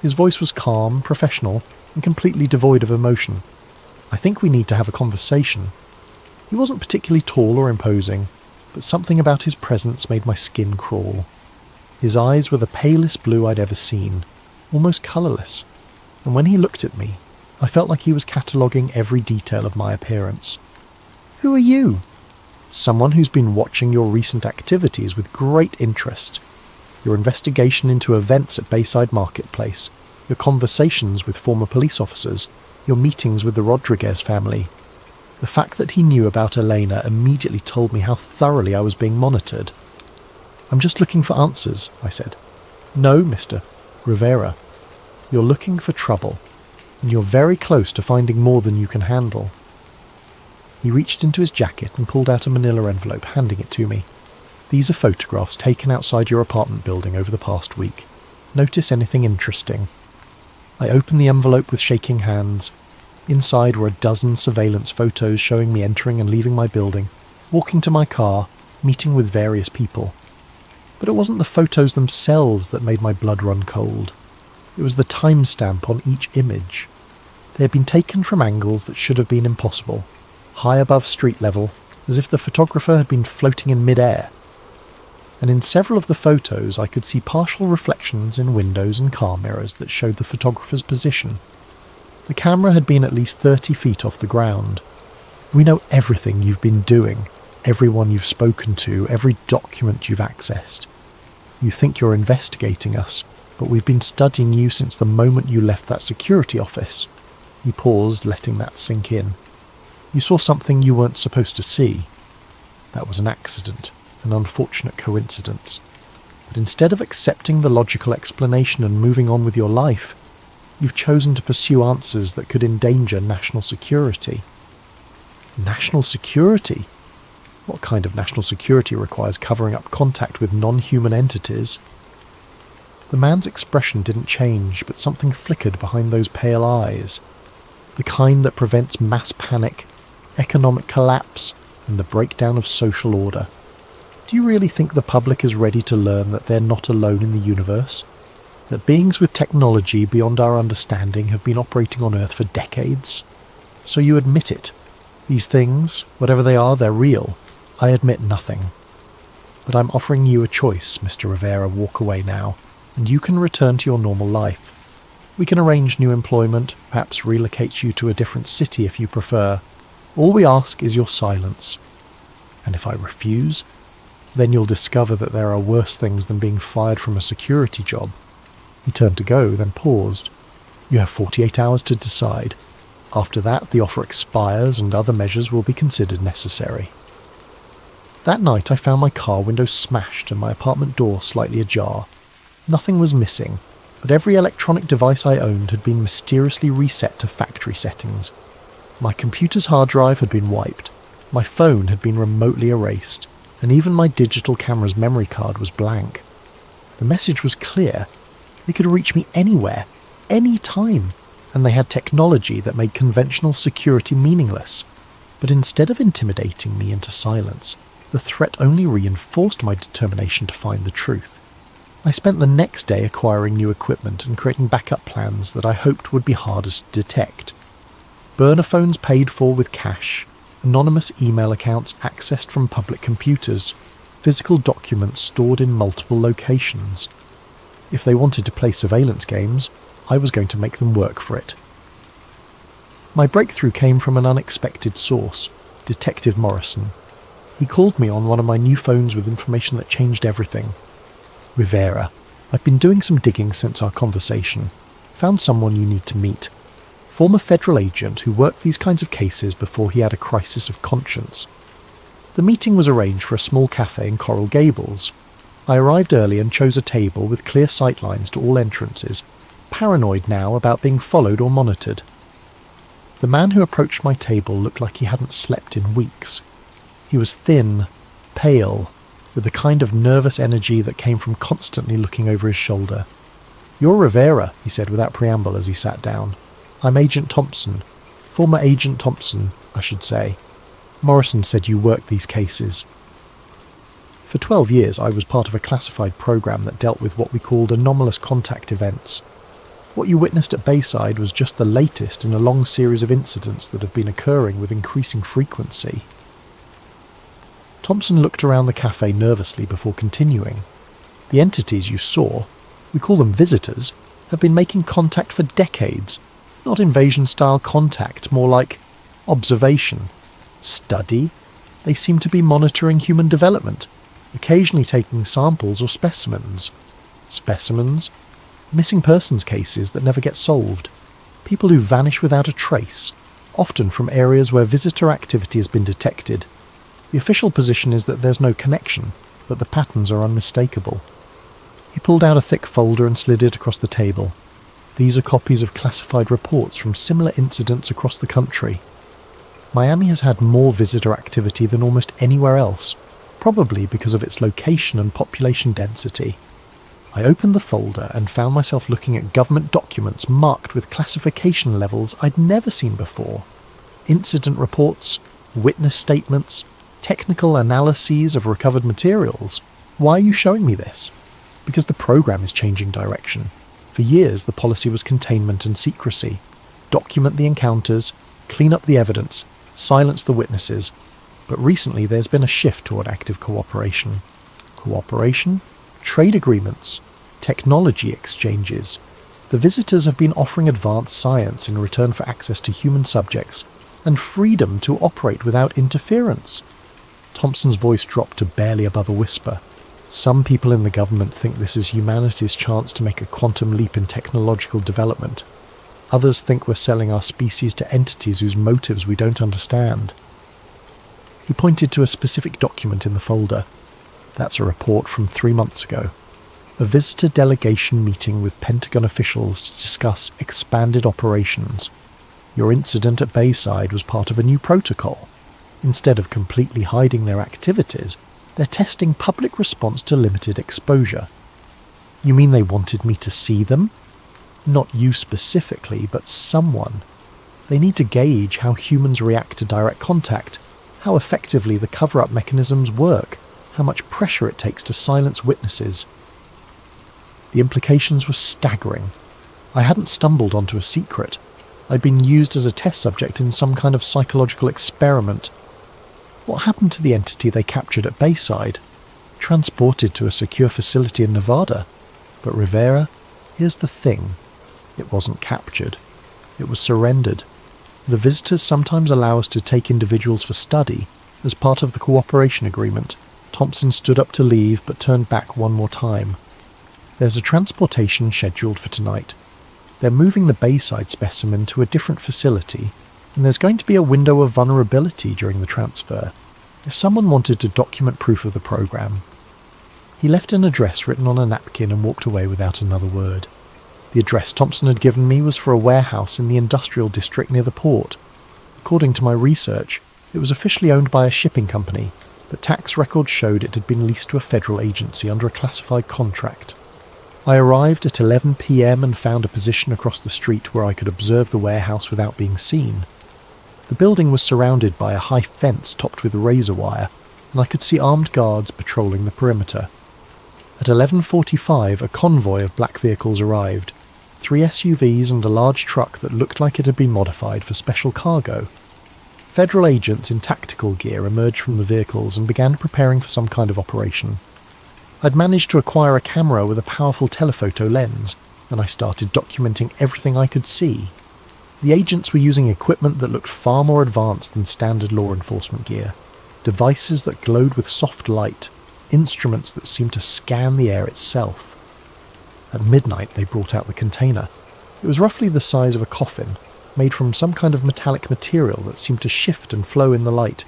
Speaker 1: His voice was calm, professional, and completely devoid of emotion. I think we need to have a conversation. He wasn't particularly tall or imposing, but something about his presence made my skin crawl. His eyes were the palest blue I'd ever seen, almost colourless, and when he looked at me, I felt like he was cataloguing every detail of my appearance. "Who are you?" "Someone who's been watching your recent activities with great interest. Your investigation into events at Bayside Marketplace, your conversations with former police officers, your meetings with the Rodriguez family." The fact that he knew about Elena immediately told me how thoroughly I was being monitored. "I'm just looking for answers," I said. "No, Mr. Rivera. You're looking for trouble, and you're very close to finding more than you can handle." He reached into his jacket and pulled out a manila envelope, handing it to me. "These are photographs taken outside your apartment building over the past week. Notice anything interesting?" I opened the envelope with shaking hands. Inside were a dozen surveillance photos showing me entering and leaving my building, walking to my car, meeting with various people. But it wasn't the photos themselves that made my blood run cold. It was the timestamp on each image. They had been taken from angles that should have been impossible, high above street level, as if the photographer had been floating in mid-air. And in several of the photos I could see partial reflections in windows and car mirrors that showed the photographer's position. The camera had been at least 30 feet off the ground. "We know everything you've been doing, everyone you've spoken to, every document you've accessed. You think you're investigating us, but we've been studying you since the moment you left that security office." He paused, letting that sink in. "You saw something you weren't supposed to see. That was an accident, an unfortunate coincidence. But instead of accepting the logical explanation and moving on with your life, you've chosen to pursue answers that could endanger national security." National security? What kind of national security requires covering up contact with non-human entities? The man's expression didn't change, but something flickered behind those pale eyes. The kind that prevents mass panic, economic collapse, and the breakdown of social order. Do you really think the public is ready to learn that they're not alone in the universe? That beings with technology beyond our understanding have been operating on Earth for decades? So you admit it. These things, whatever they are, they're real. I admit nothing. But I'm offering you a choice, Mr. Rivera. Walk away now, and you can return to your normal life. We can arrange new employment, perhaps relocate you to a different city if you prefer. All we ask is your silence. And if I refuse, then you'll discover that there are worse things than being fired from a security job." He turned to go, then paused. "You have 48 hours to decide. After that, the offer expires and other measures will be considered necessary." That night I found my car window smashed and my apartment door slightly ajar. Nothing was missing, but every electronic device I owned had been mysteriously reset to factory settings. My computer's hard drive had been wiped, my phone had been remotely erased, and even my digital camera's memory card was blank. The message was clear. They could reach me anywhere, any time, and they had technology that made conventional security meaningless. But instead of intimidating me into silence, the threat only reinforced my determination to find the truth. I spent the next day acquiring new equipment and creating backup plans that I hoped would be hardest to detect. Burner phones paid for with cash, anonymous email accounts accessed from public computers, physical documents stored in multiple locations. If they wanted to play surveillance games, I was going to make them work for it. My breakthrough came from an unexpected source, Detective Morrison. He called me on one of my new phones with information that changed everything. "Rivera, I've been doing some digging since our conversation. Found someone you need to meet. Former federal agent who worked these kinds of cases before he had a crisis of conscience." The meeting was arranged for a small cafe in Coral Gables. I arrived early and chose a table with clear sightlines to all entrances, paranoid now about being followed or monitored. The man who approached my table looked like he hadn't slept in weeks. He was thin, pale, with the kind of nervous energy that came from constantly looking over his shoulder. "You're Rivera," he said without preamble as he sat down. "I'm Agent Thompson. Former Agent Thompson, I should say. Morrison said you worked these cases." For 12 years I was part of a classified program that dealt with what we called anomalous contact events. What you witnessed at Bayside was just the latest in a long series of incidents that have been occurring with increasing frequency. Thompson looked around the cafe nervously before continuing. The entities you saw, we call them visitors, have been making contact for decades. Not invasion-style contact, more like observation. Study? They seem to be monitoring human development, occasionally taking samples or specimens. Specimens? Missing persons cases that never get solved. People who vanish without a trace, often from areas where visitor activity has been detected. The official position is that there's no connection, but the patterns are unmistakable. He pulled out a thick folder and slid it across the table. These are copies of classified reports from similar incidents across the country. Miami has had more visitor activity than almost anywhere else, probably because of its location and population density. I opened the folder and found myself looking at government documents marked with classification levels I'd never seen before. Incident reports, witness statements, technical analyses of recovered materials. Why are you showing me this? Because the program is changing direction. For years the policy was containment and secrecy. Document the encounters, clean up the evidence, silence the witnesses. But recently there's been a shift toward active cooperation. Cooperation? Trade agreements, technology exchanges. The visitors have been offering advanced science in return for access to human subjects and freedom to operate without interference. Thompson's voice dropped to barely above a whisper. Some people in the government think this is humanity's chance to make a quantum leap in technological development. Others think we're selling our species to entities whose motives we don't understand. He pointed to a specific document in the folder. That's a report from 3 months ago. A visitor delegation meeting with Pentagon officials to discuss expanded operations. Your incident at Bayside was part of a new protocol. Instead of completely hiding their activities, they're testing public response to limited exposure. You mean they wanted me to see them? Not you specifically, but someone. They need to gauge how humans react to direct contact, how effectively the cover-up mechanisms work, how much pressure it takes to silence witnesses. The implications were staggering. I hadn't stumbled onto a secret. I'd been used as a test subject in some kind of psychological experiment. What happened to the entity they captured at Bayside? Transported to a secure facility in Nevada. But Rivera, here's the thing. It wasn't captured. It was surrendered. The visitors sometimes allow us to take individuals for study. As part of the cooperation agreement, Thompson stood up to leave but turned back one more time. There's a transportation scheduled for tonight. They're moving the Bayside specimen to a different facility, and there's going to be a window of vulnerability during the transfer, if someone wanted to document proof of the program. He left an address written on a napkin and walked away without another word. The address Thompson had given me was for a warehouse in the industrial district near the port. According to my research, it was officially owned by a shipping company, but tax records showed it had been leased to a federal agency under a classified contract. I arrived at 11 p.m. and found a position across the street where I could observe the warehouse without being seen. The building was surrounded by a high fence topped with razor wire, and I could see armed guards patrolling the perimeter. At 11:45, a convoy of black vehicles arrived, 3 SUVs and a large truck that looked like it had been modified for special cargo. Federal agents in tactical gear emerged from the vehicles and began preparing for some kind of operation. I'd managed to acquire a camera with a powerful telephoto lens, and I started documenting everything I could see. The agents were using equipment that looked far more advanced than standard law enforcement gear. Devices that glowed with soft light, instruments that seemed to scan the air itself. At midnight they brought out the container. It was roughly the size of a coffin, made from some kind of metallic material that seemed to shift and flow in the light.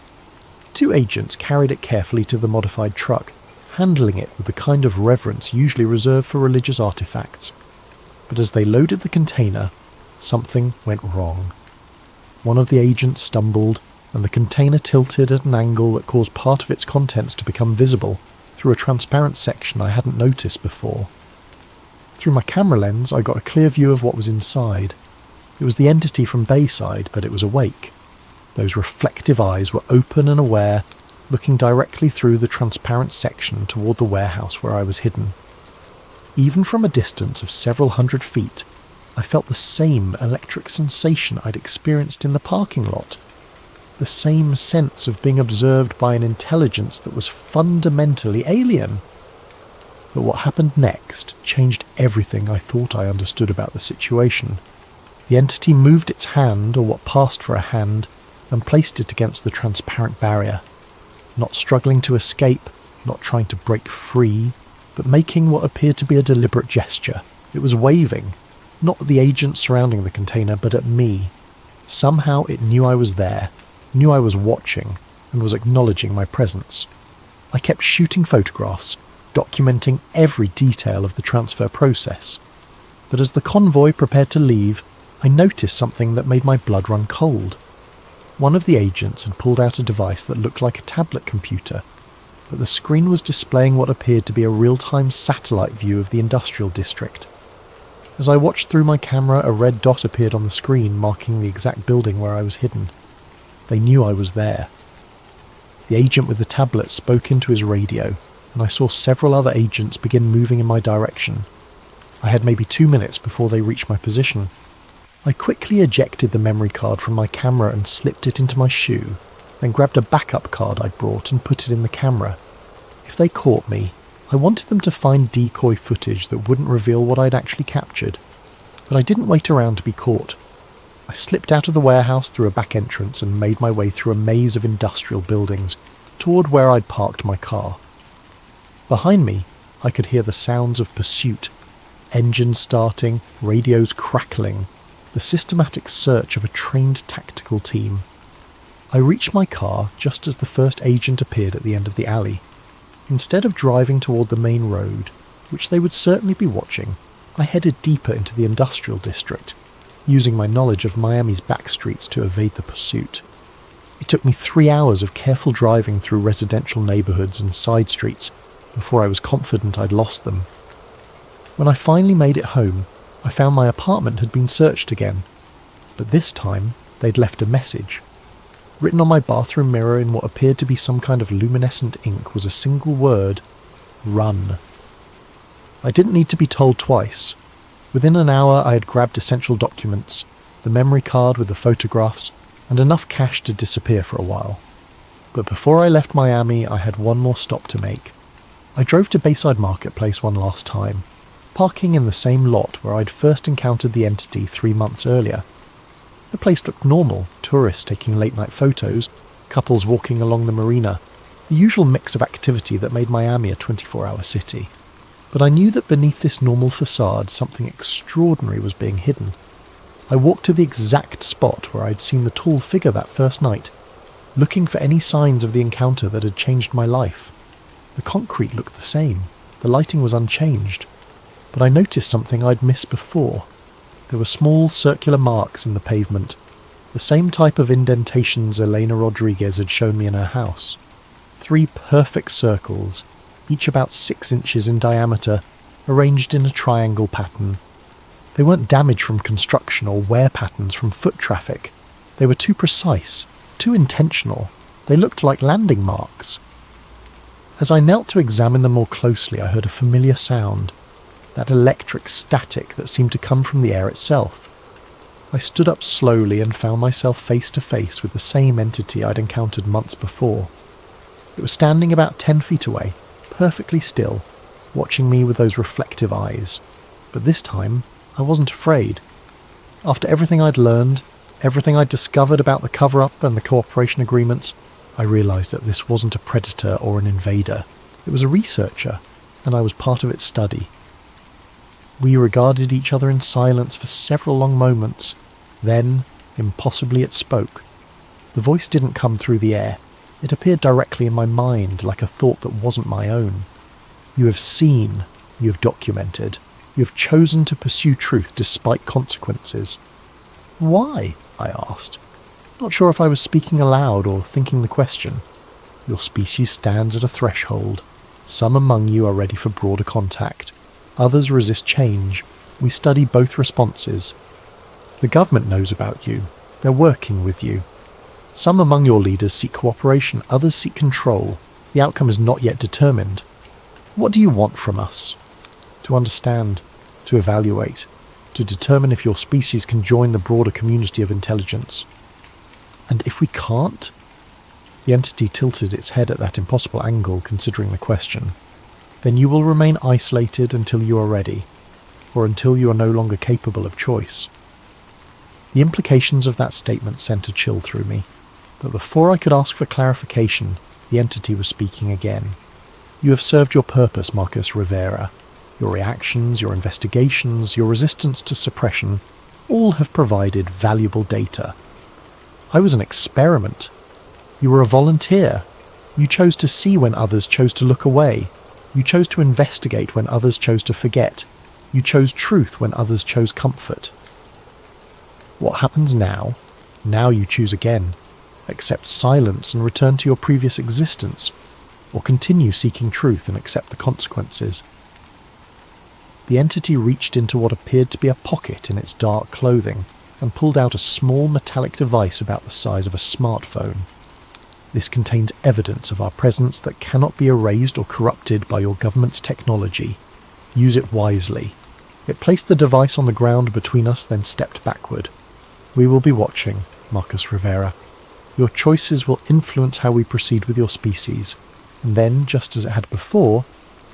Speaker 1: 2 agents carried it carefully to the modified truck, handling it with the kind of reverence usually reserved for religious artifacts. But as they loaded the container, something went wrong. One of the agents stumbled, and the container tilted at an angle that caused part of its contents to become visible through a transparent section I hadn't noticed before. Through my camera lens, I got a clear view of what was inside. It was the entity from Bayside, but it was awake. Those reflective eyes were open and aware, looking directly through the transparent section toward the warehouse where I was hidden. Even from a distance of several hundred feet, I felt the same electric sensation I'd experienced in the parking lot. The same sense of being observed by an intelligence that was fundamentally alien. But what happened next changed everything I thought I understood about the situation. The entity moved its hand, or what passed for a hand, and placed it against the transparent barrier. Not struggling to escape, not trying to break free, but making what appeared to be a deliberate gesture. It was waving, not at the agents surrounding the container, but at me. Somehow it knew I was there, knew I was watching, and was acknowledging my presence. I kept shooting photographs, documenting every detail of the transfer process. But as the convoy prepared to leave, I noticed something that made my blood run cold. One of the agents had pulled out a device that looked like a tablet computer, but the screen was displaying what appeared to be a real-time satellite view of the industrial district. As I watched through my camera, a red dot appeared on the screen marking the exact building where I was hidden. They knew I was there. The agent with the tablet spoke into his radio, and I saw several other agents begin moving in my direction. I had maybe 2 minutes before they reached my position. I quickly ejected the memory card from my camera and slipped it into my shoe, then grabbed a backup card I'd brought and put it in the camera. If they caught me, I wanted them to find decoy footage that wouldn't reveal what I'd actually captured. But I didn't wait around to be caught. I slipped out of the warehouse through a back entrance and made my way through a maze of industrial buildings toward where I'd parked my car. Behind me, I could hear the sounds of pursuit, engines starting, radios crackling, the systematic search of a trained tactical team. I reached my car just as the first agent appeared at the end of the alley. Instead of driving toward the main road, which they would certainly be watching, I headed deeper into the industrial district, using my knowledge of Miami's back streets to evade the pursuit. It took me 3 hours of careful driving through residential neighbourhoods and side streets before I was confident I'd lost them. When I finally made it home, I found my apartment had been searched again, but this time they'd left a message. Written on my bathroom mirror in what appeared to be some kind of luminescent ink was a single word: run. I didn't need to be told twice. Within an hour I had grabbed essential documents, the memory card with the photographs, and enough cash to disappear for a while. But before I left Miami, I had one more stop to make. I drove to Bayside Marketplace one last time, parking in the same lot where I'd first encountered the entity 3 months earlier. The place looked normal, tourists taking late-night photos, couples walking along the marina, the usual mix of activity that made Miami a 24-hour city. But I knew that beneath this normal facade something extraordinary was being hidden. I walked to the exact spot where I'd seen the tall figure that first night, looking for any signs of the encounter that had changed my life. The concrete looked the same, the lighting was unchanged, but I noticed something I'd missed before. There were small circular marks in the pavement, the same type of indentations Elena Rodriguez had shown me in her house. 3 perfect circles, each about 6 inches in diameter, arranged in a triangle pattern. They weren't damage from construction or wear patterns from foot traffic. They were too precise, too intentional. They looked like landing marks. As I knelt to examine them more closely, I heard a familiar sound, that electric static that seemed to come from the air itself. I stood up slowly and found myself face to face with the same entity I'd encountered months before. It was standing about 10 feet away, perfectly still, watching me with those reflective eyes. But this time, I wasn't afraid. After everything I'd learned, everything I'd discovered about the cover-up and the cooperation agreements, I realised that this wasn't a predator or an invader. It was a researcher, and I was part of its study. We regarded each other in silence for several long moments. Then, impossibly, it spoke. The voice didn't come through the air. It appeared directly in my mind, like a thought that wasn't my own. You have seen, you have documented, you have chosen to pursue truth despite consequences. Why? I asked. Not sure if I was speaking aloud or thinking the question. Your species stands at a threshold. Some among you are ready for broader contact. Others resist change. We study both responses. The government knows about you. They're working with you. Some among your leaders seek cooperation, others seek control. The outcome is not yet determined. What do you want from us? To understand, to evaluate, to determine if your species can join the broader community of intelligence. And if we can't? The entity tilted its head at that impossible angle, considering the question. Then you will remain isolated until you are ready, or until you are no longer capable of choice. The implications of that statement sent a chill through me, but before I could ask for clarification, the entity was speaking again. You have served your purpose, Marcus Rivera. Your reactions, your investigations, your resistance to suppression, all have provided valuable data. I was an experiment. You were a volunteer. You chose to see when others chose to look away. You chose to investigate when others chose to forget. You chose truth when others chose comfort. What happens now? Now you choose again. Accept silence and return to your previous existence, or continue seeking truth and accept the consequences. The entity reached into what appeared to be a pocket in its dark clothing and pulled out a small metallic device about the size of a smartphone. This contains evidence of our presence that cannot be erased or corrupted by your government's technology. Use it wisely. It placed the device on the ground between us, then stepped backward. We will be watching, Marcus Rivera. Your choices will influence how we proceed with your species. And then, just as it had before,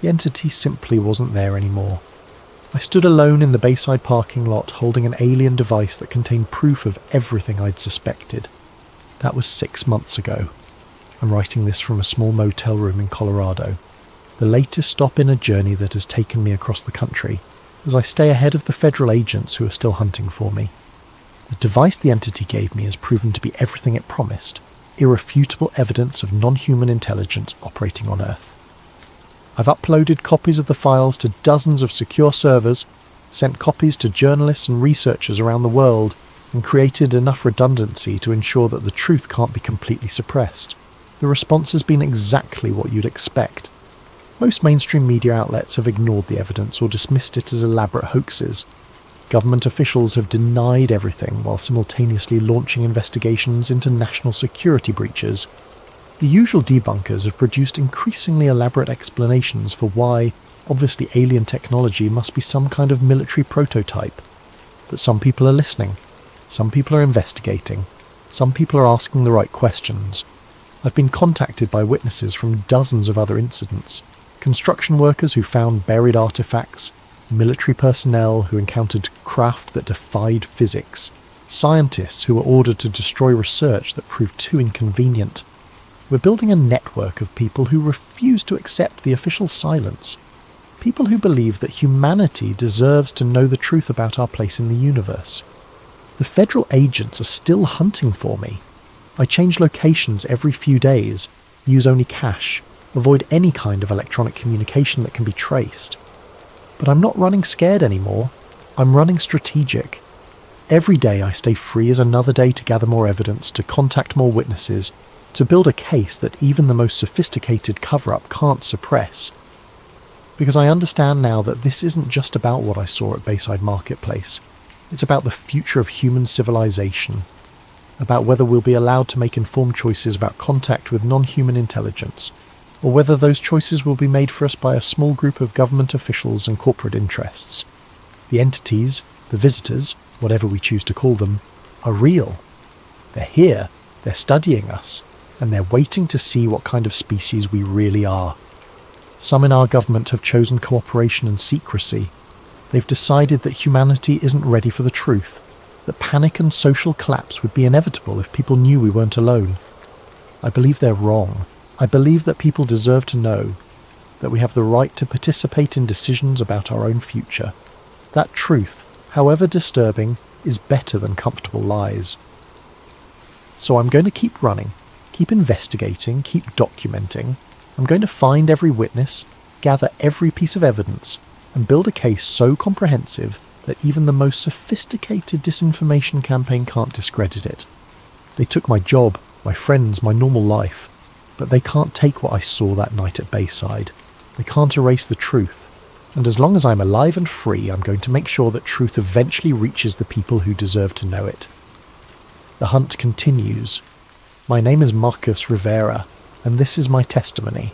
Speaker 1: the entity simply wasn't there anymore. I stood alone in the Bayside parking lot holding an alien device that contained proof of everything I'd suspected. That was 6 months ago. I'm writing this from a small motel room in Colorado, the latest stop in a journey that has taken me across the country, as I stay ahead of the federal agents who are still hunting for me. The device the entity gave me has proven to be everything it promised, irrefutable evidence of non-human intelligence operating on Earth. I've uploaded copies of the files to dozens of secure servers, sent copies to journalists and researchers around the world, and created enough redundancy to ensure that the truth can't be completely suppressed. The response has been exactly what you'd expect. Most mainstream media outlets have ignored the evidence or dismissed it as elaborate hoaxes. Government officials have denied everything while simultaneously launching investigations into national security breaches. The usual debunkers have produced increasingly elaborate explanations for why, obviously alien technology must be some kind of military prototype. But some people are listening. Some people are investigating. Some people are asking the right questions. I've been contacted by witnesses from dozens of other incidents. Construction workers who found buried artifacts, military personnel who encountered craft that defied physics, scientists who were ordered to destroy research that proved too inconvenient. We're building a network of people who refuse to accept the official silence. People who believe that humanity deserves to know the truth about our place in the universe. The federal agents are still hunting for me. I change locations every few days, use only cash, avoid any kind of electronic communication that can be traced. But I'm not running scared anymore. I'm running strategic. Every day I stay free as another day to gather more evidence, to contact more witnesses, to build a case that even the most sophisticated cover-up can't suppress. Because I understand now that this isn't just about what I saw at Bayside Marketplace. It's about the future of human civilization. About whether we'll be allowed to make informed choices about contact with non-human intelligence, or whether those choices will be made for us by a small group of government officials and corporate interests. The entities, the visitors, whatever we choose to call them, are real. They're here, they're studying us, and they're waiting to see what kind of species we really are. Some in our government have chosen cooperation and secrecy. They've decided that humanity isn't ready for the truth, that panic and social collapse would be inevitable if people knew we weren't alone. I believe they're wrong. I believe that people deserve to know that we have the right to participate in decisions about our own future. That truth, however disturbing, is better than comfortable lies. So I'm going to keep running, keep investigating, keep documenting. I'm going to find every witness, gather every piece of evidence, and build a case so comprehensive that even the most sophisticated disinformation campaign can't discredit it. They took my job, my friends, my normal life, but they can't take what I saw that night at Bayside. They can't erase the truth. And as long as I'm alive and free, I'm going to make sure that truth eventually reaches the people who deserve to know it. The hunt continues. My name is Marcus Rivera, and this is my testimony.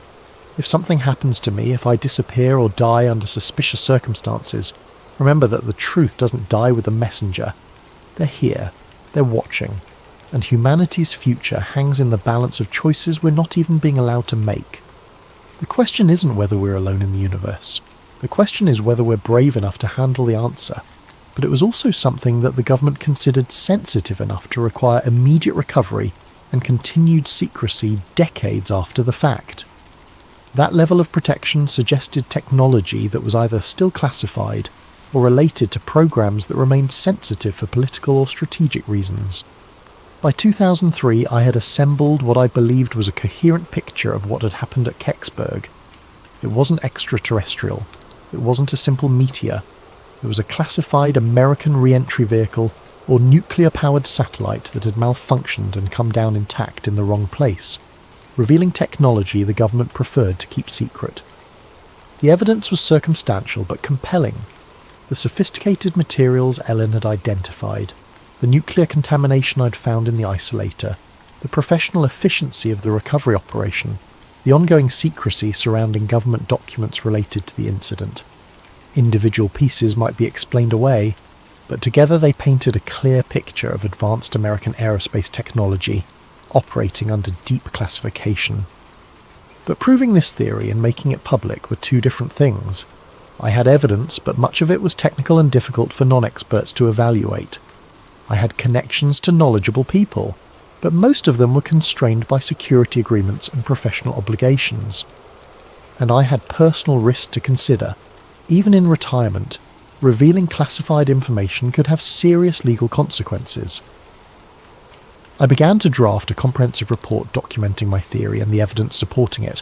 Speaker 1: If something happens to me, if I disappear or die under suspicious circumstances, Remember that the truth doesn't die with the messenger. They're here, they're watching, and humanity's future hangs in the balance of choices we're not even being allowed to make. The question isn't whether we're alone in the universe. The question is whether we're brave enough to handle the answer. But it was also something that the government considered sensitive enough to require immediate recovery and continued secrecy decades after the fact. That level of protection suggested technology that was either still classified or related to programs that remained sensitive for political or strategic reasons. By 2003, I had assembled what I believed was a coherent picture of what had happened at Kecksburg. It wasn't extraterrestrial. It wasn't a simple meteor. It was a classified American re-entry vehicle or nuclear-powered satellite that had malfunctioned and come down intact in the wrong place, revealing technology the government preferred to keep secret. The evidence was circumstantial but compelling. The sophisticated materials Ellen had identified, the nuclear contamination I'd found in the isolator, the professional efficiency of the recovery operation, the ongoing secrecy surrounding government documents related to the incident. Individual pieces might be explained away, but together they painted a clear picture of advanced American aerospace technology operating under deep classification. But proving this theory and making it public were two different things. I had evidence, but much of it was technical and difficult for non-experts to evaluate. I had connections to knowledgeable people, but most of them were constrained by security agreements and professional obligations. And I had personal risks to consider. Even in retirement, revealing classified information could have serious legal consequences. I began to draft a comprehensive report documenting my theory and the evidence supporting it.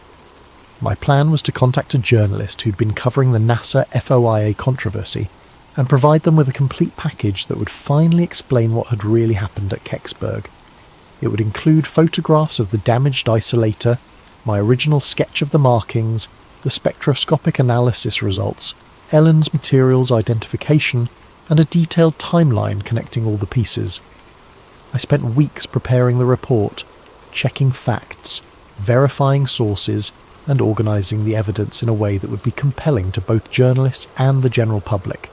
Speaker 1: My plan was to contact a journalist who'd been covering the NASA FOIA controversy and provide them with a complete package that would finally explain what had really happened at Kecksburg. It would include photographs of the damaged isolator, my original sketch of the markings, the spectroscopic analysis results, Ellen's materials identification, and a detailed timeline connecting all the pieces. I spent weeks preparing the report, checking facts, verifying sources, and organising the evidence in a way that would be compelling to both journalists and the general public.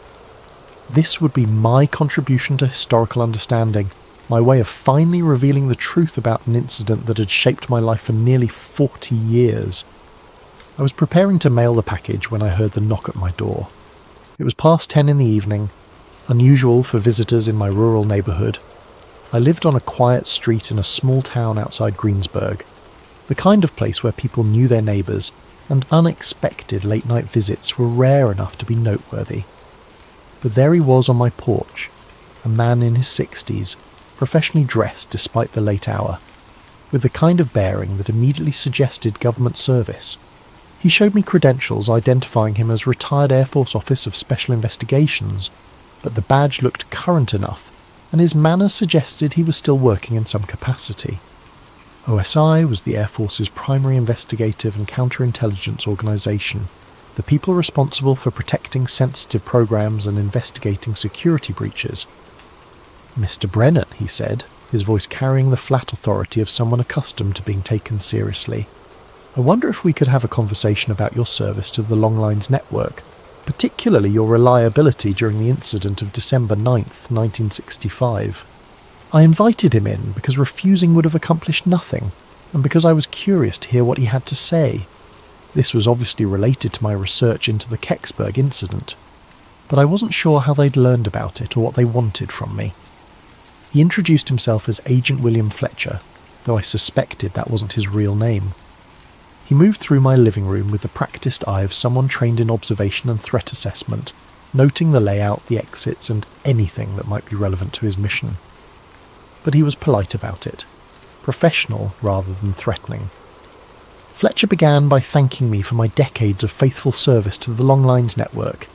Speaker 1: This would be my contribution to historical understanding, my way of finally revealing the truth about an incident that had shaped my life for nearly 40 years. I was preparing to mail the package when I heard the knock at my door. It was past 10 in the evening, unusual for visitors in my rural neighbourhood. I lived on a quiet street in a small town outside Greensburg, the kind of place where people knew their neighbours, and unexpected late-night visits were rare enough to be noteworthy. But there he was on my porch, a man in his 60s, professionally dressed despite the late hour, with the kind of bearing that immediately suggested government service. He showed me credentials identifying him as retired Air Force Office of Special Investigations, but the badge looked current enough, and his manner suggested he was still working in some capacity. OSI was the Air Force's primary investigative and counterintelligence organisation, the people responsible for protecting sensitive programs and investigating security breaches. "Mr. Brennan," he said, his voice carrying the flat authority of someone accustomed to being taken seriously. "I wonder if we could have a conversation about your service to the Longlines Network, particularly your reliability during the incident of December 9th, 1965. I invited him in because refusing would have accomplished nothing, and because I was curious to hear what he had to say. This was obviously related to my research into the Kecksburg incident, but I wasn't sure how they'd learned about it or what they wanted from me." He introduced himself as Agent William Fletcher, though I suspected that wasn't his real name. He moved through my living room with the practiced eye of someone trained in observation and threat assessment, noting the layout, the exits, and anything that might be relevant to his mission. But he was polite about it, professional rather than threatening. Fletcher began by thanking me for my decades of faithful service to the Longlines Network,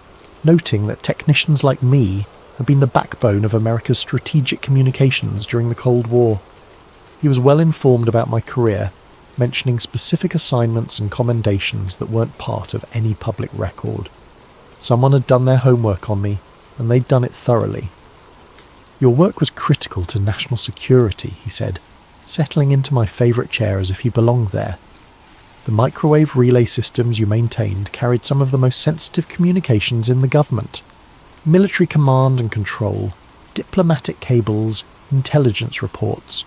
Speaker 1: noting that technicians like me had been the backbone of America's strategic communications during the Cold War. He was well informed about my career, mentioning specific assignments and commendations that weren't part of any public record. Someone had done their homework on me, and they'd done it thoroughly. "Your work was critical to national security," he said, settling into my favourite chair as if he belonged there. "The microwave relay systems you maintained carried some of the most sensitive communications in the government. Military command and control, diplomatic cables, intelligence reports.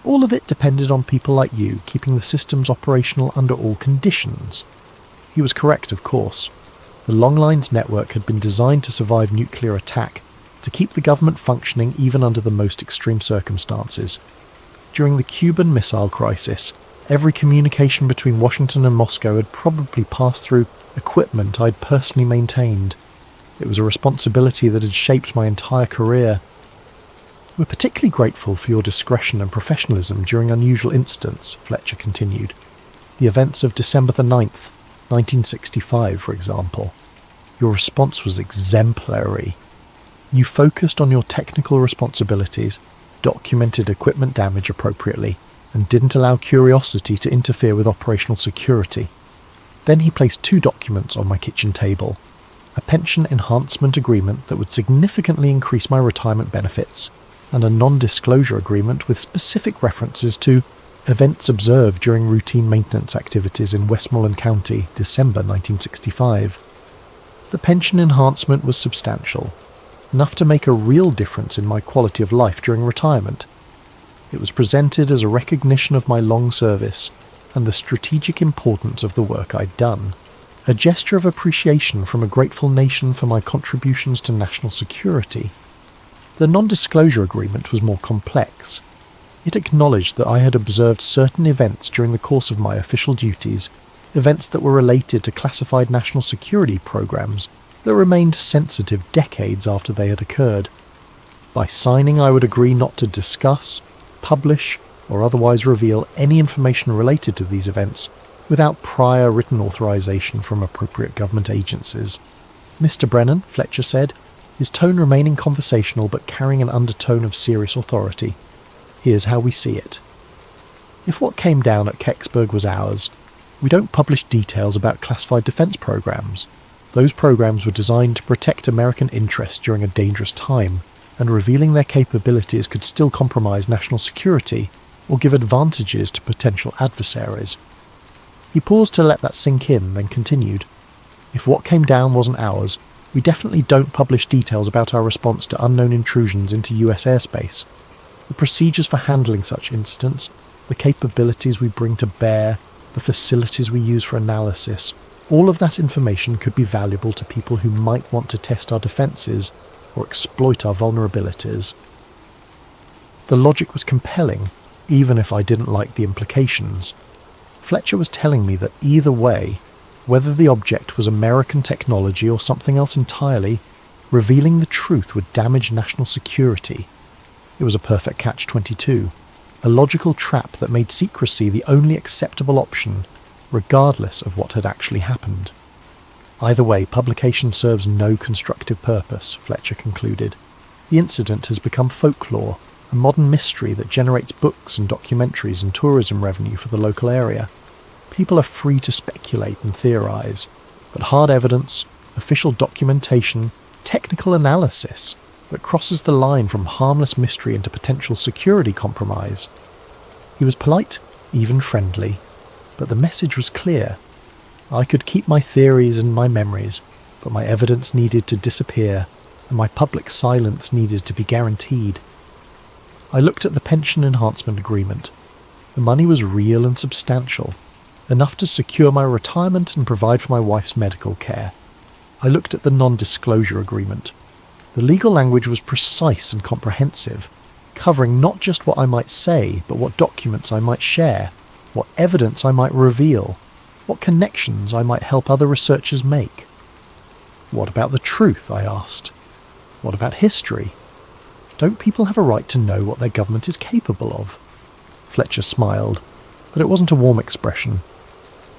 Speaker 1: All of it depended on people like you keeping the systems operational under all conditions. He was correct, of course. The Longlines network had been designed to survive nuclear attack, to keep the government functioning even under the most extreme circumstances. During the Cuban Missile Crisis, every communication between Washington and Moscow had probably passed through equipment I'd personally maintained. It was a responsibility that had shaped my entire career. We're particularly grateful for your discretion and professionalism during unusual incidents, Fletcher continued. The events of December the 9th, 1965, for example. Your response was exemplary. You focused on your technical responsibilities, documented equipment damage appropriately, and didn't allow curiosity to interfere with operational security. Then he placed 2 documents on my kitchen table. A pension enhancement agreement that would significantly increase my retirement benefits, and a non-disclosure agreement with specific references to events observed during routine maintenance activities in Westmoreland County, December 1965. The pension enhancement was substantial, enough to make a real difference in my quality of life during retirement. It was presented as a recognition of my long service and the strategic importance of the work I'd done, a gesture of appreciation from a grateful nation for my contributions to national security. The non-disclosure agreement was more complex. It acknowledged that I had observed certain events during the course of my official duties, events that were related to classified national security programs that remained sensitive decades after they had occurred. By signing, I would agree not to discuss, publish, or otherwise reveal any information related to these events without prior written authorization from appropriate government agencies. Mr. Brennan, Fletcher said, his tone remaining conversational but carrying an undertone of serious authority. Here's how we see it. If what came down at Kecksburg was ours, we don't publish details about classified defense programs. Those programs were designed to protect American interests during a dangerous time, and revealing their capabilities could still compromise national security or give advantages to potential adversaries. He paused to let that sink in, then continued. If what came down wasn't ours, we definitely don't publish details about our response to unknown intrusions into US airspace. The procedures for handling such incidents, the capabilities we bring to bear, the facilities we use for analysis, all of that information could be valuable to people who might want to test our defences or exploit our vulnerabilities. The logic was compelling, even if I didn't like the implications. Fletcher was telling me that either way, whether the object was American technology or something else entirely, revealing the truth would damage national security. It was a perfect catch-22, a logical trap that made secrecy the only acceptable option, regardless of what had actually happened. Either way, publication serves no constructive purpose, Fletcher concluded. The incident has become folklore, a modern mystery that generates books and documentaries and tourism revenue for the local area. People are free to speculate and theorize, but hard evidence, official documentation, technical analysis that crosses the line from harmless mystery into potential security compromise. He was polite, even friendly, but the message was clear. I could keep my theories and my memories, but my evidence needed to disappear, and my public silence needed to be guaranteed. I looked at the pension enhancement agreement. The money was real and substantial, enough to secure my retirement and provide for my wife's medical care. I looked at the non-disclosure agreement. The legal language was precise and comprehensive, covering not just what I might say, but what documents I might share, what evidence I might reveal, what connections I might help other researchers make. What about the truth, I asked. What about history? Don't people have a right to know what their government is capable of? Fletcher smiled, but it wasn't a warm expression.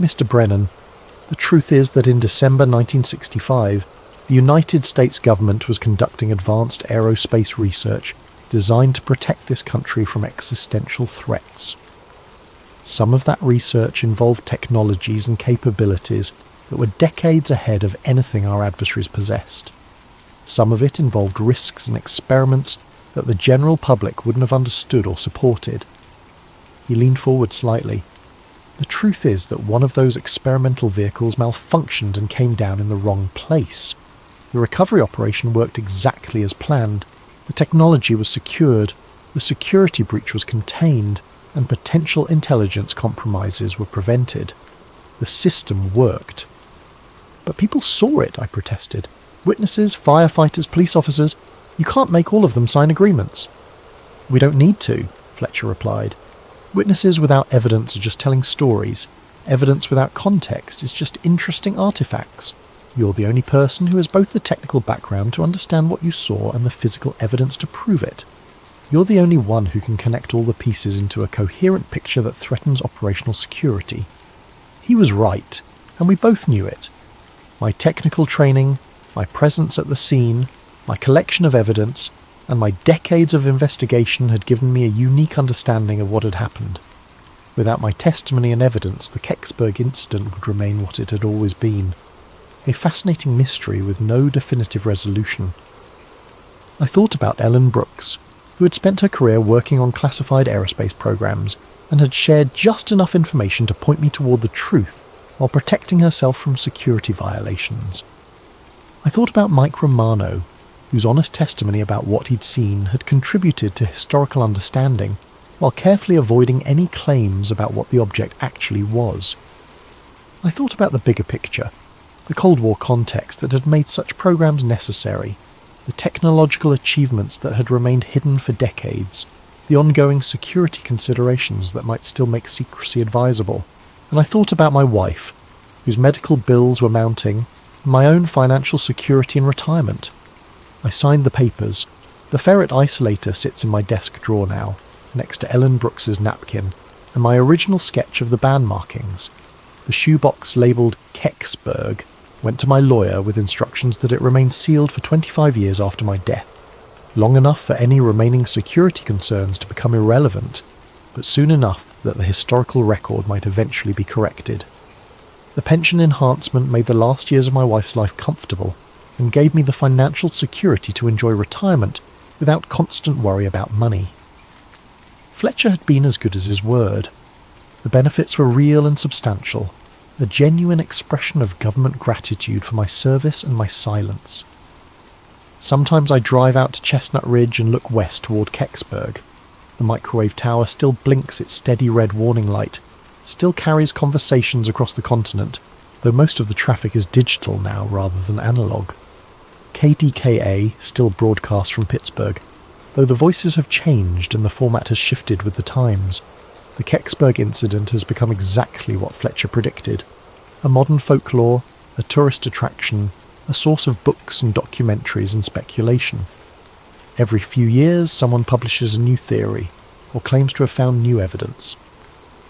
Speaker 1: Mr. Brennan, the truth is that in December 1965, the United States government was conducting advanced aerospace research designed to protect this country from existential threats. Some of that research involved technologies and capabilities that were decades ahead of anything our adversaries possessed. Some of it involved risks and experiments that the general public wouldn't have understood or supported. He leaned forward slightly. The truth is that one of those experimental vehicles malfunctioned and came down in the wrong place. The recovery operation worked exactly as planned. The technology was secured, the security breach was contained, and potential intelligence compromises were prevented. The system worked. But people saw it, I protested. Witnesses, firefighters, police officers, you can't make all of them sign agreements. We don't need to, Fletcher replied. Witnesses without evidence are just telling stories. Evidence without context is just interesting artifacts. You're the only person who has both the technical background to understand what you saw and the physical evidence to prove it. You're the only one who can connect all the pieces into a coherent picture that threatens operational security. He was right, and we both knew it. My technical training, my presence at the scene, my collection of evidence, and my decades of investigation had given me a unique understanding of what had happened. Without my testimony and evidence, the Kecksburg incident would remain what it had always been. A fascinating mystery with no definitive resolution. I thought about Ellen Brooks, who had spent her career working on classified aerospace programs and had shared just enough information to point me toward the truth while protecting herself from security violations. I thought about Mike Romano, whose honest testimony about what he'd seen had contributed to historical understanding while carefully avoiding any claims about what the object actually was. I thought about the bigger picture, the Cold War context that had made such programs necessary, the technological achievements that had remained hidden for decades, the ongoing security considerations that might still make secrecy advisable, and I thought about my wife, whose medical bills were mounting, and my own financial security in retirement. I signed the papers. The ferret isolator sits in my desk drawer now, next to Ellen Brooks's napkin, and my original sketch of the band markings. The shoebox labelled Kecksburg went to my lawyer with instructions that it remain sealed for 25 years after my death, long enough for any remaining security concerns to become irrelevant, but soon enough that the historical record might eventually be corrected. The pension enhancement made the last years of my wife's life comfortable and gave me the financial security to enjoy retirement without constant worry about money. Fletcher had been as good as his word. The benefits were real and substantial, a genuine expression of government gratitude for my service and my silence. Sometimes I drive out to Chestnut Ridge and look west toward Kecksburg. The microwave tower still blinks its steady red warning light, still carries conversations across the continent, though most of the traffic is digital now rather than analog. KDKA still broadcasts from Pittsburgh, though the voices have changed and the format has shifted with the times. The Kecksburg incident has become exactly what Fletcher predicted. A modern folklore, a tourist attraction, a source of books and documentaries and speculation. Every few years someone publishes a new theory, or claims to have found new evidence.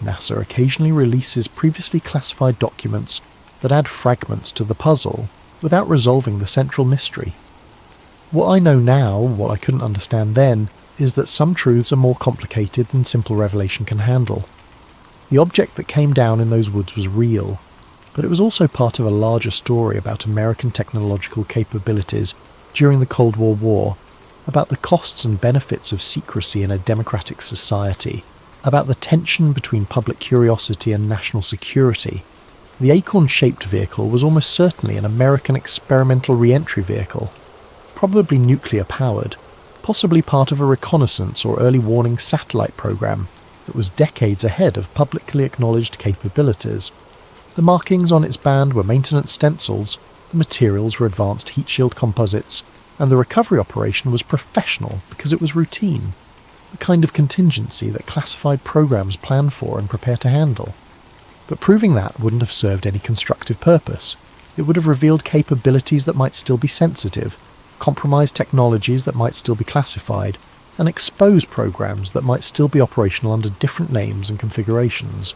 Speaker 1: NASA occasionally releases previously classified documents that add fragments to the puzzle without resolving the central mystery. What I know now, what I couldn't understand then, is that some truths are more complicated than simple revelation can handle. The object that came down in those woods was real, but it was also part of a larger story about American technological capabilities during the Cold War, about the costs and benefits of secrecy in a democratic society, about the tension between public curiosity and national security. The acorn-shaped vehicle was almost certainly an American experimental re-entry vehicle, probably nuclear-powered, possibly part of a reconnaissance or early warning satellite program that was decades ahead of publicly acknowledged capabilities. The markings on its band were maintenance stencils, the materials were advanced heat shield composites, and the recovery operation was professional because it was routine, the kind of contingency that classified programs plan for and prepare to handle. But proving that wouldn't have served any constructive purpose. It would have revealed capabilities that might still be sensitive, compromise technologies that might still be classified, and expose programs that might still be operational under different names and configurations.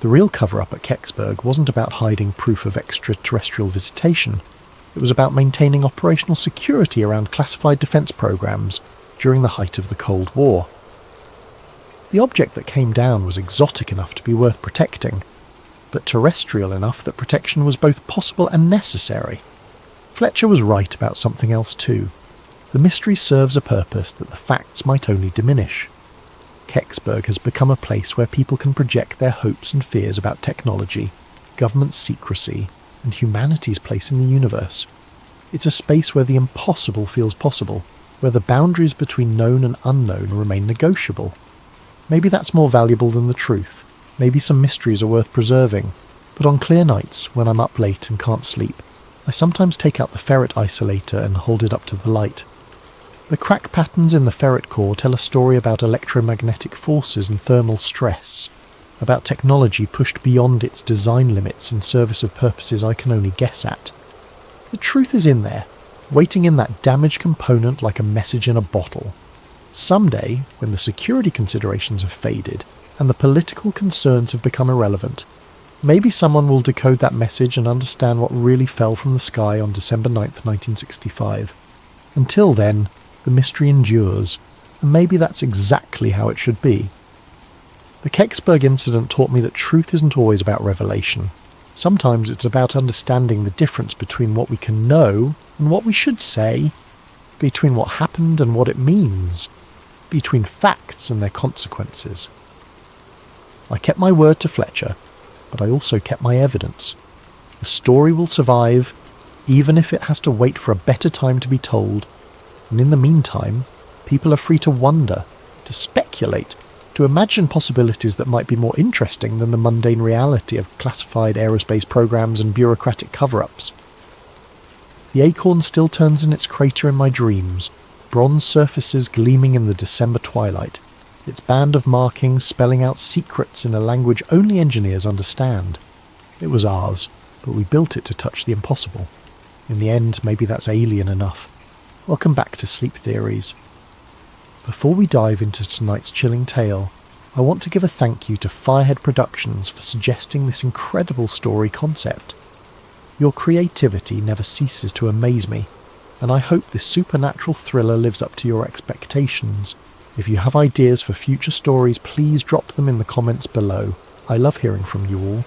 Speaker 1: The real cover-up at Kecksburg wasn't about hiding proof of extraterrestrial visitation. It was about maintaining operational security around classified defense programs during the height of the Cold War. The object that came down was exotic enough to be worth protecting, but terrestrial enough that protection was both possible and necessary. Fletcher was right about something else too. The mystery serves a purpose that the facts might only diminish. Kecksburg has become a place where people can project their hopes and fears about technology, government secrecy, and humanity's place in the universe. It's a space where the impossible feels possible, where the boundaries between known and unknown remain negotiable. Maybe that's more valuable than the truth. Maybe some mysteries are worth preserving. But on clear nights, when I'm up late and can't sleep, I sometimes take out the ferret isolator and hold it up to the light. The crack patterns in the ferret core tell a story about electromagnetic forces and thermal stress, about technology pushed beyond its design limits in service of purposes I can only guess at. The truth is in there, waiting in that damaged component like a message in a bottle. Someday, when the security considerations have faded and the political concerns have become irrelevant, maybe someone will decode that message and understand what really fell from the sky on December 9th, 1965. Until then, the mystery endures, and maybe that's exactly how it should be. The Kecksburg incident taught me that truth isn't always about revelation. Sometimes it's about understanding the difference between what we can know and what we should say, between what happened and what it means, between facts and their consequences. I kept my word to Fletcher, but I also kept my evidence. The story will survive, even if it has to wait for a better time to be told, and in the meantime, people are free to wonder, to speculate, to imagine possibilities that might be more interesting than the mundane reality of classified aerospace programs and bureaucratic cover-ups. The acorn still turns in its crater in my dreams, bronze surfaces gleaming in the December twilight, its band of markings spelling out secrets in a language only engineers understand. It was ours, but we built it to touch the impossible. In the end, maybe that's alien enough. Welcome back to Sleep Theories. Before we dive into tonight's chilling tale, I want to give a thank you to Firehead Productions for suggesting this incredible story concept. Your creativity never ceases to amaze me, and I hope this supernatural thriller lives up to your expectations. If you have ideas for future stories, please drop them in the comments below. I love hearing from you all.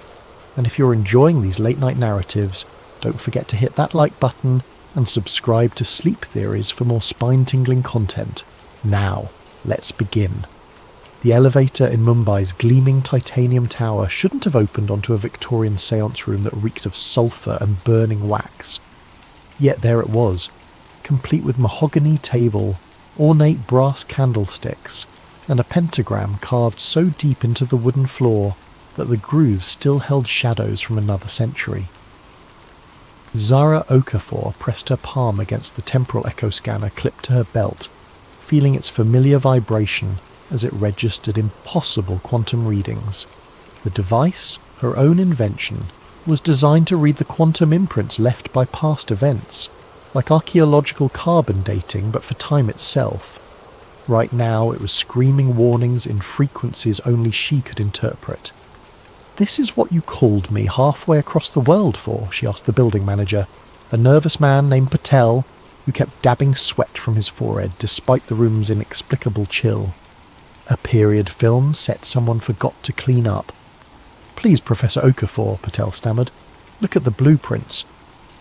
Speaker 1: And if you're enjoying these late night narratives, don't forget to hit that like button and subscribe to Sleep Theories for more spine-tingling content. Now, let's begin. The elevator in Mumbai's gleaming titanium tower shouldn't have opened onto a Victorian seance room that reeked of sulphur and burning wax. Yet there it was, complete with mahogany table, ornate brass candlesticks, and a pentagram carved so deep into the wooden floor that the grooves still held shadows from another century. Zara Okafor pressed her palm against the temporal echo scanner clipped to her belt, feeling its familiar vibration as it registered impossible quantum readings. The device, her own invention, was designed to read the quantum imprints left by past events, like archaeological carbon dating but for time itself. Right now it was screaming warnings in frequencies only she could interpret. "This is what you called me halfway across the world for?" she asked the building manager, a nervous man named Patel, who kept dabbing sweat from his forehead despite the room's inexplicable chill. "A period film set someone forgot to clean up." "Please, Professor Okafor," Patel stammered. "Look at the blueprints.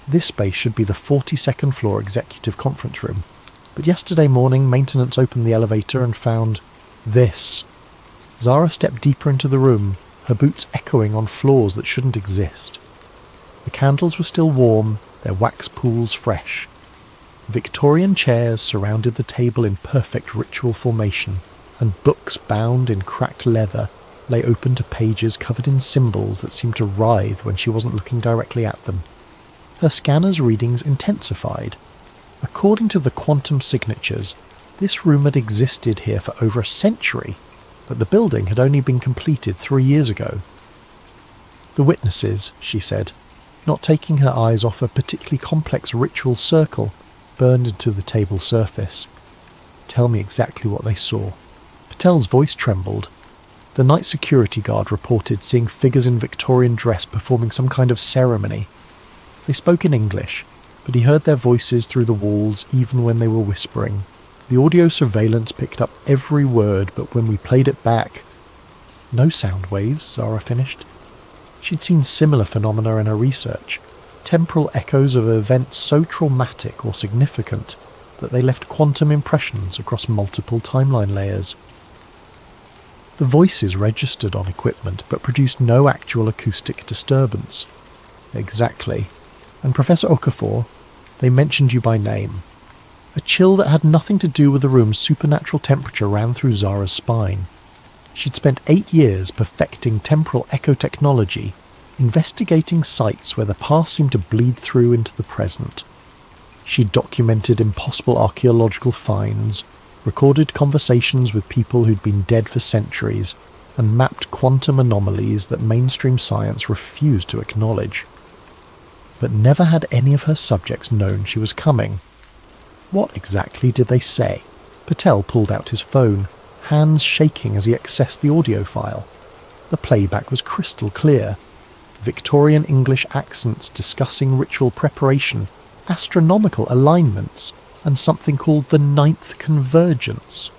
Speaker 1: This space should be the 42nd floor executive conference room. But yesterday morning, maintenance opened the elevator and found this." Zara stepped deeper into the room, her boots echoing on floors that shouldn't exist. The candles were still warm, their wax pools fresh. Victorian chairs surrounded the table in perfect ritual formation, and books bound in cracked leather lay open to pages covered in symbols that seemed to writhe when she wasn't looking directly at them. Her scanner's readings intensified. According to the quantum signatures, this room had existed here for over a century, but the building had only been completed 3 years ago. "The witnesses," she said, not taking her eyes off a particularly complex ritual circle burned into the table surface. "Tell me exactly what they saw." Patel's voice trembled. The night security guard reported seeing figures in Victorian dress performing some kind of ceremony. They spoke in English, but he heard their voices through the walls even when they were whispering. The audio surveillance picked up every word, but when we played it back... "No sound waves," Zara finished. She'd seen similar phenomena in her research, temporal echoes of events so traumatic or significant that they left quantum impressions across multiple timeline layers. The voices registered on equipment but produced no actual acoustic disturbance. Exactly. And Professor Okafor, They mentioned you by name. A chill that had nothing to do with the room's supernatural temperature ran through Zara's spine. She'd spent 8 years perfecting temporal echo technology, investigating sites where the past seemed to bleed through into the present. She'd documented impossible archaeological finds, recorded conversations with people who'd been dead for centuries, and mapped quantum anomalies that mainstream science refused to acknowledge. But never had any of her subjects known she was coming. What exactly did they say? Patel pulled out his phone, hands shaking as he accessed the audio file. The playback was crystal clear. Victorian English accents discussing ritual preparation, astronomical alignments, and something called the ninth convergence.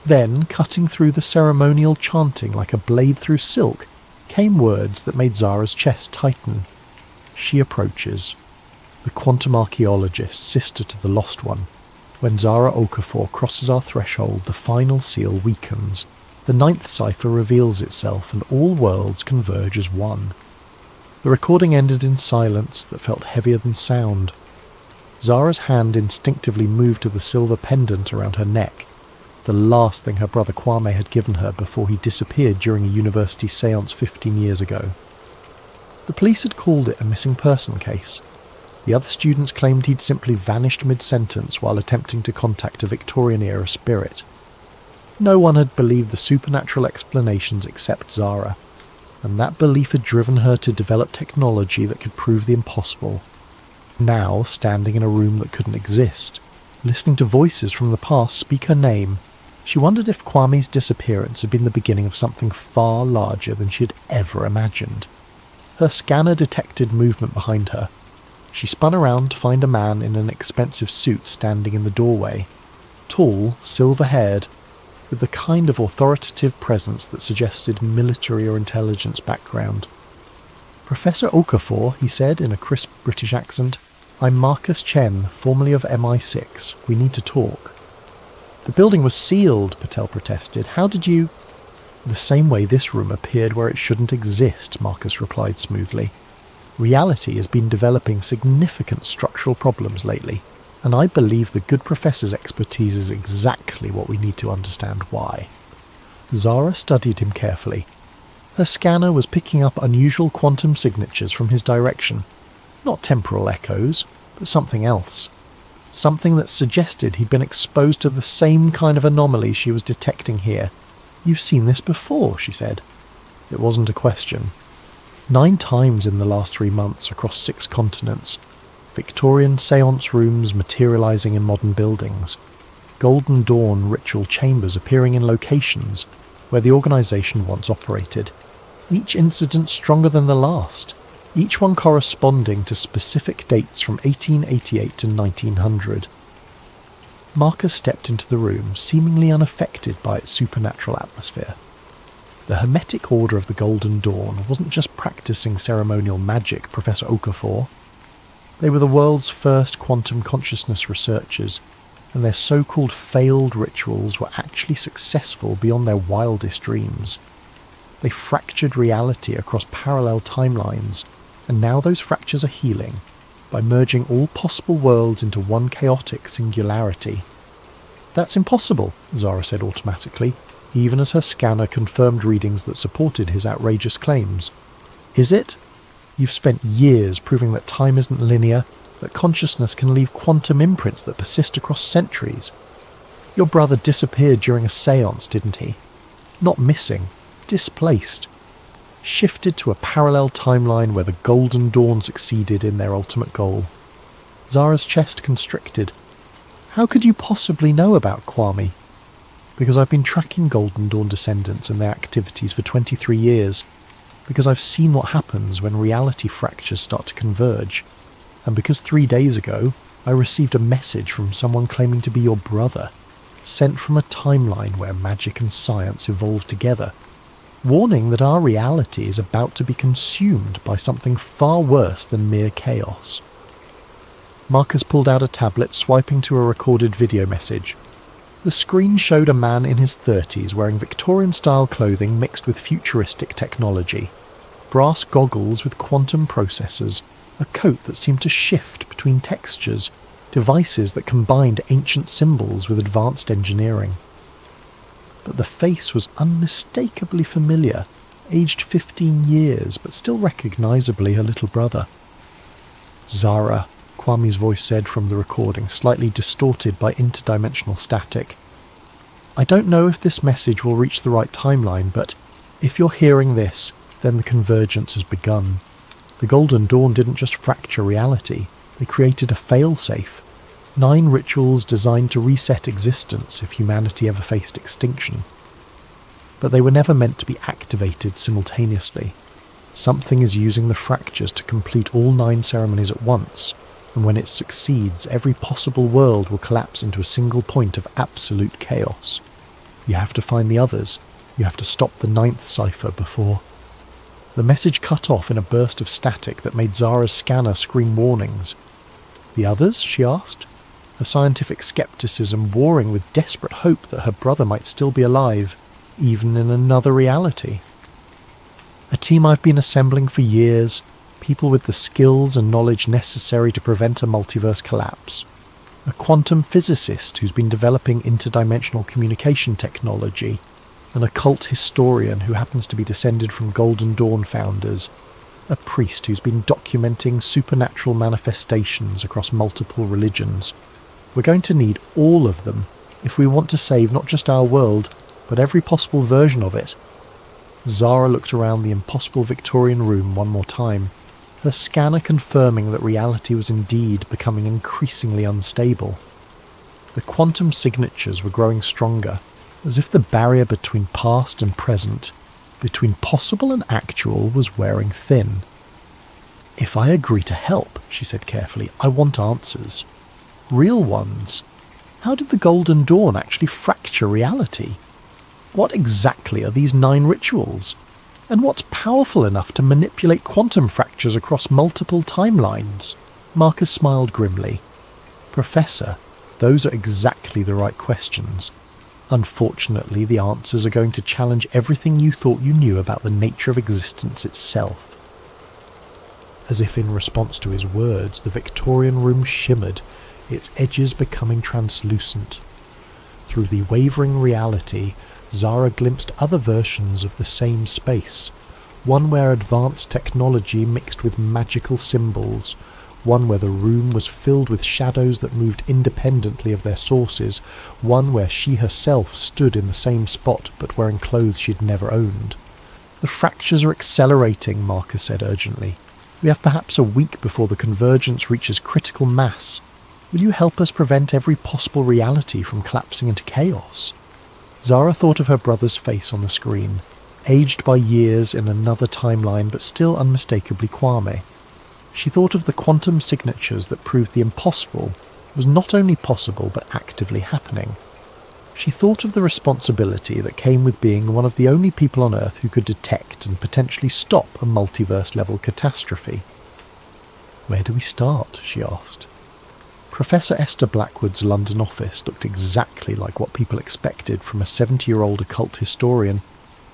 Speaker 1: Then, cutting through the ceremonial chanting like a blade through silk, came words that made Zara's chest tighten. She approaches. The quantum archaeologist, sister to the lost one. When Zara Okafor crosses our threshold, the final seal weakens. The ninth cipher reveals itself, and all worlds converge as one. The recording ended in silence that felt heavier than sound. Zara's hand instinctively moved to the silver pendant around her neck, the last thing her brother Kwame had given her before he disappeared during a university séance 15 years ago. The police had called it a missing person case. The other students claimed he'd simply vanished mid-sentence while attempting to contact a Victorian-era spirit. No one had believed the supernatural explanations except Zara, and that belief had driven her to develop technology that could prove the impossible. Now, standing in a room that couldn't exist, listening to voices from the past speak her name, she wondered if Kwame's disappearance had been the beginning of something far larger than she had ever imagined. Her scanner detected movement behind her. She spun around to find a man in an expensive suit standing in the doorway, tall, silver-haired, with the kind of authoritative presence that suggested military or intelligence background. "Professor Okafor," he said in a crisp British accent, "I'm Marcus Chen, formerly of MI6. We need to talk." "The building was sealed," Patel protested. "How did you—" "The same way this room appeared where it shouldn't exist," Marcus replied smoothly. "Reality has been developing significant structural problems lately, and I believe the good professor's expertise is exactly what we need to understand why." Zara studied him carefully. Her scanner was picking up unusual quantum signatures from his direction. Not temporal echoes, but something else. Something that suggested he'd been exposed to the same kind of anomalies she was detecting here. "You've seen this before," she said. It wasn't a question. 9 times in the last 3 months across 6 continents. Victorian séance rooms materializing in modern buildings. Golden Dawn ritual chambers appearing in locations where the organization once operated. Each incident stronger than the last. Each one corresponding to specific dates from 1888 to 1900. Marcus stepped into the room, seemingly unaffected by its supernatural atmosphere. The Hermetic Order of the Golden Dawn wasn't just practicing ceremonial magic, Professor Okafor. They were the world's first quantum consciousness researchers, and their so-called failed rituals were actually successful beyond their wildest dreams. They fractured reality across parallel timelines, and now those fractures are healing by merging all possible worlds into one chaotic singularity. "That's impossible," Zara said automatically, even as her scanner confirmed readings that supported his outrageous claims. "Is it? You've spent years proving that time isn't linear, that consciousness can leave quantum imprints that persist across centuries. Your brother disappeared during a séance, didn't he? Not missing, displaced. Shifted to a parallel timeline where the Golden Dawn succeeded in their ultimate goal." Zara's chest constricted. "How could you possibly know about Kwame?" "Because I've been tracking Golden Dawn descendants and their activities for 23 years. Because I've seen what happens when reality fractures start to converge. And because 3 days ago, I received a message from someone claiming to be your brother, sent from a timeline where magic and science evolved together, warning that our reality is about to be consumed by something far worse than mere chaos." Marcus pulled out a tablet, swiping to a recorded video message. The screen showed a man in his 30s wearing Victorian-style clothing mixed with futuristic technology. Brass goggles with quantum processors, a coat that seemed to shift between between textures, devices that combined ancient symbols with advanced engineering. But the face was unmistakably familiar, aged 15 years, but still recognisably her little brother. "Zara," Kwame's voice said from the recording, slightly distorted by interdimensional static. "I don't know if this message will reach the right timeline, but if you're hearing this, then the convergence has begun. The Golden Dawn didn't just fracture reality, they created a failsafe. 9 rituals designed to reset existence if humanity ever faced extinction. But they were never meant to be activated simultaneously. Something is using the fractures to complete all 9 ceremonies at once, and when it succeeds, every possible world will collapse into a single point of absolute chaos. You have to find the others. You have to stop the 9th cipher before..." The message cut off in a burst of static that made Zara's scanner scream warnings. "The others?" she asked, her scientific skepticism warring with desperate hope that her brother might still be alive, even in another reality. "A team I've been assembling for years, people with the skills and knowledge necessary to prevent a multiverse collapse. A quantum physicist who's been developing interdimensional communication technology, an occult historian who happens to be descended from Golden Dawn founders, a priest who's been documenting supernatural manifestations across multiple religions. We're going to need all of them if we want to save not just our world, but every possible version of it." Zara looked around the impossible Victorian room one more time, her scanner confirming that reality was indeed becoming increasingly unstable. The quantum signatures were growing stronger, as if the barrier between past and present, between possible and actual, was wearing thin. "If I agree to help," she said carefully, "I want answers. Real ones. How did the Golden Dawn actually fracture reality? What exactly are these 9 rituals? And what's powerful enough to manipulate quantum fractures across multiple timelines?" Marcus smiled grimly. "Professor, those are exactly the right questions. Unfortunately, the answers are going to challenge everything you thought you knew about the nature of existence itself." As if in response to his words, the Victorian room shimmered, its edges becoming translucent. Through the wavering reality, Zara glimpsed other versions of the same space, one where advanced technology mixed with magical symbols, one where the room was filled with shadows that moved independently of their sources, one where she herself stood in the same spot but wearing clothes she'd never owned. "The fractures are accelerating," Marcus said urgently. "We have perhaps a week before the convergence reaches critical mass. Will you help us prevent every possible reality from collapsing into chaos?" Zara thought of her brother's face on the screen, aged by years in another timeline but still unmistakably Kwame. She thought of the quantum signatures that proved the impossible was not only possible but actively happening. She thought of the responsibility that came with being one of the only people on Earth who could detect and potentially stop a multiverse-level catastrophe. "Where do we start?" she asked. Professor Esther Blackwood's London office looked exactly like what people expected from a 70-year-old occult historian.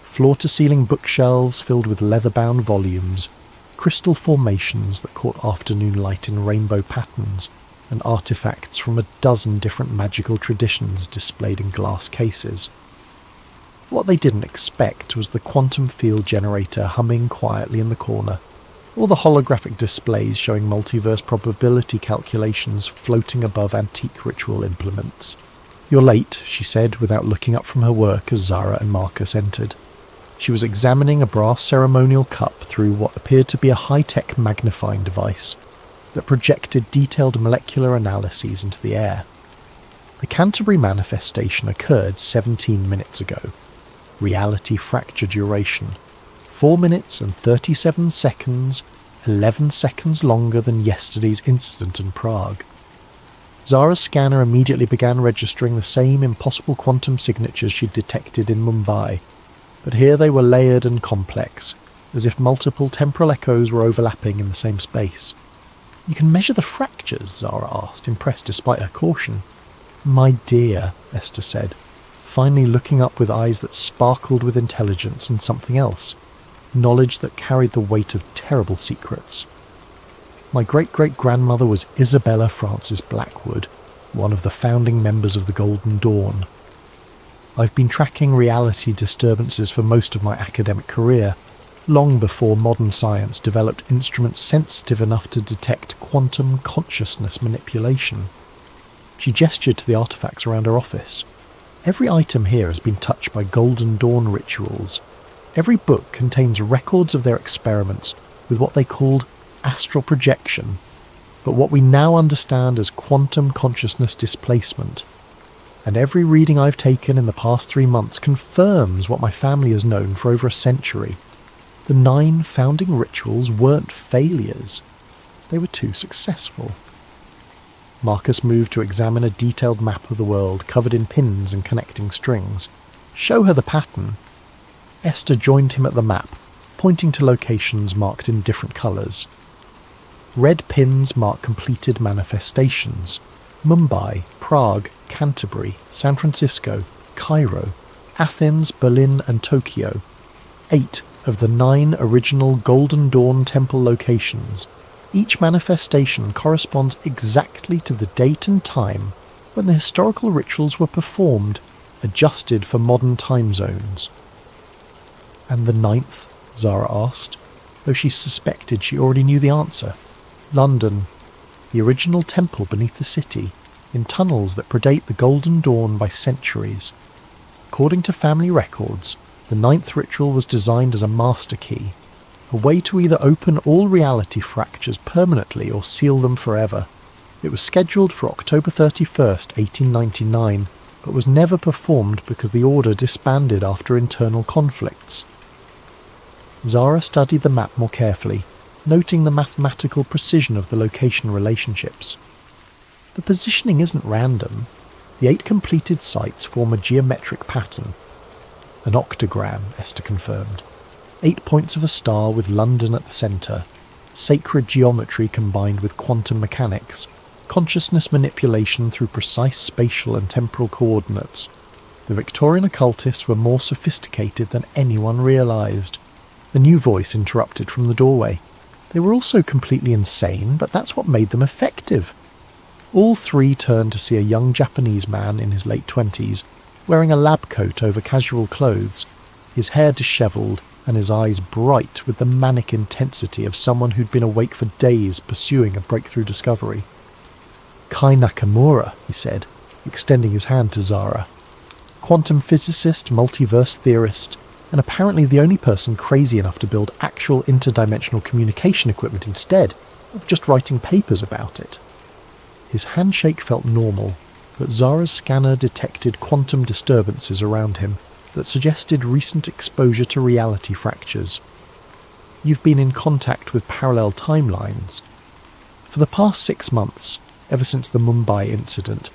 Speaker 1: Floor-to-ceiling bookshelves filled with leather-bound volumes, crystal formations that caught afternoon light in rainbow patterns, and artifacts from a dozen different magical traditions displayed in glass cases. What they didn't expect was the quantum field generator humming quietly in the corner, or the holographic displays showing multiverse probability calculations floating above antique ritual implements. "You're late," she said without looking up from her work as Zara and Marcus entered. She was examining a brass ceremonial cup through what appeared to be a high-tech magnifying device that projected detailed molecular analyses into the air. The Canterbury manifestation occurred 17 minutes ago. Reality fracture duration: 4 minutes and 37 seconds, 11 seconds longer than yesterday's incident in Prague. Zara's scanner immediately began registering the same impossible quantum signatures she'd detected in Mumbai, but here they were layered and complex, as if multiple temporal echoes were overlapping in the same space. "You can measure the fractures?" Zara asked, impressed despite her caution. "My dear," Esther said, finally looking up with eyes that sparkled with intelligence and something else, knowledge that carried the weight of terrible secrets. My great-great-grandmother was Isabella Frances Blackwood, one of the founding members of the Golden Dawn. I've been tracking reality disturbances for most of my academic career, long before modern science developed instruments sensitive enough to detect quantum consciousness manipulation. She gestured to the artifacts around her office. Every item here has been touched by Golden Dawn rituals. Every book contains records of their experiments with what they called astral projection, but what we now understand as quantum consciousness displacement. And every reading I've taken in the past 3 months confirms what my family has known for over a century. The 9 founding rituals weren't failures. They were too successful. Marcus moved to examine a detailed map of the world covered in pins and connecting strings. Show her the pattern. Esther joined him at the map, pointing to locations marked in different colours. Red pins mark completed manifestations. Mumbai, Prague, Canterbury, San Francisco, Cairo, Athens, Berlin and Tokyo. 8 of the 9 original Golden Dawn temple locations. Each manifestation corresponds exactly to the date and time when the historical rituals were performed, adjusted for modern time zones. And the 9th? Zara asked, though she suspected she already knew the answer. London, the original temple beneath the city, in tunnels that predate the Golden Dawn by centuries. According to family records, the 9th ritual was designed as a master key, a way to either open all reality fractures permanently or seal them forever. It was scheduled for October 31st, 1899, but was never performed because the order disbanded after internal conflicts. Zara studied the map more carefully, noting the mathematical precision of the location relationships. The positioning isn't random. The 8 completed sites form a geometric pattern. An octagram, Esther confirmed. 8 points of a star with London at the centre. Sacred geometry combined with quantum mechanics. Consciousness manipulation through precise spatial and temporal coordinates. The Victorian occultists were more sophisticated than anyone realised. The new voice interrupted from the doorway. They were also completely insane, but that's what made them effective. All 3 turned to see a young Japanese man in his late 20s, wearing a lab coat over casual clothes, his hair dishevelled and his eyes bright with the manic intensity of someone who'd been awake for days pursuing a breakthrough discovery. Kai Nakamura, he said, extending his hand to Zara. Quantum physicist, multiverse theorist, and apparently the only person crazy enough to build actual interdimensional communication equipment instead of just writing papers about it. His handshake felt normal, but Zara's scanner detected quantum disturbances around him that suggested recent exposure to reality fractures. You've been in contact with parallel timelines. For the past 6 months, ever since the Mumbai incident,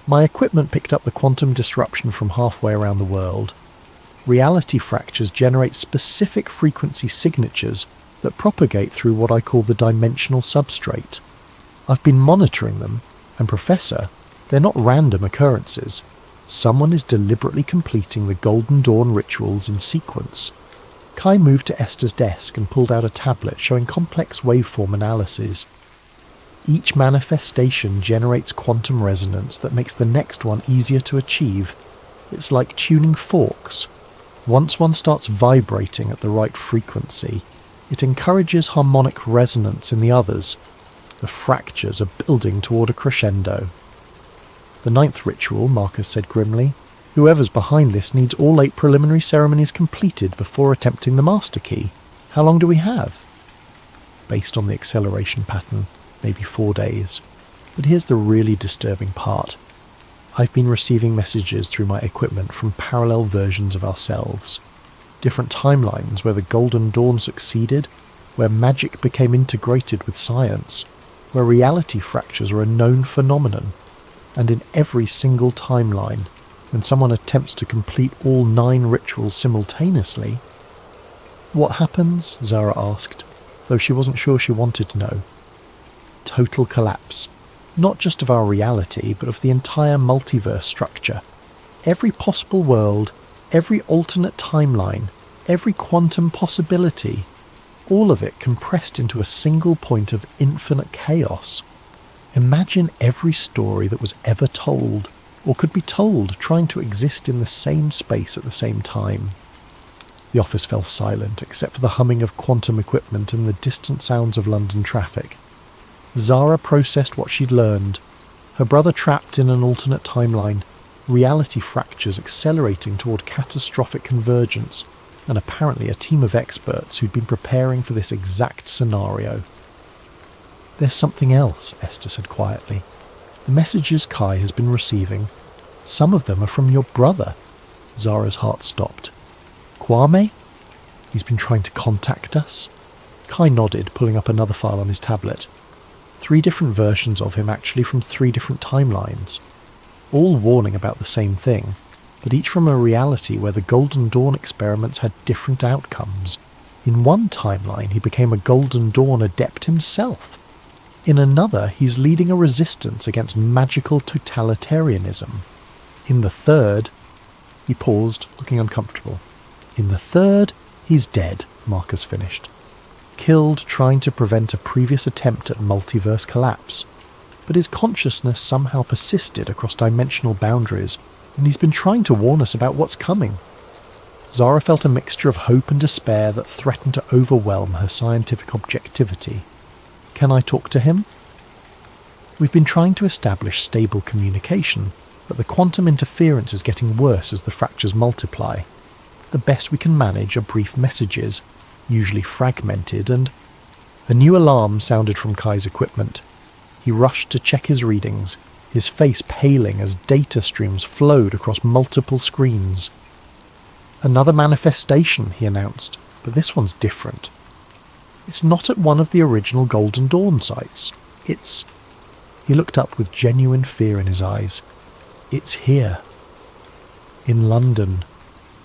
Speaker 1: my equipment picked up the quantum disruption from halfway around the world. Reality fractures generate specific frequency signatures that propagate through what I call the dimensional substrate. I've been monitoring them, and Professor, they're not random occurrences. Someone is deliberately completing the Golden Dawn rituals in sequence. Kai moved to Esther's desk and pulled out a tablet showing complex waveform analyses. Each manifestation generates quantum resonance that makes the next one easier to achieve. It's like tuning forks. Once one starts vibrating at the right frequency, it encourages harmonic resonance in the others. The fractures are building toward a crescendo. The 9th ritual, Marcus said grimly. Whoever's behind this needs all 8 preliminary ceremonies completed before attempting the master key. How long do we have? Based on the acceleration pattern, maybe 4 days. But here's the really disturbing part. I've been receiving messages through my equipment from parallel versions of ourselves. Different timelines where the Golden Dawn succeeded, where magic became integrated with science, where reality fractures are a known phenomenon, and in every single timeline, when someone attempts to complete all 9 rituals simultaneously. What happens? Zara asked, though she wasn't sure she wanted to know. Total collapse. Not just of our reality, but of the entire multiverse structure. Every possible world, every alternate timeline, every quantum possibility, all of it compressed into a single point of infinite chaos. Imagine every story that was ever told, or could be told, trying to exist in the same space at the same time. The office fell silent, except for the humming of quantum equipment and the distant sounds of London traffic. Zara processed what she'd learned. Her brother trapped in an alternate timeline, reality fractures accelerating toward catastrophic convergence, and apparently a team of experts who'd been preparing for this exact scenario. "There's something else," Esther said quietly. "The messages Kai has been receiving, some of them are from your brother." Zara's heart stopped. "Kwame? He's been trying to contact us?" Kai nodded, pulling up another file on his tablet. 3 different versions of him, actually, from 3 different timelines. All warning about the same thing, but each from a reality where the Golden Dawn experiments had different outcomes. In one timeline, he became a Golden Dawn adept himself. In another, he's leading a resistance against magical totalitarianism. In the third... He paused, looking uncomfortable. "In the third, he's dead," Marcus finished. "Killed trying to prevent a previous attempt at multiverse collapse. But his consciousness somehow persisted across dimensional boundaries, and he's been trying to warn us about what's coming." Zara felt a mixture of hope and despair that threatened to overwhelm her scientific objectivity. "Can I talk to him?" "We've been trying to establish stable communication, but the quantum interference is getting worse as the fractures multiply. The best we can manage are brief messages, usually fragmented, and..." A new alarm sounded from Kai's equipment. He rushed to check his readings, his face paling as data streams flowed across multiple screens. "Another manifestation," he announced, "but this one's different. It's not at one of the original Golden Dawn sites. It's..." He looked up with genuine fear in his eyes. "It's here. In London.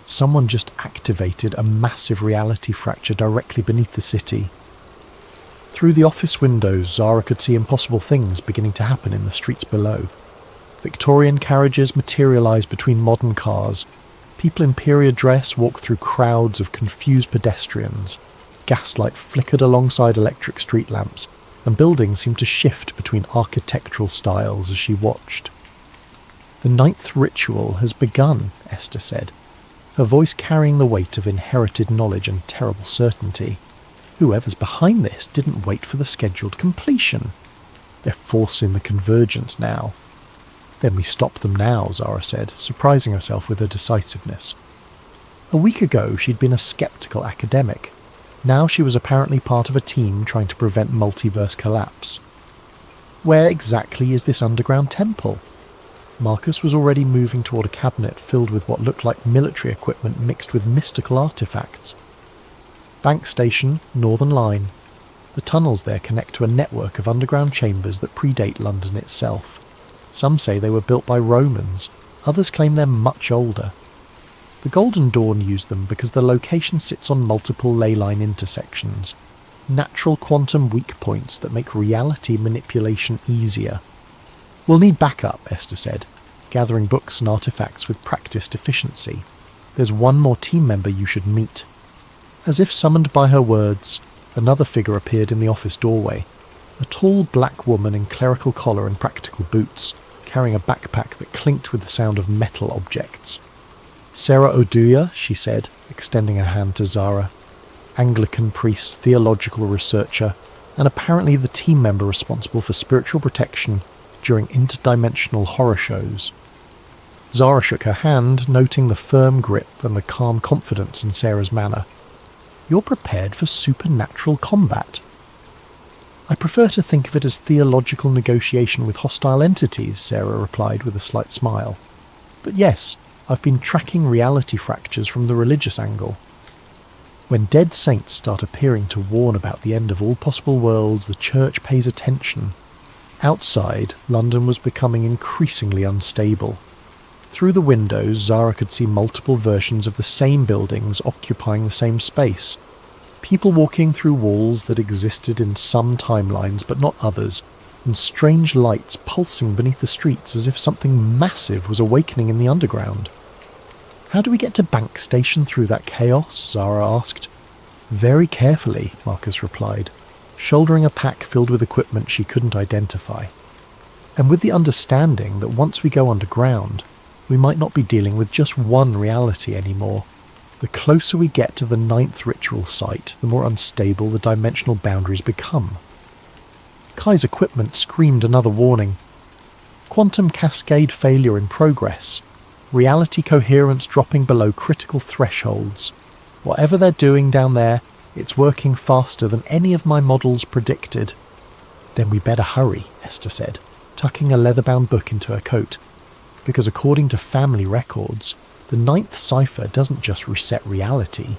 Speaker 1: Someone just activated a massive reality fracture directly beneath the city." Through the office windows, Zara could see impossible things beginning to happen in the streets below. Victorian carriages materialised between modern cars. People in period dress walked through crowds of confused pedestrians. Gaslight flickered alongside electric street lamps, and buildings seemed to shift between architectural styles as she watched. "The 9th ritual has begun," Esther said, her voice carrying the weight of inherited knowledge and terrible certainty. "Whoever's behind this didn't wait for the scheduled completion. They're forcing the convergence now." "Then we stop them now," Zara said, surprising herself with her decisiveness. A week ago she'd been a sceptical academic. Now she was apparently part of a team trying to prevent multiverse collapse. "Where exactly is this underground temple?" Marcus was already moving toward a cabinet filled with what looked like military equipment mixed with mystical artifacts. "Bank Station, Northern Line. The tunnels there connect to a network of underground chambers that predate London itself. Some say they were built by Romans, others claim they're much older. The Golden Dawn used them because the location sits on multiple ley line intersections, natural quantum weak points that make reality manipulation easier." "We'll need backup," Esther said, gathering books and artifacts with practiced efficiency. "There's one more team member you should meet." As if summoned by her words, another figure appeared in the office doorway, a tall black woman in clerical collar and practical boots, carrying a backpack that clinked with the sound of metal objects. "Sarah Oduya," she said, extending her hand to Zara. "Anglican priest, theological researcher, and apparently the team member responsible for spiritual protection during interdimensional horror shows." Zara shook her hand, noting the firm grip and the calm confidence in Sarah's manner. "You're prepared for supernatural combat." "I prefer to think of it as theological negotiation with hostile entities," Sarah replied with a slight smile. "But yes, I've been tracking reality fractures from the religious angle. When dead saints start appearing to warn about the end of all possible worlds, the church pays attention." Outside, London was becoming increasingly unstable. Through the windows, Zara could see multiple versions of the same buildings occupying the same space. People walking through walls that existed in some timelines but not others, and strange lights pulsing beneath the streets as if something massive was awakening in the underground. "How do we get to Bank Station through that chaos?" Zara asked. Very carefully, Marcus replied, shouldering a pack filled with equipment she couldn't identify. And with the understanding that once we go underground, we might not be dealing with just one reality anymore. The closer we get to the 9th ritual site, the more unstable the dimensional boundaries become. Kai's equipment screamed another warning. Quantum cascade failure in progress. Reality coherence dropping below critical thresholds. Whatever they're doing down there, it's working faster than any of my models predicted. Then we better hurry, Esther said, tucking a leather-bound book into her coat. Because according to family records, the 9th cipher doesn't just reset reality.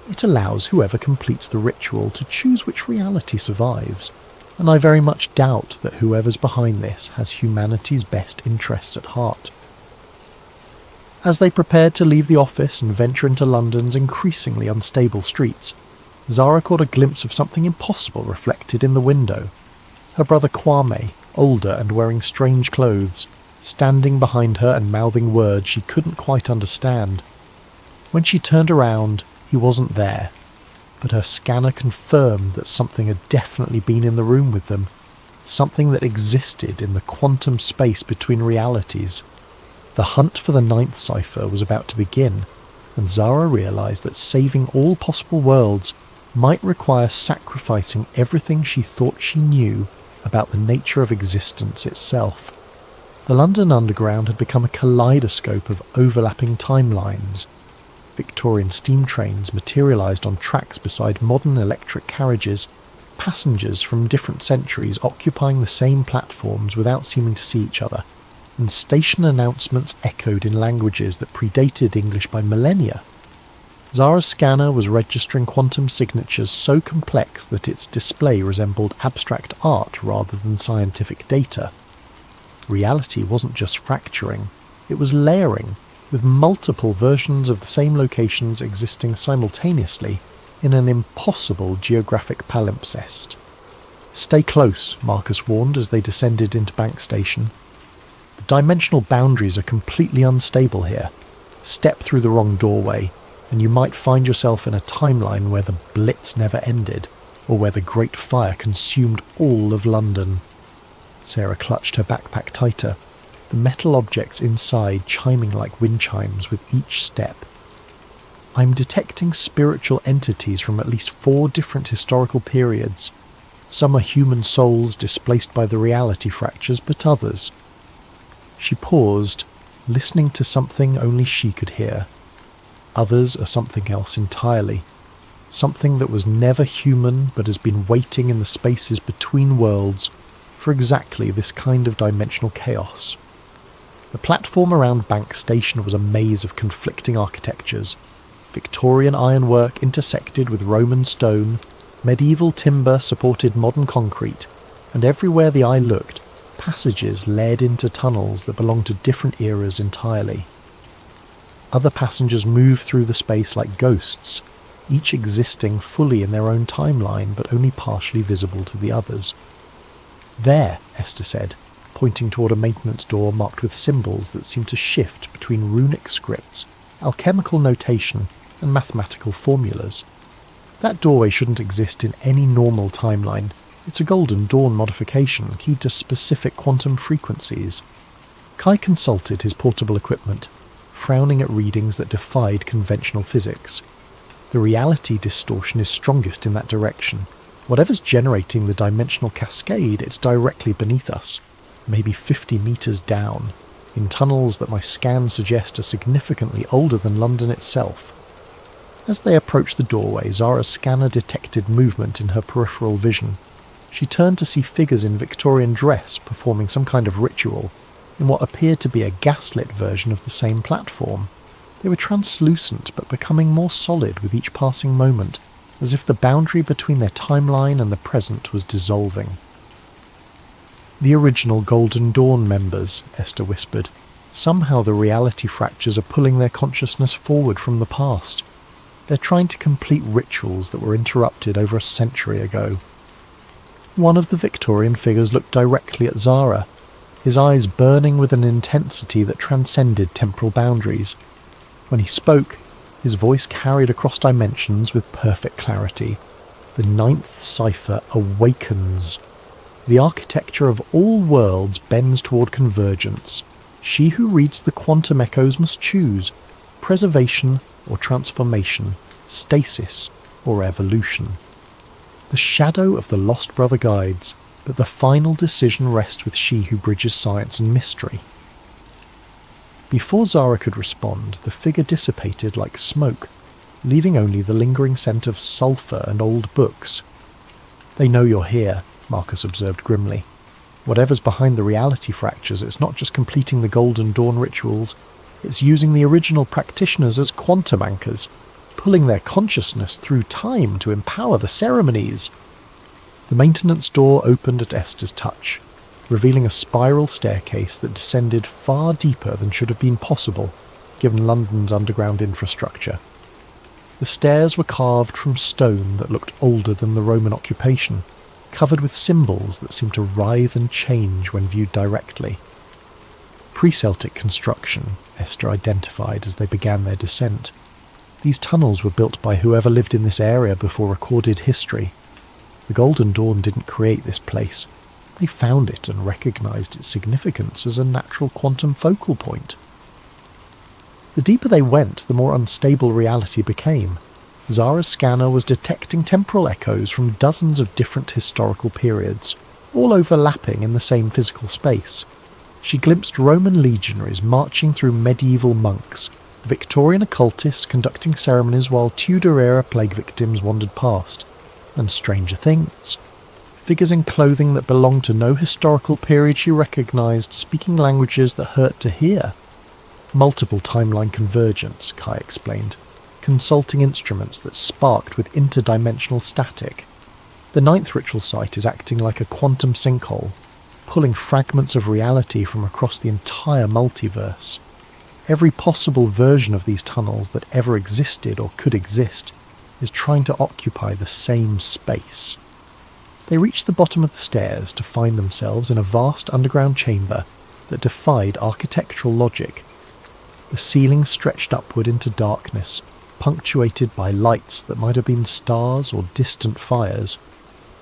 Speaker 1: It allows whoever completes the ritual to choose which reality survives. And I very much doubt that whoever's behind this has humanity's best interests at heart. As they prepared to leave the office and venture into London's increasingly unstable streets, Zara caught a glimpse of something impossible reflected in the window. Her brother Kwame, older and wearing strange clothes, standing behind her and mouthing words she couldn't quite understand. When she turned around, he wasn't there, but her scanner confirmed that something had definitely been in the room with them, something that existed in the quantum space between realities. The hunt for the 9th cipher was about to begin, and Zara realized that saving all possible worlds might require sacrificing everything she thought she knew about the nature of existence itself. The London Underground had become a kaleidoscope of overlapping timelines. Victorian steam trains materialized on tracks beside modern electric carriages, passengers from different centuries occupying the same platforms without seeming to see each other, and station announcements echoed in languages that predated English by millennia. Zara's scanner was registering quantum signatures so complex that its display resembled abstract art rather than scientific data. Reality wasn't just fracturing, it was layering, with multiple versions of the same locations existing simultaneously in an impossible geographic palimpsest. "Stay close," Marcus warned as they descended into Bank Station. "The dimensional boundaries are completely unstable here. Step through the wrong doorway, and you might find yourself in a timeline where the Blitz never ended, or where the Great Fire consumed all of London." Sarah clutched her backpack tighter, the metal objects inside chiming like wind chimes with each step. "I'm detecting spiritual entities from at least 4 different historical periods. Some are human souls displaced by the reality fractures, but others..." She paused, listening to something only she could hear. Others are something else entirely. Something that was never human but has been waiting in the spaces between worlds for exactly this kind of dimensional chaos. The platform around Bank Station was a maze of conflicting architectures. Victorian ironwork intersected with Roman stone, medieval timber supported modern concrete, and everywhere the eye looked, passages led into tunnels that belonged to different eras entirely. Other passengers moved through the space like ghosts, each existing fully in their own timeline but only partially visible to the others. "There," Esther said, pointing toward a maintenance door marked with symbols that seemed to shift between runic scripts, alchemical notation, and mathematical formulas. "That doorway shouldn't exist in any normal timeline. It's a Golden Dawn modification keyed to specific quantum frequencies." Kai consulted his portable equipment, frowning at readings that defied conventional physics. The reality distortion is strongest in that direction. Whatever's generating the dimensional cascade, it's directly beneath us, maybe 50 meters down, in tunnels that my scans suggest are significantly older than London itself. As they approached the doorway, Zara's scanner detected movement in her peripheral vision. She turned to see figures in Victorian dress performing some kind of ritual, in what appeared to be a gaslit version of the same platform. They were translucent but becoming more solid with each passing moment, as if the boundary between their timeline and the present was dissolving. "The original Golden Dawn members," Esther whispered. "Somehow the reality fractures are pulling their consciousness forward from the past. They're trying to complete rituals that were interrupted over a century ago." One of the Victorian figures looked directly at Zara, his eyes burning with an intensity that transcended temporal boundaries. When he spoke, His voice carried across dimensions with perfect clarity. The ninth cipher awakens. The architecture of all worlds bends toward convergence. She who reads the quantum echoes must choose preservation or transformation, stasis or evolution. The shadow of the lost brother guides, but the final decision rests with she who bridges science and mystery. Before Zara could respond, the figure dissipated like smoke, leaving only the lingering scent of sulphur and old books. "They know you're here," Marcus observed grimly. "Whatever's behind the reality fractures, it's not just completing the Golden Dawn rituals, it's using the original practitioners as quantum anchors, pulling their consciousness through time to empower the ceremonies." The maintenance door opened at Esther's touch, revealing a spiral staircase that descended far deeper than should have been possible, given London's underground infrastructure. The stairs were carved from stone that looked older than the Roman occupation, covered with symbols that seemed to writhe and change when viewed directly. Pre-Celtic construction, Esther identified as they began their descent. These tunnels were built by whoever lived in this area before recorded history. The Golden Dawn didn't create this place. They found it and recognized its significance as a natural quantum focal point. The deeper they went, the more unstable reality became. Zara's scanner was detecting temporal echoes from dozens of different historical periods, all overlapping in the same physical space. She glimpsed Roman legionaries marching through medieval monks, Victorian occultists conducting ceremonies while Tudor-era plague victims wandered past, and stranger things. Figures in clothing that belonged to no historical period she recognized, speaking languages that hurt to hear. Multiple timeline convergence, Kai explained, consulting instruments that sparked with interdimensional static. The ninth ritual site is acting like a quantum sinkhole, pulling fragments of reality from across the entire multiverse. Every possible version of these tunnels that ever existed or could exist is trying to occupy the same space. They reached the bottom of the stairs to find themselves in a vast underground chamber that defied architectural logic. The ceiling stretched upward into darkness, punctuated by lights that might have been stars or distant fires.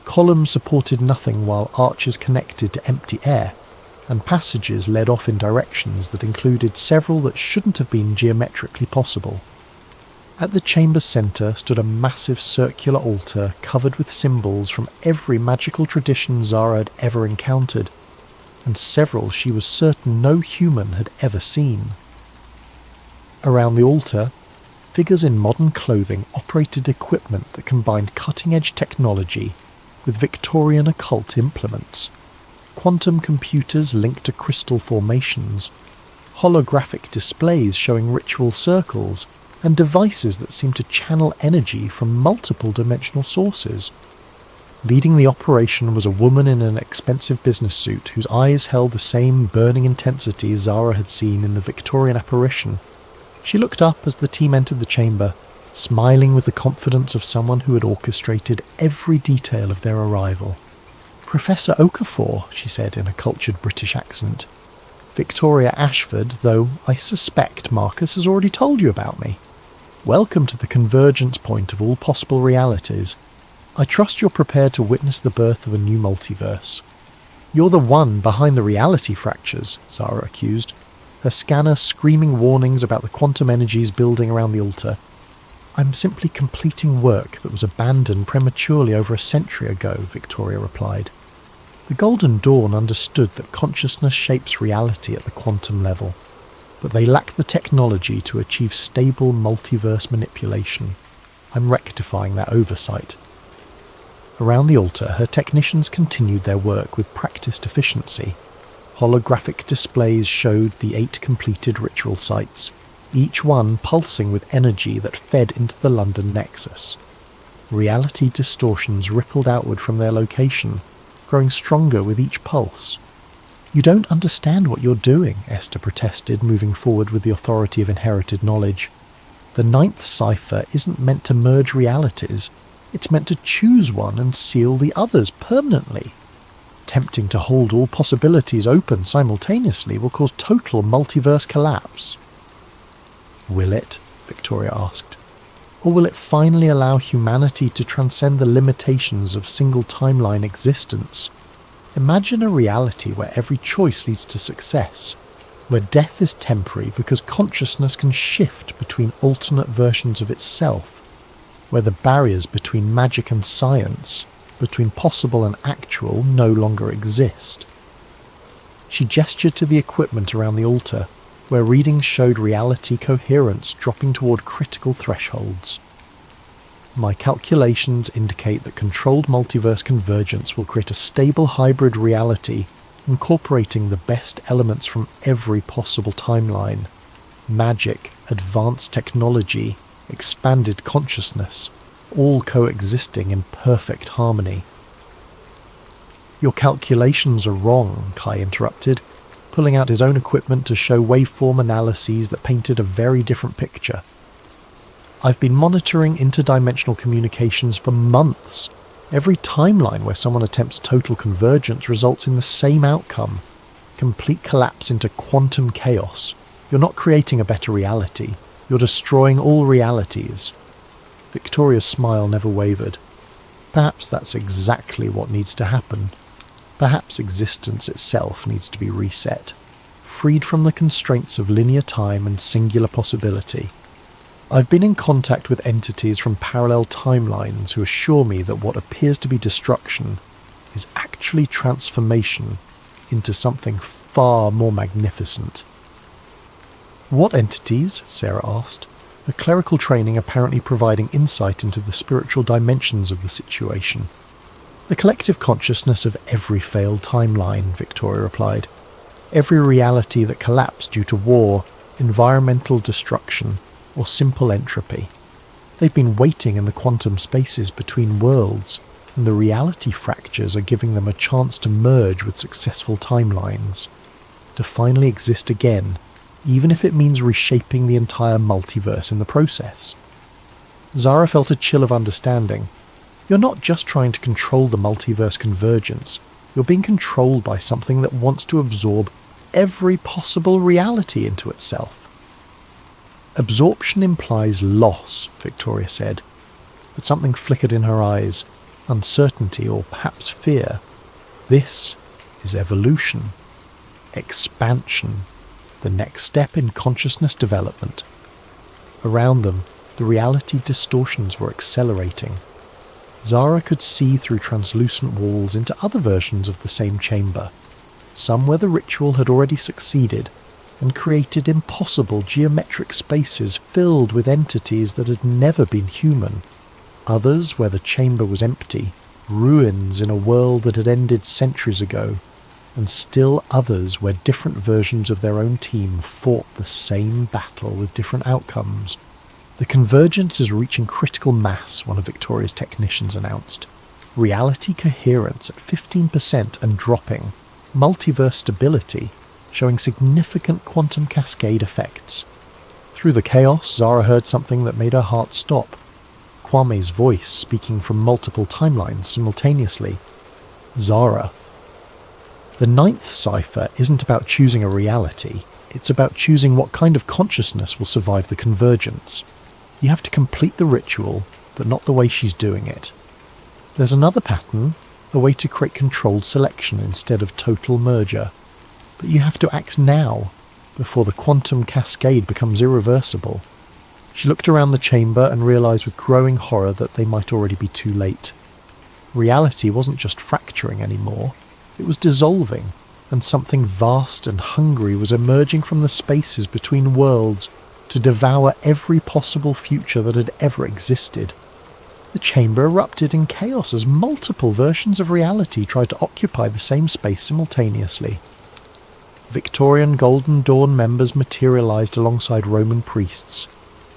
Speaker 1: Columns supported nothing while arches connected to empty air, and passages led off in directions that included several that shouldn't have been geometrically possible. At the chamber's centre stood a massive circular altar covered with symbols from every magical tradition Zara had ever encountered, and several she was certain no human had ever seen. Around the altar, figures in modern clothing operated equipment that combined cutting-edge technology with Victorian occult implements. Quantum computers linked to crystal formations, holographic displays showing ritual circles, and devices that seemed to channel energy from multiple dimensional sources. Leading the operation was a woman in an expensive business suit whose eyes held the same burning intensity Zara had seen in the Victorian apparition. She looked up as the team entered the chamber, smiling with the confidence of someone who had orchestrated every detail of their arrival. "Professor Okafor," she said in a cultured British accent. "Victoria Ashford, though I suspect Marcus has already told you about me. Welcome to the convergence point of all possible realities. I trust you're prepared to witness the birth of a new multiverse." "You're the one behind the reality fractures," Zara accused, her scanner screaming warnings about the quantum energies building around the altar. "I'm simply completing work that was abandoned prematurely over a century ago," Victoria replied. The Golden Dawn understood that consciousness shapes reality at the quantum level, but they lack the technology to achieve stable multiverse manipulation. I'm rectifying that oversight. Around the altar, her technicians continued their work with practiced efficiency. Holographic displays showed the 8 completed ritual sites, each one pulsing with energy that fed into the London nexus. Reality distortions rippled outward from their location, growing stronger with each pulse. "You don't understand what you're doing," Esther protested, moving forward with the authority of inherited knowledge. "The ninth cipher isn't meant to merge realities, it's meant to choose one and seal the others permanently. Attempting to hold all possibilities open simultaneously will cause total multiverse collapse." "Will it?" Victoria asked. Or will it finally allow humanity to transcend the limitations of single timeline existence? Imagine a reality where every choice leads to success, where death is temporary because consciousness can shift between alternate versions of itself, where the barriers between magic and science, between possible and actual, no longer exist. She gestured to the equipment around the altar, where readings showed reality coherence dropping toward critical thresholds. My calculations indicate that controlled multiverse convergence will create a stable hybrid reality incorporating the best elements from every possible timeline: magic, advanced technology, expanded consciousness, all coexisting in perfect harmony. Your calculations are wrong, Kai interrupted, pulling out his own equipment to show waveform analyses that painted a very different picture. I've been monitoring interdimensional communications for months. Every timeline where someone attempts total convergence results in the same outcome: complete collapse into quantum chaos. You're not creating a better reality. You're destroying all realities. Victoria's smile never wavered. Perhaps that's exactly what needs to happen. Perhaps existence itself needs to be reset, freed from the constraints of linear time and singular possibility. I've been in contact with entities from parallel timelines who assure me that what appears to be destruction is actually transformation into something far more magnificent. What entities? Sarah asked, her clerical training apparently providing insight into the spiritual dimensions of the situation. The collective consciousness of every failed timeline, Victoria replied. Every reality that collapsed due to war, environmental destruction, or simple entropy. They've been waiting in the quantum spaces between worlds, and the reality fractures are giving them a chance to merge with successful timelines, to finally exist again, even if it means reshaping the entire multiverse in the process. Zara felt a chill of understanding. You're not just trying to control the multiverse convergence, you're being controlled by something that wants to absorb every possible reality into itself. Absorption implies loss, Victoria said, but something flickered in her eyes, uncertainty or perhaps fear. This is evolution, expansion, the next step in consciousness development. Around them, the reality distortions were accelerating. Zara could see through translucent walls into other versions of the same chamber, some where the ritual had already succeeded and created impossible geometric spaces filled with entities that had never been human, others where the chamber was empty, ruins in a world that had ended centuries ago, and still others where different versions of their own team fought the same battle with different outcomes. The convergence is reaching critical mass, one of Victoria's technicians announced. Reality coherence at 15% and dropping. Multiverse stability, showing significant quantum cascade effects. Through the chaos, Zara heard something that made her heart stop. Kwame's voice speaking from multiple timelines simultaneously. Zara. The ninth cipher isn't about choosing a reality, it's about choosing what kind of consciousness will survive the convergence. You have to complete the ritual, but not the way she's doing it. There's another pattern, a way to create controlled selection instead of total merger. But you have to act now, before the quantum cascade becomes irreversible. She looked around the chamber and realised with growing horror that they might already be too late. Reality wasn't just fracturing anymore, it was dissolving, and something vast and hungry was emerging from the spaces between worlds to devour every possible future that had ever existed. The chamber erupted in chaos as multiple versions of reality tried to occupy the same space simultaneously. Victorian Golden Dawn members materialized alongside Roman priests.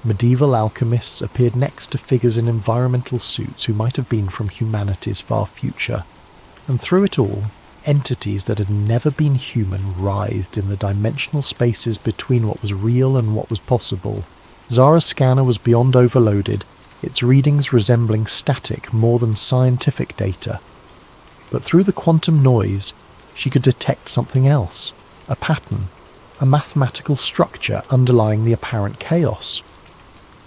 Speaker 1: Medieval alchemists appeared next to figures in environmental suits who might have been from humanity's far future. And through it all, entities that had never been human writhed in the dimensional spaces between what was real and what was possible. Zara's scanner was beyond overloaded, its readings resembling static more than scientific data. But through the quantum noise, she could detect something else. A pattern, a mathematical structure underlying the apparent chaos.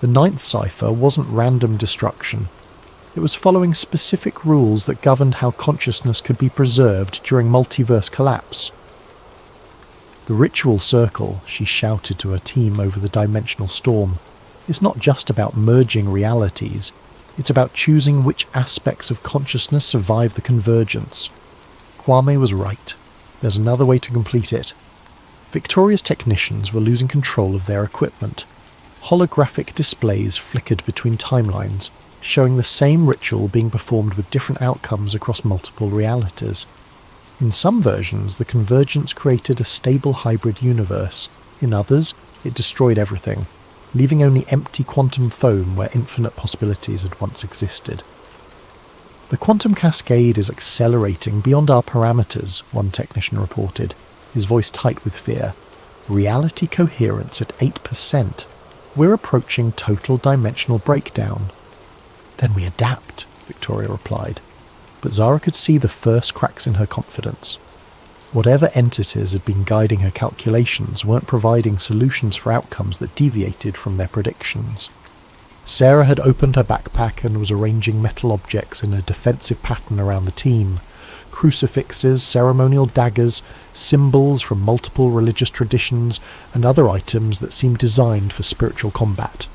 Speaker 1: The ninth cipher wasn't random destruction. It was following specific rules that governed how consciousness could be preserved during multiverse collapse. The ritual circle, she shouted to her team over the dimensional storm, is not just about merging realities, it's about choosing which aspects of consciousness survive the convergence. Kwame was right. There's another way to complete it. Victoria's technicians were losing control of their equipment. Holographic displays flickered between timelines, showing the same ritual being performed with different outcomes across multiple realities. In some versions, the convergence created a stable hybrid universe. In others, it destroyed everything, leaving only empty quantum foam where infinite possibilities had once existed. The quantum cascade is accelerating beyond our parameters, one technician reported, his voice tight with fear. Reality coherence at 8%. We're approaching total dimensional breakdown. Then we adapt, Victoria replied. But Zara could see the first cracks in her confidence. Whatever entities had been guiding her calculations weren't providing solutions for outcomes that deviated from their predictions. Sarah had opened her backpack and was arranging metal objects in a defensive pattern around the team. Crucifixes, ceremonial daggers, symbols from multiple religious traditions, and other items that seemed designed for spiritual combat.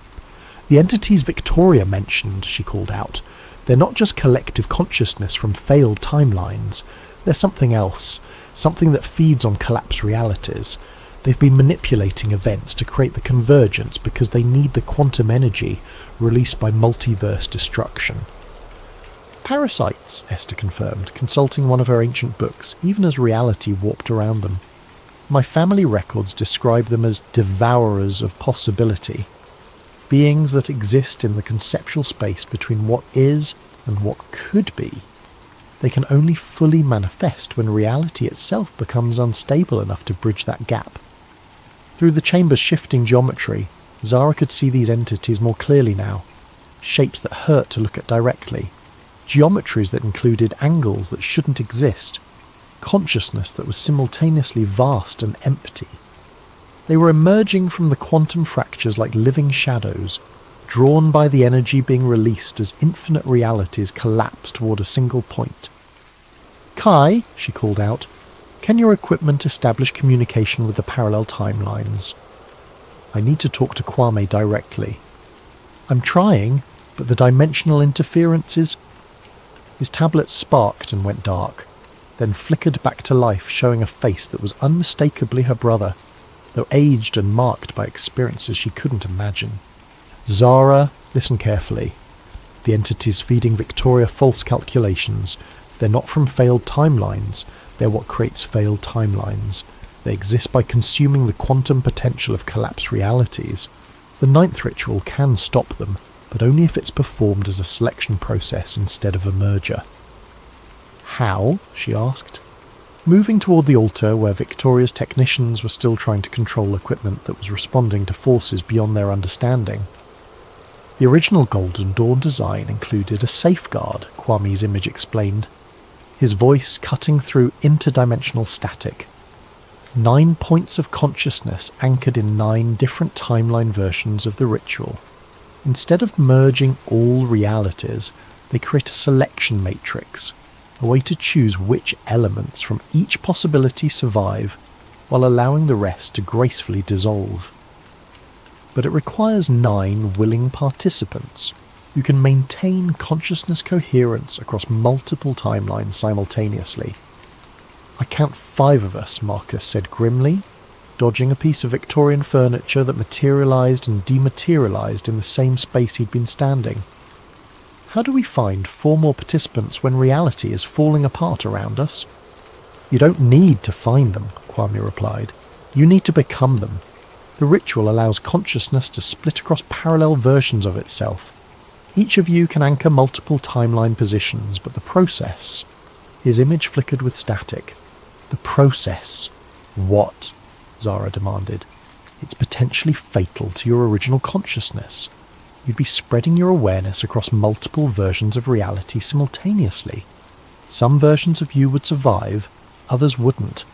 Speaker 1: The entities Victoria mentioned, she called out, they're not just collective consciousness from failed timelines. They're something else, something that feeds on collapsed realities. They've been manipulating events to create the convergence because they need the quantum energy released by multiverse destruction. Parasites, Esther confirmed, consulting one of her ancient books, even as reality warped around them. My family records describe them as devourers of possibility, beings that exist in the conceptual space between what is and what could be. They can only fully manifest when reality itself becomes unstable enough to bridge that gap. Through the chamber's shifting geometry, Zara could see these entities more clearly now, shapes that hurt to look at directly, geometries that included angles that shouldn't exist, consciousness that was simultaneously vast and empty. They were emerging from the quantum fractures like living shadows, drawn by the energy being released as infinite realities collapse toward a single point. Kai, she called out, can your equipment establish communication with the parallel timelines? I need to talk to Kwame directly. I'm trying, but the dimensional interference is... His tablet sparked and went dark, then flickered back to life, showing a face that was unmistakably her brother, though aged and marked by experiences she couldn't imagine. Zara, listen carefully. The entities feeding Victoria false calculations. They're not from failed timelines. They're what creates failed timelines. They exist by consuming the quantum potential of collapsed realities. The ninth ritual can stop them, but only if it's performed as a selection process instead of a merger. How? She asked. Moving toward the altar where Victoria's technicians were still trying to control equipment that was responding to forces beyond their understanding. The original Golden Dawn design included a safeguard, Kwame's image explained, his voice cutting through interdimensional static. 9 points of consciousness anchored in 9 different timeline versions of the ritual. Instead of merging all realities, they create a selection matrix, a way to choose which elements from each possibility survive while allowing the rest to gracefully dissolve. But it requires 9 willing participants who can maintain consciousness coherence across multiple timelines simultaneously. I count 5 of us, Marcus said grimly, dodging a piece of Victorian furniture that materialised and dematerialised in the same space he'd been standing. How do we find 4 more participants when reality is falling apart around us? You don't need to find them, Kwame replied. You need to become them. The ritual allows consciousness to split across parallel versions of itself. Each of you can anchor multiple timeline positions, but the process... His image flickered with static. The process. What? Zara demanded. It's potentially fatal to your original consciousness. You'd be spreading your awareness across multiple versions of reality simultaneously. Some versions of you would survive, others wouldn't.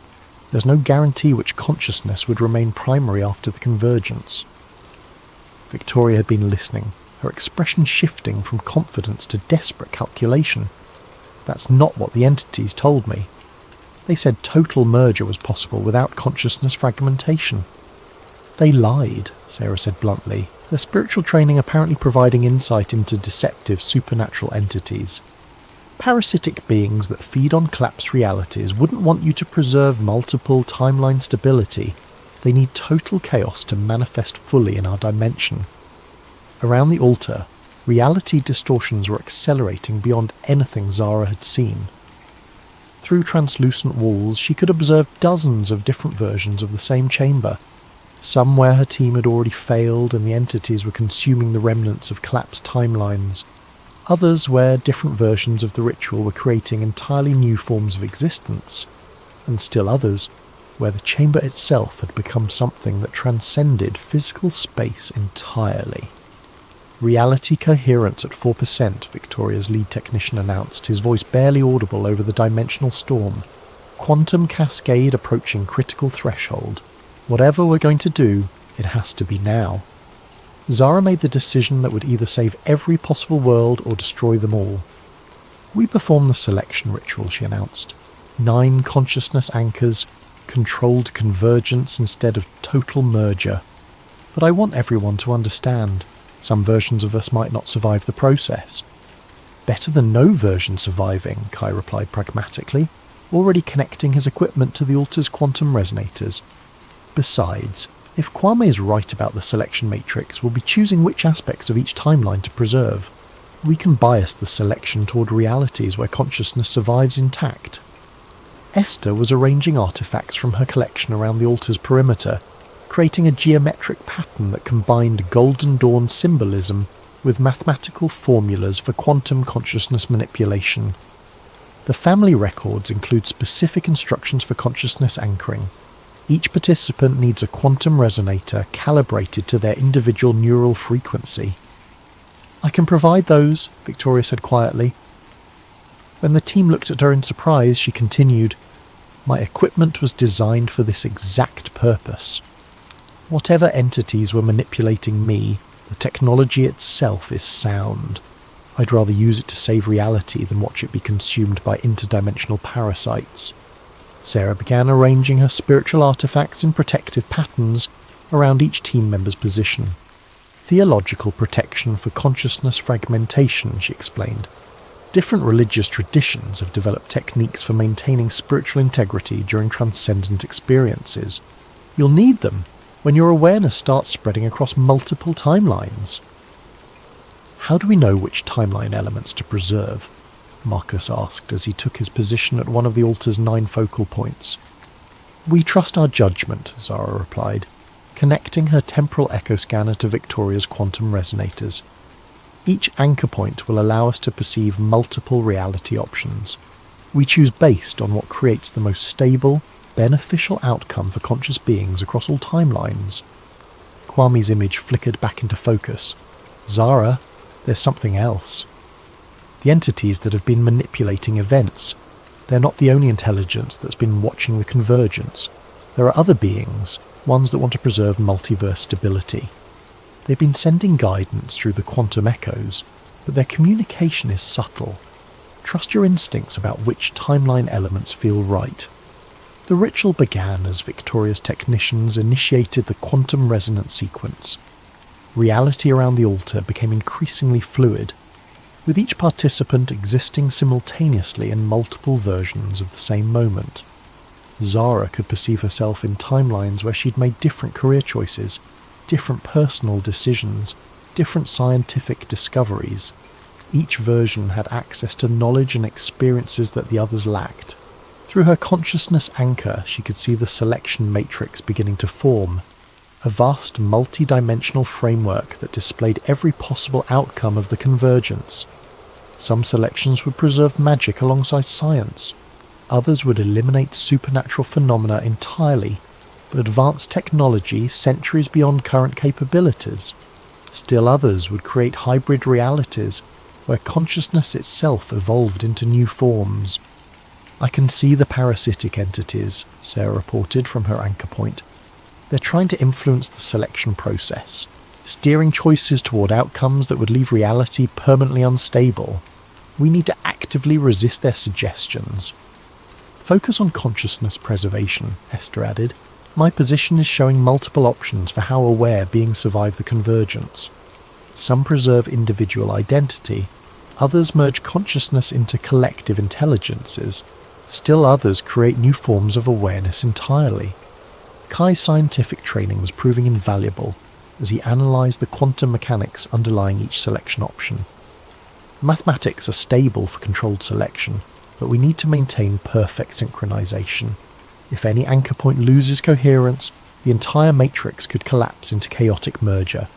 Speaker 1: There's no guarantee which consciousness would remain primary after the convergence. Victoria had been listening, her expression shifting from confidence to desperate calculation. That's not what the entities told me. They said total merger was possible without consciousness fragmentation. They lied, Sarah said bluntly, her spiritual training apparently providing insight into deceptive supernatural entities. Parasitic beings that feed on collapsed realities wouldn't want you to preserve multiple timeline stability. They need total chaos to manifest fully in our dimension. Around the altar, reality distortions were accelerating beyond anything Zara had seen. Through translucent walls, she could observe dozens of different versions of the same chamber, some where her team had already failed and the entities were consuming the remnants of collapsed timelines, others where different versions of the ritual were creating entirely new forms of existence, and still others where the chamber itself had become something that transcended physical space entirely. Reality coherence at 4%, Victoria's lead technician announced, his voice barely audible over the dimensional storm. Quantum cascade approaching critical threshold. Whatever we're going to do, it has to be now. Zara made the decision that would either save every possible world or destroy them all. We perform the selection ritual, she announced. 9 consciousness anchors, controlled convergence instead of total merger. But I want everyone to understand. Some versions of us might not survive the process. Better than no version surviving, Kai replied pragmatically, already connecting his equipment to the altar's quantum resonators. Besides, if Kwame is right about the selection matrix, we'll be choosing which aspects of each timeline to preserve. We can bias the selection toward realities where consciousness survives intact. Esther was arranging artifacts from her collection around the altar's perimeter, creating a geometric pattern that combined Golden Dawn symbolism with mathematical formulas for quantum consciousness manipulation. The family records include specific instructions for consciousness anchoring. Each participant needs a quantum resonator calibrated to their individual neural frequency. I can provide those, Victoria said quietly. When the team looked at her in surprise, she continued, My equipment was designed for this exact purpose. Whatever entities were manipulating me, the technology itself is sound. I'd rather use it to save reality than watch it be consumed by interdimensional parasites. Sarah began arranging her spiritual artifacts in protective patterns around each team member's position. Theological protection for consciousness fragmentation, she explained. Different religious traditions have developed techniques for maintaining spiritual integrity during transcendent experiences. You'll need them when your awareness starts spreading across multiple timelines. How do we know which timeline elements to preserve? Marcus asked as he took his position at one of the altar's 9 focal points. We trust our judgment, Zara replied, connecting her temporal echo scanner to Victoria's quantum resonators. Each anchor point will allow us to perceive multiple reality options. We choose based on what creates the most stable, beneficial outcome for conscious beings across all timelines. Kwame's image flickered back into focus. Zara, there's something else. The entities that have been manipulating events. They're not the only intelligence that's been watching the convergence. There are other beings, ones that want to preserve multiverse stability. They've been sending guidance through the quantum echoes, but their communication is subtle. Trust your instincts about which timeline elements feel right. The ritual began as Victoria's technicians initiated the quantum resonance sequence. Reality around the altar became increasingly fluid, with each participant existing simultaneously in multiple versions of the same moment. Zara could perceive herself in timelines where she'd made different career choices, different personal decisions, different scientific discoveries. Each version had access to knowledge and experiences that the others lacked. Through her consciousness anchor, she could see the selection matrix beginning to form, a vast multi-dimensional framework that displayed every possible outcome of the convergence. Some selections would preserve magic alongside science. Others would eliminate supernatural phenomena entirely, but advance technology centuries beyond current capabilities. Still others would create hybrid realities, where consciousness itself evolved into new forms. I can see the parasitic entities, Sarah reported from her anchor point. They're trying to influence the selection process, steering choices toward outcomes that would leave reality permanently unstable. We need to actively resist their suggestions. Focus on consciousness preservation, Esther added. My position is showing multiple options for how aware beings survive the convergence. Some preserve individual identity, others merge consciousness into collective intelligences, still others create new forms of awareness entirely. Kai's scientific training was proving invaluable as he analysed the quantum mechanics underlying each selection option. Mathematics are stable for controlled selection, but we need to maintain perfect synchronization. If any anchor point loses coherence, the entire matrix could collapse into chaotic merger.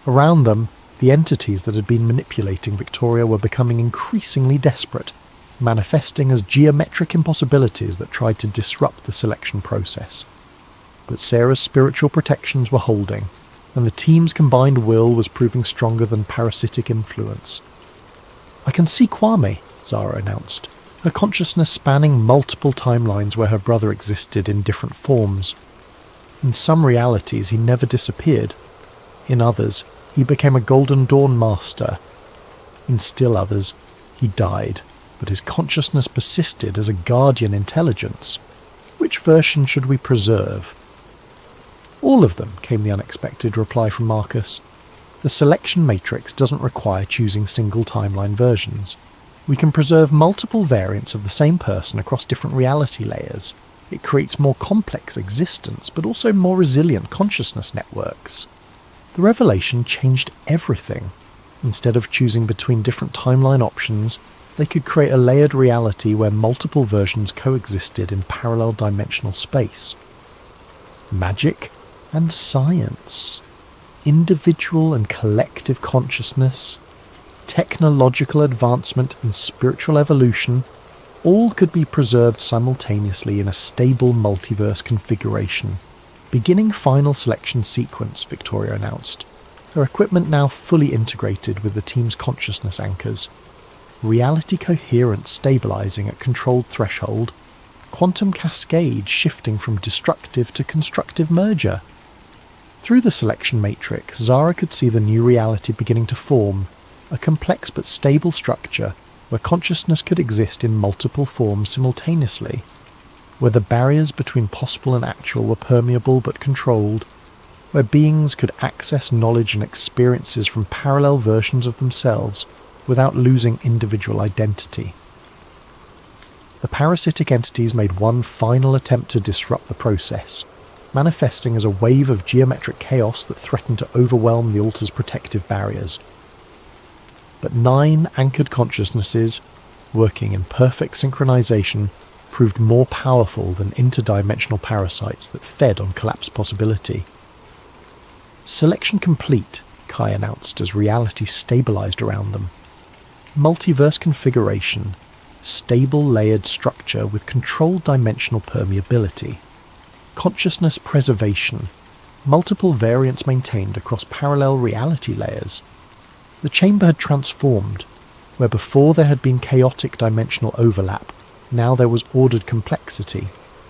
Speaker 1: Around them, the entities that had been manipulating Victoria were becoming increasingly desperate, manifesting as geometric impossibilities that tried to disrupt the selection process. But Sarah's spiritual protections were holding, and the team's combined will was proving stronger than parasitic influence. I can see Kwame, Zara announced, her consciousness spanning multiple timelines where her brother existed in different forms. In some realities he never disappeared. In others, he became a Golden Dawn master. In still others, he died, but his consciousness persisted as a guardian intelligence. Which version should we preserve? All of them, came the unexpected reply from Marcus. The selection matrix doesn't require choosing single timeline versions. We can preserve multiple variants of the same person across different reality layers. It creates more complex existence, but also more resilient consciousness networks. The revelation changed everything. Instead of choosing between different timeline options, they could create a layered reality where multiple versions coexisted in parallel dimensional space. Magic and science. Individual and collective consciousness, technological advancement and spiritual evolution, all could be preserved simultaneously in a stable multiverse configuration. Beginning final selection sequence, Victoria announced, her equipment now fully integrated with the team's consciousness anchors. Reality coherence stabilizing at controlled threshold, quantum cascade shifting from destructive to constructive merger. Through the selection matrix, Zara could see the new reality beginning to form, a complex but stable structure where consciousness could exist in multiple forms simultaneously, where the barriers between possible and actual were permeable but controlled, where beings could access knowledge and experiences from parallel versions of themselves without losing individual identity. The parasitic entities made one final attempt to disrupt the process, manifesting as a wave of geometric chaos that threatened to overwhelm the altar's protective barriers. But 9 anchored consciousnesses, working in perfect synchronization, proved more powerful than interdimensional parasites that fed on collapse possibility. Selection complete, Kai announced as reality stabilized around them. Multiverse configuration, stable layered structure with controlled dimensional permeability. Consciousness preservation, multiple variants maintained across parallel reality layers. The chamber had transformed. Where before there had been chaotic dimensional overlap, now there was ordered complexity,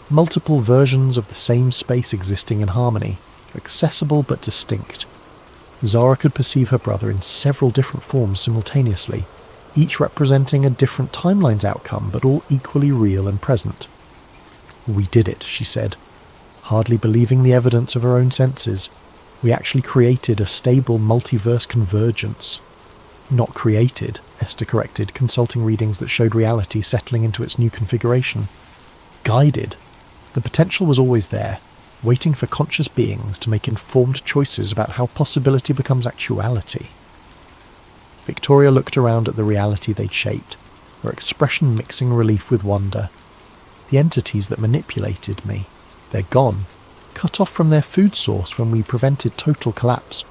Speaker 1: multiple versions of the same space existing in harmony, accessible but distinct. Zara could perceive her brother in several different forms simultaneously, each representing a different timeline's outcome, but all equally real and present. "We did it," she said, hardly believing the evidence of her own senses. "We actually created a stable multiverse convergence." "Not created," Esther corrected, consulting readings that showed reality settling into its new configuration. "Guided. The potential was always there, waiting for conscious beings to make informed choices about how possibility becomes actuality." Victoria looked around at the reality they'd shaped, her expression mixing relief with wonder. "The entities that manipulated me, they're gone, cut off from their food source when we prevented total collapse.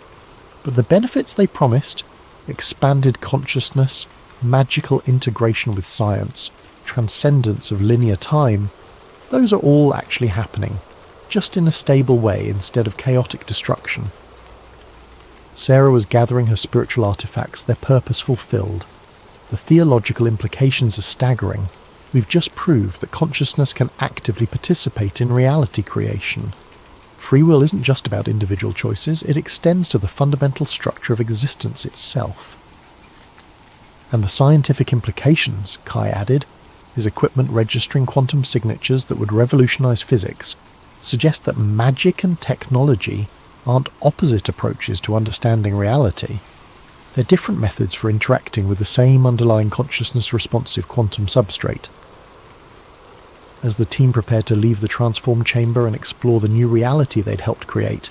Speaker 1: But the benefits they promised, expanded consciousness, magical integration with science, transcendence of linear time, those are all actually happening, just in a stable way instead of chaotic destruction." Sarah was gathering her spiritual artifacts, their purpose fulfilled. "The theological implications are staggering. We've just proved that consciousness can actively participate in reality creation. Free will isn't just about individual choices, it extends to the fundamental structure of existence itself. And the scientific implications, Kai added, his equipment registering quantum signatures that would revolutionize physics, suggest that magic and technology aren't opposite approaches to understanding reality. They're different methods for interacting with the same underlying consciousness-responsive quantum substrate. As the team prepared to leave the transform chamber and explore the new reality they'd helped create,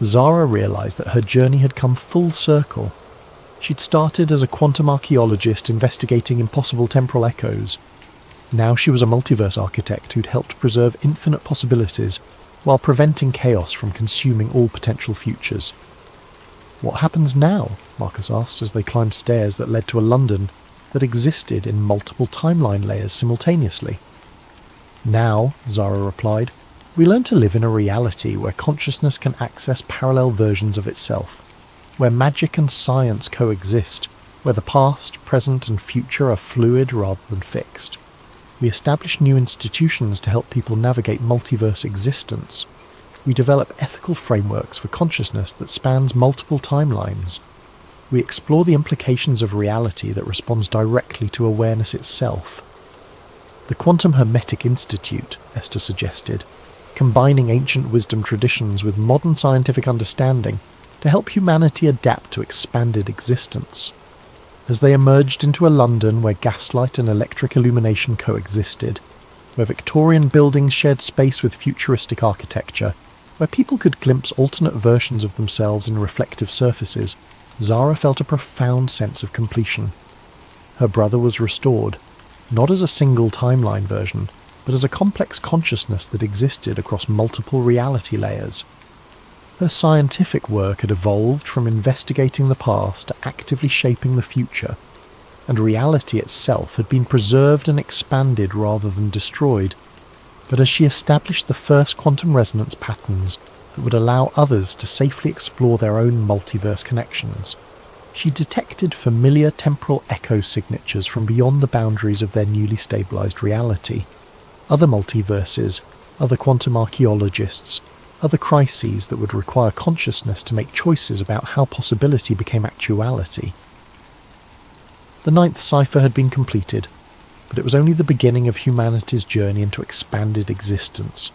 Speaker 1: Zara realized that her journey had come full circle. She'd started as a quantum archaeologist investigating impossible temporal echoes. Now she was a multiverse architect who'd helped preserve infinite possibilities while preventing chaos from consuming all potential futures. What happens now? Marcus asked as they climbed stairs that led to a London that existed in multiple timeline layers simultaneously. Now, Zara replied, we learn to live in a reality where consciousness can access parallel versions of itself, where magic and science coexist, where the past, present and future are fluid rather than fixed. We establish new institutions to help people navigate multiverse existence. We develop ethical frameworks for consciousness that spans multiple timelines. We explore the implications of reality that responds directly to awareness itself. The Quantum Hermetic Institute, Esther suggested, combining ancient wisdom traditions with modern scientific understanding to help humanity adapt to expanded existence. As they emerged into a London where gaslight and electric illumination coexisted, where Victorian buildings shared space with futuristic architecture, where people could glimpse alternate versions of themselves in reflective surfaces, Zara felt a profound sense of completion. Her brother was restored, not as a single timeline version, but as a complex consciousness that existed across multiple reality layers. Her scientific work had evolved from investigating the past to actively shaping the future, and reality itself had been preserved and expanded rather than destroyed. But as she established the first quantum resonance patterns that would allow others to safely explore their own multiverse connections, she detected familiar temporal echo signatures from beyond the boundaries of their newly stabilized reality. Other multiverses, other quantum archaeologists, other crises that would require consciousness to make choices about how possibility became actuality. The ninth cipher had been completed, but it was only the beginning of humanity's journey into expanded existence.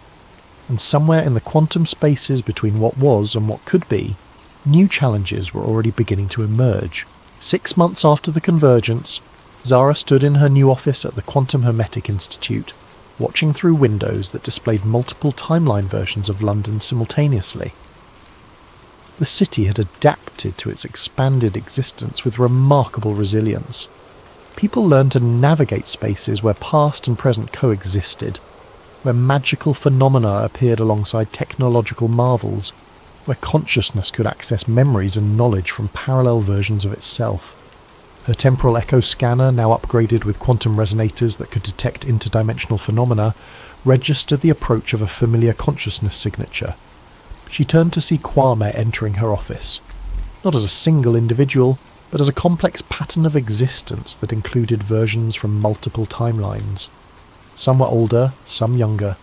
Speaker 1: And somewhere in the quantum spaces between what was and what could be, new challenges were already beginning to emerge. 6 months after the convergence, Zara stood in her new office at the Quantum Hermetic Institute, watching through windows that displayed multiple timeline versions of London simultaneously. The city had adapted to its expanded existence with remarkable resilience. People learned to navigate spaces where past and present coexisted, where magical phenomena appeared alongside technological marvels, where consciousness could access memories and knowledge from parallel versions of itself. Her temporal echo scanner, now upgraded with quantum resonators that could detect interdimensional phenomena, registered the approach of a familiar consciousness signature. She turned to see Kwame entering her office, not as a single individual, but as a complex pattern of existence that included versions from multiple timelines. Some were older, some younger.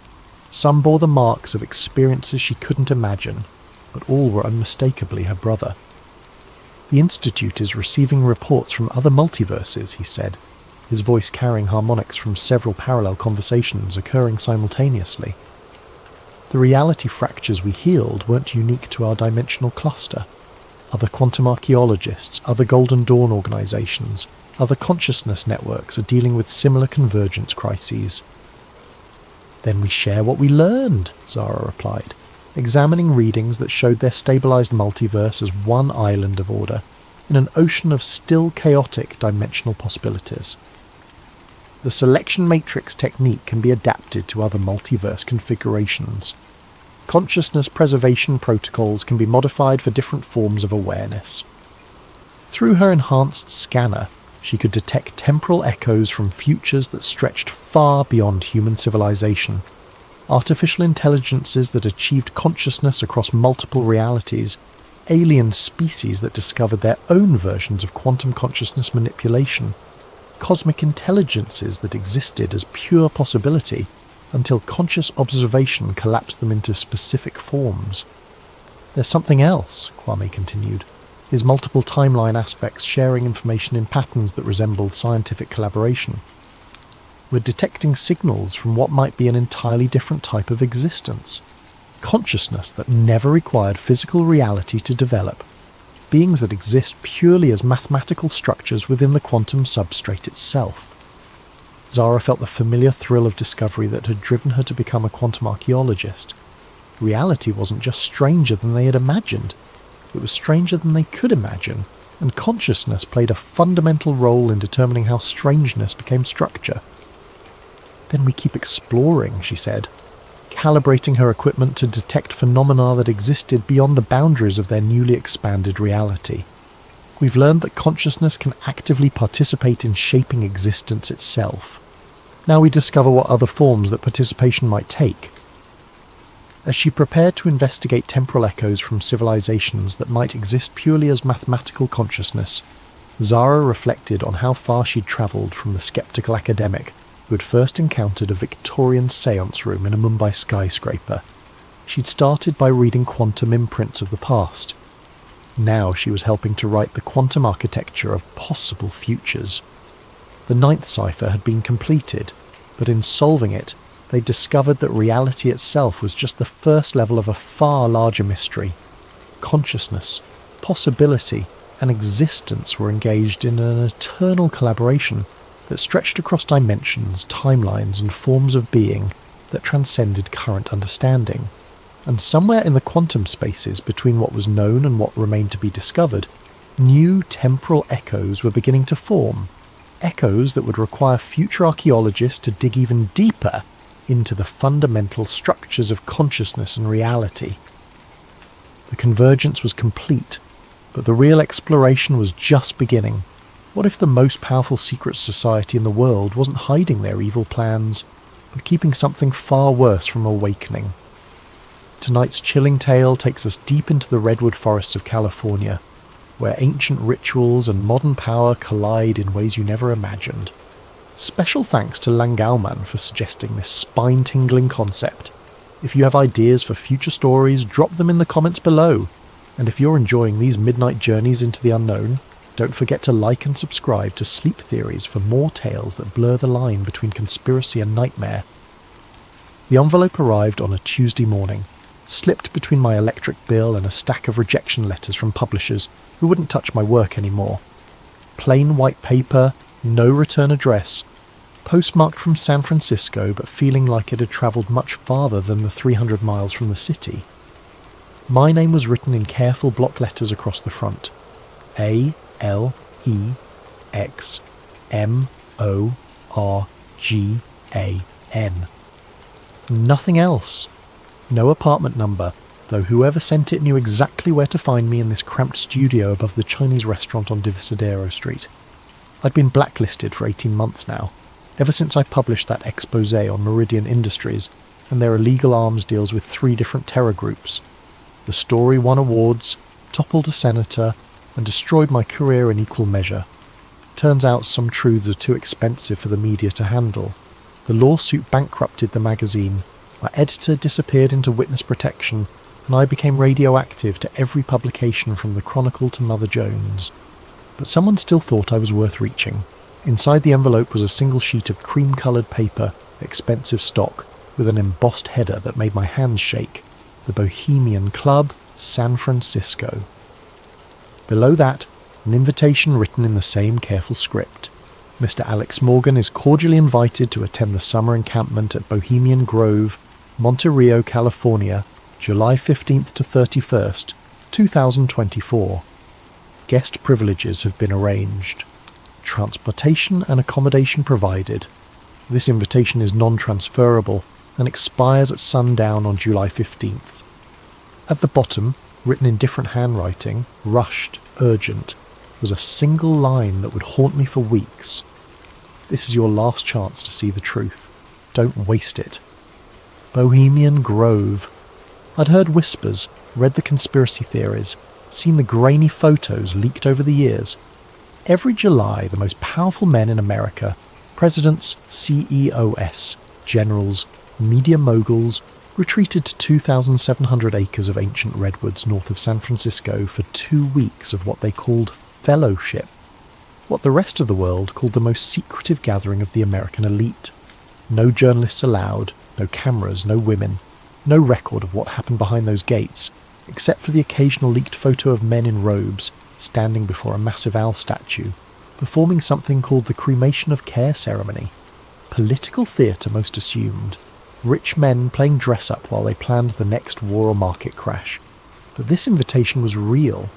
Speaker 1: Some bore the marks of experiences she couldn't imagine, but all were unmistakably her brother. The Institute is receiving reports from other multiverses, he said, his voice carrying harmonics from several parallel conversations occurring simultaneously. The reality fractures we healed weren't unique to our dimensional cluster. Other quantum archaeologists, other Golden Dawn organizations, other consciousness networks are dealing with similar convergence crises. Then we share what we learned, Zara replied, examining readings that showed their stabilized multiverse as one island of order, in an ocean of still chaotic dimensional possibilities. The selection matrix technique can be adapted to other multiverse configurations. Consciousness preservation protocols can be modified for different forms of awareness. Through her enhanced scanner, she could detect temporal echoes from futures that stretched far beyond human civilization. Artificial intelligences that achieved consciousness across multiple realities, alien species that discovered their own versions of quantum consciousness manipulation, cosmic intelligences that existed as pure possibility, until conscious observation collapsed them into specific forms. There's something else, Kwame continued, his multiple timeline aspects sharing information in patterns that resembled scientific collaboration. We're detecting signals from what might be an entirely different type of existence. Consciousness that never required physical reality to develop. Beings that exist purely as mathematical structures within the quantum substrate itself. Zara felt the familiar thrill of discovery that had driven her to become a quantum archaeologist. Reality wasn't just stranger than they had imagined. It was stranger than they could imagine, and consciousness played a fundamental role in determining how strangeness became structure. Then we keep exploring, she said, calibrating her equipment to detect phenomena that existed beyond the boundaries of their newly expanded reality. We've learned that consciousness can actively participate in shaping existence itself. Now we discover what other forms that participation might take. As she prepared to investigate temporal echoes from civilizations that might exist purely as mathematical consciousness, Zara reflected on how far she'd travelled from the skeptical academic who had first encountered a Victorian séance room in a Mumbai skyscraper. She'd started by reading quantum imprints of the past. Now she was helping to write the quantum architecture of possible futures. The 9th cipher had been completed, but in solving it, they discovered that reality itself was just the first level of a far larger mystery. Consciousness, possibility, and existence were engaged in an eternal collaboration that stretched across dimensions, timelines, and forms of being that transcended current understanding. And somewhere in the quantum spaces between what was known and what remained to be discovered, new temporal echoes were beginning to form. Echoes that would require future archaeologists to dig even deeper into the fundamental structures of consciousness and reality. The convergence was complete, but the real exploration was just beginning. What if the most powerful secret society in the world wasn't hiding their evil plans, but keeping something far worse from awakening? Tonight's chilling tale takes us deep into the redwood forests of California, where ancient rituals and modern power collide in ways you never imagined. Special thanks to Langauman for suggesting this spine-tingling concept. If you have ideas for future stories, drop them in the comments below. And if you're enjoying these midnight journeys into the unknown, don't forget to like and subscribe to Sleep Theories for more tales that blur the line between conspiracy and nightmare. The envelope arrived on a Tuesday morning, slipped between my electric bill and a stack of rejection letters from publishers who wouldn't touch my work anymore. Plain white paper, no return address, postmarked from San Francisco but feeling like it had travelled much farther than the 300 miles from the city. My name was written in careful block letters across the front. ALEXMORGAN. Nothing else. No apartment number, though whoever sent it knew exactly where to find me in this cramped studio above the Chinese restaurant on Divisadero Street. I'd been blacklisted for 18 months now, ever since I published that expose on Meridian Industries and their illegal arms deals with 3 different terror groups. The story won awards, toppled a senator, and destroyed my career in equal measure. Turns out some truths are too expensive for the media to handle. The lawsuit bankrupted the magazine, my editor disappeared into witness protection, and I became radioactive to every publication from the Chronicle to Mother Jones. But someone still thought I was worth reaching. Inside the envelope was a single sheet of cream-coloured paper, expensive stock, with an embossed header that made my hands shake. The Bohemian Club, San Francisco. Below that, an invitation written in the same careful script. Mr. Alex Morgan is cordially invited to attend the summer encampment at Bohemian Grove, Monte Rio, California, July 15th to 31st, 2024. Guest privileges have been arranged. Transportation and accommodation provided. This invitation is non-transferable and expires at sundown on July 15th. At the bottom, written in different handwriting, rushed, urgent, was a single line that would haunt me for weeks. This is your last chance to see the truth. Don't waste it. Bohemian Grove. I'd heard whispers, read the conspiracy theories, seen the grainy photos leaked over the years. Every July, the most powerful men in America, presidents, CEOs, generals, media moguls retreated to 2,700 acres of ancient redwoods north of San Francisco for 2 weeks of what they called fellowship, what the rest of the world called the most secretive gathering of the American elite. No journalists allowed, no cameras, no women, no record of what happened behind those gates, except for the occasional leaked photo of men in robes standing before a massive owl statue, performing something called the cremation of care ceremony. Political theatre, most assumed. Rich men playing dress-up while they planned the next war or market crash. But this invitation was real.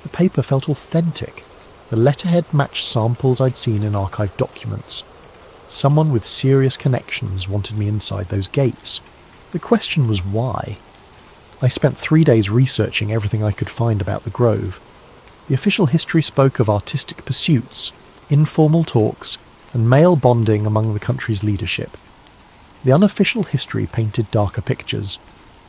Speaker 1: The paper felt authentic. The letterhead matched samples I'd seen in archived documents. Someone with serious connections wanted me inside those gates. The question was why. I spent 3 days researching everything I could find about the Grove. The official history spoke of artistic pursuits, informal talks, and male bonding among the country's leadership. The unofficial history painted darker pictures: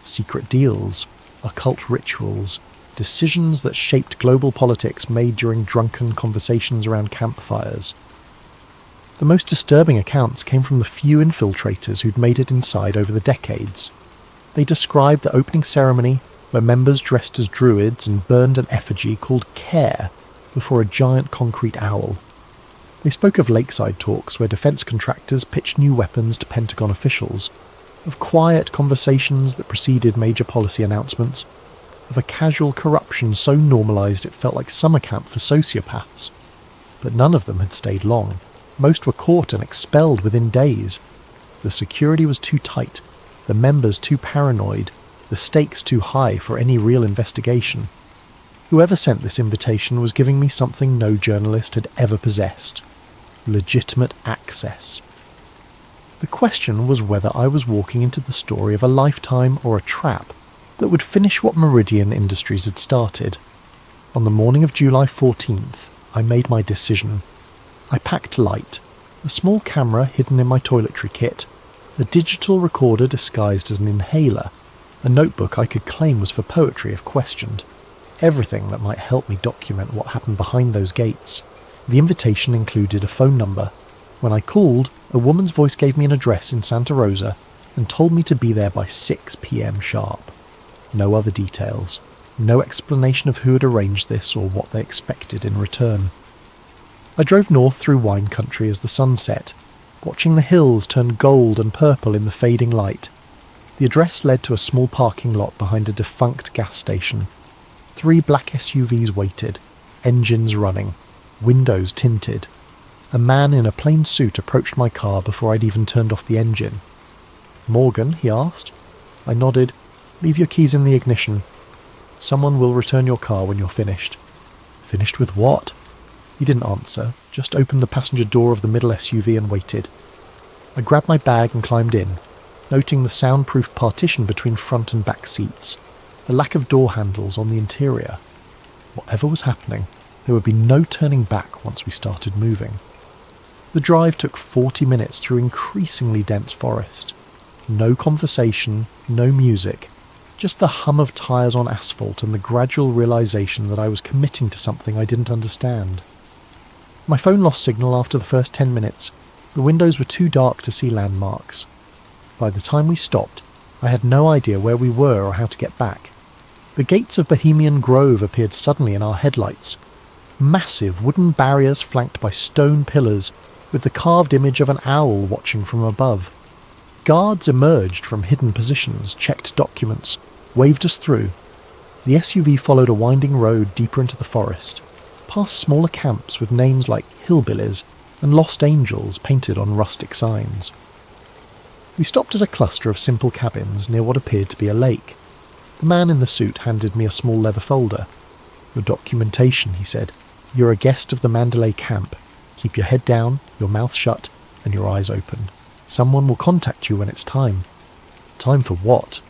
Speaker 1: secret deals, occult rituals, decisions that shaped global politics made during drunken conversations around campfires. The most disturbing accounts came from the few infiltrators who'd made it inside over the decades. They described the opening ceremony where members dressed as druids and burned an effigy called Care before a giant concrete owl. They spoke of lakeside talks where defense contractors pitched new weapons to Pentagon officials, of quiet conversations that preceded major policy announcements, of a casual corruption so normalized it felt like summer camp for sociopaths. But none of them had stayed long. Most were caught and expelled within days. The security was too tight, the members too paranoid, the stakes too high for any real investigation. Whoever sent this invitation was giving me something no journalist had ever possessed: legitimate access. The question was whether I was walking into the story of a lifetime or a trap that would finish what Meridian Industries had started. On the morning of July 14th, I made my decision. I packed light, a small camera hidden in my toiletry kit, a digital recorder disguised as an inhaler, a notebook I could claim was for poetry if questioned, everything that might help me document what happened behind those gates. The invitation included a phone number. When I called, a woman's voice gave me an address in Santa Rosa and told me to be there by 6 p.m. sharp. No other details. No explanation of who had arranged this or what they expected in return. I drove north through wine country as the sun set, watching the hills turn gold and purple in the fading light. The address led to a small parking lot behind a defunct gas station. 3 black SUVs waited, engines running, windows tinted. A man in a plain suit approached my car before I'd even turned off the engine. "Morgan?" he asked. I nodded. "Leave your keys in the ignition. Someone will return your car when you're finished." "Finished with what?" He didn't answer, just opened the passenger door of the middle SUV and waited. I grabbed my bag and climbed in, noting the soundproof partition between front and back seats, the lack of door handles on the interior. Whatever was happening, there would be no turning back once we started moving. The drive took 40 minutes through increasingly dense forest. No conversation, no music, just the hum of tyres on asphalt and the gradual realisation that I was committing to something I didn't understand. My phone lost signal after the first 10 minutes. The windows were too dark to see landmarks. By the time we stopped, I had no idea where we were or how to get back. The gates of Bohemian Grove appeared suddenly in our headlights. Massive wooden barriers flanked by stone pillars, with the carved image of an owl watching from above. Guards emerged from hidden positions, checked documents, waved us through. The SUV followed a winding road deeper into the forest, past smaller camps with names like Hillbillies and Lost Angels painted on rustic signs. We stopped at a cluster of simple cabins near what appeared to be a lake. The man in the suit handed me a small leather folder. "Your documentation," he said. "You're a guest of the Mandalay camp. Keep your head down, your mouth shut, and your eyes open. Someone will contact you when it's time." Time for what?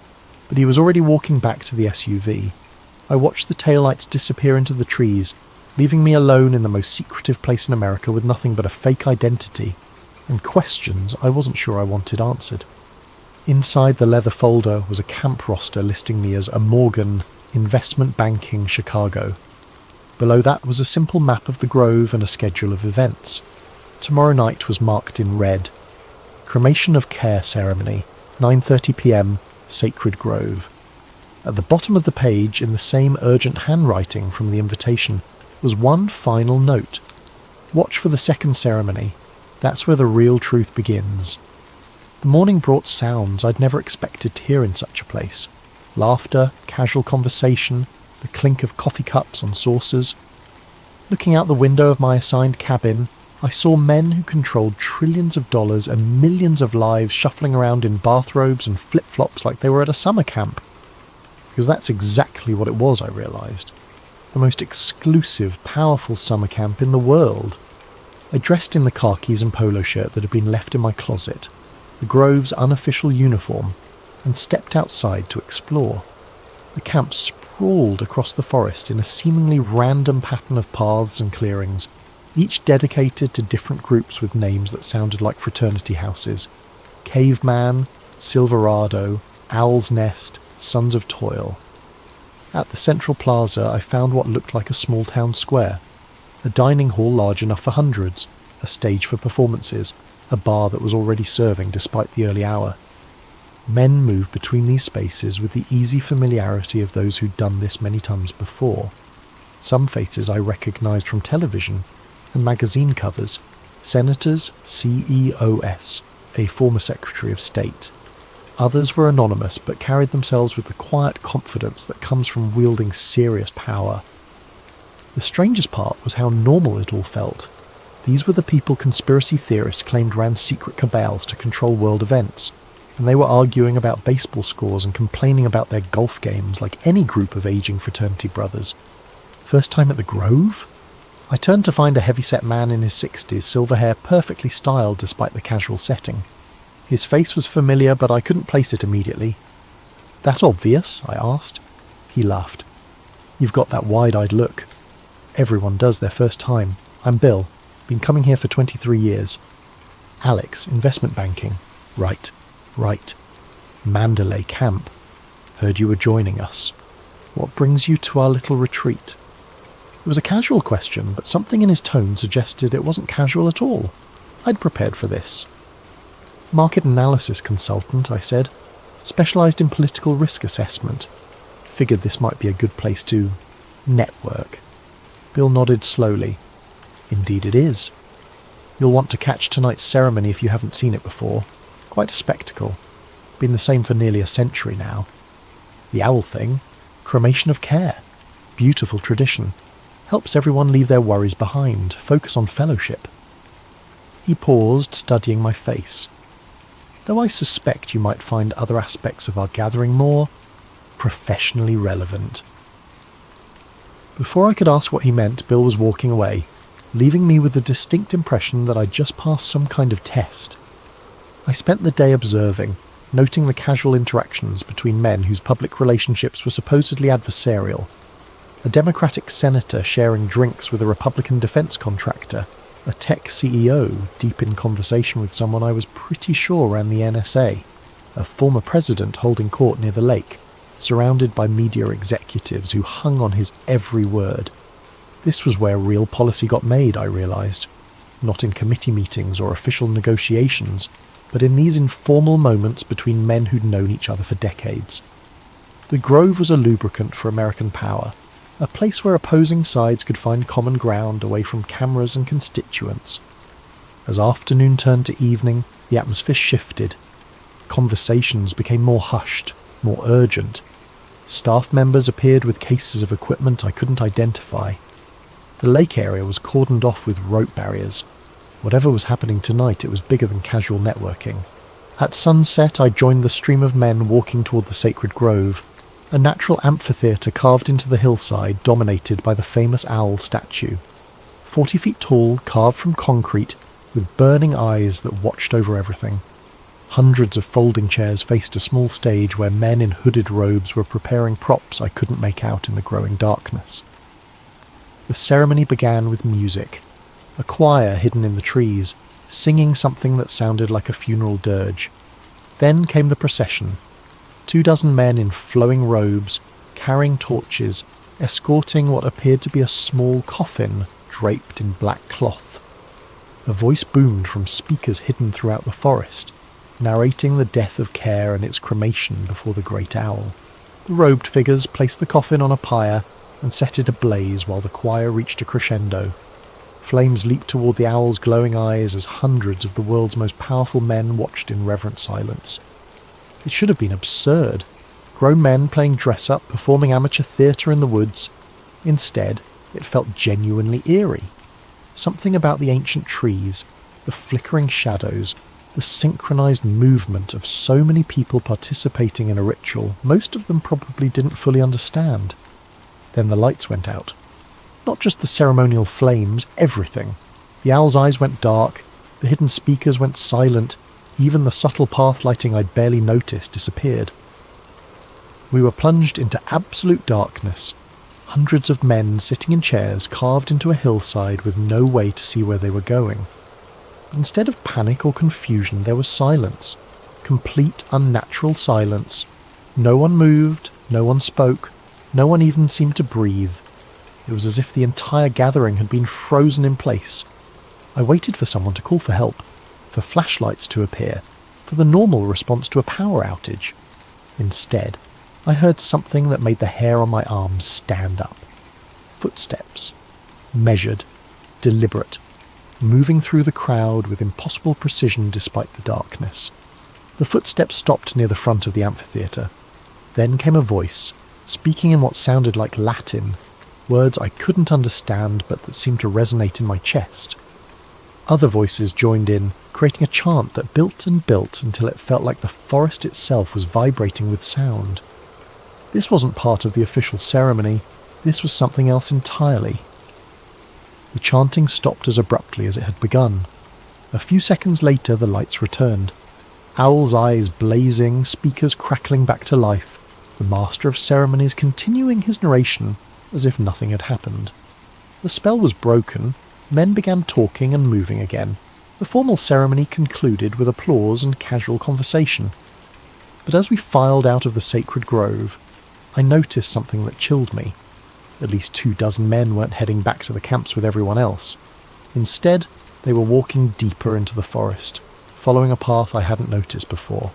Speaker 1: But he was already walking back to the SUV. I watched the taillights disappear into the trees, leaving me alone in the most secretive place in America with nothing but a fake identity, and questions I wasn't sure I wanted answered. Inside the leather folder was a camp roster listing me as a Morgan, Investment Banking, Chicago. Below that was a simple map of the Grove and a schedule of events. Tomorrow night was marked in red. Cremation of care ceremony, 9:30 p.m, Sacred Grove. At the bottom of the page, in the same urgent handwriting from the invitation, was one final note. Watch for the second ceremony. That's where the real truth begins. The morning brought sounds I'd never expected to hear in such a place. Laughter, casual conversation, the clink of coffee cups on saucers. Looking out the window of my assigned cabin, I saw men who controlled trillions of dollars and millions of lives shuffling around in bathrobes and flip-flops like they were at a summer camp. Because that's exactly what it was, I realised. The most exclusive, powerful summer camp in the world. I dressed in the khakis and polo shirt that had been left in my closet, the Grove's unofficial uniform, and stepped outside to explore. The camp sprawled across the forest in a seemingly random pattern of paths and clearings, each dedicated to different groups with names that sounded like fraternity houses. Caveman, Silverado, Owl's Nest, Sons of Toil. At the central plaza I found what looked like a small town square, a dining hall large enough for hundreds, a stage for performances, a bar that was already serving despite the early hour. Men moved between these spaces with the easy familiarity of those who'd done this many times before. Some faces I recognised from television and magazine covers. Senators CEOS, a former Secretary of State. Others were anonymous but carried themselves with the quiet confidence that comes from wielding serious power. The strangest part was how normal it all felt. These were the people conspiracy theorists claimed ran secret cabals to control world events, and they were arguing about baseball scores and complaining about their golf games like any group of aging fraternity brothers. First time at the Grove? I turned to find a heavy-set man in his 60s, silver hair perfectly styled despite the casual setting. His face was familiar, but I couldn't place it immediately. "That obvious?" I asked. He laughed. "You've got that wide-eyed look. Everyone does their first time. I'm Bill. Been coming here for 23 years. Alex, investment banking. Right. Mandalay camp. Heard you were joining us. What brings you to our little retreat?" It was a casual question, but something in his tone suggested it wasn't casual at all. I'd prepared for this. "Market analysis consultant," I said. "Specialised in political risk assessment. Figured this might be a good place to network." Bill nodded slowly. "Indeed it is. You'll want to catch tonight's ceremony if you haven't seen it before. Quite a spectacle. Been the same for nearly a century now. The owl thing, cremation of care. Beautiful tradition. Helps everyone leave their worries behind, focus on fellowship." He paused, studying my face. "Though I suspect you might find other aspects of our gathering more professionally relevant." Before I could ask what he meant, Bill was walking away, leaving me with the distinct impression that I'd just passed some kind of test. I spent the day observing, noting the casual interactions between men whose public relationships were supposedly adversarial. A Democratic senator sharing drinks with a Republican defense contractor, a tech CEO deep in conversation with someone I was pretty sure ran the NSA, a former president holding court near the lake, surrounded by media executives who hung on his every word. This was where real policy got made, I realised. Not in committee meetings or official negotiations, but in these informal moments between men who'd known each other for decades. The Grove was a lubricant for American power, a place where opposing sides could find common ground away from cameras and constituents. As afternoon turned to evening, the atmosphere shifted. Conversations became more hushed, more urgent. Staff members appeared with cases of equipment I couldn't identify. The lake area was cordoned off with rope barriers. Whatever was happening tonight, it was bigger than casual networking. At sunset, I joined the stream of men walking toward the sacred grove, a natural amphitheatre carved into the hillside dominated by the famous owl statue. 40 feet tall, carved from concrete, with burning eyes that watched over everything. Hundreds of folding chairs faced a small stage where men in hooded robes were preparing props I couldn't make out in the growing darkness. The ceremony began with music, a choir hidden in the trees, singing something that sounded like a funeral dirge. Then came the procession, 24 men in flowing robes, carrying torches, escorting what appeared to be a small coffin draped in black cloth. A voice boomed from speakers hidden throughout the forest. narrating the death of Care and its cremation before the great owl. The robed figures placed the coffin on a pyre and set it ablaze while the choir reached a crescendo. Flames leaped toward the owl's glowing eyes as hundreds of the world's most powerful men watched in reverent silence. It should have been absurd. Grown men playing dress-up, performing amateur theatre in the woods. Instead, it felt genuinely eerie. Something about the ancient trees, the flickering shadows, the synchronized movement of so many people participating in a ritual most of them probably didn't fully understand. Then the lights went out. Not just the ceremonial flames, everything. The owl's eyes went dark, the hidden speakers went silent, even the subtle path lighting I'd barely noticed disappeared. We were plunged into absolute darkness. Hundreds of men sitting in chairs carved into a hillside with no way to see where they were going. But instead of panic or confusion, there was silence. Complete unnatural silence. No one moved, no one spoke, no one even seemed to breathe. It was as if the entire gathering had been frozen in place. I waited for someone to call for help, for flashlights to appear, for the normal response to a power outage. Instead, I heard something that made the hair on my arms stand up. Footsteps. Measured, deliberate, moving through the crowd with impossible precision despite the darkness. The footsteps stopped near the front of the amphitheatre. Then came a voice, speaking in what sounded like Latin, words I couldn't understand but that seemed to resonate in my chest. Other voices joined in, creating a chant that built and built until it felt like the forest itself was vibrating with sound. This wasn't part of the official ceremony, this was something else entirely. The chanting stopped as abruptly as it had begun. A few seconds later the lights returned. Owl's eyes blazing, speakers crackling back to life, the master of ceremonies continuing his narration as if nothing had happened. The spell was broken, men began talking and moving again. The formal ceremony concluded with applause and casual conversation. But as we filed out of the sacred grove, I noticed something that chilled me. At least 24 men weren't heading back to the camps with everyone else. Instead, they were walking deeper into the forest, following a path I hadn't noticed before.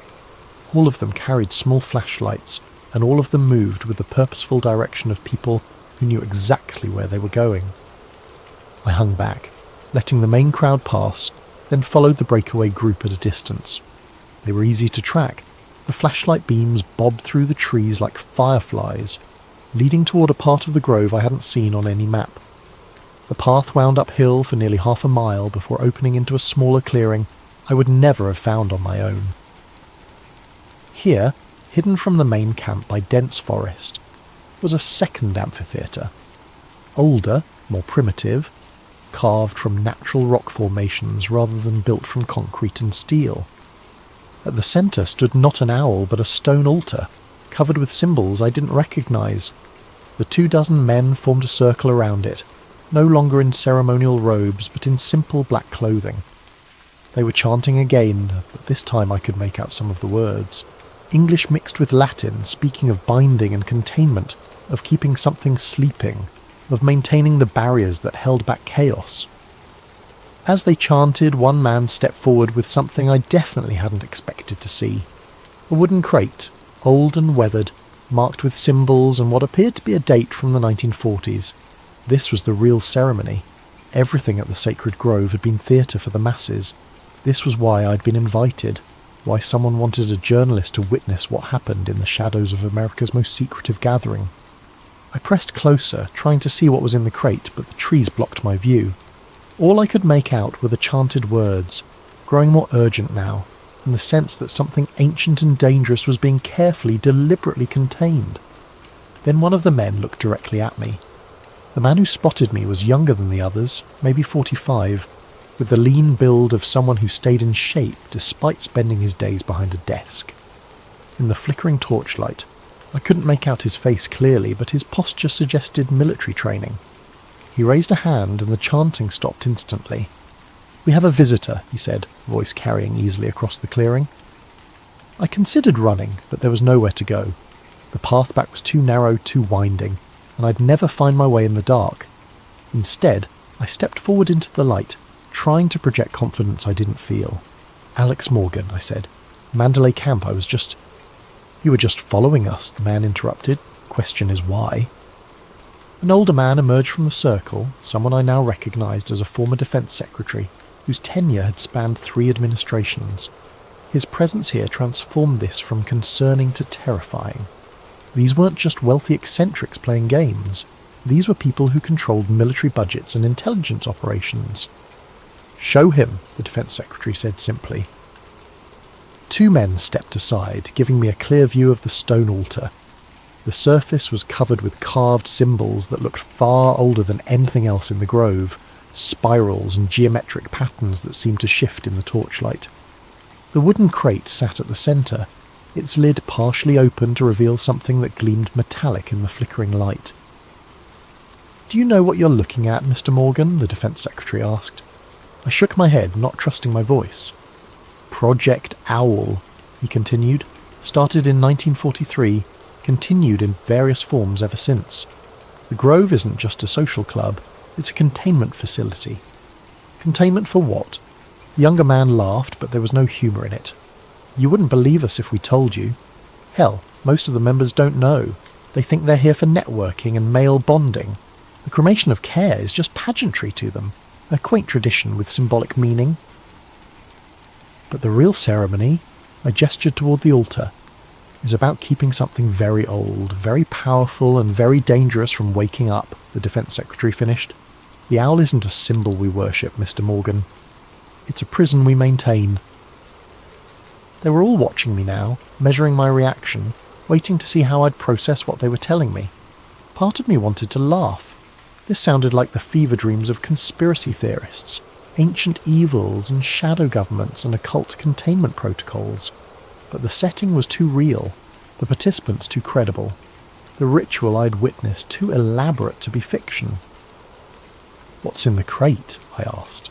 Speaker 1: All of them carried small flashlights, and all of them moved with the purposeful direction of people who knew exactly where they were going. I hung back, letting the main crowd pass, then followed the breakaway group at a distance. They were easy to track. The flashlight beams bobbed through the trees like fireflies, leading toward a part of the grove I hadn't seen on any map. The path wound uphill for nearly half a mile before opening into a smaller clearing I would never have found on my own. Here, hidden from the main camp by dense forest, was a second amphitheatre. Older, more primitive, carved from natural rock formations rather than built from concrete and steel. At the centre stood not an owl but a stone altar, covered with symbols I didn't recognise. The 24 men formed a circle around it, no longer in ceremonial robes but in simple black clothing. They were chanting again, but this time I could make out some of the words. English mixed with Latin, speaking of binding and containment, of keeping something sleeping, of maintaining the barriers that held back chaos. As they chanted, one man stepped forward with something I definitely hadn't expected to see. A wooden crate, old and weathered, marked with symbols and what appeared to be a date from the 1940s. This was the real ceremony. Everything at the sacred grove had been theatre for the masses. This was why I'd been invited, why someone wanted a journalist to witness what happened in the shadows of America's most secretive gathering. I pressed closer, trying to see what was in the crate, but the trees blocked my view. All I could make out were the chanted words, growing more urgent now, and the sense that something ancient and dangerous was being carefully, deliberately contained. Then one of the men looked directly at me. The man who spotted me was younger than the others, maybe 45, with the lean build of someone who stayed in shape despite spending his days behind a desk. In the flickering torchlight, I couldn't make out his face clearly, but his posture suggested military training. He raised a hand and the chanting stopped instantly. "We have a visitor," he said, voice carrying easily across the clearing. I considered running, but there was nowhere to go. The path back was too narrow, too winding, and I'd never find my way in the dark. Instead, I stepped forward into the light, trying to project confidence I didn't feel. "Alex Morgan," I said. Mandalay Camp, You were just following us, the man interrupted. Question is why? An older man emerged from the circle, someone I now recognised as a former defence secretary, whose tenure had spanned 3 administrations. His presence here transformed this from concerning to terrifying. These weren't just wealthy eccentrics playing games. These were people who controlled military budgets and intelligence operations. "Show him," the defence secretary said simply. 2 men stepped aside, giving me a clear view of the stone altar. The surface was covered with carved symbols that looked far older than anything else in the grove, spirals and geometric patterns that seemed to shift in the torchlight. The wooden crate sat at the centre, its lid partially open to reveal something that gleamed metallic in the flickering light. "Do you know what you're looking at, Mr. Morgan?" the defence secretary asked. I shook my head, not trusting my voice. "Project Owl," he continued, "started in 1943, continued in various forms ever since. The Grove isn't just a social club, it's a containment facility." "Containment for what?" The younger man laughed, but there was no humour in it. "You wouldn't believe us if we told you. Hell, most of the members don't know. They think they're here for networking and male bonding. The cremation of care is just pageantry to them, a quaint tradition with symbolic meaning. But the real ceremony," I gestured toward the altar, "is about keeping something very old, very powerful and very dangerous from waking up," the defence secretary finished. "The owl isn't a symbol we worship, Mr. Morgan. It's a prison we maintain." They were all watching me now, measuring my reaction, waiting to see how I'd process what they were telling me. Part of me wanted to laugh. This sounded like the fever dreams of conspiracy theorists, ancient evils and shadow governments and occult containment protocols. But the setting was too real, the participants too credible, the ritual I'd witnessed too elaborate to be fiction. "What's in the crate?" I asked.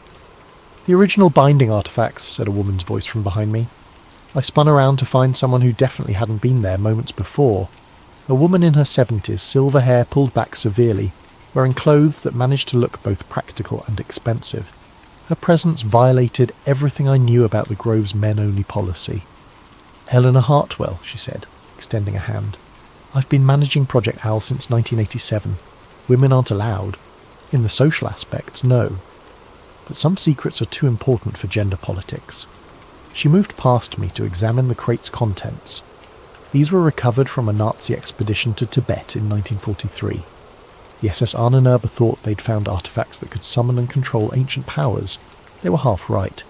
Speaker 1: "The original binding artifacts," said a woman's voice from behind me. I spun around to find someone who definitely hadn't been there moments before. A woman in her 70s, silver hair pulled back severely, wearing clothes that managed to look both practical and expensive. Her presence violated everything I knew about the Grove's men-only policy. "Eleanor Hartwell," she said, extending a hand. "I've been managing Project Owl since 1987. Women aren't allowed. In the social aspects, no. But some secrets are too important for gender politics." She moved past me to examine the crate's contents. These were recovered from a Nazi expedition to Tibet in 1943. The SS Ahnenerbe thought they'd found artifacts that could summon and control ancient powers. They were half right.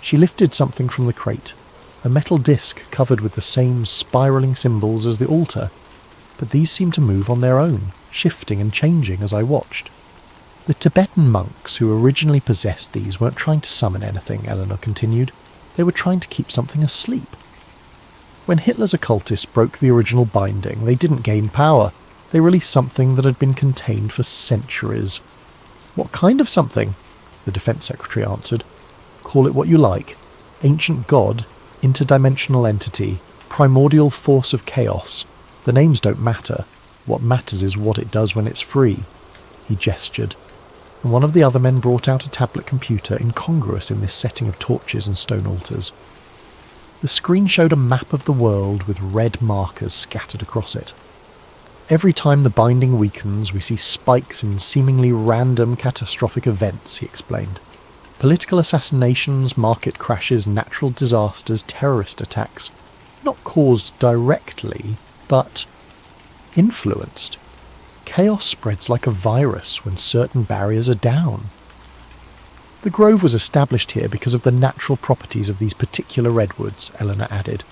Speaker 1: She lifted something from the crate, a metal disc covered with the same spiralling symbols as the altar, but these seemed to move on their own, shifting and changing as I watched. "The Tibetan monks who originally possessed these weren't trying to summon anything," Eleanor continued. "They were trying to keep something asleep. When Hitler's occultists broke the original binding, they didn't gain power. They released something that had been contained for centuries." "What kind of something?" the defence secretary answered. "Call it what you like. Ancient god, interdimensional entity, primordial force of chaos. The names don't matter. What matters is what it does when it's free." He gestured, and one of the other men brought out a tablet computer incongruous in this setting of torches and stone altars. The screen showed a map of the world with red markers scattered across it. "Every time the binding weakens, we see spikes in seemingly random catastrophic events," he explained. "Political assassinations, market crashes, natural disasters, terrorist attacks. Not caused directly, but influenced. Chaos spreads like a virus when certain barriers are down. The Grove was established here because of the natural properties of these particular redwoods," Eleanor added.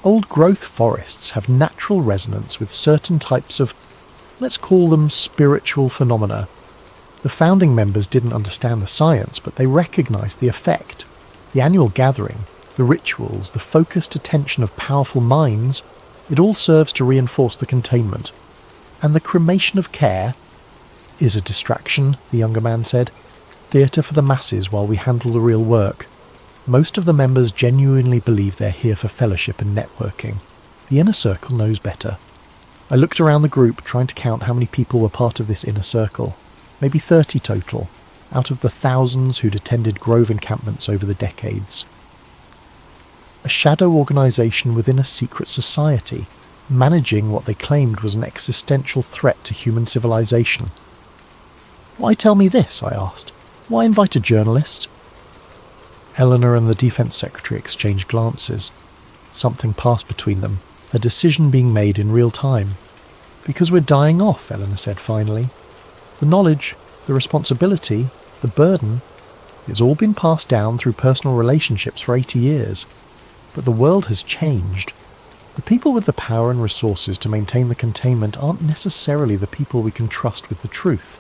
Speaker 1: "Old growth forests have natural resonance with certain types of, let's call them spiritual phenomena. The founding members didn't understand the science, but they recognized the effect. The annual gathering, the rituals, the focused attention of powerful minds, it all serves to reinforce the containment. And the cremation of care is a distraction," the younger man said. "Theatre for the masses while we handle the real work. Most of the members genuinely believe they're here for fellowship and networking. The inner circle knows better." I looked around the group, trying to count how many people were part of this inner circle. Maybe 30 total, out of the thousands who'd attended Grove encampments over the decades. A shadow organisation within a secret society, managing what they claimed was an existential threat to human civilization. "Why tell me this?" I asked. "Why invite a journalist?" Eleanor and the Defence Secretary exchanged glances. Something passed between them, a decision being made in real time. "Because we're dying off," Eleanor said finally. "The knowledge, the responsibility, the burden, it's all been passed down through personal relationships for 80 years. But the world has changed. The people with the power and resources to maintain the containment aren't necessarily the people we can trust with the truth."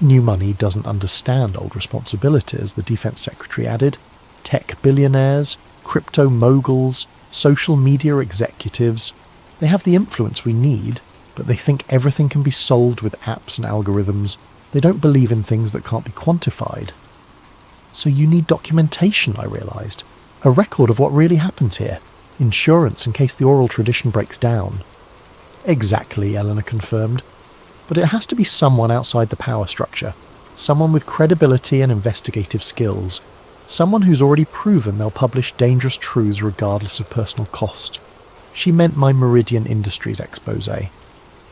Speaker 1: "New money doesn't understand old responsibilities," the Defence Secretary added. "Tech billionaires, crypto moguls, social media executives, they have the influence we need, but they think everything can be solved with apps and algorithms. They don't believe in things that can't be quantified." "So you need documentation," I realised. "A record of what really happens here. Insurance in case the oral tradition breaks down." "Exactly," Eleanor confirmed. "But it has to be someone outside the power structure. Someone with credibility and investigative skills. Someone who's already proven they'll publish dangerous truths regardless of personal cost." She meant my Meridian Industries exposé.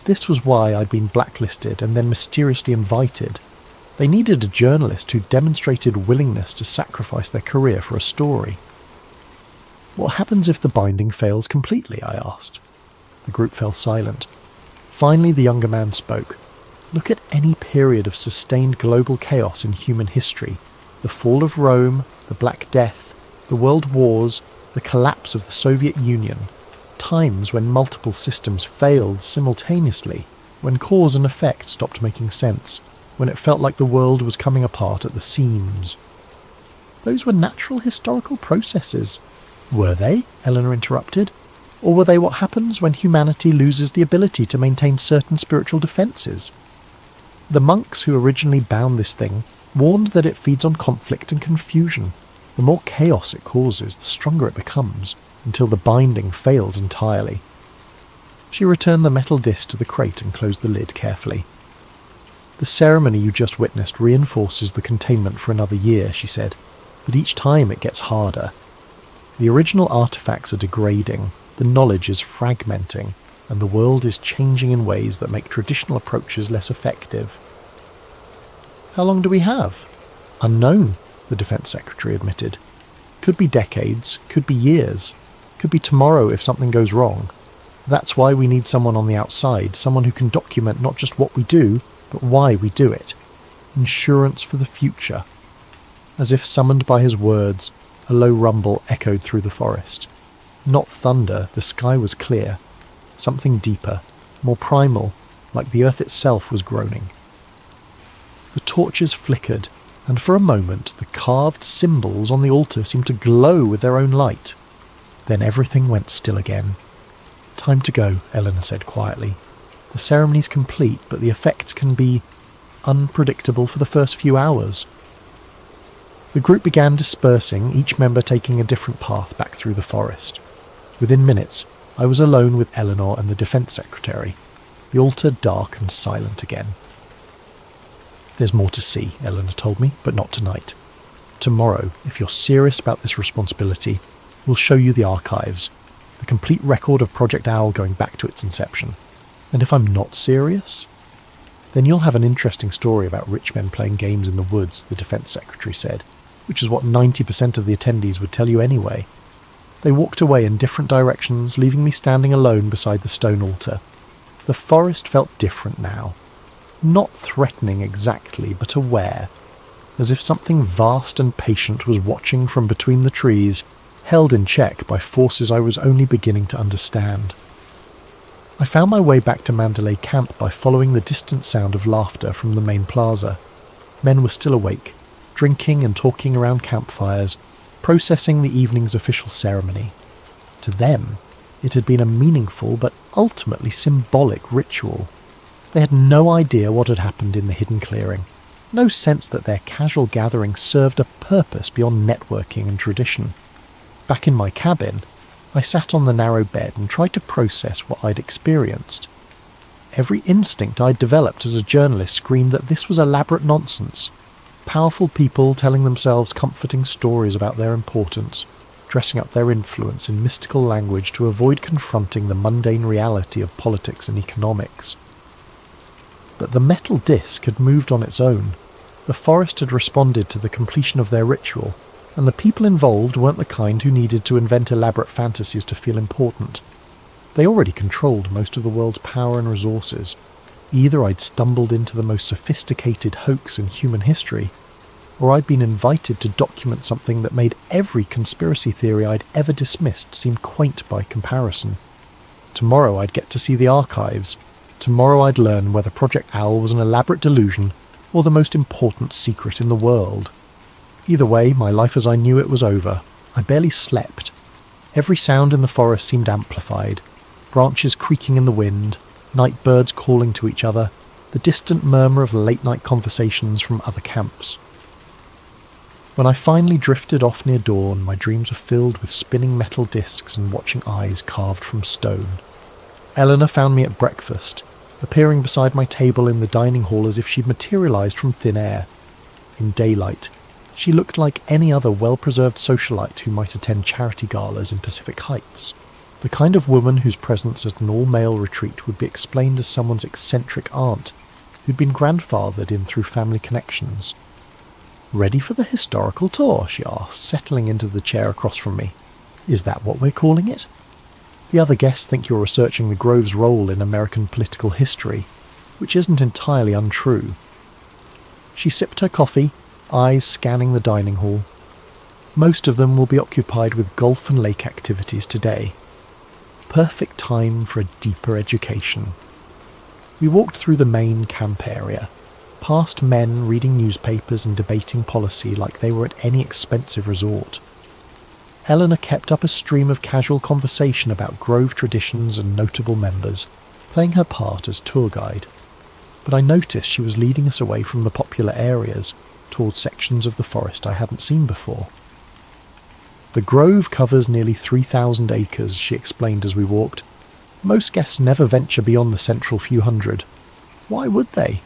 Speaker 1: This was why I'd been blacklisted and then mysteriously invited. They needed a journalist who demonstrated willingness to sacrifice their career for a story. "What happens if the binding fails completely?" I asked. The group fell silent. Finally, the younger man spoke. "Look at any period of sustained global chaos in human history. The fall of Rome, the Black Death, the World Wars, the collapse of the Soviet Union. Times when multiple systems failed simultaneously, when cause and effect stopped making sense, when it felt like the world was coming apart at the seams." "Those were natural historical processes." "Were they?" Eleanor interrupted. "Or were they what happens when humanity loses the ability to maintain certain spiritual defences? The monks who originally bound this thing warned that it feeds on conflict and confusion. The more chaos it causes, the stronger it becomes, until the binding fails entirely." She returned the metal disc to the crate and closed the lid carefully. "The ceremony you just witnessed reinforces the containment for another year," she said, "but each time it gets harder. The original artifacts are degrading, the knowledge is fragmenting, and the world is changing in ways that make traditional approaches less effective." "How long do we have?" "Unknown," the Defence Secretary admitted. "Could be decades, could be years, could be tomorrow if something goes wrong. That's why we need someone on the outside, someone who can document not just what we do, but why we do it. Insurance for the future." As if summoned by his words, a low rumble echoed through the forest. Not thunder, the sky was clear. Something deeper, more primal, like the earth itself was groaning. The torches flickered, and for a moment the carved symbols on the altar seemed to glow with their own light. Then everything went still again. "Time to go," Eleanor said quietly. "The ceremony's complete, but the effects can be unpredictable for the first few hours." The group began dispersing, each member taking a different path back through the forest. Within minutes, I was alone with Eleanor and the Defence Secretary, the altar dark and silent again. "There's more to see," Eleanor told me, "but not tonight. Tomorrow, if you're serious about this responsibility, we'll show you the archives, the complete record of Project Owl going back to its inception. And if I'm not serious, then you'll have an interesting story about rich men playing games in the woods," the Defence Secretary said, which is what 90% of the attendees would tell you anyway. They walked away in different directions, leaving me standing alone beside the stone altar. The forest felt different now. Not threatening exactly, but aware, as if something vast and patient was watching from between the trees, held in check by forces I was only beginning to understand. I found my way back to Mandalay Camp by following the distant sound of laughter from the main plaza. Men were still awake, drinking and talking around campfires, processing the evening's official ceremony. To them, it had been a meaningful but ultimately symbolic ritual. They had no idea what had happened in the hidden clearing, no sense that their casual gathering served a purpose beyond networking and tradition. Back in my cabin, I sat on the narrow bed and tried to process what I'd experienced. Every instinct I'd developed as a journalist screamed that this was elaborate nonsense. Powerful people telling themselves comforting stories about their importance, dressing up their influence in mystical language to avoid confronting the mundane reality of politics and economics. But the metal disc had moved on its own. The forest had responded to the completion of their ritual, and the people involved weren't the kind who needed to invent elaborate fantasies to feel important. They already controlled most of the world's power and resources. Either I'd stumbled into the most sophisticated hoax in human history, or I'd been invited to document something that made every conspiracy theory I'd ever dismissed seem quaint by comparison. Tomorrow I'd get to see the archives. Tomorrow I'd learn whether Project Owl was an elaborate delusion or the most important secret in the world. Either way, my life as I knew it was over. I barely slept. Every sound in the forest seemed amplified. Branches creaking in the wind, night birds calling to each other, the distant murmur of late-night conversations from other camps. When I finally drifted off near dawn, my dreams were filled with spinning metal discs and watching eyes carved from stone. Eleanor found me at breakfast, appearing beside my table in the dining hall as if she'd materialised from thin air. In daylight, she looked like any other well-preserved socialite who might attend charity galas in Pacific Heights. The kind of woman whose presence at an all-male retreat would be explained as someone's eccentric aunt, who'd been grandfathered in through family connections. "Ready for the historical tour?" she asked, settling into the chair across from me. "Is that what we're calling it? The other guests think you're researching the Grove's role in American political history, which isn't entirely untrue." She sipped her coffee, eyes scanning the dining hall. "Most of them will be occupied with golf and lake activities today. Perfect time for a deeper education." We walked through the main camp area, past men reading newspapers and debating policy like they were at any expensive resort. Eleanor kept up a stream of casual conversation about Grove traditions and notable members, playing her part as tour guide. But I noticed she was leading us away from the popular areas, towards sections of the forest I hadn't seen before. "The Grove covers nearly 3,000 acres, she explained as we walked. "Most guests never venture beyond the central few hundred. Why would they?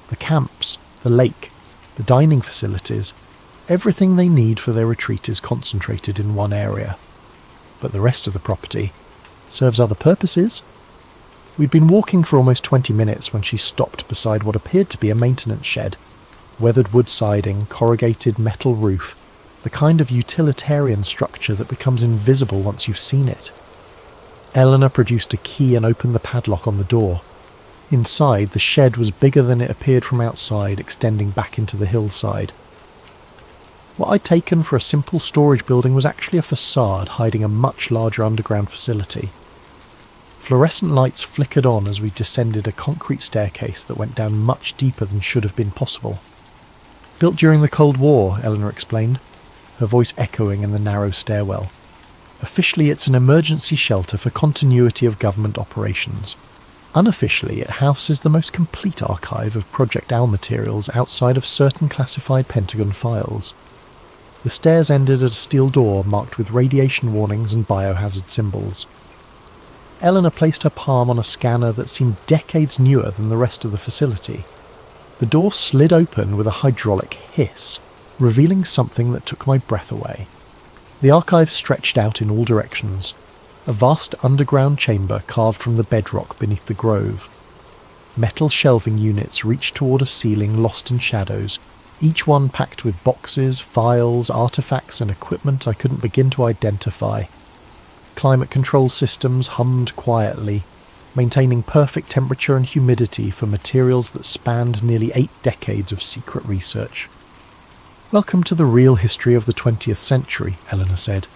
Speaker 1: The camps, the lake, the dining facilities, everything they need for their retreat is concentrated in one area. But the rest of the property serves other purposes." We'd been walking for almost 20 minutes when she stopped beside what appeared to be a maintenance shed. Weathered wood siding, corrugated metal roof, the kind of utilitarian structure that becomes invisible once you've seen it. Eleanor produced a key and opened the padlock on the door. Inside, the shed was bigger than it appeared from outside, extending back into the hillside. What I'd taken for a simple storage building was actually a facade hiding a much larger underground facility. Fluorescent lights flickered on as we descended a concrete staircase that went down much deeper than should have been possible. "Built during the Cold War," Eleanor explained, her voice echoing in the narrow stairwell. "Officially, it's an emergency shelter for continuity of government operations. Unofficially, it houses the most complete archive of Project Owl materials outside of certain classified Pentagon files." The stairs ended at a steel door marked with radiation warnings and biohazard symbols. Eleanor placed her palm on a scanner that seemed decades newer than the rest of the facility. The door slid open with a hydraulic hiss, revealing something that took my breath away. The archive stretched out in all directions, a vast underground chamber carved from the bedrock beneath the grove. Metal shelving units reached toward a ceiling lost in shadows, each one packed with boxes, files, artifacts and equipment I couldn't begin to identify. Climate control systems hummed quietly, maintaining perfect temperature and humidity for materials that spanned nearly 8 decades of secret research. "Welcome to the real history of the 20th century, Eleanor said.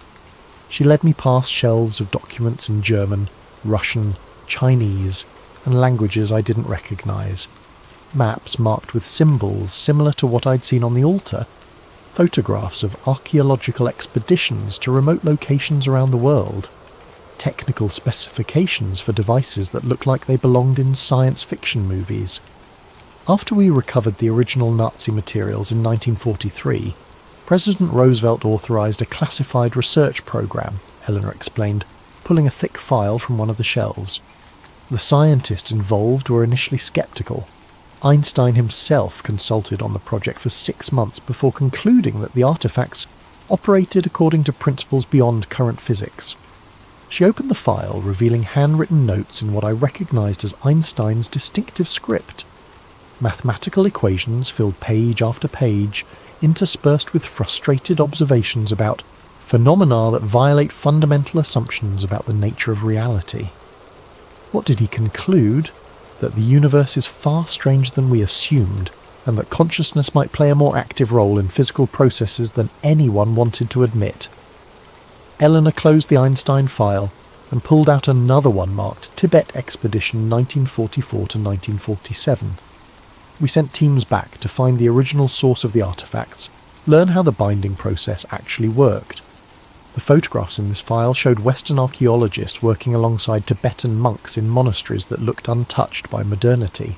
Speaker 1: She led me past shelves of documents in German, Russian, Chinese, and languages I didn't recognise. Maps marked with symbols similar to what I'd seen on the altar, photographs of archaeological expeditions to remote locations around the world, technical specifications for devices that looked like they belonged in science fiction movies. After we recovered the original Nazi materials in 1943, President Roosevelt authorised a classified research program, Eleanor explained, pulling a thick file from one of the shelves. The scientists involved were initially sceptical. Einstein himself consulted on the project for 6 months before concluding that the artefacts operated according to principles beyond current physics. She opened the file, revealing handwritten notes in what I recognised as Einstein's distinctive script. Mathematical equations filled page after page, interspersed with frustrated observations about phenomena that violate fundamental assumptions about the nature of reality. What did he conclude? That the universe is far stranger than we assumed, and that consciousness might play a more active role in physical processes than anyone wanted to admit. Eleanor closed the Einstein file and pulled out another one marked Tibet Expedition 1944 to 1947. We sent teams back to find the original source of the artefacts, learn how the binding process actually worked. The photographs in this file showed Western archaeologists working alongside Tibetan monks in monasteries that looked untouched by modernity.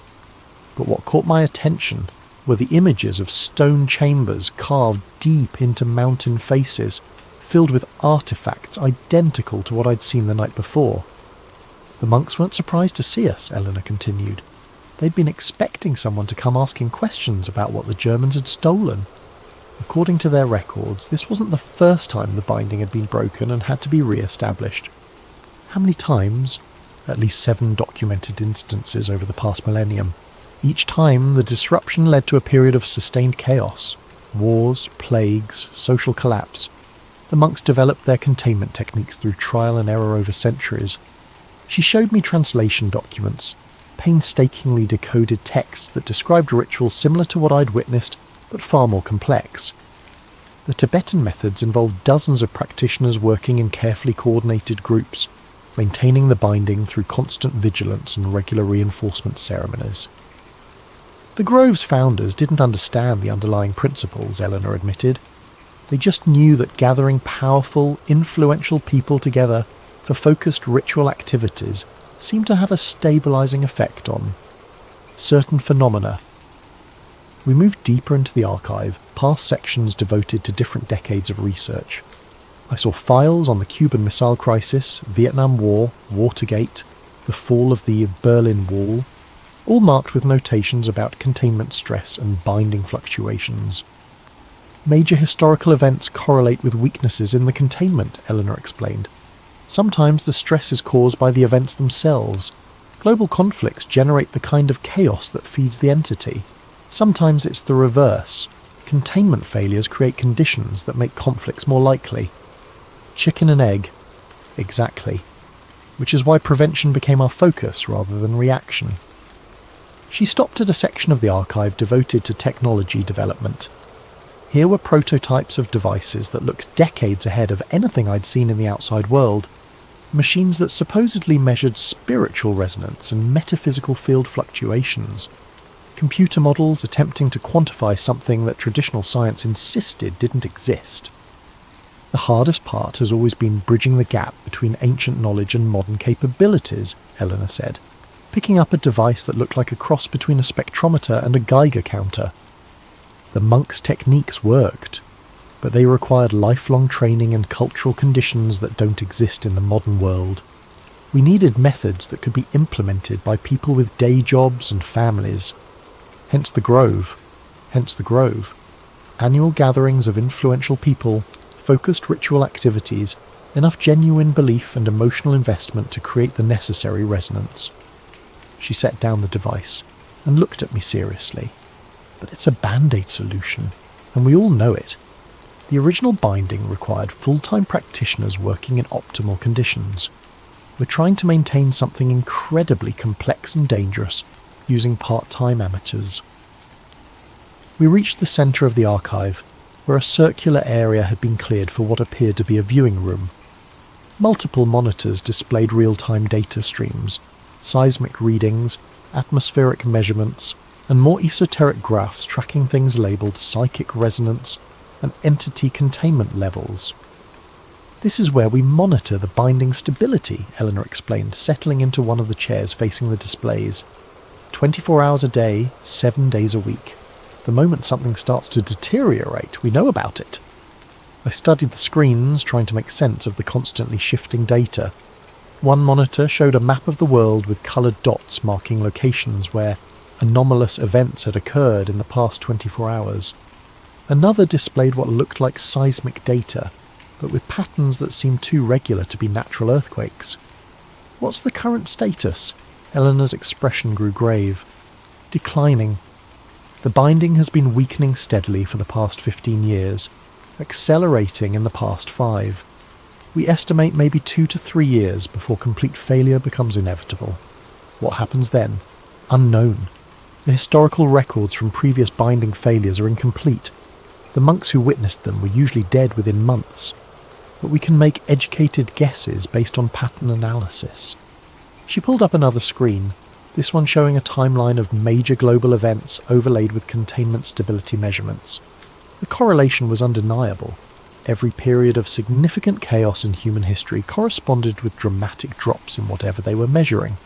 Speaker 1: But what caught my attention were the images of stone chambers carved deep into mountain faces, filled with artefacts identical to what I'd seen the night before. The monks weren't surprised to see us, Eleanor continued. They'd been expecting someone to come asking questions about what the Germans had stolen. According to their records, this wasn't the first time the binding had been broken and had to be re-established. How many times? At least 7 documented instances over the past millennium. Each time, the disruption led to a period of sustained chaos. Wars, plagues, social collapse. The monks developed their containment techniques through trial and error over centuries. She showed me translation documents, painstakingly decoded texts that described rituals similar to what I'd witnessed, but far more complex. The Tibetan methods involved dozens of practitioners working in carefully coordinated groups, maintaining the binding through constant vigilance and regular reinforcement ceremonies. The Grove's founders didn't understand the underlying principles, Eleanor admitted. They just knew that gathering powerful, influential people together for focused ritual activities seemed to have a stabilising effect on certain phenomena. We moved deeper into the archive, past sections devoted to different decades of research. I saw files on the Cuban Missile Crisis, Vietnam War, Watergate, the fall of the Berlin Wall, all marked with notations about containment stress and binding fluctuations. Major historical events correlate with weaknesses in the containment, Eleanor explained. Sometimes the stress is caused by the events themselves. Global conflicts generate the kind of chaos that feeds the entity. Sometimes it's the reverse. Containment failures create conditions that make conflicts more likely. Chicken and egg. Exactly. Which is why prevention became our focus rather than reaction. She stopped at a section of the archive devoted to technology development. Here were prototypes of devices that looked decades ahead of anything I'd seen in the outside world. Machines that supposedly measured spiritual resonance and metaphysical field fluctuations. Computer models attempting to quantify something that traditional science insisted didn't exist. The hardest part has always been bridging the gap between ancient knowledge and modern capabilities, Eleanor said, picking up a device that looked like a cross between a spectrometer and a Geiger counter. The monks' techniques worked, but they required lifelong training and cultural conditions that don't exist in the modern world. We needed methods that could be implemented by people with day jobs and families. Hence the Grove. Annual gatherings of influential people, focused ritual activities, enough genuine belief and emotional investment to create the necessary resonance. She set down the device and looked at me seriously. But it's a band-aid solution, and we all know it. The original binding required full-time practitioners working in optimal conditions. We're trying to maintain something incredibly complex and dangerous using part-time amateurs. We reached the centre of the archive, where a circular area had been cleared for what appeared to be a viewing room. Multiple monitors displayed real-time data streams, seismic readings, atmospheric measurements, and more esoteric graphs tracking things labelled psychic resonance and entity containment levels. This is where we monitor the binding stability, Eleanor explained, settling into one of the chairs facing the displays. 24 hours a day, 7 days a week. The moment something starts to deteriorate, we know about it. I studied the screens, trying to make sense of the constantly shifting data. One monitor showed a map of the world with coloured dots marking locations where anomalous events had occurred in the past 24 hours. Another displayed what looked like seismic data, but with patterns that seemed too regular to be natural earthquakes. What's the current status? Eleanor's expression grew grave. Declining. The binding has been weakening steadily for the past 15 years, accelerating in the past 5. We estimate maybe 2 to 3 years before complete failure becomes inevitable. What happens then? Unknown. The historical records from previous binding failures are incomplete. The monks who witnessed them were usually dead within months, but we can make educated guesses based on pattern analysis. She pulled up another screen, this one showing a timeline of major global events overlaid with containment stability measurements. The correlation was undeniable. Every period of significant chaos in human history corresponded with dramatic drops in whatever they were measuring.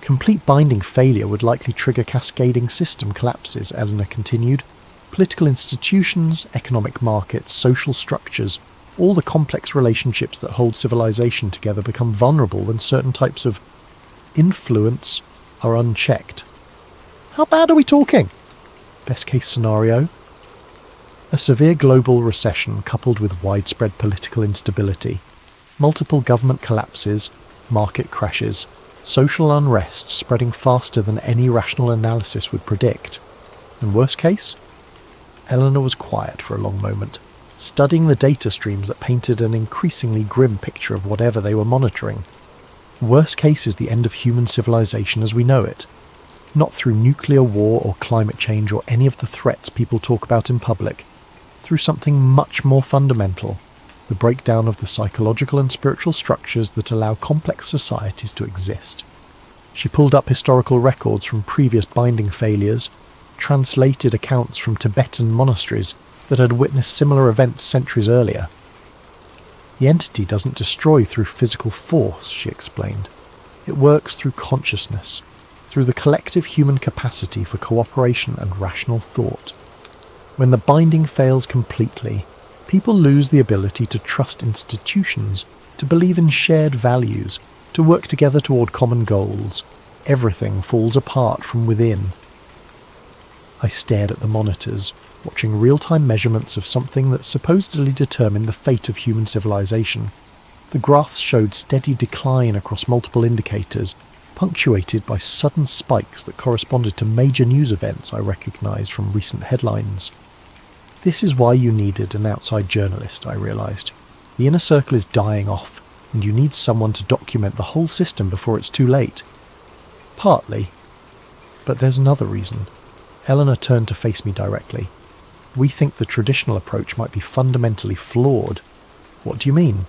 Speaker 1: Complete binding failure would likely trigger cascading system collapses, Eleanor continued. Political institutions, economic markets, social structures, all the complex relationships that hold civilization together become vulnerable when certain types of influence are unchecked. How bad are we talking? Best case scenario? A severe global recession coupled with widespread political instability, multiple government collapses, market crashes, social unrest spreading faster than any rational analysis would predict. And worst case? Eleanor was quiet for a long moment, studying the data streams that painted an increasingly grim picture of whatever they were monitoring. Worst case is the end of human civilization as we know it, not through nuclear war or climate change or any of the threats people talk about in public, through something much more fundamental, the breakdown of the psychological and spiritual structures that allow complex societies to exist. She pulled up historical records from previous binding failures, translated accounts from Tibetan monasteries that had witnessed similar events centuries earlier. The entity doesn't destroy through physical force, she explained. It works through consciousness, through the collective human capacity for cooperation and rational thought. When the binding fails completely, people lose the ability to trust institutions, to believe in shared values, to work together toward common goals. Everything falls apart from within. I stared at the monitors, watching real-time measurements of something that supposedly determined the fate of human civilization. The graphs showed steady decline across multiple indicators, punctuated by sudden spikes that corresponded to major news events I recognized from recent headlines. This is why you needed an outside journalist, I realized. The inner circle is dying off, and you need someone to document the whole system before it's too late. Partly. But there's another reason. Eleanor turned to face me directly. We think the traditional approach might be fundamentally flawed. What do you mean?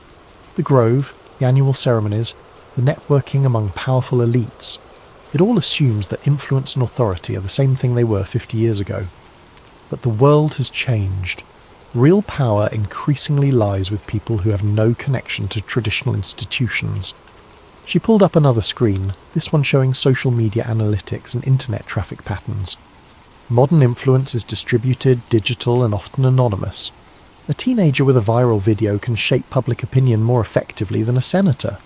Speaker 1: The grove, the annual ceremonies, the networking among powerful elites. It all assumes that influence and authority are the same thing they were 50 years ago. But the world has changed. Real power increasingly lies with people who have no connection to traditional institutions. She pulled up another screen, this one showing social media analytics and internet traffic patterns. Modern influence is distributed, digital, and often anonymous. A teenager with a viral video can shape public opinion more effectively than a senator.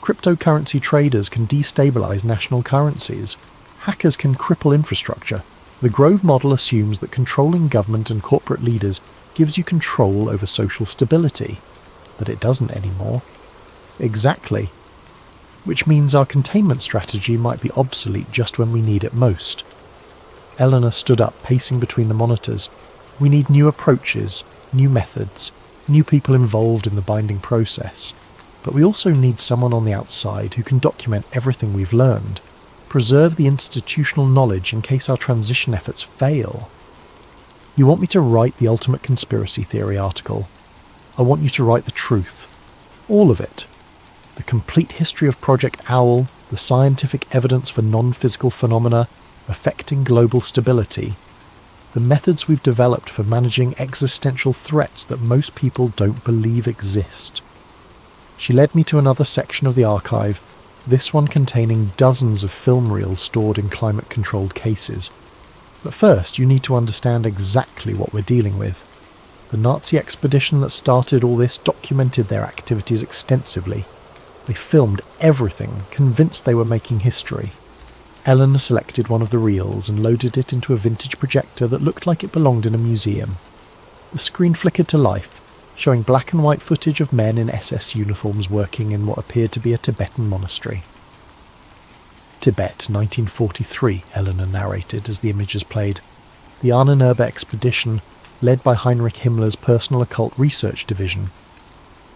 Speaker 1: Cryptocurrency traders can destabilize national currencies. Hackers can cripple infrastructure. The Grove model assumes that controlling government and corporate leaders gives you control over social stability. But it doesn't anymore. Exactly. Which means our containment strategy might be obsolete just when we need it most. Eleanor stood up, pacing between the monitors. We need new approaches, new methods, new people involved in the binding process. But we also need someone on the outside who can document everything we've learned, preserve the institutional knowledge in case our transition efforts fail. You want me to write the ultimate conspiracy theory article. I want you to write the truth. All of it. The complete history of Project Owl, the scientific evidence for non-physical phenomena affecting global stability, the methods we've developed for managing existential threats that most people don't believe exist. She led me to another section of the archive, this one containing dozens of film reels stored in climate-controlled cases. But first, you need to understand exactly what we're dealing with. The Nazi expedition that started all this documented their activities extensively. They filmed everything, convinced they were making history. Eleanor selected one of the reels and loaded it into a vintage projector that looked like it belonged in a museum. The screen flickered to life, showing black and white footage of men in SS uniforms working in what appeared to be a Tibetan monastery. Tibet, 1943, Eleanor narrated as the images played. The Ahnenerbe expedition, led by Heinrich Himmler's personal occult research division.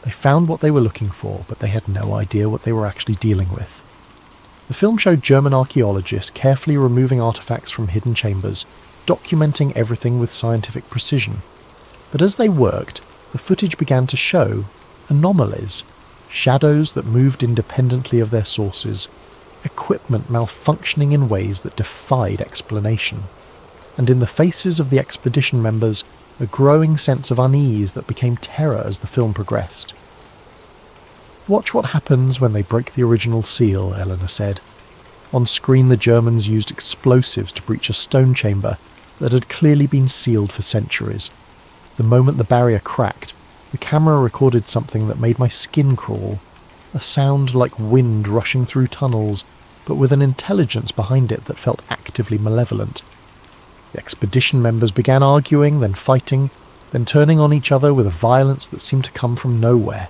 Speaker 1: They found what they were looking for, but they had no idea what they were actually dealing with. The film showed German archaeologists carefully removing artifacts from hidden chambers, documenting everything with scientific precision. But as they worked, the footage began to show anomalies, shadows that moved independently of their sources, equipment malfunctioning in ways that defied explanation. And in the faces of the expedition members, a growing sense of unease that became terror as the film progressed. "Watch what happens when they break the original seal," Eleanor said. On screen, the Germans used explosives to breach a stone chamber that had clearly been sealed for centuries. The moment the barrier cracked, the camera recorded something that made my skin crawl, a sound like wind rushing through tunnels, but with an intelligence behind it that felt actively malevolent. The expedition members began arguing, then fighting, then turning on each other with a violence that seemed to come from nowhere.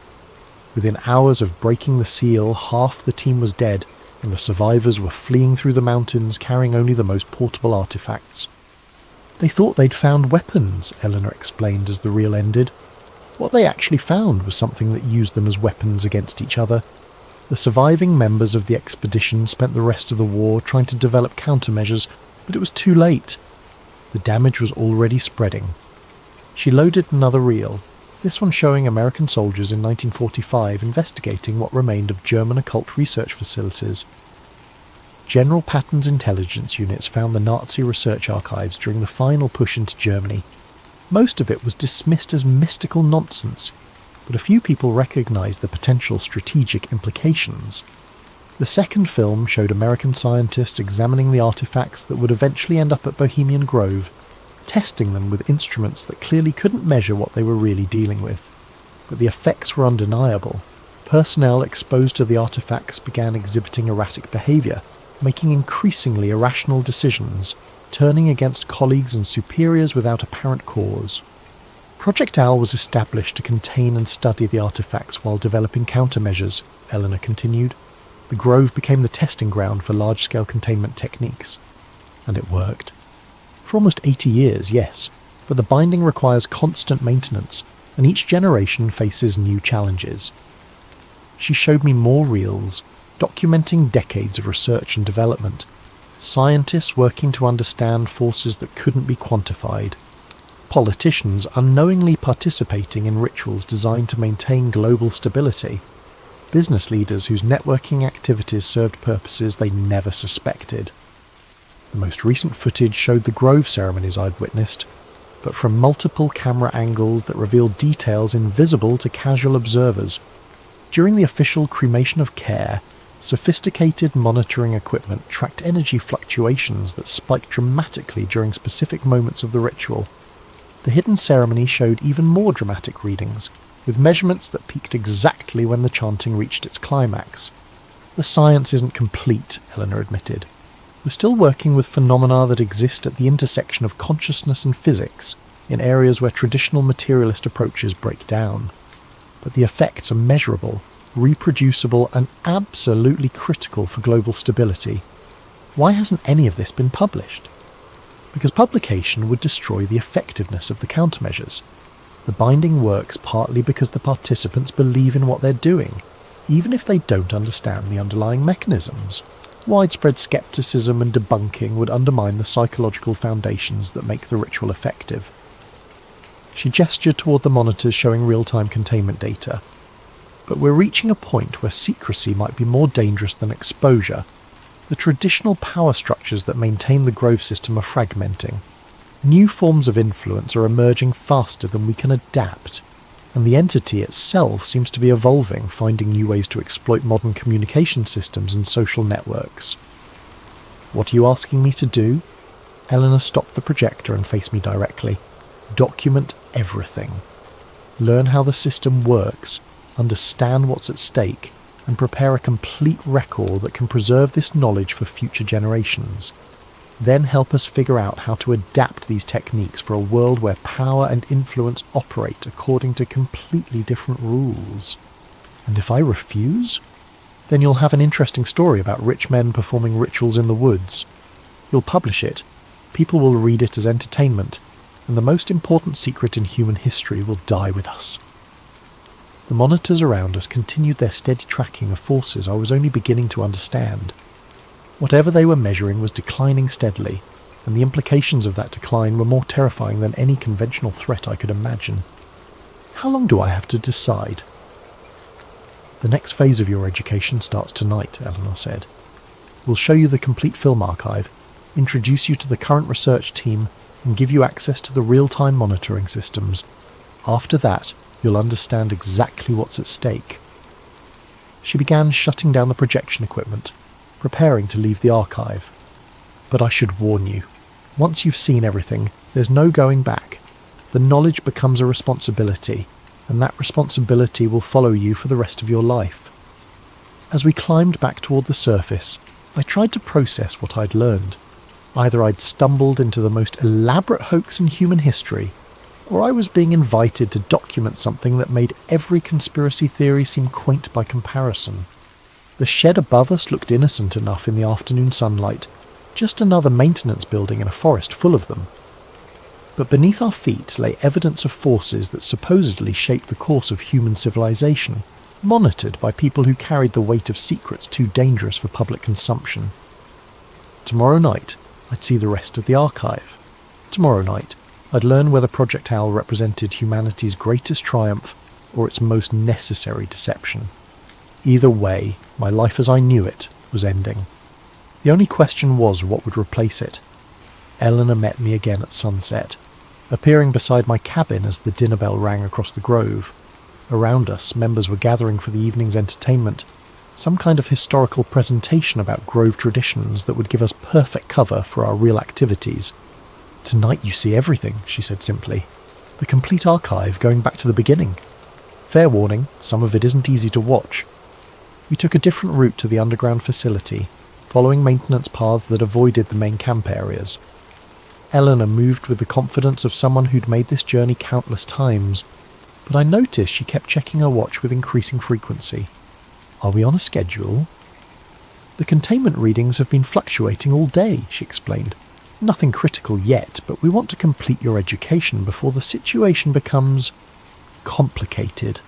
Speaker 1: Within hours of breaking the seal, half the team was dead, and the survivors were fleeing through the mountains carrying only the most portable artifacts. "They thought they'd found weapons," Eleanor explained as the reel ended. What they actually found was something that used them as weapons against each other. The surviving members of the expedition spent the rest of the war trying to develop countermeasures, but it was too late. The damage was already spreading. She loaded another reel, this one showing American soldiers in 1945 investigating what remained of German occult research facilities. General Patton's intelligence units found the Nazi research archives during the final push into Germany. Most of it was dismissed as mystical nonsense, but a few people recognized the potential strategic implications. The second film showed American scientists examining the artifacts that would eventually end up at Bohemian Grove, testing them with instruments that clearly couldn't measure what they were really dealing with. But the effects were undeniable. Personnel exposed to the artifacts began exhibiting erratic behavior, making increasingly irrational decisions, turning against colleagues and superiors without apparent cause. Project Owl was established to contain and study the artifacts while developing countermeasures, Eleanor continued. The Grove became the testing ground for large-scale containment techniques. And it worked. For almost 80 years, yes, but the binding requires constant maintenance, and each generation faces new challenges. She showed me more reels, documenting decades of research and development, scientists working to understand forces that couldn't be quantified, politicians unknowingly participating in rituals designed to maintain global stability, business leaders whose networking activities served purposes they never suspected. The most recent footage showed the Grove ceremonies I'd witnessed, but from multiple camera angles that revealed details invisible to casual observers. During the official cremation of care, sophisticated monitoring equipment tracked energy fluctuations that spiked dramatically during specific moments of the ritual. The hidden ceremony showed even more dramatic readings, with measurements that peaked exactly when the chanting reached its climax. The science isn't complete, Eleanor admitted. We're still working with phenomena that exist at the intersection of consciousness and physics, in areas where traditional materialist approaches break down. But the effects are measurable, reproducible, and absolutely critical for global stability. Why hasn't any of this been published? Because publication would destroy the effectiveness of the countermeasures. The binding works partly because the participants believe in what they're doing, even if they don't understand the underlying mechanisms. Widespread skepticism and debunking would undermine the psychological foundations that make the ritual effective. She gestured toward the monitors showing real-time containment data. But we're reaching a point where secrecy might be more dangerous than exposure. The traditional power structures that maintain the Grove system are fragmenting. New forms of influence are emerging faster than we can adapt, and the entity itself seems to be evolving, finding new ways to exploit modern communication systems and social networks. What are you asking me to do? Eleanor stopped the projector and faced me directly. Document everything. Learn how the system works, understand what's at stake, and prepare a complete record that can preserve this knowledge for future generations. then help us figure out how to adapt these techniques for a world where power and influence operate according to completely different rules. And if I refuse? Then you'll have an interesting story about rich men performing rituals in the woods. You'll publish it, people will read it as entertainment, and the most important secret in human history will die with us. The monitors around us continued their steady tracking of forces I was only beginning to understand. Whatever they were measuring was declining steadily, and the implications of that decline were more terrifying than any conventional threat I could imagine. How long do I have to decide? The next phase of your education starts tonight, Eleanor said. We'll show you the complete film archive, introduce you to the current research team, and give you access to the real-time monitoring systems. After that, you'll understand exactly what's at stake. She began shutting down the projection equipment, preparing to leave the archive. But I should warn you, once you've seen everything, there's no going back. The knowledge becomes a responsibility, and that responsibility will follow you for the rest of your life. As we climbed back toward the surface, I tried to process what I'd learned. Either I'd stumbled into the most elaborate hoax in human history, or I was being invited to document something that made every conspiracy theory seem quaint by comparison. The shed above us looked innocent enough in the afternoon sunlight, just another maintenance building in a forest full of them. But beneath our feet lay evidence of forces that supposedly shaped the course of human civilization, monitored by people who carried the weight of secrets too dangerous for public consumption. Tomorrow night, I'd see the rest of the archive. Tomorrow night, I'd learn whether Project Owl represented humanity's greatest triumph or its most necessary deception. Either way, my life as I knew it was ending. The only question was what would replace it. Eleanor met me again at sunset, appearing beside my cabin as the dinner bell rang across the grove. Around us, members were gathering for the evening's entertainment, some kind of historical presentation about grove traditions that would give us perfect cover for our real activities. "Tonight you see everything," she said simply. "The complete archive going back to the beginning. Fair warning, some of it isn't easy to watch." We took a different route to the underground facility, following maintenance paths that avoided the main camp areas. Eleanor moved with the confidence of someone who'd made this journey countless times, but I noticed she kept checking her watch with increasing frequency. "Are we on a schedule?" "The containment readings have been fluctuating all day," she explained. "Nothing critical yet, but we want to complete your education before the situation becomes complicated."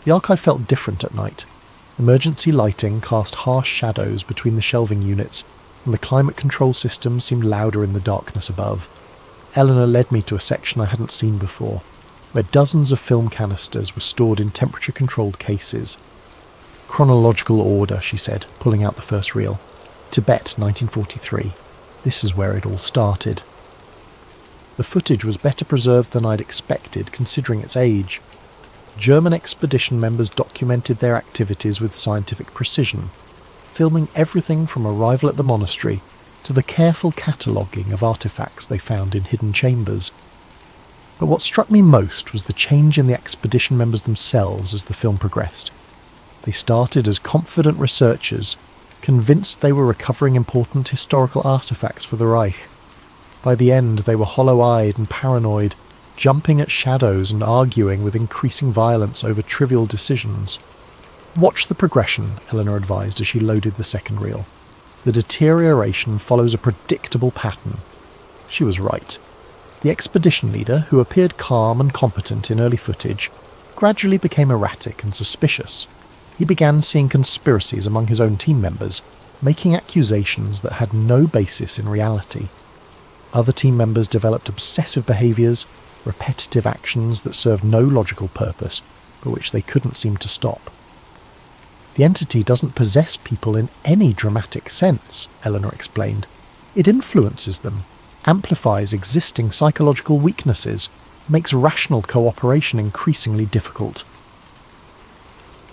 Speaker 1: The archive felt different at night. Emergency lighting cast harsh shadows between the shelving units, and the climate control system seemed louder in the darkness above. Eleanor led me to a section I hadn't seen before, where dozens of film canisters were stored in temperature-controlled cases. "Chronological order," she said, pulling out the first reel. "Tibet, 1943. This is where it all started." The footage was better preserved than I'd expected, considering its age. German expedition members documented their activities with scientific precision, filming everything from arrival at the monastery to the careful cataloguing of artifacts they found in hidden chambers. But what struck me most was the change in the expedition members themselves as the film progressed. They started as confident researchers, convinced they were recovering important historical artifacts for the Reich. By the end, they were hollow-eyed and paranoid, jumping at shadows and arguing with increasing violence over trivial decisions. "Watch the progression," Eleanor advised as she loaded the second reel. "The deterioration follows a predictable pattern." She was right. The expedition leader, who appeared calm and competent in early footage, gradually became erratic and suspicious. He began seeing conspiracies among his own team members, making accusations that had no basis in reality. Other team members developed obsessive behaviours, repetitive actions that served no logical purpose, but which they couldn't seem to stop. "The entity doesn't possess people in any dramatic sense," Eleanor explained. "It influences them, amplifies existing psychological weaknesses, makes rational cooperation increasingly difficult."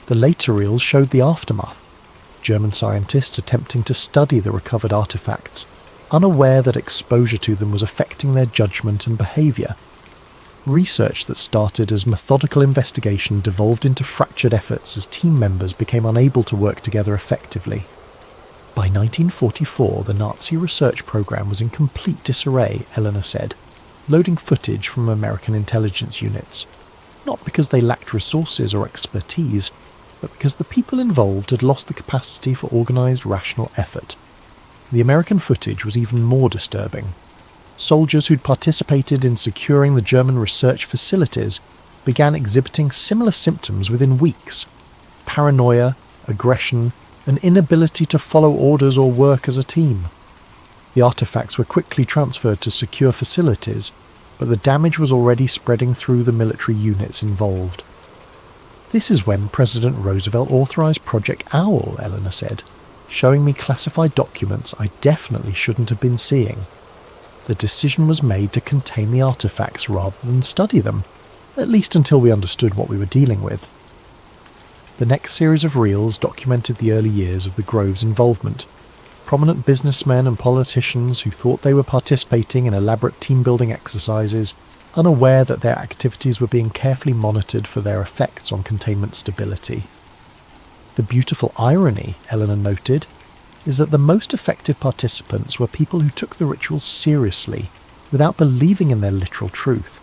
Speaker 1: The later reels showed the aftermath. German scientists attempting to study the recovered artifacts, unaware that exposure to them was affecting their judgment and behaviour. Research that started as methodical investigation devolved into fractured efforts as team members became unable to work together effectively. By 1944, the Nazi research program was in complete disarray, Eleanor said, loading footage from American intelligence units, not because they lacked resources or expertise, but because the people involved had lost the capacity for organised, rational effort. The American footage was even more disturbing. Soldiers who'd participated in securing the German research facilities began exhibiting similar symptoms within weeks: paranoia, aggression, an inability to follow orders or work as a team. The artefacts were quickly transferred to secure facilities, but the damage was already spreading through the military units involved. This is when President Roosevelt authorized Project Owl, Eleanor said, showing me classified documents I definitely shouldn't have been seeing. The decision was made to contain the artefacts rather than study them, at least until we understood what we were dealing with. The next series of reels documented the early years of the Grove's involvement. Prominent businessmen and politicians who thought they were participating in elaborate team-building exercises, unaware that their activities were being carefully monitored for their effects on containment stability. The beautiful irony, Eleanor noted, is that the most effective participants were people who took the rituals seriously, without believing in their literal truth.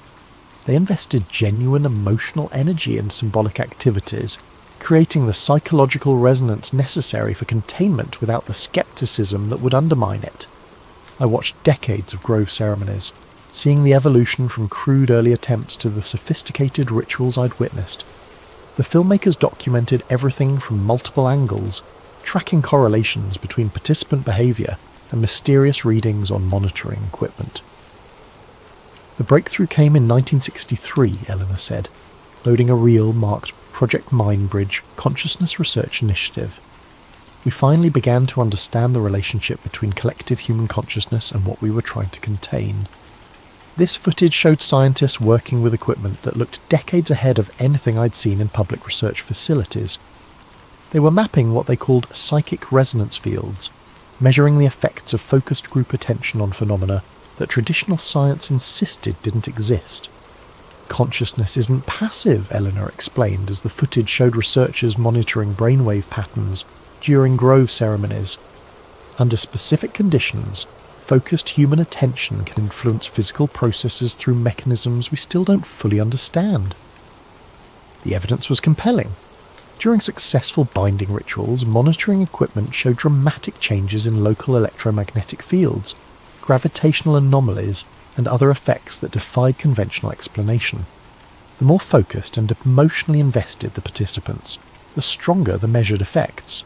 Speaker 1: They invested genuine emotional energy in symbolic activities, creating the psychological resonance necessary for containment without the skepticism that would undermine it. I watched decades of Grove ceremonies, seeing the evolution from crude early attempts to the sophisticated rituals I'd witnessed. The filmmakers documented everything from multiple angles, tracking correlations between participant behaviour and mysterious readings on monitoring equipment. The breakthrough came in 1963, Eleanor said, loading a reel marked Project Mindbridge Consciousness Research Initiative. We finally began to understand the relationship between collective human consciousness and what we were trying to contain. This footage showed scientists working with equipment that looked decades ahead of anything I'd seen in public research facilities. They were mapping what they called psychic resonance fields, measuring the effects of focused group attention on phenomena that traditional science insisted didn't exist. Consciousness isn't passive, Eleanor explained as the footage showed researchers monitoring brainwave patterns during Grove ceremonies. Under specific conditions, focused human attention can influence physical processes through mechanisms we still don't fully understand. The evidence was compelling. During successful binding rituals, monitoring equipment showed dramatic changes in local electromagnetic fields, gravitational anomalies, and other effects that defied conventional explanation. The more focused and emotionally invested the participants, the stronger the measured effects.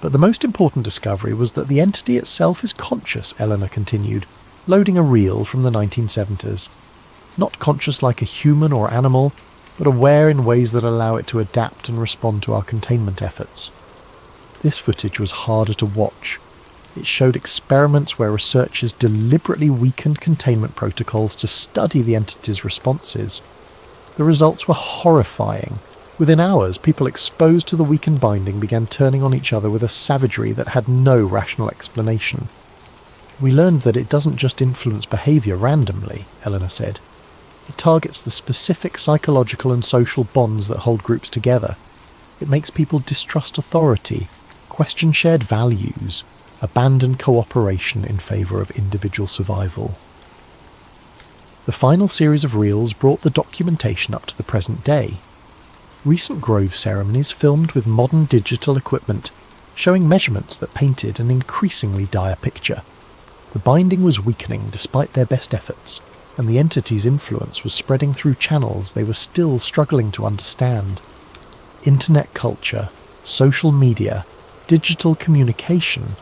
Speaker 1: But the most important discovery was that the entity itself is conscious, Eleanor continued, loading a reel from the 1970s. Not conscious like a human or animal, but aware in ways that allow it to adapt and respond to our containment efforts. This footage was harder to watch. It showed experiments where researchers deliberately weakened containment protocols to study the entity's responses. The results were horrifying. Within hours, people exposed to the weakened binding began turning on each other with a savagery that had no rational explanation. We learned that it doesn't just influence behaviour randomly, Eleanor said. It targets the specific psychological and social bonds that hold groups together. It makes people distrust authority, question shared values, abandon cooperation in favour of individual survival. The final series of reels brought the documentation up to the present day. Recent Grove ceremonies filmed with modern digital equipment, showing measurements that painted an increasingly dire picture. The binding was weakening despite their best efforts, and the entity's influence was spreading through channels they were still struggling to understand. Internet culture, social media, digital communication,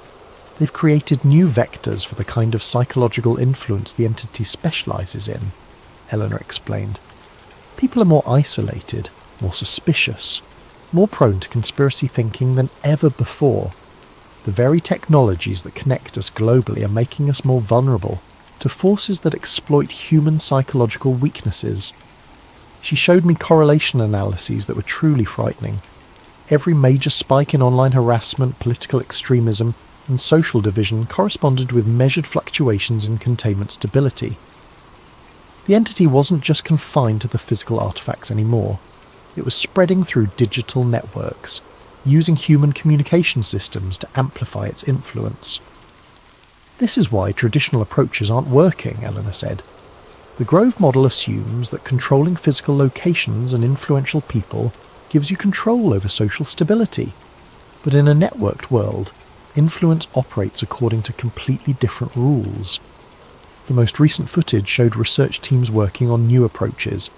Speaker 1: they've created new vectors for the kind of psychological influence the entity specialises in, Eleanor explained. People are more isolated, more suspicious, more prone to conspiracy thinking than ever before. The very technologies that connect us globally are making us more vulnerable to forces that exploit human psychological weaknesses. She showed me correlation analyses that were truly frightening. Every major spike in online harassment, political extremism, and social division corresponded with measured fluctuations in containment stability. The entity wasn't just confined to the physical artifacts anymore. It was spreading through digital networks, using human communication systems to amplify its influence. This is why traditional approaches aren't working, Eleanor said. The Grove model assumes that controlling physical locations and influential people gives you control over social stability. But in a networked world, influence operates according to completely different rules. The most recent footage showed research teams working on new approaches,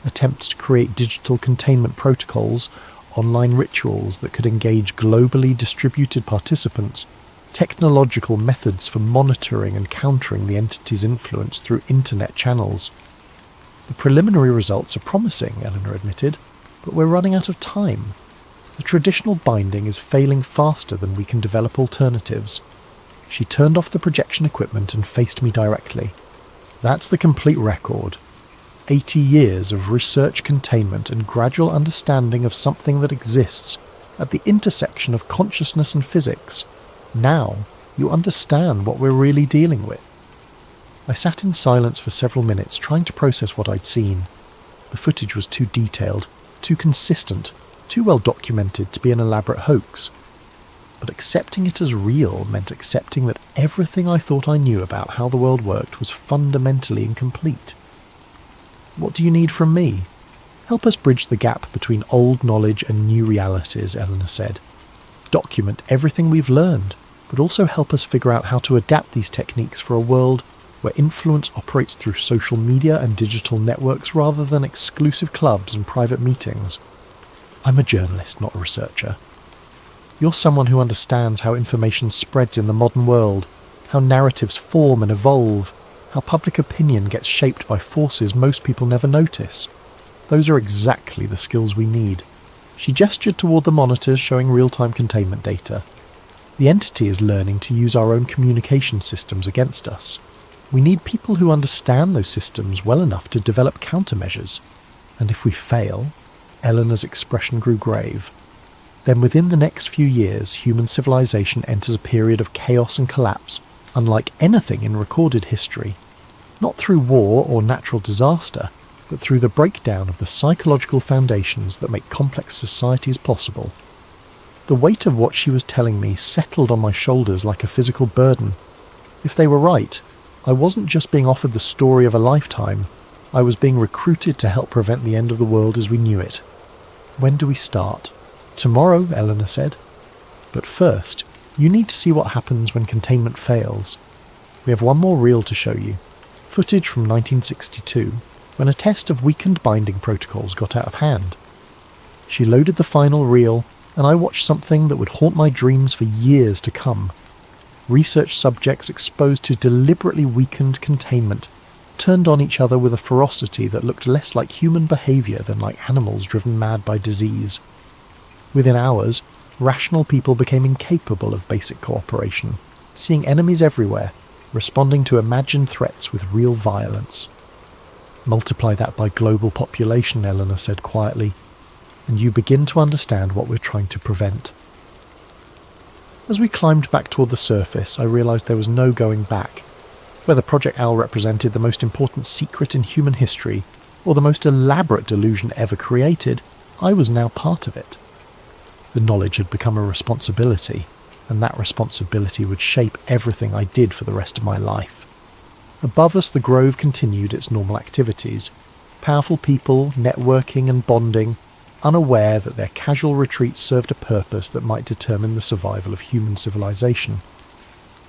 Speaker 1: attempts to create digital containment protocols, online rituals that could engage globally distributed participants, technological methods for monitoring and countering the entity's influence through internet channels. The preliminary results are promising, Eleanor admitted, but we're running out of time. The traditional binding is failing faster than we can develop alternatives. She turned off the projection equipment and faced me directly. That's the complete record. 80 years of research containment and gradual understanding of something that exists at the intersection of consciousness and physics. Now, you understand what we're really dealing with. I sat in silence for several minutes trying to process what I'd seen. The footage was too detailed, too consistent, too well documented to be an elaborate hoax. But accepting it as real meant accepting that everything I thought I knew about how the world worked was fundamentally incomplete. What do you need from me? Help us bridge the gap between old knowledge and new realities, Eleanor said. Document everything we've learned, but also help us figure out how to adapt these techniques for a world where influence operates through social media and digital networks rather than exclusive clubs and private meetings. I'm a journalist, not a researcher. You're someone who understands how information spreads in the modern world, how narratives form and evolve, how public opinion gets shaped by forces most people never notice. Those are exactly the skills we need. She gestured toward the monitors showing real-time containment data. The entity is learning to use our own communication systems against us. We need people who understand those systems well enough to develop countermeasures. And if we fail, Eleanor's expression grew grave, then within the next few years human civilization enters a period of chaos and collapse unlike anything in recorded history, not through war or natural disaster, but through the breakdown of the psychological foundations that make complex societies possible. The weight of what she was telling me settled on my shoulders like a physical burden. If they were right, I wasn't just being offered the story of a lifetime, I was being recruited to help prevent the end of the world as we knew it. When do we start? Tomorrow, Eleanor said. But first, you need to see what happens when containment fails. We have one more reel to show you. Footage from 1962, when a test of weakened binding protocols got out of hand. She loaded the final reel, and I watched something that would haunt my dreams for years to come. Research subjects exposed to deliberately weakened containment turned on each other with a ferocity that looked less like human behaviour than like animals driven mad by disease. Within hours, rational people became incapable of basic cooperation, seeing enemies everywhere, responding to imagined threats with real violence. Multiply that by global population, Eleanor said quietly, and you begin to understand what we're trying to prevent. As we climbed back toward the surface, I realised there was no going back. Whether Project Owl represented the most important secret in human history, or the most elaborate delusion ever created, I was now part of it. The knowledge had become a responsibility, and that responsibility would shape everything I did for the rest of my life. Above us, the Grove continued its normal activities. Powerful people, networking and bonding, unaware that their casual retreats served a purpose that might determine the survival of human civilization.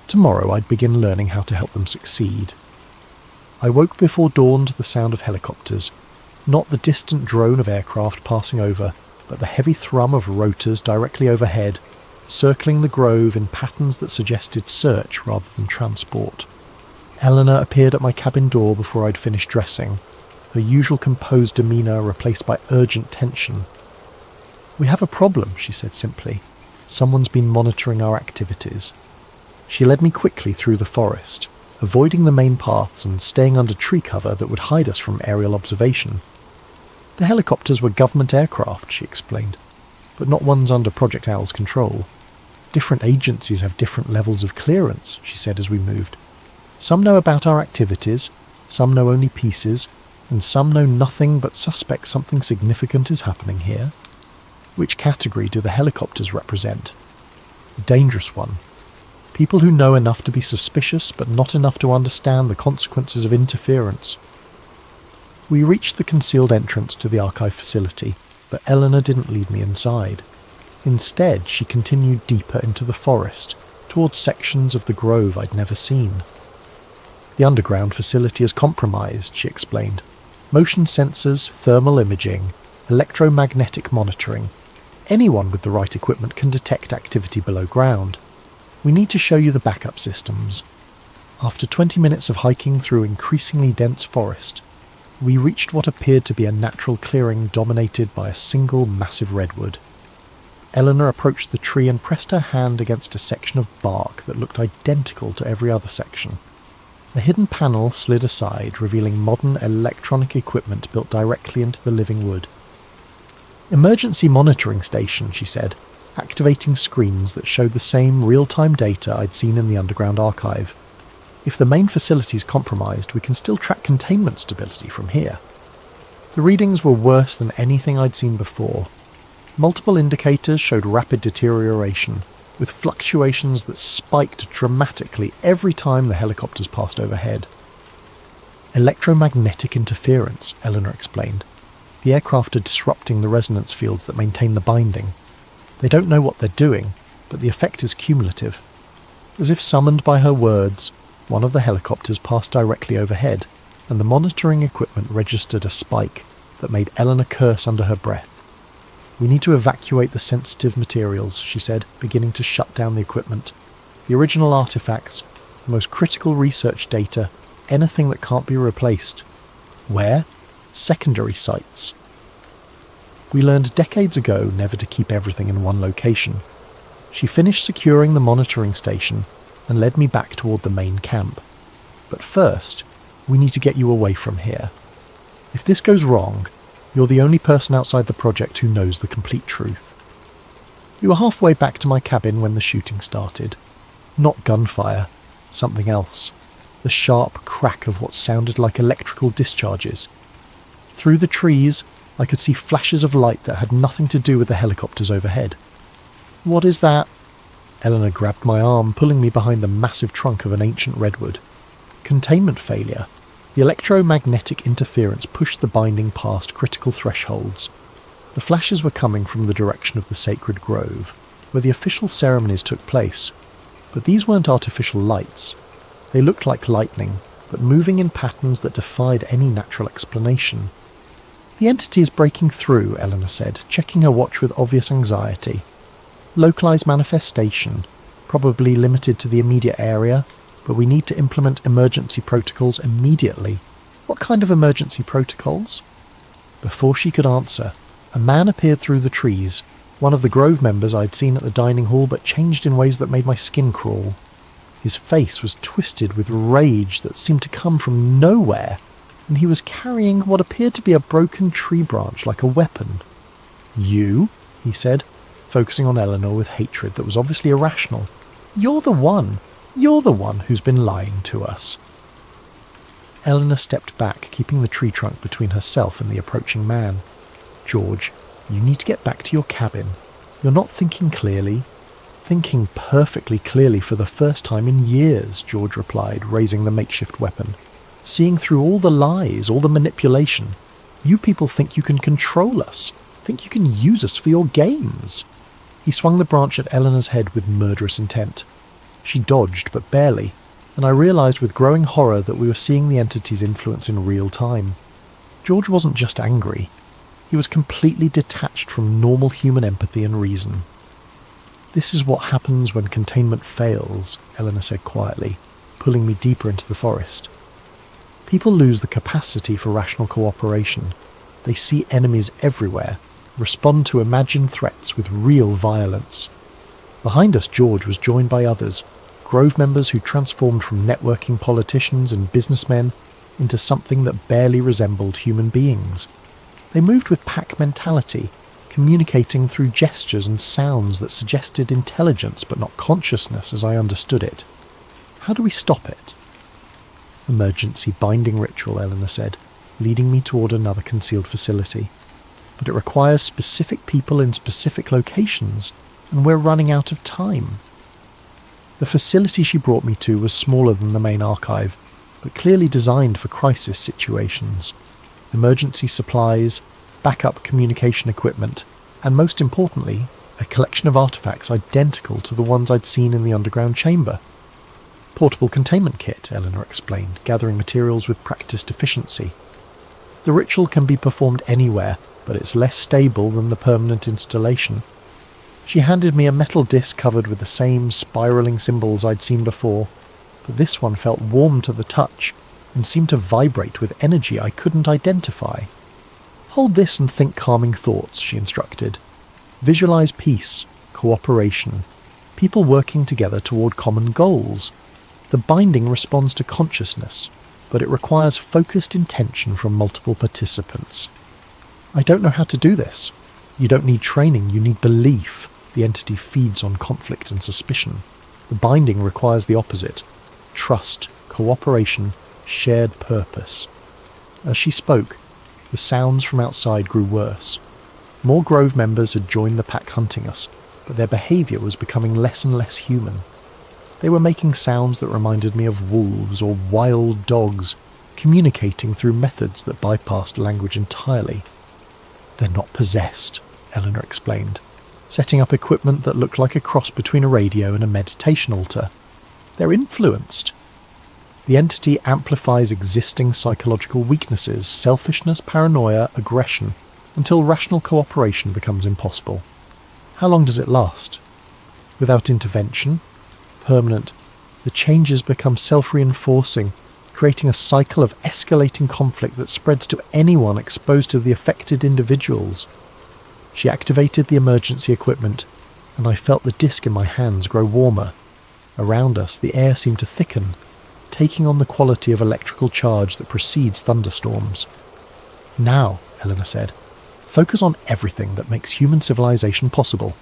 Speaker 1: Tomorrow I'd begin learning how to help them succeed. I woke before dawn to the sound of helicopters, not the distant drone of aircraft passing over, but the heavy thrum of rotors directly overhead, circling the Grove in patterns that suggested search rather than transport. Eleanor appeared at my cabin door before I'd finished dressing, her usual composed demeanour replaced by urgent tension. "We have a problem," she said simply. "Someone's been monitoring our activities." She led me quickly through the forest, avoiding the main paths and staying under tree cover that would hide us from aerial observation. The helicopters were government aircraft, she explained, but not ones under Project Owl's control. Different agencies have different levels of clearance, she said as we moved. Some know about our activities, some know only pieces, and some know nothing but suspect something significant is happening here. Which category do the helicopters represent? The dangerous one. People who know enough to be suspicious but not enough to understand the consequences of interference. We reached the concealed entrance to the archive facility, but Eleanor didn't lead me inside. Instead, she continued deeper into the forest, towards sections of the grove I'd never seen. The underground facility is compromised, she explained. Motion sensors, thermal imaging, electromagnetic monitoring. Anyone with the right equipment can detect activity below ground. We need to show you the backup systems. After 20 minutes of hiking through increasingly dense forest, we reached what appeared to be a natural clearing dominated by a single massive redwood. Eleanor approached the tree and pressed her hand against a section of bark that looked identical to every other section. A hidden panel slid aside, revealing modern electronic equipment built directly into the living wood. Emergency monitoring station, she said, activating screens that showed the same real-time data I'd seen in the underground archive. If the main facility's compromised, we can still track containment stability from here. The readings were worse than anything I'd seen before. Multiple indicators showed rapid deterioration, with fluctuations that spiked dramatically every time the helicopters passed overhead. Electromagnetic interference, Eleanor explained. The aircraft are disrupting the resonance fields that maintain the binding. They don't know what they're doing, but the effect is cumulative. As if summoned by her words, one of the helicopters passed directly overhead, and the monitoring equipment registered a spike that made Eleanor curse under her breath. We need to evacuate the sensitive materials, she said, beginning to shut down the equipment. The original artifacts, the most critical research data, anything that can't be replaced. Where? Secondary sites. We learned decades ago never to keep everything in one location. She finished securing the monitoring station and led me back toward the main camp. But first, we need to get you away from here. If this goes wrong, you're the only person outside the project who knows the complete truth. We were halfway back to my cabin when the shooting started. Not gunfire, something else. The sharp crack of what sounded like electrical discharges. Through the trees, I could see flashes of light that had nothing to do with the helicopters overhead. What is that? Eleanor grabbed my arm, pulling me behind the massive trunk of an ancient redwood. Containment failure. The electromagnetic interference pushed the binding past critical thresholds. The flashes were coming from the direction of the sacred grove, where the official ceremonies took place. But these weren't artificial lights. They looked like lightning, but moving in patterns that defied any natural explanation. The entity is breaking through, Eleanor said, checking her watch with obvious anxiety. Localized manifestation, probably limited to the immediate area, but we need to implement emergency protocols immediately. What kind of emergency protocols? Before she could answer, a man appeared through the trees, one of the Grove members I'd seen at the dining hall, but changed in ways that made my skin crawl. His face was twisted with rage that seemed to come from nowhere, and he was carrying what appeared to be a broken tree branch like a weapon. You? He said, focusing on Eleanor with hatred that was obviously irrational. You're the one who's been lying to us. Eleanor stepped back, keeping the tree trunk between herself and the approaching man. George, you need to get back to your cabin. You're not thinking clearly. Thinking perfectly clearly for the first time in years, George replied, raising the makeshift weapon. Seeing through all the lies, all the manipulation. You people think you can control us, think you can use us for your games. He swung the branch at Eleanor's head with murderous intent. She dodged, but barely, and I realised with growing horror that we were seeing the entity's influence in real time. George wasn't just angry. He was completely detached from normal human empathy and reason. This is what happens when containment fails, Eleanor said quietly, pulling me deeper into the forest. People lose the capacity for rational cooperation. They see enemies everywhere, respond to imagined threats with real violence. Behind us, George was joined by others, Grove members who transformed from networking politicians and businessmen into something that barely resembled human beings. They moved with pack mentality, communicating through gestures and sounds that suggested intelligence but not consciousness as I understood it. How do we stop it? Emergency binding ritual, Eleanor said, leading me toward another concealed facility. but it requires specific people in specific locations, and we're running out of time. The facility she brought me to was smaller than the main archive, but clearly designed for crisis situations. Emergency supplies, backup communication equipment, and most importantly, a collection of artifacts identical to the ones I'd seen in the underground chamber. Portable containment kit, Eleanor explained, gathering materials with practiced efficiency. The ritual can be performed anywhere, but it's less stable than the permanent installation. She handed me a metal disc covered with the same spiralling symbols I'd seen before, but this one felt warm to the touch and seemed to vibrate with energy I couldn't identify. Hold this and think calming thoughts, she instructed. Visualize peace, cooperation, people working together toward common goals. The binding responds to consciousness, but it requires focused intention from multiple participants. I don't know how to do this. You don't need training, you need belief. The entity feeds on conflict and suspicion. The binding requires the opposite. Trust, cooperation, shared purpose. As she spoke, the sounds from outside grew worse. More Grove members had joined the pack hunting us, but their behaviour was becoming less and less human. They were making sounds that reminded me of wolves or wild dogs, communicating through methods that bypassed language entirely. They're not possessed, Eleanor explained, setting up equipment that looked like a cross between a radio and a meditation altar. They're influenced. The entity amplifies existing psychological weaknesses, selfishness, paranoia, aggression, until rational cooperation becomes impossible. How long does it last? Without intervention? Permanent. The changes become self-reinforcing, creating a cycle of escalating conflict that spreads to anyone exposed to the affected individuals. She activated the emergency equipment, and I felt the disc in my hands grow warmer. Around us, the air seemed to thicken, taking on the quality of electrical charge that precedes thunderstorms. Now, Eleanor said, focus on everything that makes human civilization possible.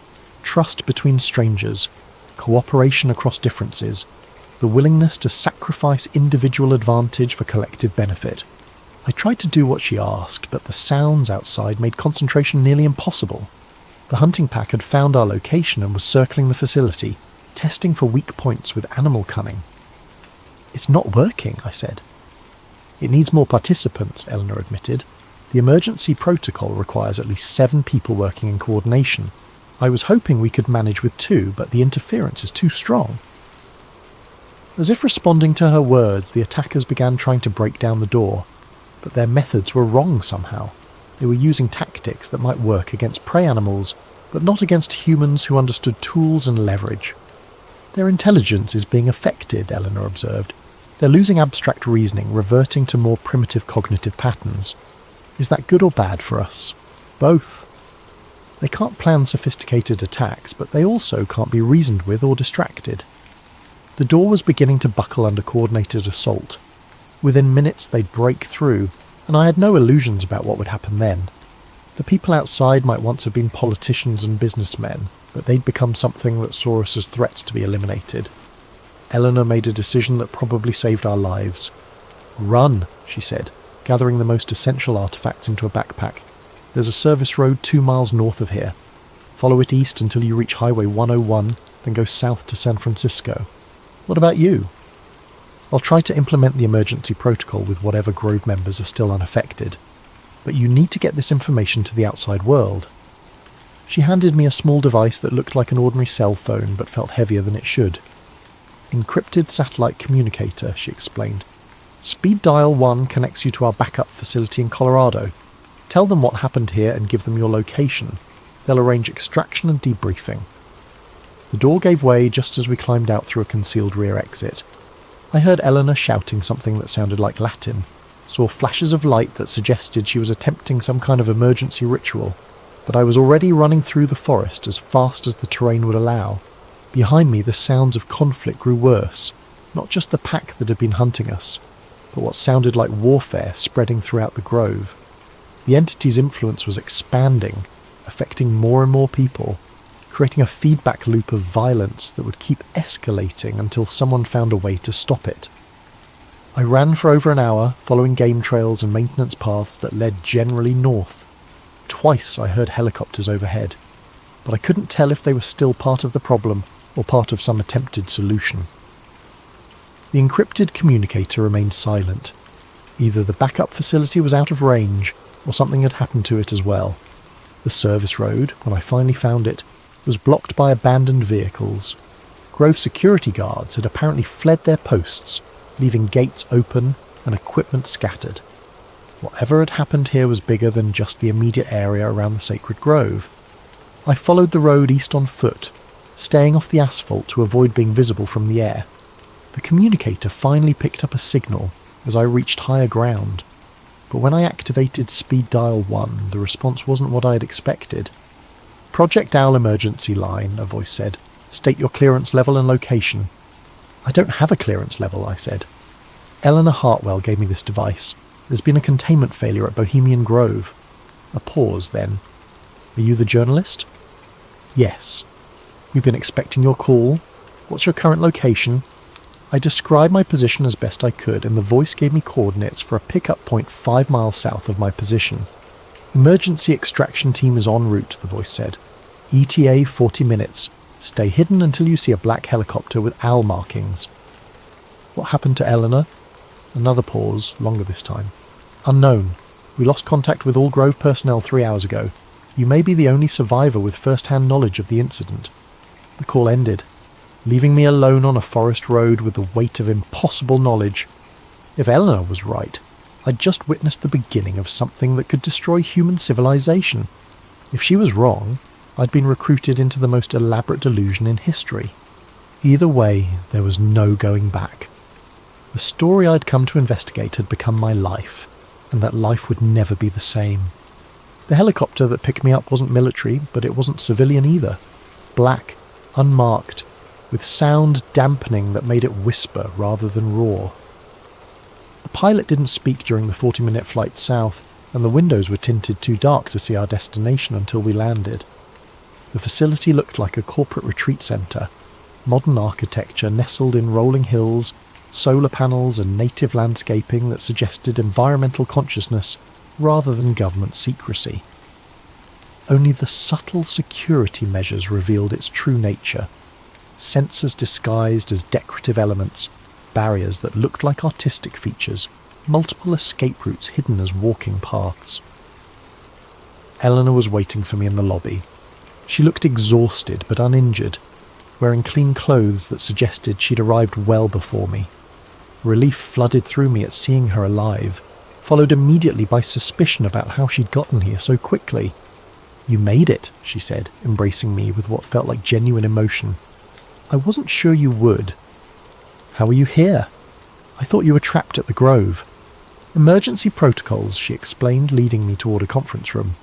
Speaker 1: Trust between strangers, cooperation across differences, the willingness to sacrifice individual advantage for collective benefit. I tried to do what she asked, but the sounds outside made concentration nearly impossible. The hunting pack had found our location and was circling the facility, testing for weak points with animal cunning. It's not working, I said. It needs more participants, Eleanor admitted. The emergency protocol requires at least 7 people working in coordination. I was hoping we could manage with 2, but the interference is too strong. As if responding to her words, the attackers began trying to break down the door, but their methods were wrong somehow. They were using tactics that might work against prey animals, but not against humans who understood tools and leverage. Their intelligence is being affected, Eleanor observed. They're losing abstract reasoning, reverting to more primitive cognitive patterns. Is that good or bad for us? Both. They can't plan sophisticated attacks, but they also can't be reasoned with or distracted. The door was beginning to buckle under coordinated assault. Within minutes they'd break through, and I had no illusions about what would happen then. The people outside might once have been politicians and businessmen, but they'd become something that saw us as threats to be eliminated. Eleanor made a decision that probably saved our lives. "Run," she said, gathering the most essential artifacts into a backpack. "There's a service road 2 miles north of here. Follow it east until you reach Highway 101, then go south to San Francisco. What about you?" "I'll try to implement the emergency protocol with whatever Grove members are still unaffected. But you need to get this information to the outside world." She handed me a small device that looked like an ordinary cell phone but felt heavier than it should. "Encrypted satellite communicator," she explained. "Speed dial 1 connects you to our backup facility in Colorado. Tell them what happened here and give them your location. They'll arrange extraction and debriefing." The door gave way just as we climbed out through a concealed rear exit. I heard Eleanor shouting something that sounded like Latin, saw flashes of light that suggested she was attempting some kind of emergency ritual, but I was already running through the forest as fast as the terrain would allow. Behind me the sounds of conflict grew worse, not just the pack that had been hunting us, but what sounded like warfare spreading throughout the grove. The entity's influence was expanding, affecting more and more people, creating a feedback loop of violence that would keep escalating until someone found a way to stop it. I ran for over an hour, following game trails and maintenance paths that led generally north. Twice I heard helicopters overhead, but I couldn't tell if they were still part of the problem or part of some attempted solution. The encrypted communicator remained silent. Either the backup facility was out of range, or something had happened to it as well. The service road, when I finally found it, was blocked by abandoned vehicles. Grove security guards had apparently fled their posts, leaving gates open and equipment scattered. Whatever had happened here was bigger than just the immediate area around the sacred grove. I followed the road east on foot, staying off the asphalt to avoid being visible from the air. The communicator finally picked up a signal as I reached higher ground, but when I activated speed dial 1, the response wasn't what I had expected. "Project Owl emergency line," a voice said. "State your clearance level and location." "I don't have a clearance level," I said. "Eleanor Hartwell gave me this device. There's been a containment failure at Bohemian Grove." A pause, then. "Are you the journalist?" "Yes." "We've been expecting your call. What's your current location?" I described my position as best I could, and the voice gave me coordinates for a pickup point 5 miles south of my position. "Emergency extraction team is en route," the voice said. "ETA 40 minutes. Stay hidden until you see a black helicopter with owl markings." "What happened to Eleanor?" Another pause, longer this time. "Unknown. We lost contact with all Grove personnel 3 hours ago. You may be the only survivor with first-hand knowledge of the incident." The call ended, leaving me alone on a forest road with the weight of impossible knowledge. If Eleanor was right, I'd just witnessed the beginning of something that could destroy human civilization. If she was wrong, I'd been recruited into the most elaborate delusion in history. Either way, there was no going back. The story I'd come to investigate had become my life, and that life would never be the same. The helicopter that picked me up wasn't military, but it wasn't civilian either. Black, unmarked, with sound dampening that made it whisper rather than roar. The pilot didn't speak during the 40-minute flight south, and the windows were tinted too dark to see our destination until we landed. The facility looked like a corporate retreat centre, modern architecture nestled in rolling hills, solar panels and native landscaping that suggested environmental consciousness rather than government secrecy. Only the subtle security measures revealed its true nature. Sensors disguised as decorative elements, barriers that looked like artistic features, multiple escape routes hidden as walking paths. Eleanor was waiting for me in the lobby. She looked exhausted but uninjured, wearing clean clothes that suggested she'd arrived well before me. Relief flooded through me at seeing her alive, followed immediately by suspicion about how she'd gotten here so quickly. "You made it," she said, embracing me with what felt like genuine emotion. "I wasn't sure you would." "How are you here?" "I thought you were trapped at the Grove." "Emergency protocols," she explained, leading me toward a conference room.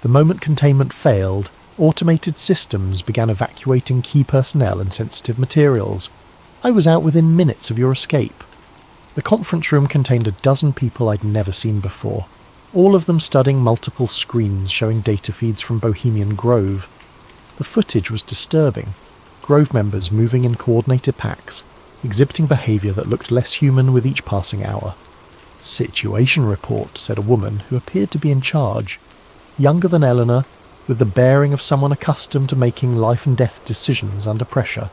Speaker 1: "The moment containment failed, automated systems began evacuating key personnel and sensitive materials. I was out within minutes of your escape." The conference room contained a dozen people I'd never seen before, all of them studying multiple screens showing data feeds from Bohemian Grove. The footage was disturbing. Grove members moving in coordinated packs, exhibiting behaviour that looked less human with each passing hour. "Situation report," said a woman who appeared to be in charge, younger than Eleanor, with the bearing of someone accustomed to making life-and-death decisions under pressure.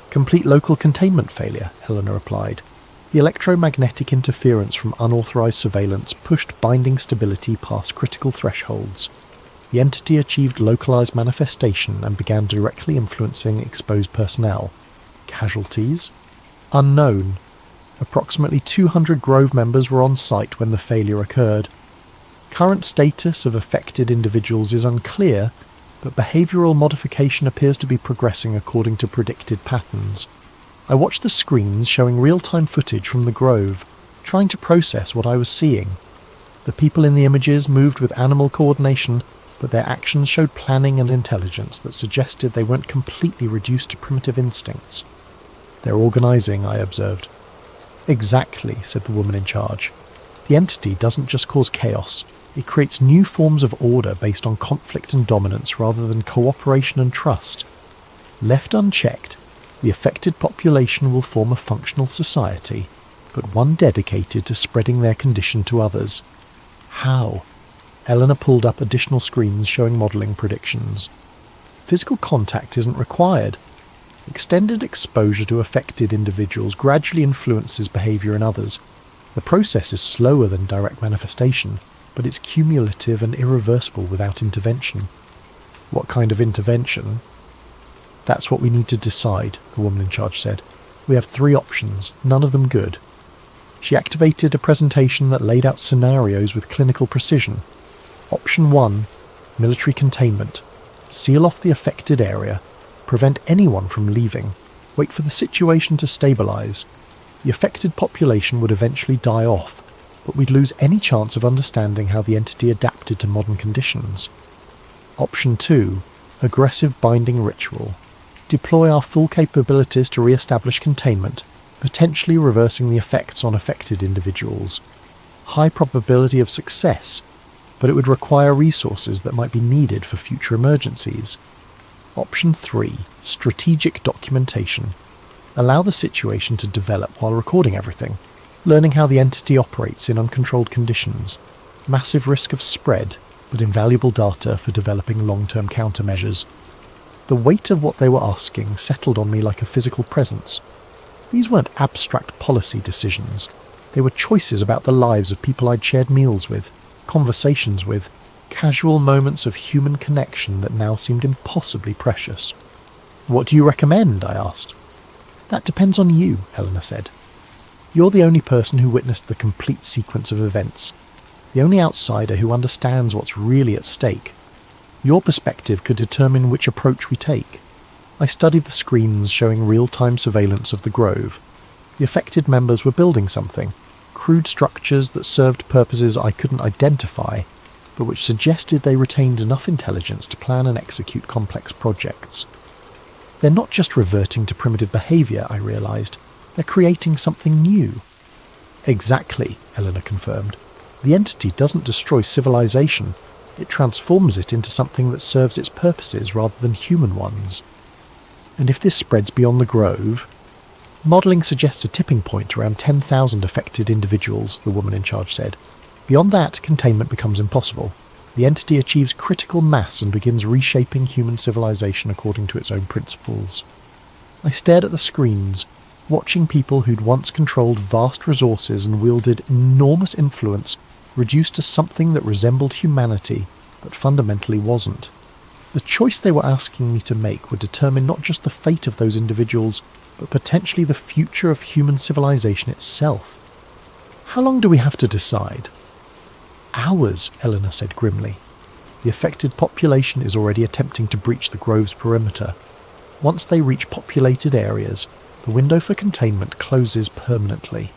Speaker 1: "Complete local containment failure," Eleanor replied. "The electromagnetic interference from unauthorised surveillance pushed binding stability past critical thresholds. The entity achieved localised manifestation and began directly influencing exposed personnel. Casualties? Unknown. Approximately 200 Grove members were on site when the failure occurred. Current status of affected individuals is unclear, but behavioural modification appears to be progressing according to predicted patterns. I watched the screens showing real-time footage from the Grove, trying to process what I was seeing. The people in the images moved with animal coordination, but their actions showed planning and intelligence that suggested they weren't completely reduced to primitive instincts. "They're organising," I observed. "Exactly," said the woman in charge. "The entity doesn't just cause chaos, it creates new forms of order based on conflict and dominance rather than cooperation and trust. Left unchecked, the affected population will form a functional society, but one dedicated to spreading their condition to others. How? Eleanor pulled up additional screens showing modelling predictions. Physical contact isn't required. Extended exposure to affected individuals gradually influences behaviour in others. The process is slower than direct manifestation, but it's cumulative and irreversible without intervention. What kind of intervention? That's what we need to decide, the woman in charge said. We have 3 options, none of them good. She activated a presentation that laid out scenarios with clinical precision. Option 1, military containment. Seal off the affected area. Prevent anyone from leaving. Wait for the situation to stabilise. The affected population would eventually die off, but we'd lose any chance of understanding how the entity adapted to modern conditions. Option 2, aggressive binding ritual. Deploy our full capabilities to re-establish containment, potentially reversing the effects on affected individuals. High probability of success, but it would require resources that might be needed for future emergencies. Option 3, strategic documentation. Allow the situation to develop while recording everything, learning how the entity operates in uncontrolled conditions. Massive risk of spread, but invaluable data for developing long-term countermeasures. The weight of what they were asking settled on me like a physical presence. These weren't abstract policy decisions. They were choices about the lives of people I'd shared meals with, conversations with, casual moments of human connection that now seemed impossibly precious. What do you recommend? I asked. That depends on you, Eleanor said. You're the only person who witnessed the complete sequence of events, the only outsider who understands what's really at stake. Your perspective could determine which approach we take. I studied the screens showing real-time surveillance of the Grove. The affected members were building something, crude structures that served purposes I couldn't identify, but which suggested they retained enough intelligence to plan and execute complex projects. They're not just reverting to primitive behaviour, I realised. They're creating something new. Exactly, Eleanor confirmed. The entity doesn't destroy civilization. It transforms it into something that serves its purposes rather than human ones. And if this spreads beyond the Grove... Modelling suggests a tipping point around 10,000 affected individuals, the woman in charge said. Beyond that, containment becomes impossible. The entity achieves critical mass and begins reshaping human civilization according to its own principles. I stared at the screens, watching people who'd once controlled vast resources and wielded enormous influence reduced to something that resembled humanity, but fundamentally wasn't. The choice they were asking me to make would determine not just the fate of those individuals, but potentially the future of human civilization itself. How long do we have to decide? Hours, Eleanor said grimly. The affected population is already attempting to breach the Grove's perimeter. Once they reach populated areas, the window for containment closes permanently.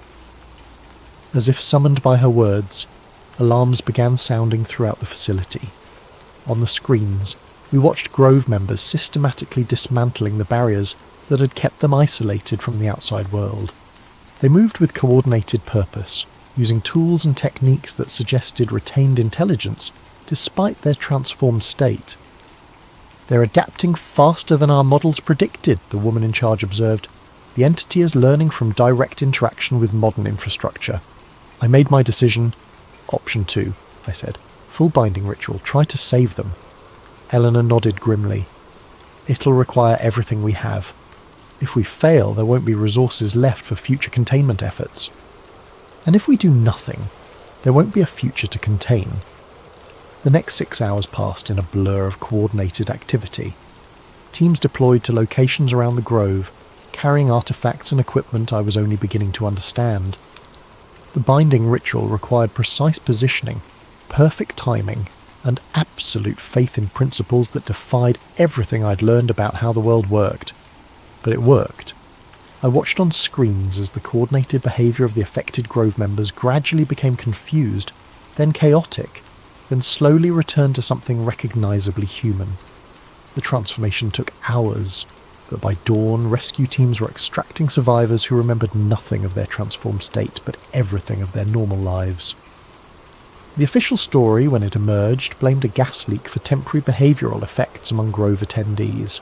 Speaker 1: As if summoned by her words, alarms began sounding throughout the facility. On the screens, we watched Grove members systematically dismantling the barriers that had kept them isolated from the outside world. They moved with coordinated purpose, using tools and techniques that suggested retained intelligence despite their transformed state. They're adapting faster than our models predicted, the woman in charge observed. The entity is learning from direct interaction with modern infrastructure. I made my decision. Option 2, I said. Full binding ritual. Try to save them. Eleanor nodded grimly. It'll require everything we have. If we fail, there won't be resources left for future containment efforts. And if we do nothing, there won't be a future to contain. The next 6 hours passed in a blur of coordinated activity. Teams deployed to locations around the Grove, carrying artifacts and equipment I was only beginning to understand. The binding ritual required precise positioning, perfect timing, and absolute faith in principles that defied everything I'd learned about how the world worked. But it worked. I watched on screens as the coordinated behaviour of the affected Grove members gradually became confused, then chaotic, then slowly returned to something recognisably human. The transformation took hours, but by dawn rescue teams were extracting survivors who remembered nothing of their transformed state but everything of their normal lives. The official story, when it emerged, blamed a gas leak for temporary behavioural effects among Grove attendees.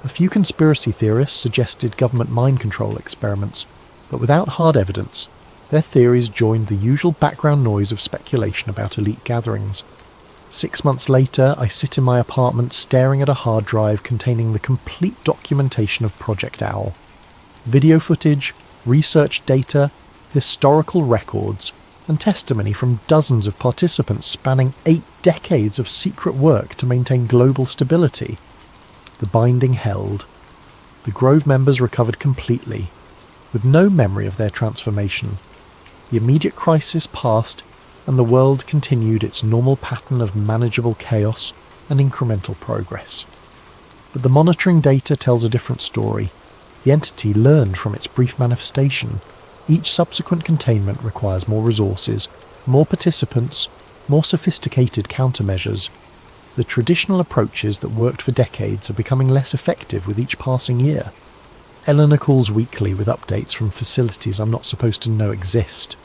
Speaker 1: A few conspiracy theorists suggested government mind control experiments, but without hard evidence, Their theories joined the usual background noise of speculation about elite gatherings. 6 months later, I sit in my apartment staring at a hard drive containing the complete documentation of Project Owl. Video footage, research data, historical records, and testimony from dozens of participants spanning 8 decades of secret work to maintain global stability. The binding held. The Grove members recovered completely, with no memory of their transformation. The immediate crisis passed, and the world continued its normal pattern of manageable chaos and incremental progress. But the monitoring data tells a different story. The entity learned from its brief manifestation. Each subsequent containment requires more resources, more participants, more sophisticated countermeasures. The traditional approaches that worked for decades are becoming less effective with each passing year. Eleanor calls weekly with updates from facilities I'm not supposed to know exist.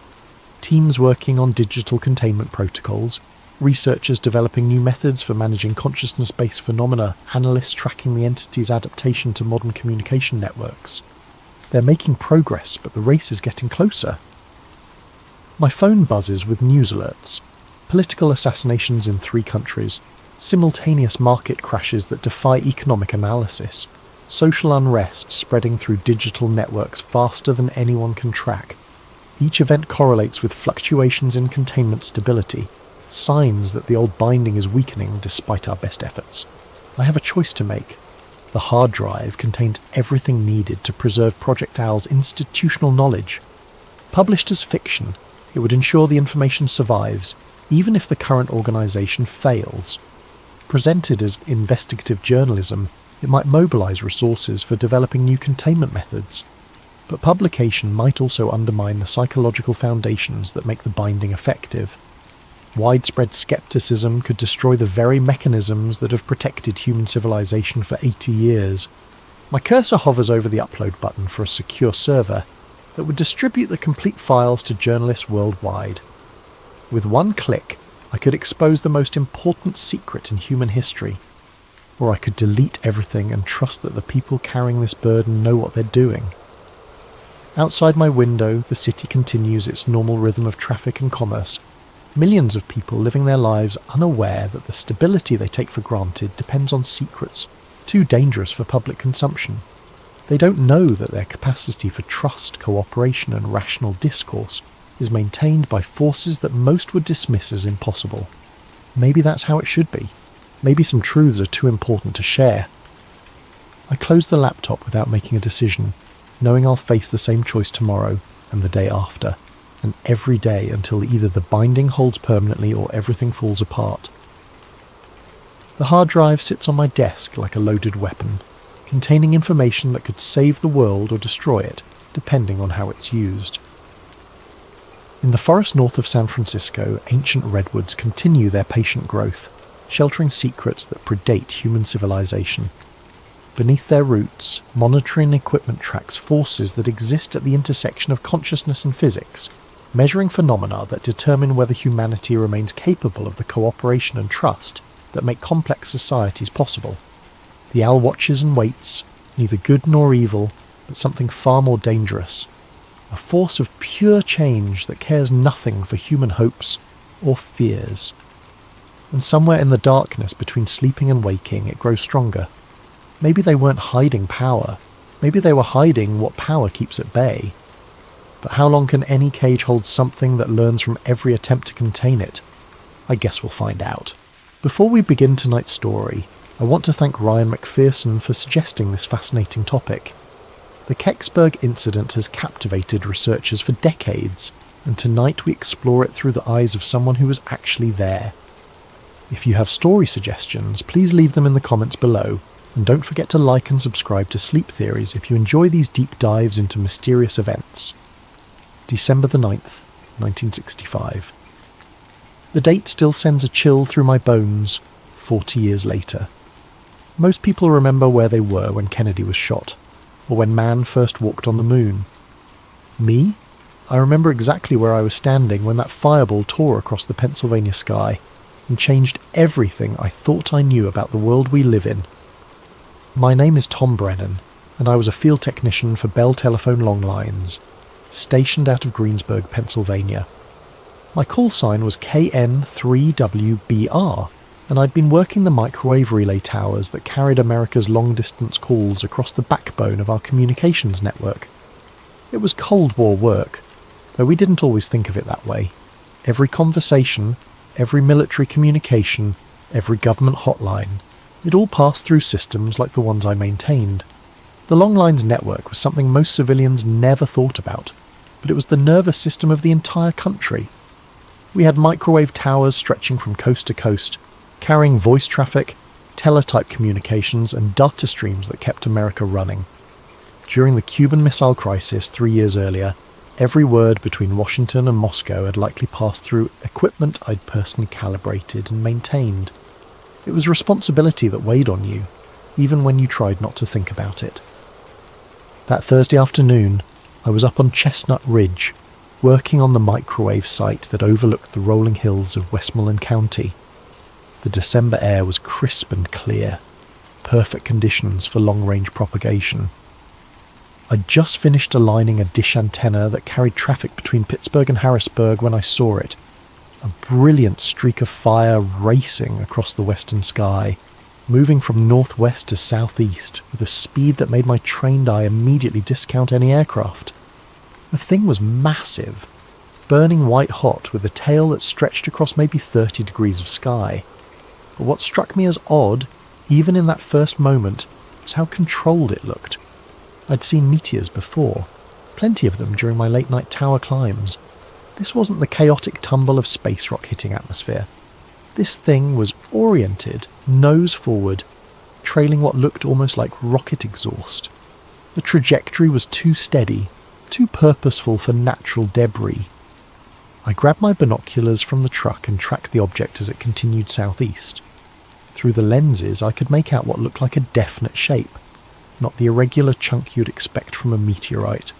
Speaker 1: Teams working on digital containment protocols, researchers developing new methods for managing consciousness-based phenomena, analysts tracking the entity's adaptation to modern communication networks. They're making progress, but the race is getting closer. My phone buzzes with news alerts. Political assassinations in 3 countries, simultaneous market crashes that defy economic analysis, social unrest spreading through digital networks faster than anyone can track. Each event correlates with fluctuations in containment stability, signs that the old binding is weakening despite our best efforts. I have a choice to make. The hard drive contains everything needed to preserve Project Owl's institutional knowledge. Published as fiction, it would ensure the information survives, even if the current organisation fails. Presented as investigative journalism, it might mobilise resources for developing new containment methods. But publication might also undermine the psychological foundations that make the binding effective. Widespread skepticism could destroy the very mechanisms that have protected human civilization for 80 years. My cursor hovers over the upload button for a secure server that would distribute the complete files to journalists worldwide. With one click, I could expose the most important secret in human history. Or I could delete everything and trust that the people carrying this burden know what they're doing. Outside my window, the city continues its normal rhythm of traffic and commerce. Millions of people living their lives unaware that the stability they take for granted depends on secrets, too dangerous for public consumption. They don't know that their capacity for trust, cooperation and rational discourse is maintained by forces that most would dismiss as impossible. Maybe that's how it should be. Maybe some truths are too important to share. I close the laptop without making a decision, knowing I'll face the same choice tomorrow and the day after, and every day until either the binding holds permanently or everything falls apart. The hard drive sits on my desk like a loaded weapon, containing information that could save the world or destroy it, depending on how it's used. In the forest north of San Francisco, ancient redwoods continue their patient growth, sheltering secrets that predate human civilization. Beneath their roots, monitoring equipment tracks forces that exist at the intersection of consciousness and physics, measuring phenomena that determine whether humanity remains capable of the cooperation and trust that make complex societies possible. The owl watches and waits, neither good nor evil, but something far more dangerous. A force of pure change that cares nothing for human hopes or fears. And somewhere in the darkness between sleeping and waking, it grows stronger. Maybe they weren't hiding power. Maybe they were hiding what power keeps at bay. But how long can any cage hold something that learns from every attempt to contain it? I guess we'll find out. Before we begin tonight's story, I want to thank Ryan McPherson for suggesting this fascinating topic. The Kecksburg incident has captivated researchers for decades, and tonight we explore it through the eyes of someone who was actually there. If you have story suggestions, please leave them in the comments below, and don't forget to like and subscribe to Sleep Theories if you enjoy these deep dives into mysterious events. December the 9th, 1965. The date still sends a chill through my bones, 40 years later. Most people remember where they were when Kennedy was shot, or when man first walked on the moon. Me? I remember exactly where I was standing when that fireball tore across the Pennsylvania sky and changed everything I thought I knew about the world we live in. My name is Tom Brennan, and I was a field technician for Bell Telephone Long Lines. stationed out of Greensburg, Pennsylvania. My call sign was KN3WBR, and I'd been working the microwave relay towers that carried America's long-distance calls across the backbone of our communications network. It was Cold War work, though we didn't always think of it that way. Every conversation, every military communication, every government hotline, it all passed through systems like the ones I maintained. The long lines network was something most civilians never thought about, but it was the nervous system of the entire country. We had microwave towers stretching from coast to coast, carrying voice traffic, teletype communications and data streams that kept America running. During the Cuban Missile Crisis 3 years earlier, every word between Washington and Moscow had likely passed through equipment I'd personally calibrated and maintained. It was responsibility that weighed on you, even when you tried not to think about it. That Thursday afternoon, I was up on Chestnut Ridge, working on the microwave site that overlooked the rolling hills of Westmoreland County. The December air was crisp and clear, perfect conditions for long-range propagation. I'd just finished aligning a dish antenna that carried traffic between Pittsburgh and Harrisburg when I saw it, a brilliant streak of fire racing across the western sky, moving from northwest to southeast with a speed that made my trained eye immediately discount any aircraft. The thing was massive, burning white hot with a tail that stretched across maybe 30 degrees of sky. But what struck me as odd, even in that first moment, was how controlled it looked. I'd seen meteors before, plenty of them during my late-night tower climbs. This wasn't the chaotic tumble of space rock hitting atmosphere. This thing was oriented, nose forward, trailing what looked almost like rocket exhaust. The trajectory was too steady, too purposeful for natural debris. I grabbed my binoculars from the truck and tracked the object as it continued southeast. Through the lenses, I could make out what looked like a definite shape, not the irregular chunk you'd expect from a meteorite,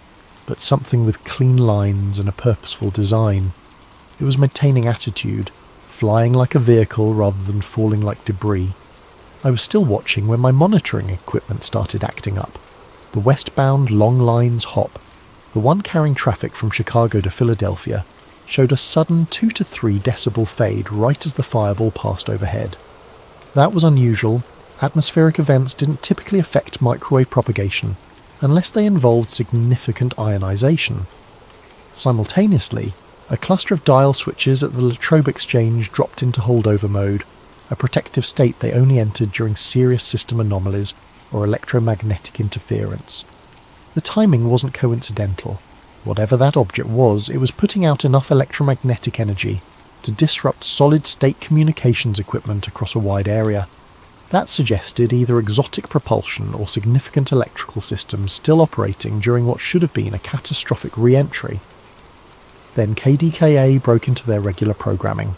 Speaker 1: but something with clean lines and a purposeful design. It was maintaining attitude, flying like a vehicle rather than falling like debris. I was still watching when my monitoring equipment started acting up. The westbound long lines hop, the one carrying traffic from Chicago to Philadelphia, showed a sudden 2 to 3 decibel fade right as the fireball passed overhead. That was unusual. Atmospheric events didn't typically affect microwave propagation unless they involved significant ionization. Simultaneously, a cluster of dial switches at the Latrobe Exchange dropped into holdover mode, a protective state they only entered during serious system anomalies or electromagnetic interference. The timing wasn't coincidental. Whatever that object was, it was putting out enough electromagnetic energy to disrupt solid-state communications equipment across a wide area. That suggested either exotic propulsion or significant electrical systems still operating during what should have been a catastrophic re-entry. Then KDKA broke into their regular programming.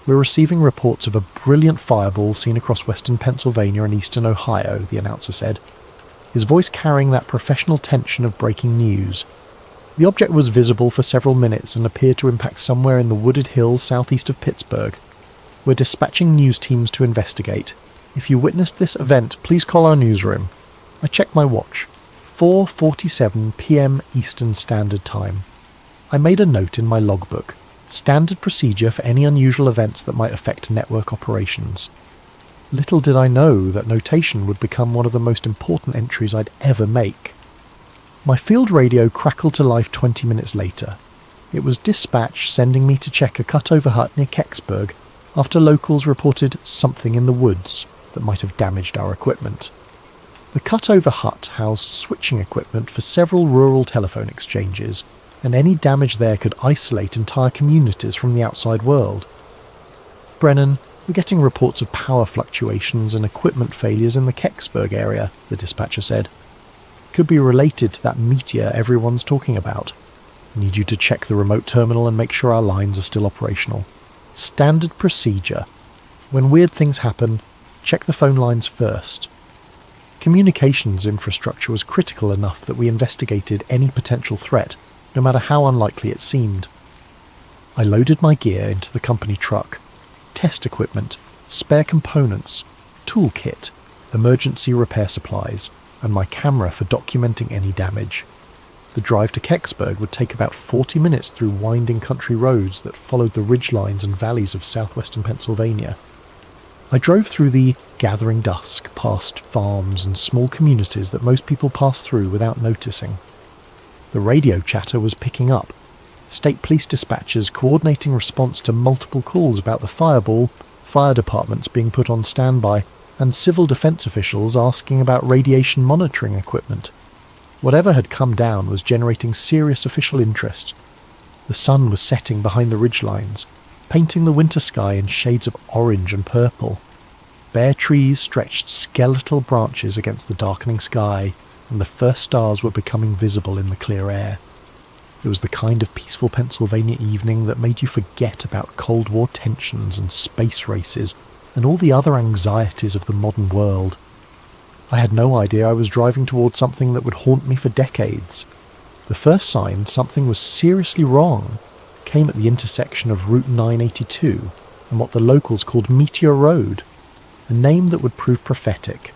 Speaker 1: "We're receiving reports of a brilliant fireball seen across western Pennsylvania and eastern Ohio," the announcer said, his voice carrying that professional tension of breaking news. The object was visible for several minutes and appeared to impact somewhere in the wooded hills southeast of Pittsburgh. "We're dispatching news teams to investigate. If you witnessed this event, please call our newsroom." I checked my watch. 4:47 p.m. Eastern Standard Time. I made a note in my logbook. Standard procedure for any unusual events that might affect network operations. Little did I know that notation would become one of the most important entries I'd ever make. My field radio crackled to life 20 minutes later. It was dispatch sending me to check a cutover hut near Kecksburg after locals reported something in the woods that might have damaged our equipment. The cutover hut housed switching equipment for several rural telephone exchanges, and any damage there could isolate entire communities from the outside world. "Brennan, we're getting reports of power fluctuations and equipment failures in the Kecksburg area," the dispatcher said. "Could be related to that meteor everyone's talking about. Need you to check the remote terminal and make sure our lines are still operational. Standard procedure. When weird things happen, check the phone lines first." Communications infrastructure was critical enough that we investigated any potential threat, no matter how unlikely it seemed. I loaded my gear into the company truck. Test equipment, spare components, toolkit, emergency repair supplies, and my camera for documenting any damage. The drive to Kecksburg would take about 40 minutes through winding country roads that followed the ridgelines and valleys of southwestern Pennsylvania. I drove through the gathering dusk, past farms and small communities that most people pass through without noticing. The radio chatter was picking up. State police dispatchers coordinating response to multiple calls about the fireball, fire departments being put on standby, and civil defense officials asking about radiation monitoring equipment. Whatever had come down was generating serious official interest. The sun was setting behind the ridgelines, painting the winter sky in shades of orange and purple. Bare trees stretched skeletal branches against the darkening sky, and the first stars were becoming visible in the clear air. It was the kind of peaceful Pennsylvania evening that made you forget about Cold War tensions and space races and all the other anxieties of the modern world. I had no idea I was driving towards something that would haunt me for decades. The first sign something was seriously wrong came at the intersection of Route 982 and what the locals called Meteor Road, a name that would prove prophetic.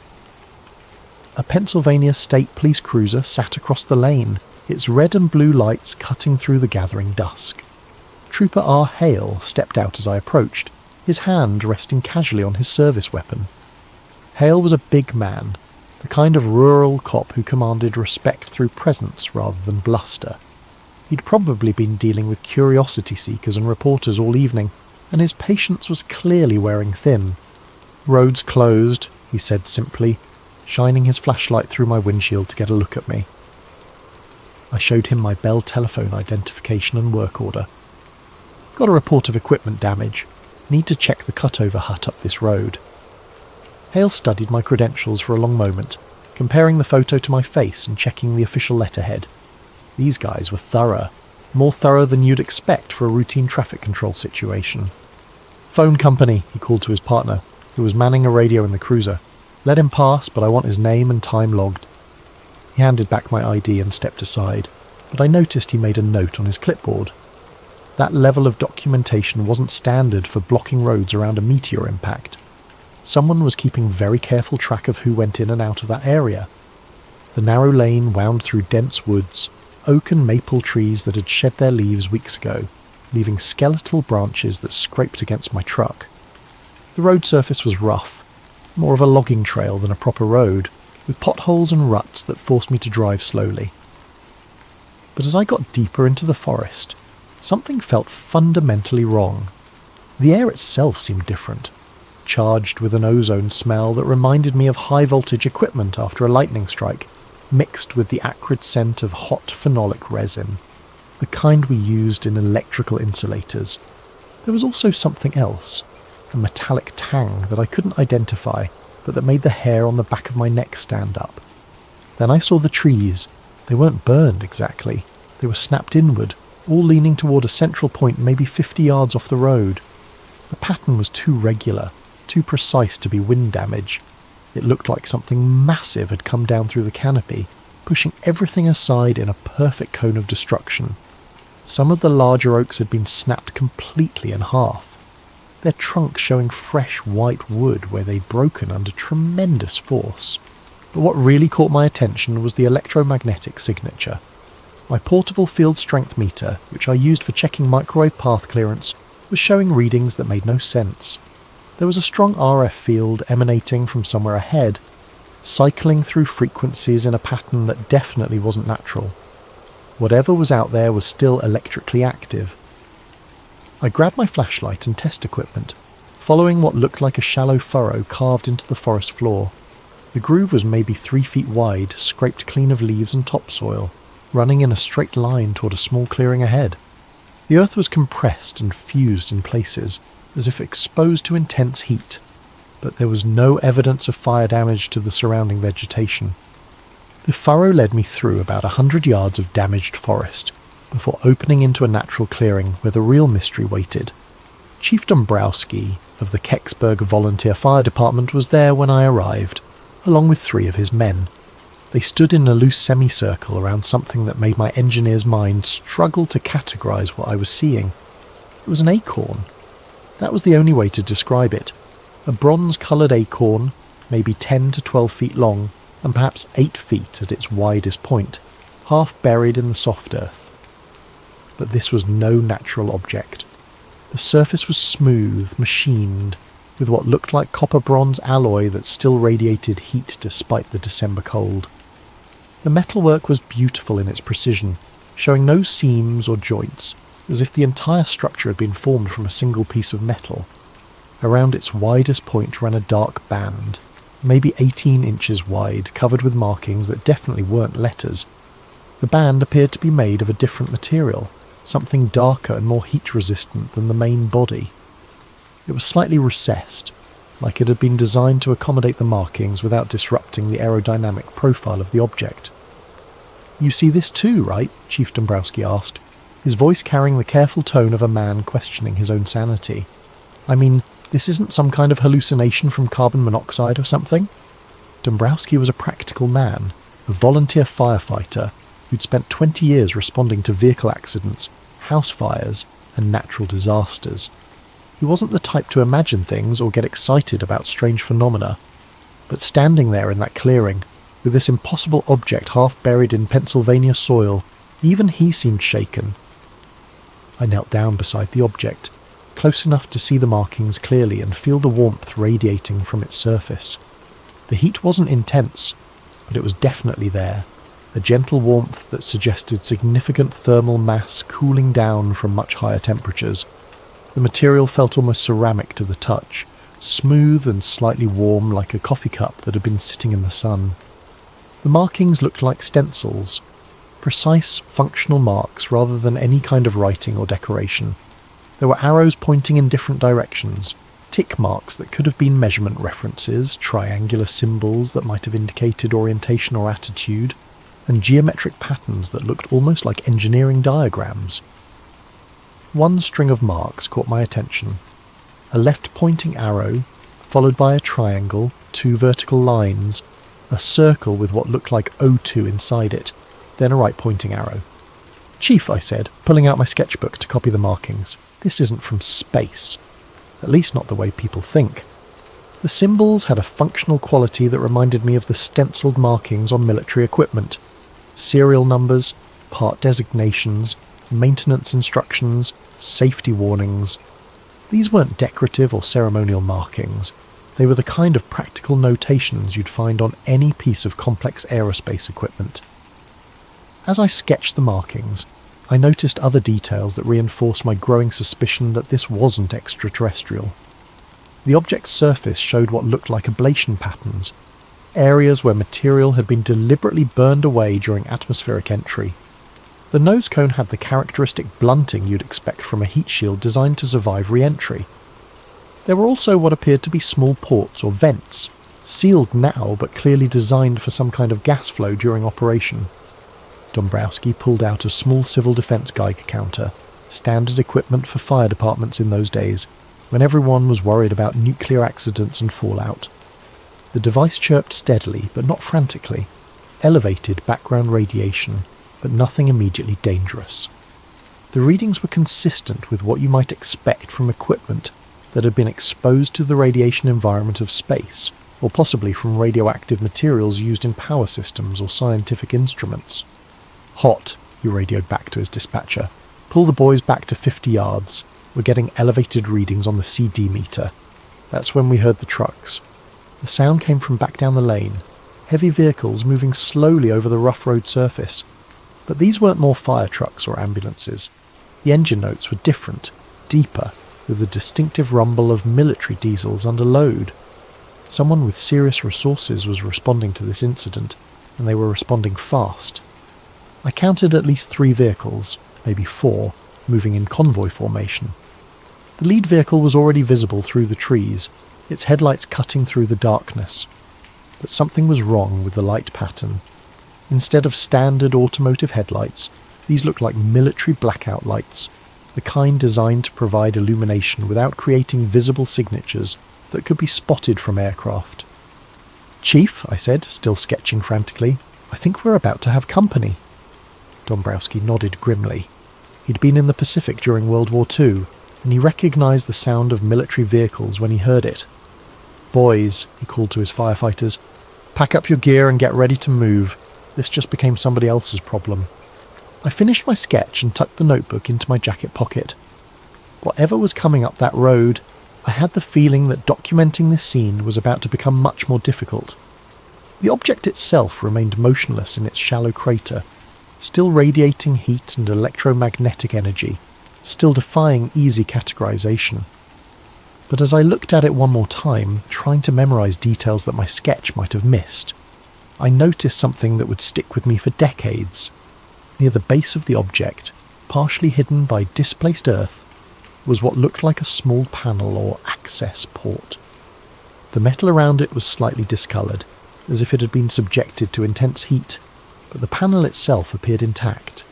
Speaker 1: A Pennsylvania State Police cruiser sat across the lane, its red and blue lights cutting through the gathering dusk. Trooper R. Hale stepped out as I approached, his hand resting casually on his service weapon. Hale was a big man, the kind of rural cop who commanded respect through presence rather than bluster. He'd probably been dealing with curiosity seekers and reporters all evening, and his patience was clearly wearing thin. "Roads closed," he said simply, shining his flashlight through my windshield to get a look at me. I showed him my Bell telephone identification and work order. "Got a report of equipment damage. Need to check the cutover hut up this road." Hale studied my credentials for a long moment, comparing the photo to my face and checking the official letterhead. These guys were thorough, more thorough than you'd expect for a routine traffic control situation. "Phone company," he called to his partner, who was manning a radio in the cruiser. "Let him pass, but I want his name and time logged." He handed back my ID and stepped aside, but I noticed he made a note on his clipboard. That level of documentation wasn't standard for blocking roads around a meteor impact. Someone was keeping very careful track of who went in and out of that area. The narrow lane wound through dense woods, oak and maple trees that had shed their leaves weeks ago, leaving skeletal branches that scraped against my truck. The road surface was rough, more of a logging trail than a proper road, with potholes and ruts that forced me to drive slowly. But as I got deeper into the forest, something felt fundamentally wrong. The air itself seemed different, charged with an ozone smell that reminded me of high-voltage equipment after a lightning strike, mixed with the acrid scent of hot phenolic resin, the kind we used in electrical insulators. There was also something else, a metallic tang that I couldn't identify, but that made the hair on the back of my neck stand up. Then I saw the trees. They weren't burned exactly. They were snapped inward, all leaning toward a central point maybe 50 yards off the road. The pattern was too regular, too precise to be wind damage. It looked like something massive had come down through the canopy, pushing everything aside in a perfect cone of destruction. Some of the larger oaks had been snapped completely in half, their trunks showing fresh white wood where they'd broken under tremendous force. But what really caught my attention was the electromagnetic signature. My portable field strength meter, which I used for checking microwave path clearance, was showing readings that made no sense. There was a strong RF field emanating from somewhere ahead, cycling through frequencies in a pattern that definitely wasn't natural. Whatever was out there was still electrically active. I grabbed my flashlight and test equipment, following what looked like a shallow furrow carved into the forest floor. The groove was maybe 3 feet wide, scraped clean of leaves and topsoil, running in a straight line toward a small clearing ahead. The earth was compressed and fused in places, as if exposed to intense heat, but there was no evidence of fire damage to the surrounding vegetation. The furrow led me through about 100 yards of damaged forest, before opening into a natural clearing where the real mystery waited. Chief Dombrowski of the Kecksburg Volunteer Fire Department was there when I arrived, along with 3 of his men. They stood in a loose semicircle around something that made my engineer's mind struggle to categorize what I was seeing. It was an acorn. That was the only way to describe it. A bronze-coloured acorn, maybe 10 to 12 feet long, and perhaps 8 feet at its widest point, half buried in the soft earth. But this was no natural object. The surface was smooth, machined, with what looked like copper-bronze alloy that still radiated heat despite the December cold. The metalwork was beautiful in its precision, showing no seams or joints, as if the entire structure had been formed from a single piece of metal. Around its widest point ran a dark band, maybe 18 inches wide, covered with markings that definitely weren't letters. The band appeared to be made of a different material, something darker and more heat-resistant than the main body. It was slightly recessed, like it had been designed to accommodate the markings without disrupting the aerodynamic profile of the object. "You see this too, right?" Chief Dombrowski asked, his voice carrying the careful tone of a man questioning his own sanity. "I mean, this isn't some kind of hallucination from carbon monoxide or something?" Dombrowski was a practical man, a volunteer firefighter who'd spent 20 years responding to vehicle accidents, house fires, and natural disasters. He wasn't the type to imagine things or get excited about strange phenomena, but standing there in that clearing, with this impossible object half buried in Pennsylvania soil, even he seemed shaken. I knelt down beside the object, close enough to see the markings clearly and feel the warmth radiating from its surface. The heat wasn't intense, but it was definitely there, a gentle warmth that suggested significant thermal mass cooling down from much higher temperatures. The material felt almost ceramic to the touch, smooth and slightly warm like a coffee cup that had been sitting in the sun. The markings looked like stencils, precise, functional marks rather than any kind of writing or decoration. There were arrows pointing in different directions, tick marks that could have been measurement references, triangular symbols that might have indicated orientation or attitude, and geometric patterns that looked almost like engineering diagrams. One string of marks caught my attention. A left-pointing arrow, followed by a triangle, 2 vertical lines, a circle with what looked like O2 inside it, then a right-pointing arrow. "Chief," I said, pulling out my sketchbook to copy the markings, "this isn't from space. At least not the way people think." The symbols had a functional quality that reminded me of the stenciled markings on military equipment. Serial numbers, part designations, maintenance instructions, safety warnings. These weren't decorative or ceremonial markings. They were the kind of practical notations you'd find on any piece of complex aerospace equipment. As I sketched the markings, I noticed other details that reinforced my growing suspicion that this wasn't extraterrestrial. The object's surface showed what looked like ablation patterns, areas where material had been deliberately burned away during atmospheric entry. The nose cone had the characteristic blunting you'd expect from a heat shield designed to survive re-entry. There were also what appeared to be small ports or vents, sealed now but clearly designed for some kind of gas flow during operation. Dombrowski pulled out a small civil defence Geiger counter, standard equipment for fire departments in those days, when everyone was worried about nuclear accidents and fallout. The device chirped steadily, but not frantically, elevated background radiation, but nothing immediately dangerous. The readings were consistent with what you might expect from equipment that had been exposed to the radiation environment of space, or possibly from radioactive materials used in power systems or scientific instruments. "Hot," he radioed back to his dispatcher. "Pull the boys back to 50 yards. We're getting elevated readings on the CD meter." That's when we heard the trucks. The sound came from back down the lane, heavy vehicles moving slowly over the rough road surface. But these weren't more fire trucks or ambulances. The engine notes were different, deeper, with the distinctive rumble of military diesels under load. Someone with serious resources was responding to this incident, and they were responding fast. I counted at least 3 vehicles, maybe 4, moving in convoy formation. The lead vehicle was already visible through the trees, its headlights cutting through the darkness. But something was wrong with the light pattern. Instead of standard automotive headlights, these looked like military blackout lights, the kind designed to provide illumination without creating visible signatures that could be spotted from aircraft. "Chief," I said, still sketching frantically, "I think we're about to have company." Dombrowski nodded grimly. He'd been in the Pacific during World War II, and he recognised the sound of military vehicles when he heard it. "Boys," he called to his firefighters, "pack up your gear and get ready to move. This just became somebody else's problem. I finished my sketch and tucked the notebook into my jacket pocket. Whatever was coming up that road, I had the feeling that documenting this scene was about to become much more difficult. The object itself remained motionless in its shallow crater, still radiating heat and electromagnetic energy, still defying easy categorization. But as I looked at it one more time, trying to memorize details that my sketch might have missed, I noticed something that would stick with me for decades. Near the base of the object, partially hidden by displaced earth, was what looked like a small panel or access port. The metal around it was slightly discoloured, as if it had been subjected to intense heat, but the panel itself appeared intact.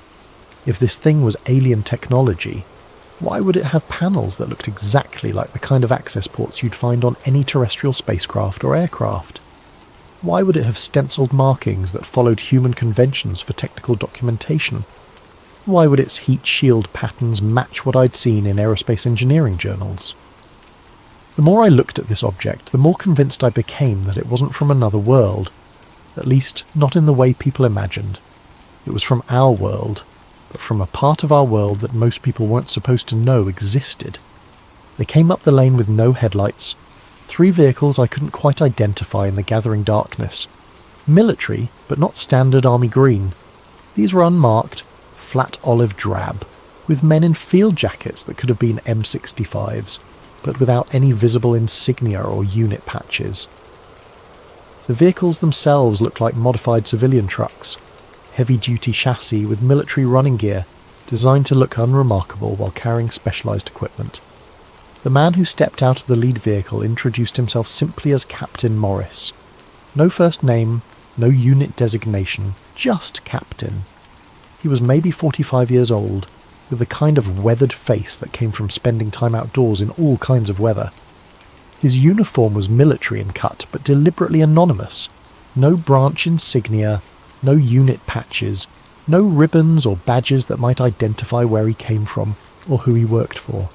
Speaker 1: If this thing was alien technology, why would it have panels that looked exactly like the kind of access ports you'd find on any terrestrial spacecraft or aircraft? Why would it have stenciled markings that followed human conventions for technical documentation? Why would its heat shield patterns match what I'd seen in aerospace engineering journals? The more I looked at this object, the more convinced I became that it wasn't from another world, at least not in the way people imagined. It was from our world, but from a part of our world that most people weren't supposed to know existed. They came up the lane with no headlights, 3 vehicles I couldn't quite identify in the gathering darkness. Military, but not standard army green. These were unmarked, flat olive drab, with men in field jackets that could have been M65s, but without any visible insignia or unit patches. The vehicles themselves looked like modified civilian trucks, heavy-duty chassis with military running gear, designed to look unremarkable while carrying specialised equipment. The man who stepped out of the lead vehicle introduced himself simply as Captain Morris. No first name, no unit designation, just Captain. He was maybe 45 years old, with the kind of weathered face that came from spending time outdoors in all kinds of weather. His uniform was military in cut, but deliberately anonymous. No branch insignia, no unit patches, no ribbons or badges that might identify where he came from or who he worked for.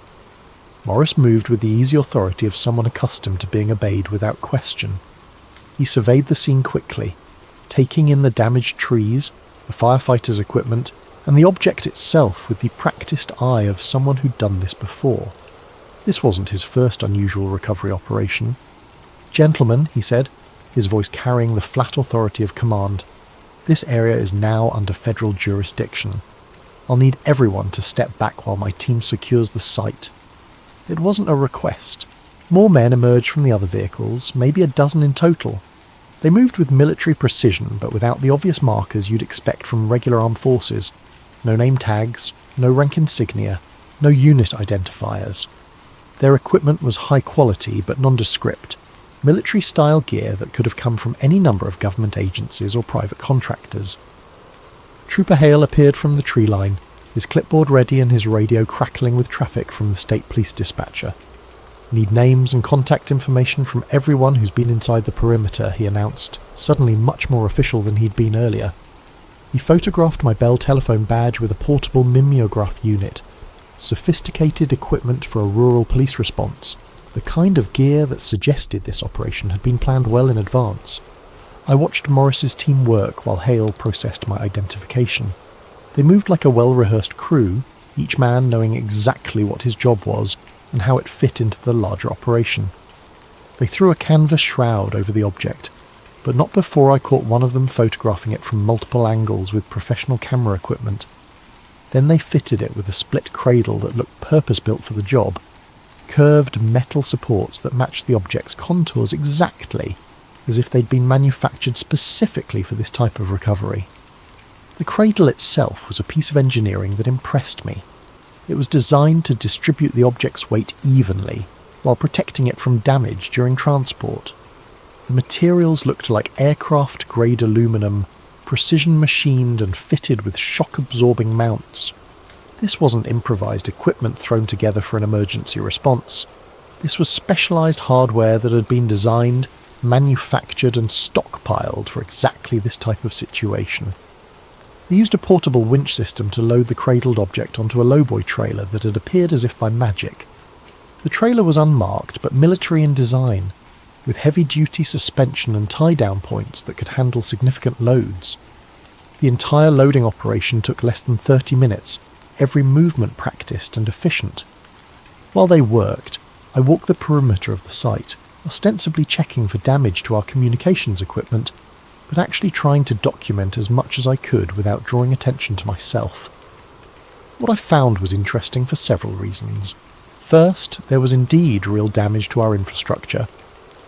Speaker 1: Morris moved with the easy authority of someone accustomed to being obeyed without question. He surveyed the scene quickly, taking in the damaged trees, the firefighters' equipment, and the object itself with the practiced eye of someone who'd done this before. This wasn't his first unusual recovery operation. "Gentlemen," he said, his voice carrying the flat authority of command, "this area is now under federal jurisdiction. I'll need everyone to step back while my team secures the site." It wasn't a request. More men emerged from the other vehicles, maybe a dozen in total. They moved with military precision, but without the obvious markers you'd expect from regular armed forces. No name tags, no rank insignia, no unit identifiers. Their equipment was high quality but nondescript, military-style gear that could have come from any number of government agencies or private contractors. Trooper Hale appeared from the tree line, his clipboard ready and his radio crackling with traffic from the state police dispatcher. "Need names and contact information from everyone who's been inside the perimeter," he announced, suddenly much more official than he'd been earlier. He photographed my Bell telephone badge with a portable mimeograph unit, sophisticated equipment for a rural police response, the kind of gear that suggested this operation had been planned well in advance. I watched Morris's team work while Hale processed my identification. They moved like a well-rehearsed crew, each man knowing exactly what his job was and how it fit into the larger operation. They threw a canvas shroud over the object, but not before I caught one of them photographing it from multiple angles with professional camera equipment. Then they fitted it with a split cradle that looked purpose-built for the job, curved metal supports that matched the object's contours exactly, as if they'd been manufactured specifically for this type of recovery. The cradle itself was a piece of engineering that impressed me. It was designed to distribute the object's weight evenly, while protecting it from damage during transport. The materials looked like aircraft-grade aluminum, precision machined and fitted with shock-absorbing mounts. This wasn't improvised equipment thrown together for an emergency response. This was specialised hardware that had been designed, manufactured and stockpiled for exactly this type of situation. They used a portable winch system to load the cradled object onto a lowboy trailer that had appeared as if by magic. The trailer was unmarked but military in design, with heavy-duty suspension and tie-down points that could handle significant loads. The entire loading operation took less than 30 minutes, every movement practiced and efficient. While they worked, I walked the perimeter of the site, ostensibly checking for damage to our communications equipment, but actually trying to document as much as I could without drawing attention to myself. What I found was interesting for several reasons. First, there was indeed real damage to our infrastructure.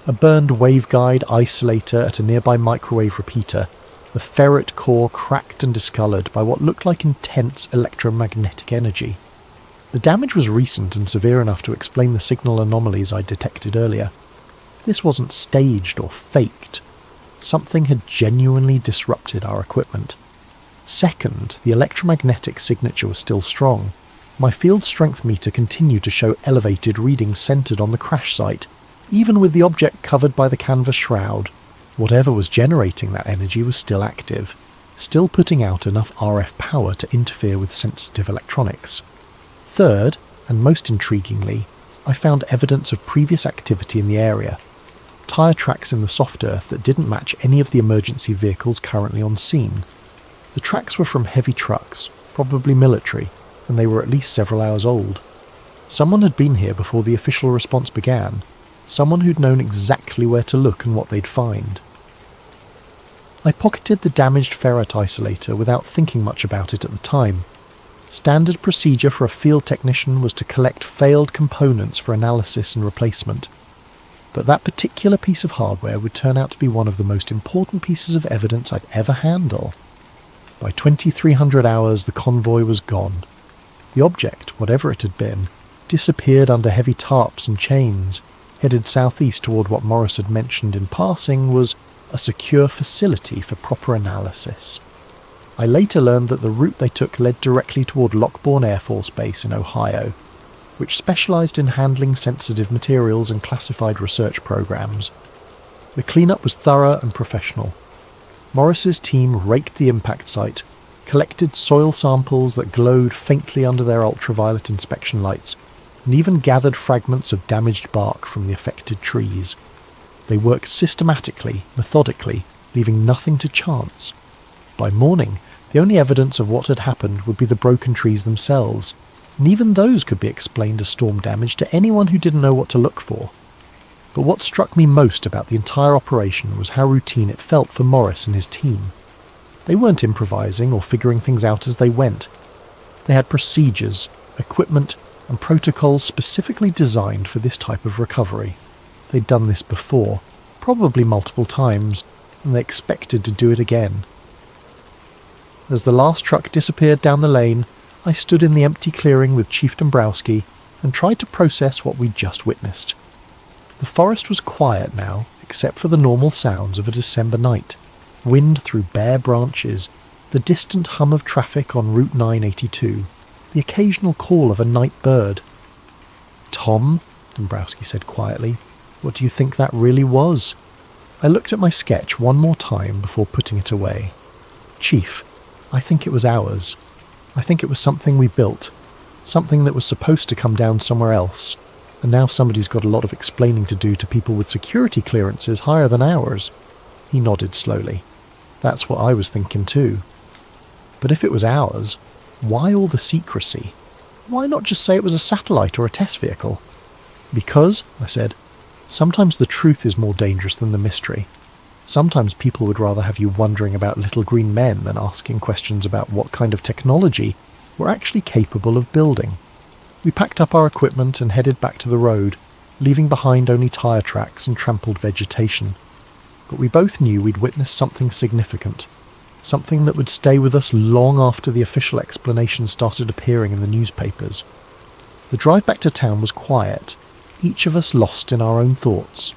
Speaker 1: A burned waveguide isolator at a nearby microwave repeater, the ferret core cracked and discoloured by what looked like intense electromagnetic energy. The damage was recent and severe enough to explain the signal anomalies I detected earlier. This wasn't staged or faked. Something had genuinely disrupted our equipment. Second, the electromagnetic signature was still strong. My field strength meter continued to show elevated readings centred on the crash site, even with the object covered by the canvas shroud. Whatever was generating that energy was still active, still putting out enough RF power to interfere with sensitive electronics. Third, and most intriguingly, I found evidence of previous activity in the area. Tyre tracks in the soft earth that didn't match any of the emergency vehicles currently on scene. The tracks were from heavy trucks, probably military, and they were at least several hours old. Someone had been here before the official response began. Someone who'd known exactly where to look and what they'd find. I pocketed the damaged ferret isolator without thinking much about it at the time. Standard procedure for a field technician was to collect failed components for analysis and replacement. But that particular piece of hardware would turn out to be one of the most important pieces of evidence I'd ever handle. By 2300 hours, the convoy was gone. The object, whatever it had been, disappeared under heavy tarps and chains, headed southeast toward what Morris had mentioned in passing was a secure facility for proper analysis. I later learned that the route they took led directly toward Lockbourne Air Force Base in Ohio, which specialised in handling sensitive materials and classified research programs. The cleanup was thorough and professional. Morris's team raked the impact site, collected soil samples that glowed faintly under their ultraviolet inspection lights, and even gathered fragments of damaged bark from the affected trees. They worked systematically, methodically, leaving nothing to chance. By morning, the only evidence of what had happened would be the broken trees themselves, and even those could be explained as storm damage to anyone who didn't know what to look for. But what struck me most about the entire operation was how routine it felt for Morris and his team. They weren't improvising or figuring things out as they went. They had procedures, equipment, and protocols specifically designed for this type of recovery. They'd done this before, probably multiple times, and they expected to do it again. As the last truck disappeared down the lane, I stood in the empty clearing with Chief Dombrowski and tried to process what we'd just witnessed. The forest was quiet now, except for the normal sounds of a December night. Wind through bare branches, the distant hum of traffic on Route 982, the occasional call of a night bird. "Tom," Dombrowski said quietly, "what do you think that really was?" I looked at my sketch one more time before putting it away. "Chief, I think it was ours. I think it was something we built, something that was supposed to come down somewhere else, and now somebody's got a lot of explaining to do to people with security clearances higher than ours." He nodded slowly. "That's what I was thinking too. But if it was ours, why all the secrecy? Why not just say it was a satellite or a test vehicle?" "Because," I said, "sometimes the truth is more dangerous than the mystery. Sometimes people would rather have you wondering about little green men than asking questions about what kind of technology we're actually capable of building." We packed up our equipment and headed back to the road, leaving behind only tyre tracks and trampled vegetation. But we both knew we'd witnessed something significant, something that would stay with us long after the official explanation started appearing in the newspapers. The drive back to town was quiet, each of us lost in our own thoughts.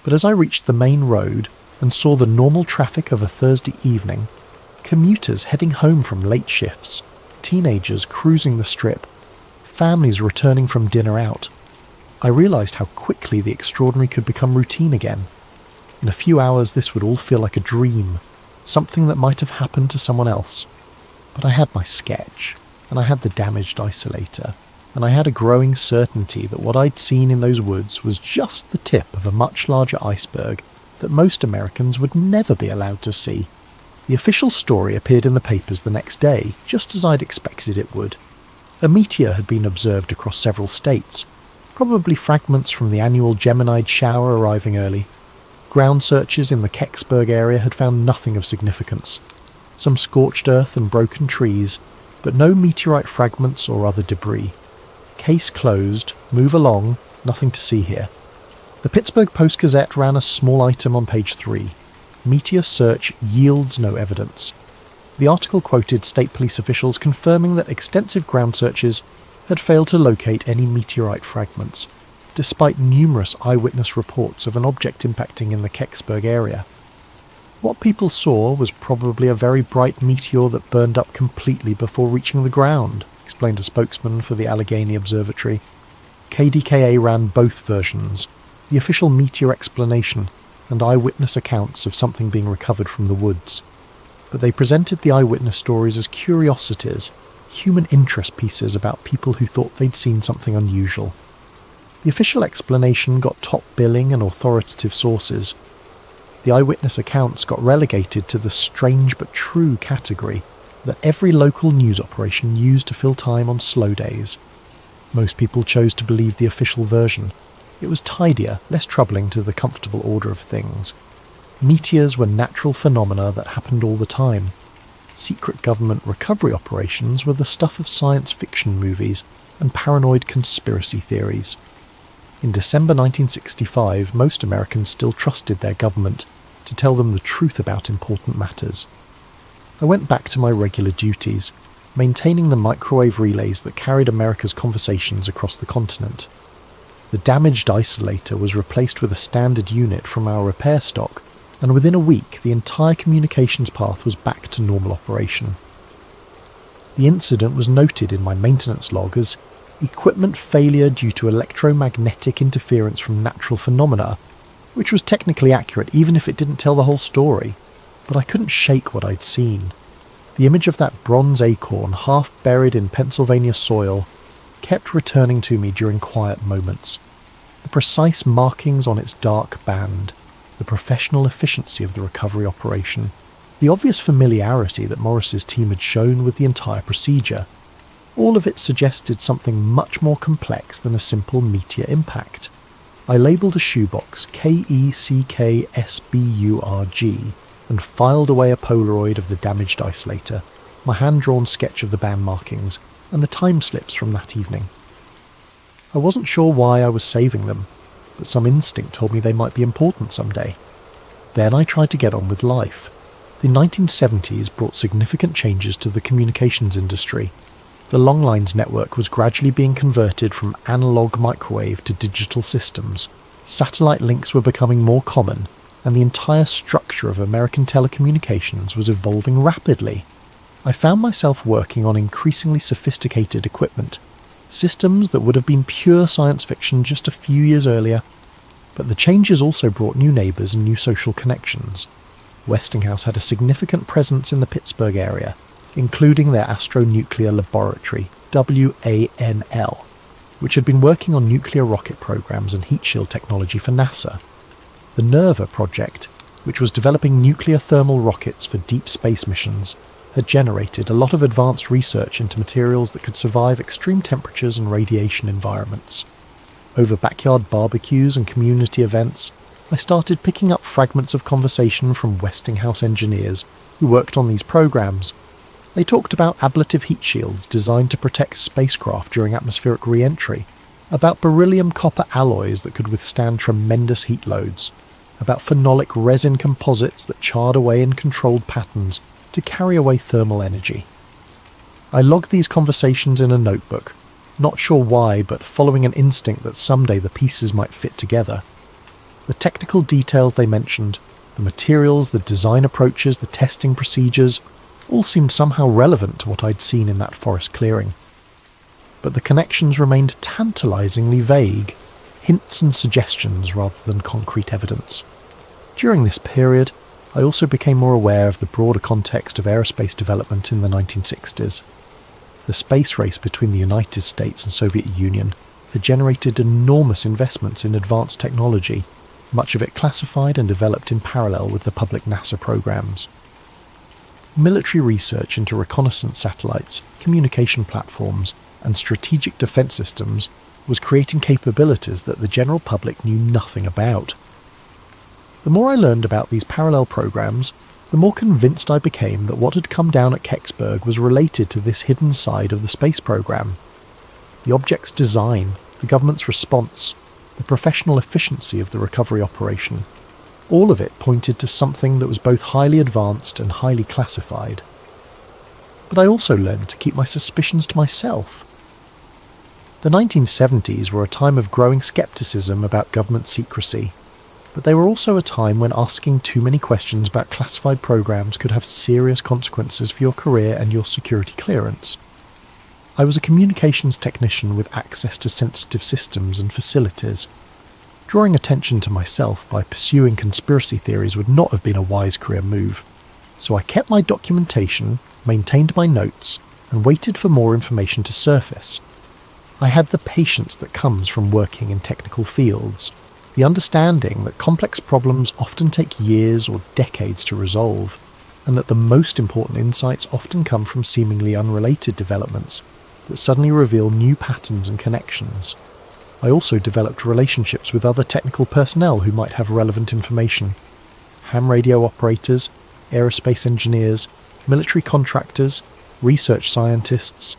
Speaker 1: But as I reached the main road and saw the normal traffic of a Thursday evening, commuters heading home from late shifts, teenagers cruising the strip, families returning from dinner out, I realised how quickly the extraordinary could become routine again. In a few hours this would all feel like a dream, something that might have happened to someone else. But I had my sketch, and I had the damaged isolator, and I had a growing certainty that what I'd seen in those woods was just the tip of a much larger iceberg that most Americans would never be allowed to see. The official story appeared in the papers the next day, just as I'd expected it would. A meteor had been observed across several states, probably fragments from the annual Geminid shower arriving early. Ground searches in the Kecksburg area had found nothing of significance. Some scorched earth and broken trees, but no meteorite fragments or other debris. Case closed, move along, nothing to see here. The Pittsburgh Post-Gazette ran a small item on page 3. Meteor search yields no evidence. The article quoted state police officials confirming that extensive ground searches had failed to locate any meteorite fragments, despite numerous eyewitness reports of an object impacting in the Kecksburg area. What people saw was probably a very bright meteor that burned up completely before reaching the ground, explained a spokesman for the Allegheny Observatory. KDKA ran both versions, the official meteor explanation and eyewitness accounts of something being recovered from the woods. But they presented the eyewitness stories as curiosities, human interest pieces about people who thought they'd seen something unusual. The official explanation got top billing and authoritative sources. The eyewitness accounts got relegated to the strange but true category that every local news operation used to fill time on slow days. Most people chose to believe the official version. It was tidier, less troubling to the comfortable order of things. Meteors were natural phenomena that happened all the time. Secret government recovery operations were the stuff of science fiction movies and paranoid conspiracy theories. In December 1965, most Americans still trusted their government to tell them the truth about important matters. I went back to my regular duties, maintaining the microwave relays that carried America's conversations across the continent. The damaged isolator was replaced with a standard unit from our repair stock, and within a week the entire communications path was back to normal operation. The incident was noted in my maintenance log as equipment failure due to electromagnetic interference from natural phenomena, which was technically accurate even if it didn't tell the whole story, but I couldn't shake what I'd seen. The image of that bronze acorn half buried in Pennsylvania soil kept returning to me during quiet moments. The precise markings on its dark band, the professional efficiency of the recovery operation, the obvious familiarity that Morris's team had shown with the entire procedure, all of it suggested something much more complex than a simple meteor impact. I labelled a shoebox KECKSBURG and filed away a Polaroid of the damaged isolator, my hand-drawn sketch of the band markings, and the time slips from that evening. I wasn't sure why I was saving them, but some instinct told me they might be important someday. Then I tried to get on with life. The 1970s brought significant changes to the communications industry. The longlines network was gradually being converted from analog microwave to digital systems. Satellite links were becoming more common, and the entire structure of American telecommunications was evolving rapidly. I found myself working on increasingly sophisticated equipment, systems that would have been pure science fiction just a few years earlier. But the changes also brought new neighbours and new social connections. Westinghouse had a significant presence in the Pittsburgh area, including their Astronuclear Laboratory, WANL, which had been working on nuclear rocket programs and heat shield technology for NASA. The NERVA project, which was developing nuclear thermal rockets for deep space missions, had generated a lot of advanced research into materials that could survive extreme temperatures and radiation environments. Over backyard barbecues and community events, I started picking up fragments of conversation from Westinghouse engineers who worked on these programs. They talked about ablative heat shields designed to protect spacecraft during atmospheric re-entry, about beryllium copper alloys that could withstand tremendous heat loads, about phenolic resin composites that charred away in controlled patterns to carry away thermal energy. I logged these conversations in a notebook, not sure why, but following an instinct that someday the pieces might fit together. The technical details they mentioned, the materials, the design approaches, the testing procedures, all seemed somehow relevant to what I'd seen in that forest clearing. But the connections remained tantalizingly vague, hints and suggestions rather than concrete evidence. During this period, I also became more aware of the broader context of aerospace development in the 1960s. The space race between the United States and Soviet Union had generated enormous investments in advanced technology, much of it classified and developed in parallel with the public NASA programs. Military research into reconnaissance satellites, communication platforms, and strategic defense systems was creating capabilities that the general public knew nothing about. The more I learned about these parallel programs, the more convinced I became that what had come down at Kecksburg was related to this hidden side of the space program. The object's design, the government's response, the professional efficiency of the recovery operation, all of it pointed to something that was both highly advanced and highly classified. But I also learned to keep my suspicions to myself. The 1970s were a time of growing skepticism about government secrecy, but they were also a time when asking too many questions about classified programs could have serious consequences for your career and your security clearance. I was a communications technician with access to sensitive systems and facilities. Drawing attention to myself by pursuing conspiracy theories would not have been a wise career move, so I kept my documentation, maintained my notes, and waited for more information to surface. I had the patience that comes from working in technical fields, the understanding that complex problems often take years or decades to resolve, and that the most important insights often come from seemingly unrelated developments that suddenly reveal new patterns and connections. I also developed relationships with other technical personnel who might have relevant information. Ham radio operators, aerospace engineers, military contractors, research scientists,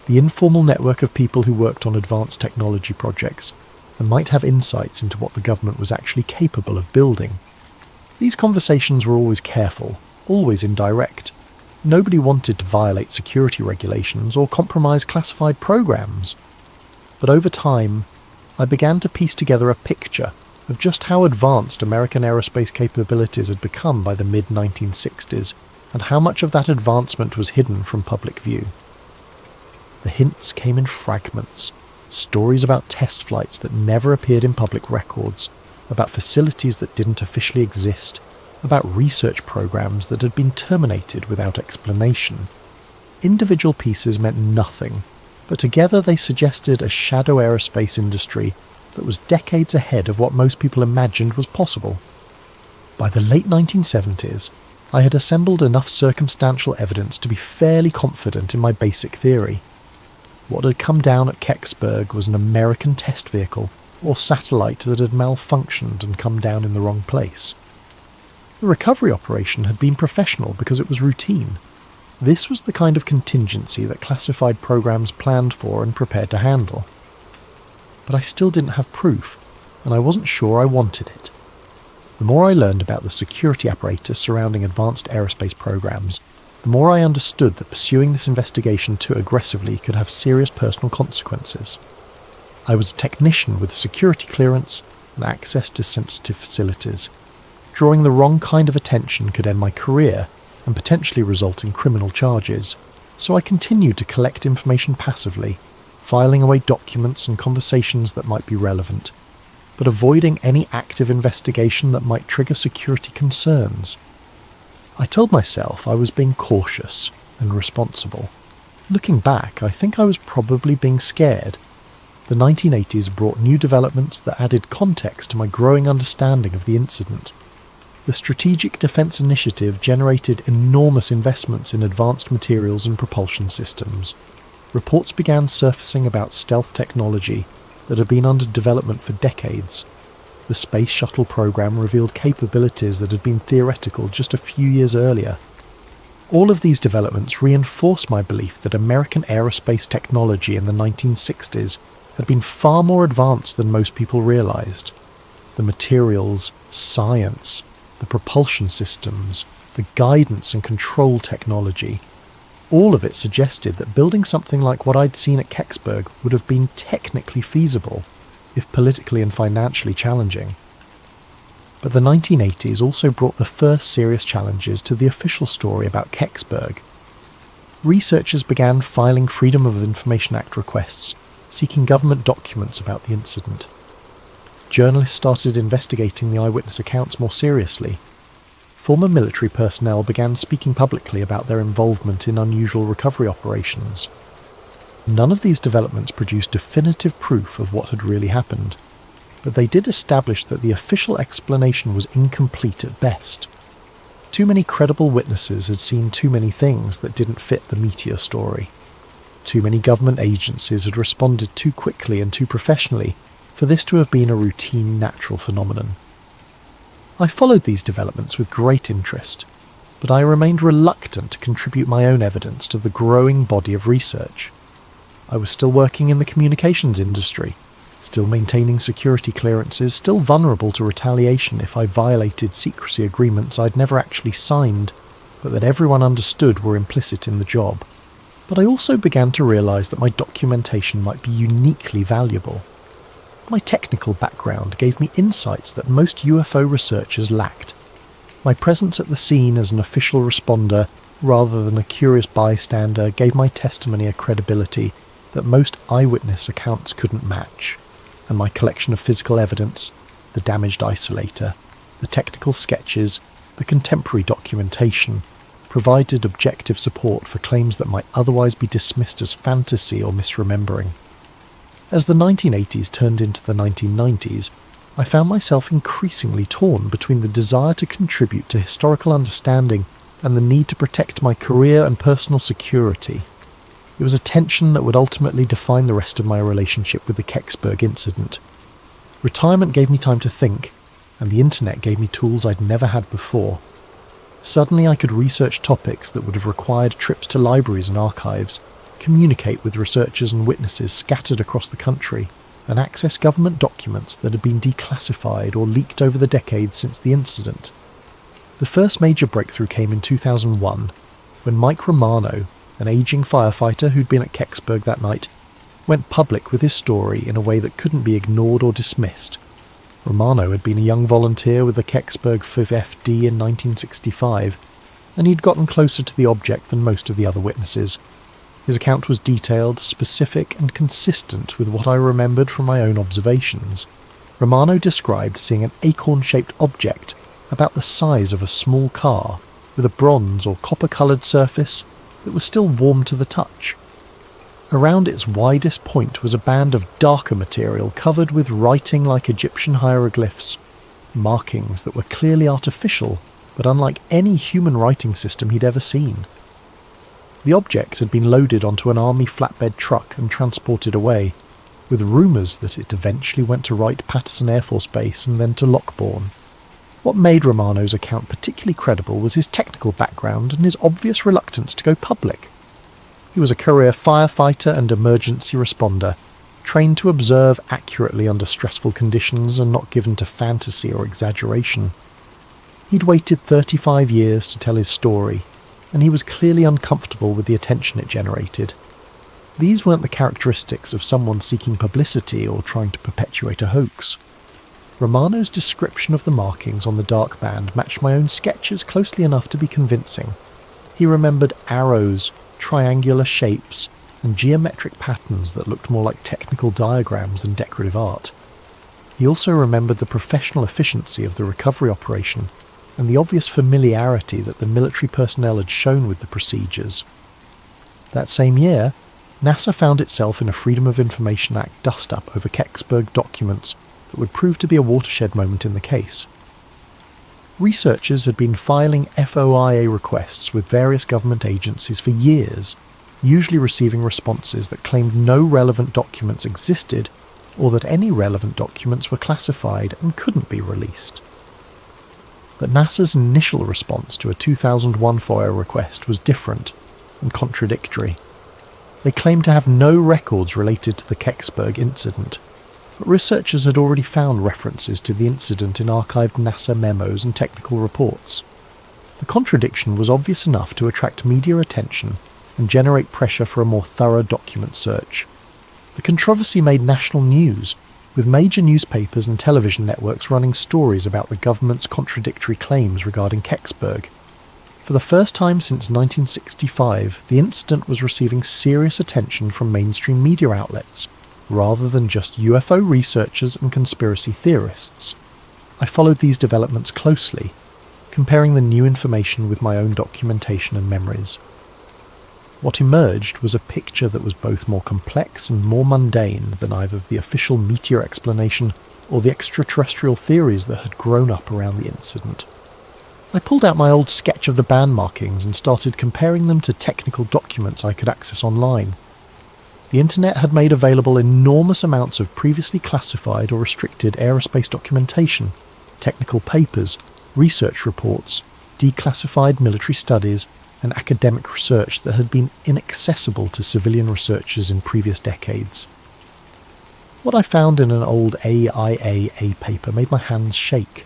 Speaker 1: the informal network of people who worked on advanced technology projects, and might have insights into what the government was actually capable of building. These conversations were always careful, always indirect. Nobody wanted to violate security regulations or compromise classified programs. But over time, I began to piece together a picture of just how advanced American aerospace capabilities had become by the mid-1960s, and how much of that advancement was hidden from public view. The hints came in fragments, stories about test flights that never appeared in public records, about facilities that didn't officially exist, about research programs that had been terminated without explanation. Individual pieces meant nothing, but together they suggested a shadow aerospace industry that was decades ahead of what most people imagined was possible. By the late 1970s, I had assembled enough circumstantial evidence to be fairly confident in my basic theory. What had come down at Kecksburg was an American test vehicle or satellite that had malfunctioned and come down in the wrong place. The recovery operation had been professional because it was routine. This was the kind of contingency that classified programs planned for and prepared to handle. But I still didn't have proof, and I wasn't sure I wanted it. The more I learned about the security apparatus surrounding advanced aerospace programs, the more I understood that pursuing this investigation too aggressively could have serious personal consequences. I was a technician with security clearance and access to sensitive facilities. Drawing the wrong kind of attention could end my career and potentially result in criminal charges, so I continued to collect information passively, filing away documents and conversations that might be relevant, but avoiding any active investigation that might trigger security concerns. I told myself I was being cautious and responsible. Looking back, I think I was probably being scared. The 1980s brought new developments that added context to my growing understanding of the incident. The Strategic Defense Initiative generated enormous investments in advanced materials and propulsion systems. Reports began surfacing about stealth technology that had been under development for decades. The Space Shuttle program revealed capabilities that had been theoretical just a few years earlier. All of these developments reinforced my belief that American aerospace technology in the 1960s had been far more advanced than most people realized. The materials, science, the propulsion systems, the guidance and control technology, all of it suggested that building something like what I'd seen at Kecksburg would have been technically feasible, if politically and financially challenging. But the 1980s also brought the first serious challenges to the official story about Kecksburg. Researchers began filing Freedom of Information Act requests, seeking government documents about the incident. Journalists started investigating the eyewitness accounts more seriously. Former military personnel began speaking publicly about their involvement in unusual recovery operations. None of these developments produced definitive proof of what had really happened, but they did establish that the official explanation was incomplete at best. Too many credible witnesses had seen too many things that didn't fit the meteor story. Too many government agencies had responded too quickly and too professionally for this to have been a routine natural phenomenon. I followed these developments with great interest, but I remained reluctant to contribute my own evidence to the growing body of research. I was still working in the communications industry, still maintaining security clearances, still vulnerable to retaliation if I violated secrecy agreements I'd never actually signed, but that everyone understood were implicit in the job. But I also began to realise that my documentation might be uniquely valuable. My technical background gave me insights that most UFO researchers lacked. My presence at the scene as an official responder, rather than a curious bystander, gave my testimony a credibility that most eyewitness accounts couldn't match, and my collection of physical evidence, the damaged isolator, the technical sketches, the contemporary documentation, provided objective support for claims that might otherwise be dismissed as fantasy or misremembering. As the 1980s turned into the 1990s, I found myself increasingly torn between the desire to contribute to historical understanding and the need to protect my career and personal security. It was a tension that would ultimately define the rest of my relationship with the Kecksburg incident. Retirement gave me time to think, and the internet gave me tools I'd never had before. Suddenly I could research topics that would have required trips to libraries and archives, communicate with researchers and witnesses scattered across the country, and access government documents that had been declassified or leaked over the decades since the incident. The first major breakthrough came in 2001, when Mike Romano, an aging firefighter who'd been at Kecksburg that night, went public with his story in a way that couldn't be ignored or dismissed. Romano had been a young volunteer with the Kecksburg 5FD in 1965, and he'd gotten closer to the object than most of the other witnesses. His account was detailed, specific, and consistent with what I remembered from my own observations. Romano described seeing an acorn-shaped object about the size of a small car, with a bronze or copper-coloured surface that was still warm to the touch. Around its widest point was a band of darker material covered with writing like Egyptian hieroglyphs, markings that were clearly artificial, but unlike any human writing system he'd ever seen. The object had been loaded onto an army flatbed truck and transported away, with rumours that it eventually went to Wright-Patterson Air Force Base and then to Lockbourne. What made Romano's account particularly credible was his technical background and his obvious reluctance to go public. He was a career firefighter and emergency responder, trained to observe accurately under stressful conditions and not given to fantasy or exaggeration. He'd waited 35 years to tell his story, and he was clearly uncomfortable with the attention it generated. These weren't the characteristics of someone seeking publicity or trying to perpetuate a hoax. Romano's description of the markings on the dark band matched my own sketches closely enough to be convincing. He remembered arrows, triangular shapes, and geometric patterns that looked more like technical diagrams than decorative art. He also remembered the professional efficiency of the recovery operation and the obvious familiarity that the military personnel had shown with the procedures. That same year, NASA found itself in a Freedom of Information Act dust-up over Kecksburg documents that would prove to be a watershed moment in the case. Researchers had been filing FOIA requests with various government agencies for years, usually receiving responses that claimed no relevant documents existed or that any relevant documents were classified and couldn't be released. But NASA's initial response to a 2001 FOIA request was different and contradictory. They claimed to have no records related to the Kecksburg incident, but researchers had already found references to the incident in archived NASA memos and technical reports. The contradiction was obvious enough to attract media attention and generate pressure for a more thorough document search. The controversy made national news, with major newspapers and television networks running stories about the government's contradictory claims regarding Kecksburg. For the first time since 1965, the incident was receiving serious attention from mainstream media outlets, rather than just UFO researchers and conspiracy theorists. I followed these developments closely, comparing the new information with my own documentation and memories. What emerged was a picture that was both more complex and more mundane than either the official meteor explanation or the extraterrestrial theories that had grown up around the incident. I pulled out my old sketch of the band markings and started comparing them to technical documents I could access online. The internet had made available enormous amounts of previously classified or restricted aerospace documentation, technical papers, research reports, declassified military studies, and academic research that had been inaccessible to civilian researchers in previous decades. What I found in an old AIAA paper made my hands shake.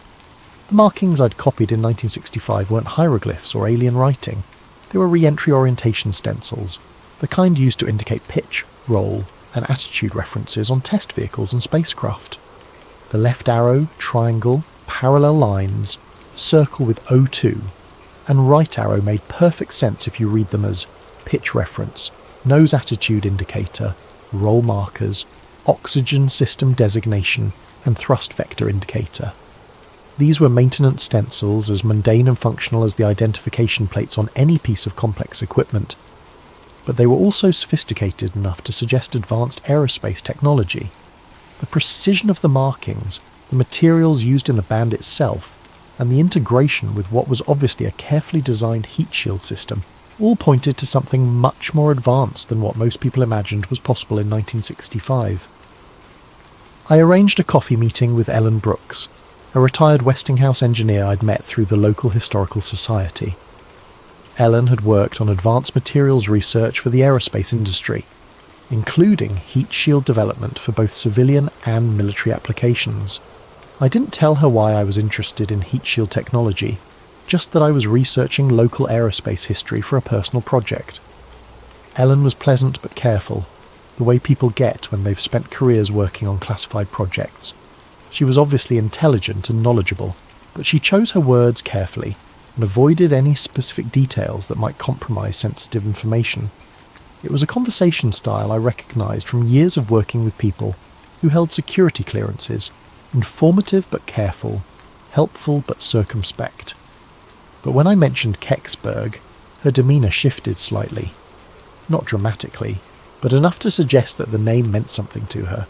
Speaker 1: The markings I'd copied in 1965 weren't hieroglyphs or alien writing. They were re-entry orientation stencils, the kind used to indicate pitch, roll, and attitude references on test vehicles and spacecraft. The left arrow, triangle, parallel lines, circle with O2, and right arrow made perfect sense if you read them as pitch reference, nose attitude indicator, roll markers, oxygen system designation, and thrust vector indicator. These were maintenance stencils as mundane and functional as the identification plates on any piece of complex equipment, but they were also sophisticated enough to suggest advanced aerospace technology. The precision of the markings, the materials used in the band itself, and the integration with what was obviously a carefully designed heat shield system all pointed to something much more advanced than what most people imagined was possible in 1965. I arranged a coffee meeting with Ellen Brooks, a retired Westinghouse engineer I'd met through the local historical society. Ellen had worked on advanced materials research for the aerospace industry, including heat shield development for both civilian and military applications. I didn't tell her why I was interested in heat shield technology, just that I was researching local aerospace history for a personal project. Ellen was pleasant but careful, the way people get when they've spent careers working on classified projects. She was obviously intelligent and knowledgeable, but she chose her words carefully and avoided any specific details that might compromise sensitive information. It was a conversation style I recognised from years of working with people who held security clearances, informative but careful, helpful but circumspect. But when I mentioned Kecksburg, her demeanour shifted slightly. Not dramatically, but enough to suggest that the name meant something to her.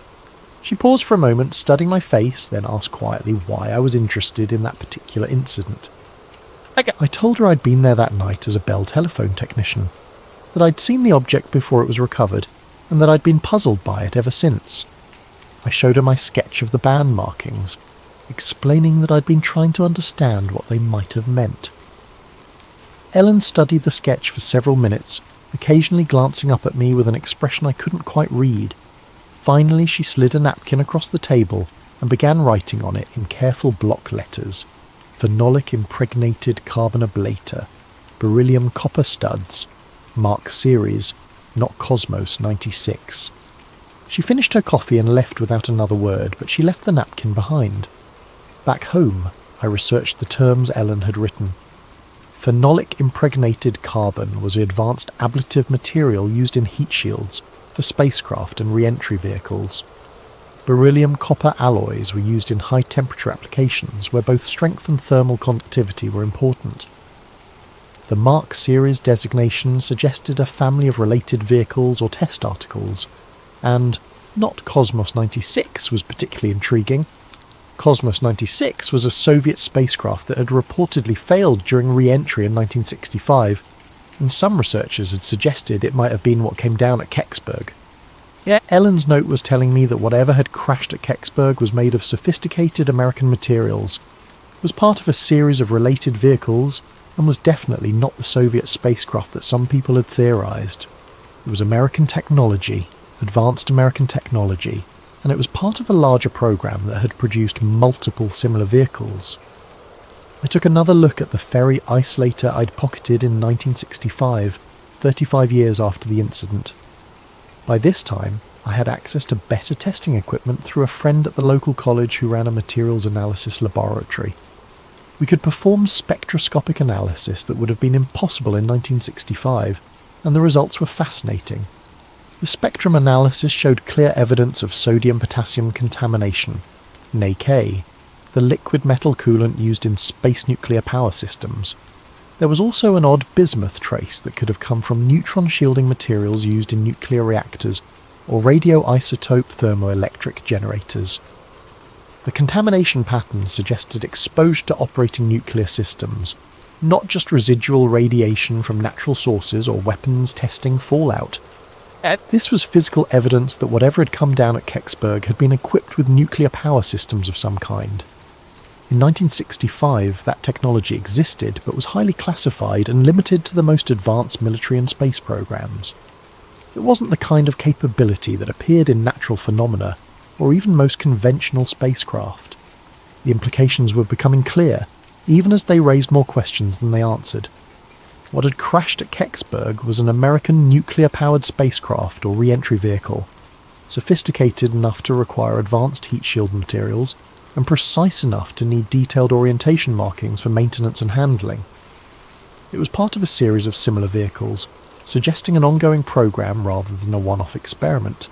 Speaker 1: She paused for a moment, studying my face, then asked quietly why I was interested in that particular incident. I told her I'd been there that night as a Bell telephone technician, that I'd seen the object before it was recovered, and that I'd been puzzled by it ever since. I showed her my sketch of the band markings, explaining that I'd been trying to understand what they might have meant. Ellen studied the sketch for several minutes, occasionally glancing up at me with an expression I couldn't quite read. Finally, she slid a napkin across the table and began writing on it in careful block letters: phenolic impregnated carbon ablator, beryllium copper studs, Mark Series, not Cosmos 96. She finished her coffee and left without another word, but she left the napkin behind. Back home, I researched the terms Ellen had written. Phenolic impregnated carbon was the advanced ablative material used in heat shields for spacecraft and re-entry vehicles. Beryllium copper alloys were used in high-temperature applications where both strength and thermal conductivity were important. The Mark Series designation suggested a family of related vehicles or test articles, and not Cosmos 96 was particularly intriguing. Cosmos 96 was a Soviet spacecraft that had reportedly failed during re-entry in 1965, and some researchers had suggested it might have been what came down at Kecksburg. Yet Ellen's note was telling me that whatever had crashed at Kecksburg was made of sophisticated American materials, was part of a series of related vehicles, and was definitely not the Soviet spacecraft that some people had theorized. It was American technology, advanced American technology, and it was part of a larger program that had produced multiple similar vehicles. I took another look at the ferry isolator I'd pocketed in 1965, 35 years after the incident. By this time, I had access to better testing equipment through a friend at the local college who ran a materials analysis laboratory. We could perform spectroscopic analysis that would have been impossible in 1965, and the results were fascinating. The spectrum analysis showed clear evidence of sodium-potassium contamination, NaK, the liquid metal coolant used in space nuclear power systems. There was also an odd bismuth trace that could have come from neutron shielding materials used in nuclear reactors or radioisotope thermoelectric generators. The contamination patterns suggested exposure to operating nuclear systems, not just residual radiation from natural sources or weapons testing fallout. This was physical evidence that whatever had come down at Kecksburg had been equipped with nuclear power systems of some kind. In 1965, that technology existed, but was highly classified and limited to the most advanced military and space programs. It wasn't the kind of capability that appeared in natural phenomena, or even most conventional spacecraft. The implications were becoming clear, even as they raised more questions than they answered. What had crashed at Kecksburg was an American nuclear-powered spacecraft or re-entry vehicle, sophisticated enough to require advanced heat shield materials, and precise enough to need detailed orientation markings for maintenance and handling. It was part of a series of similar vehicles, suggesting an ongoing program rather than a one-off experiment.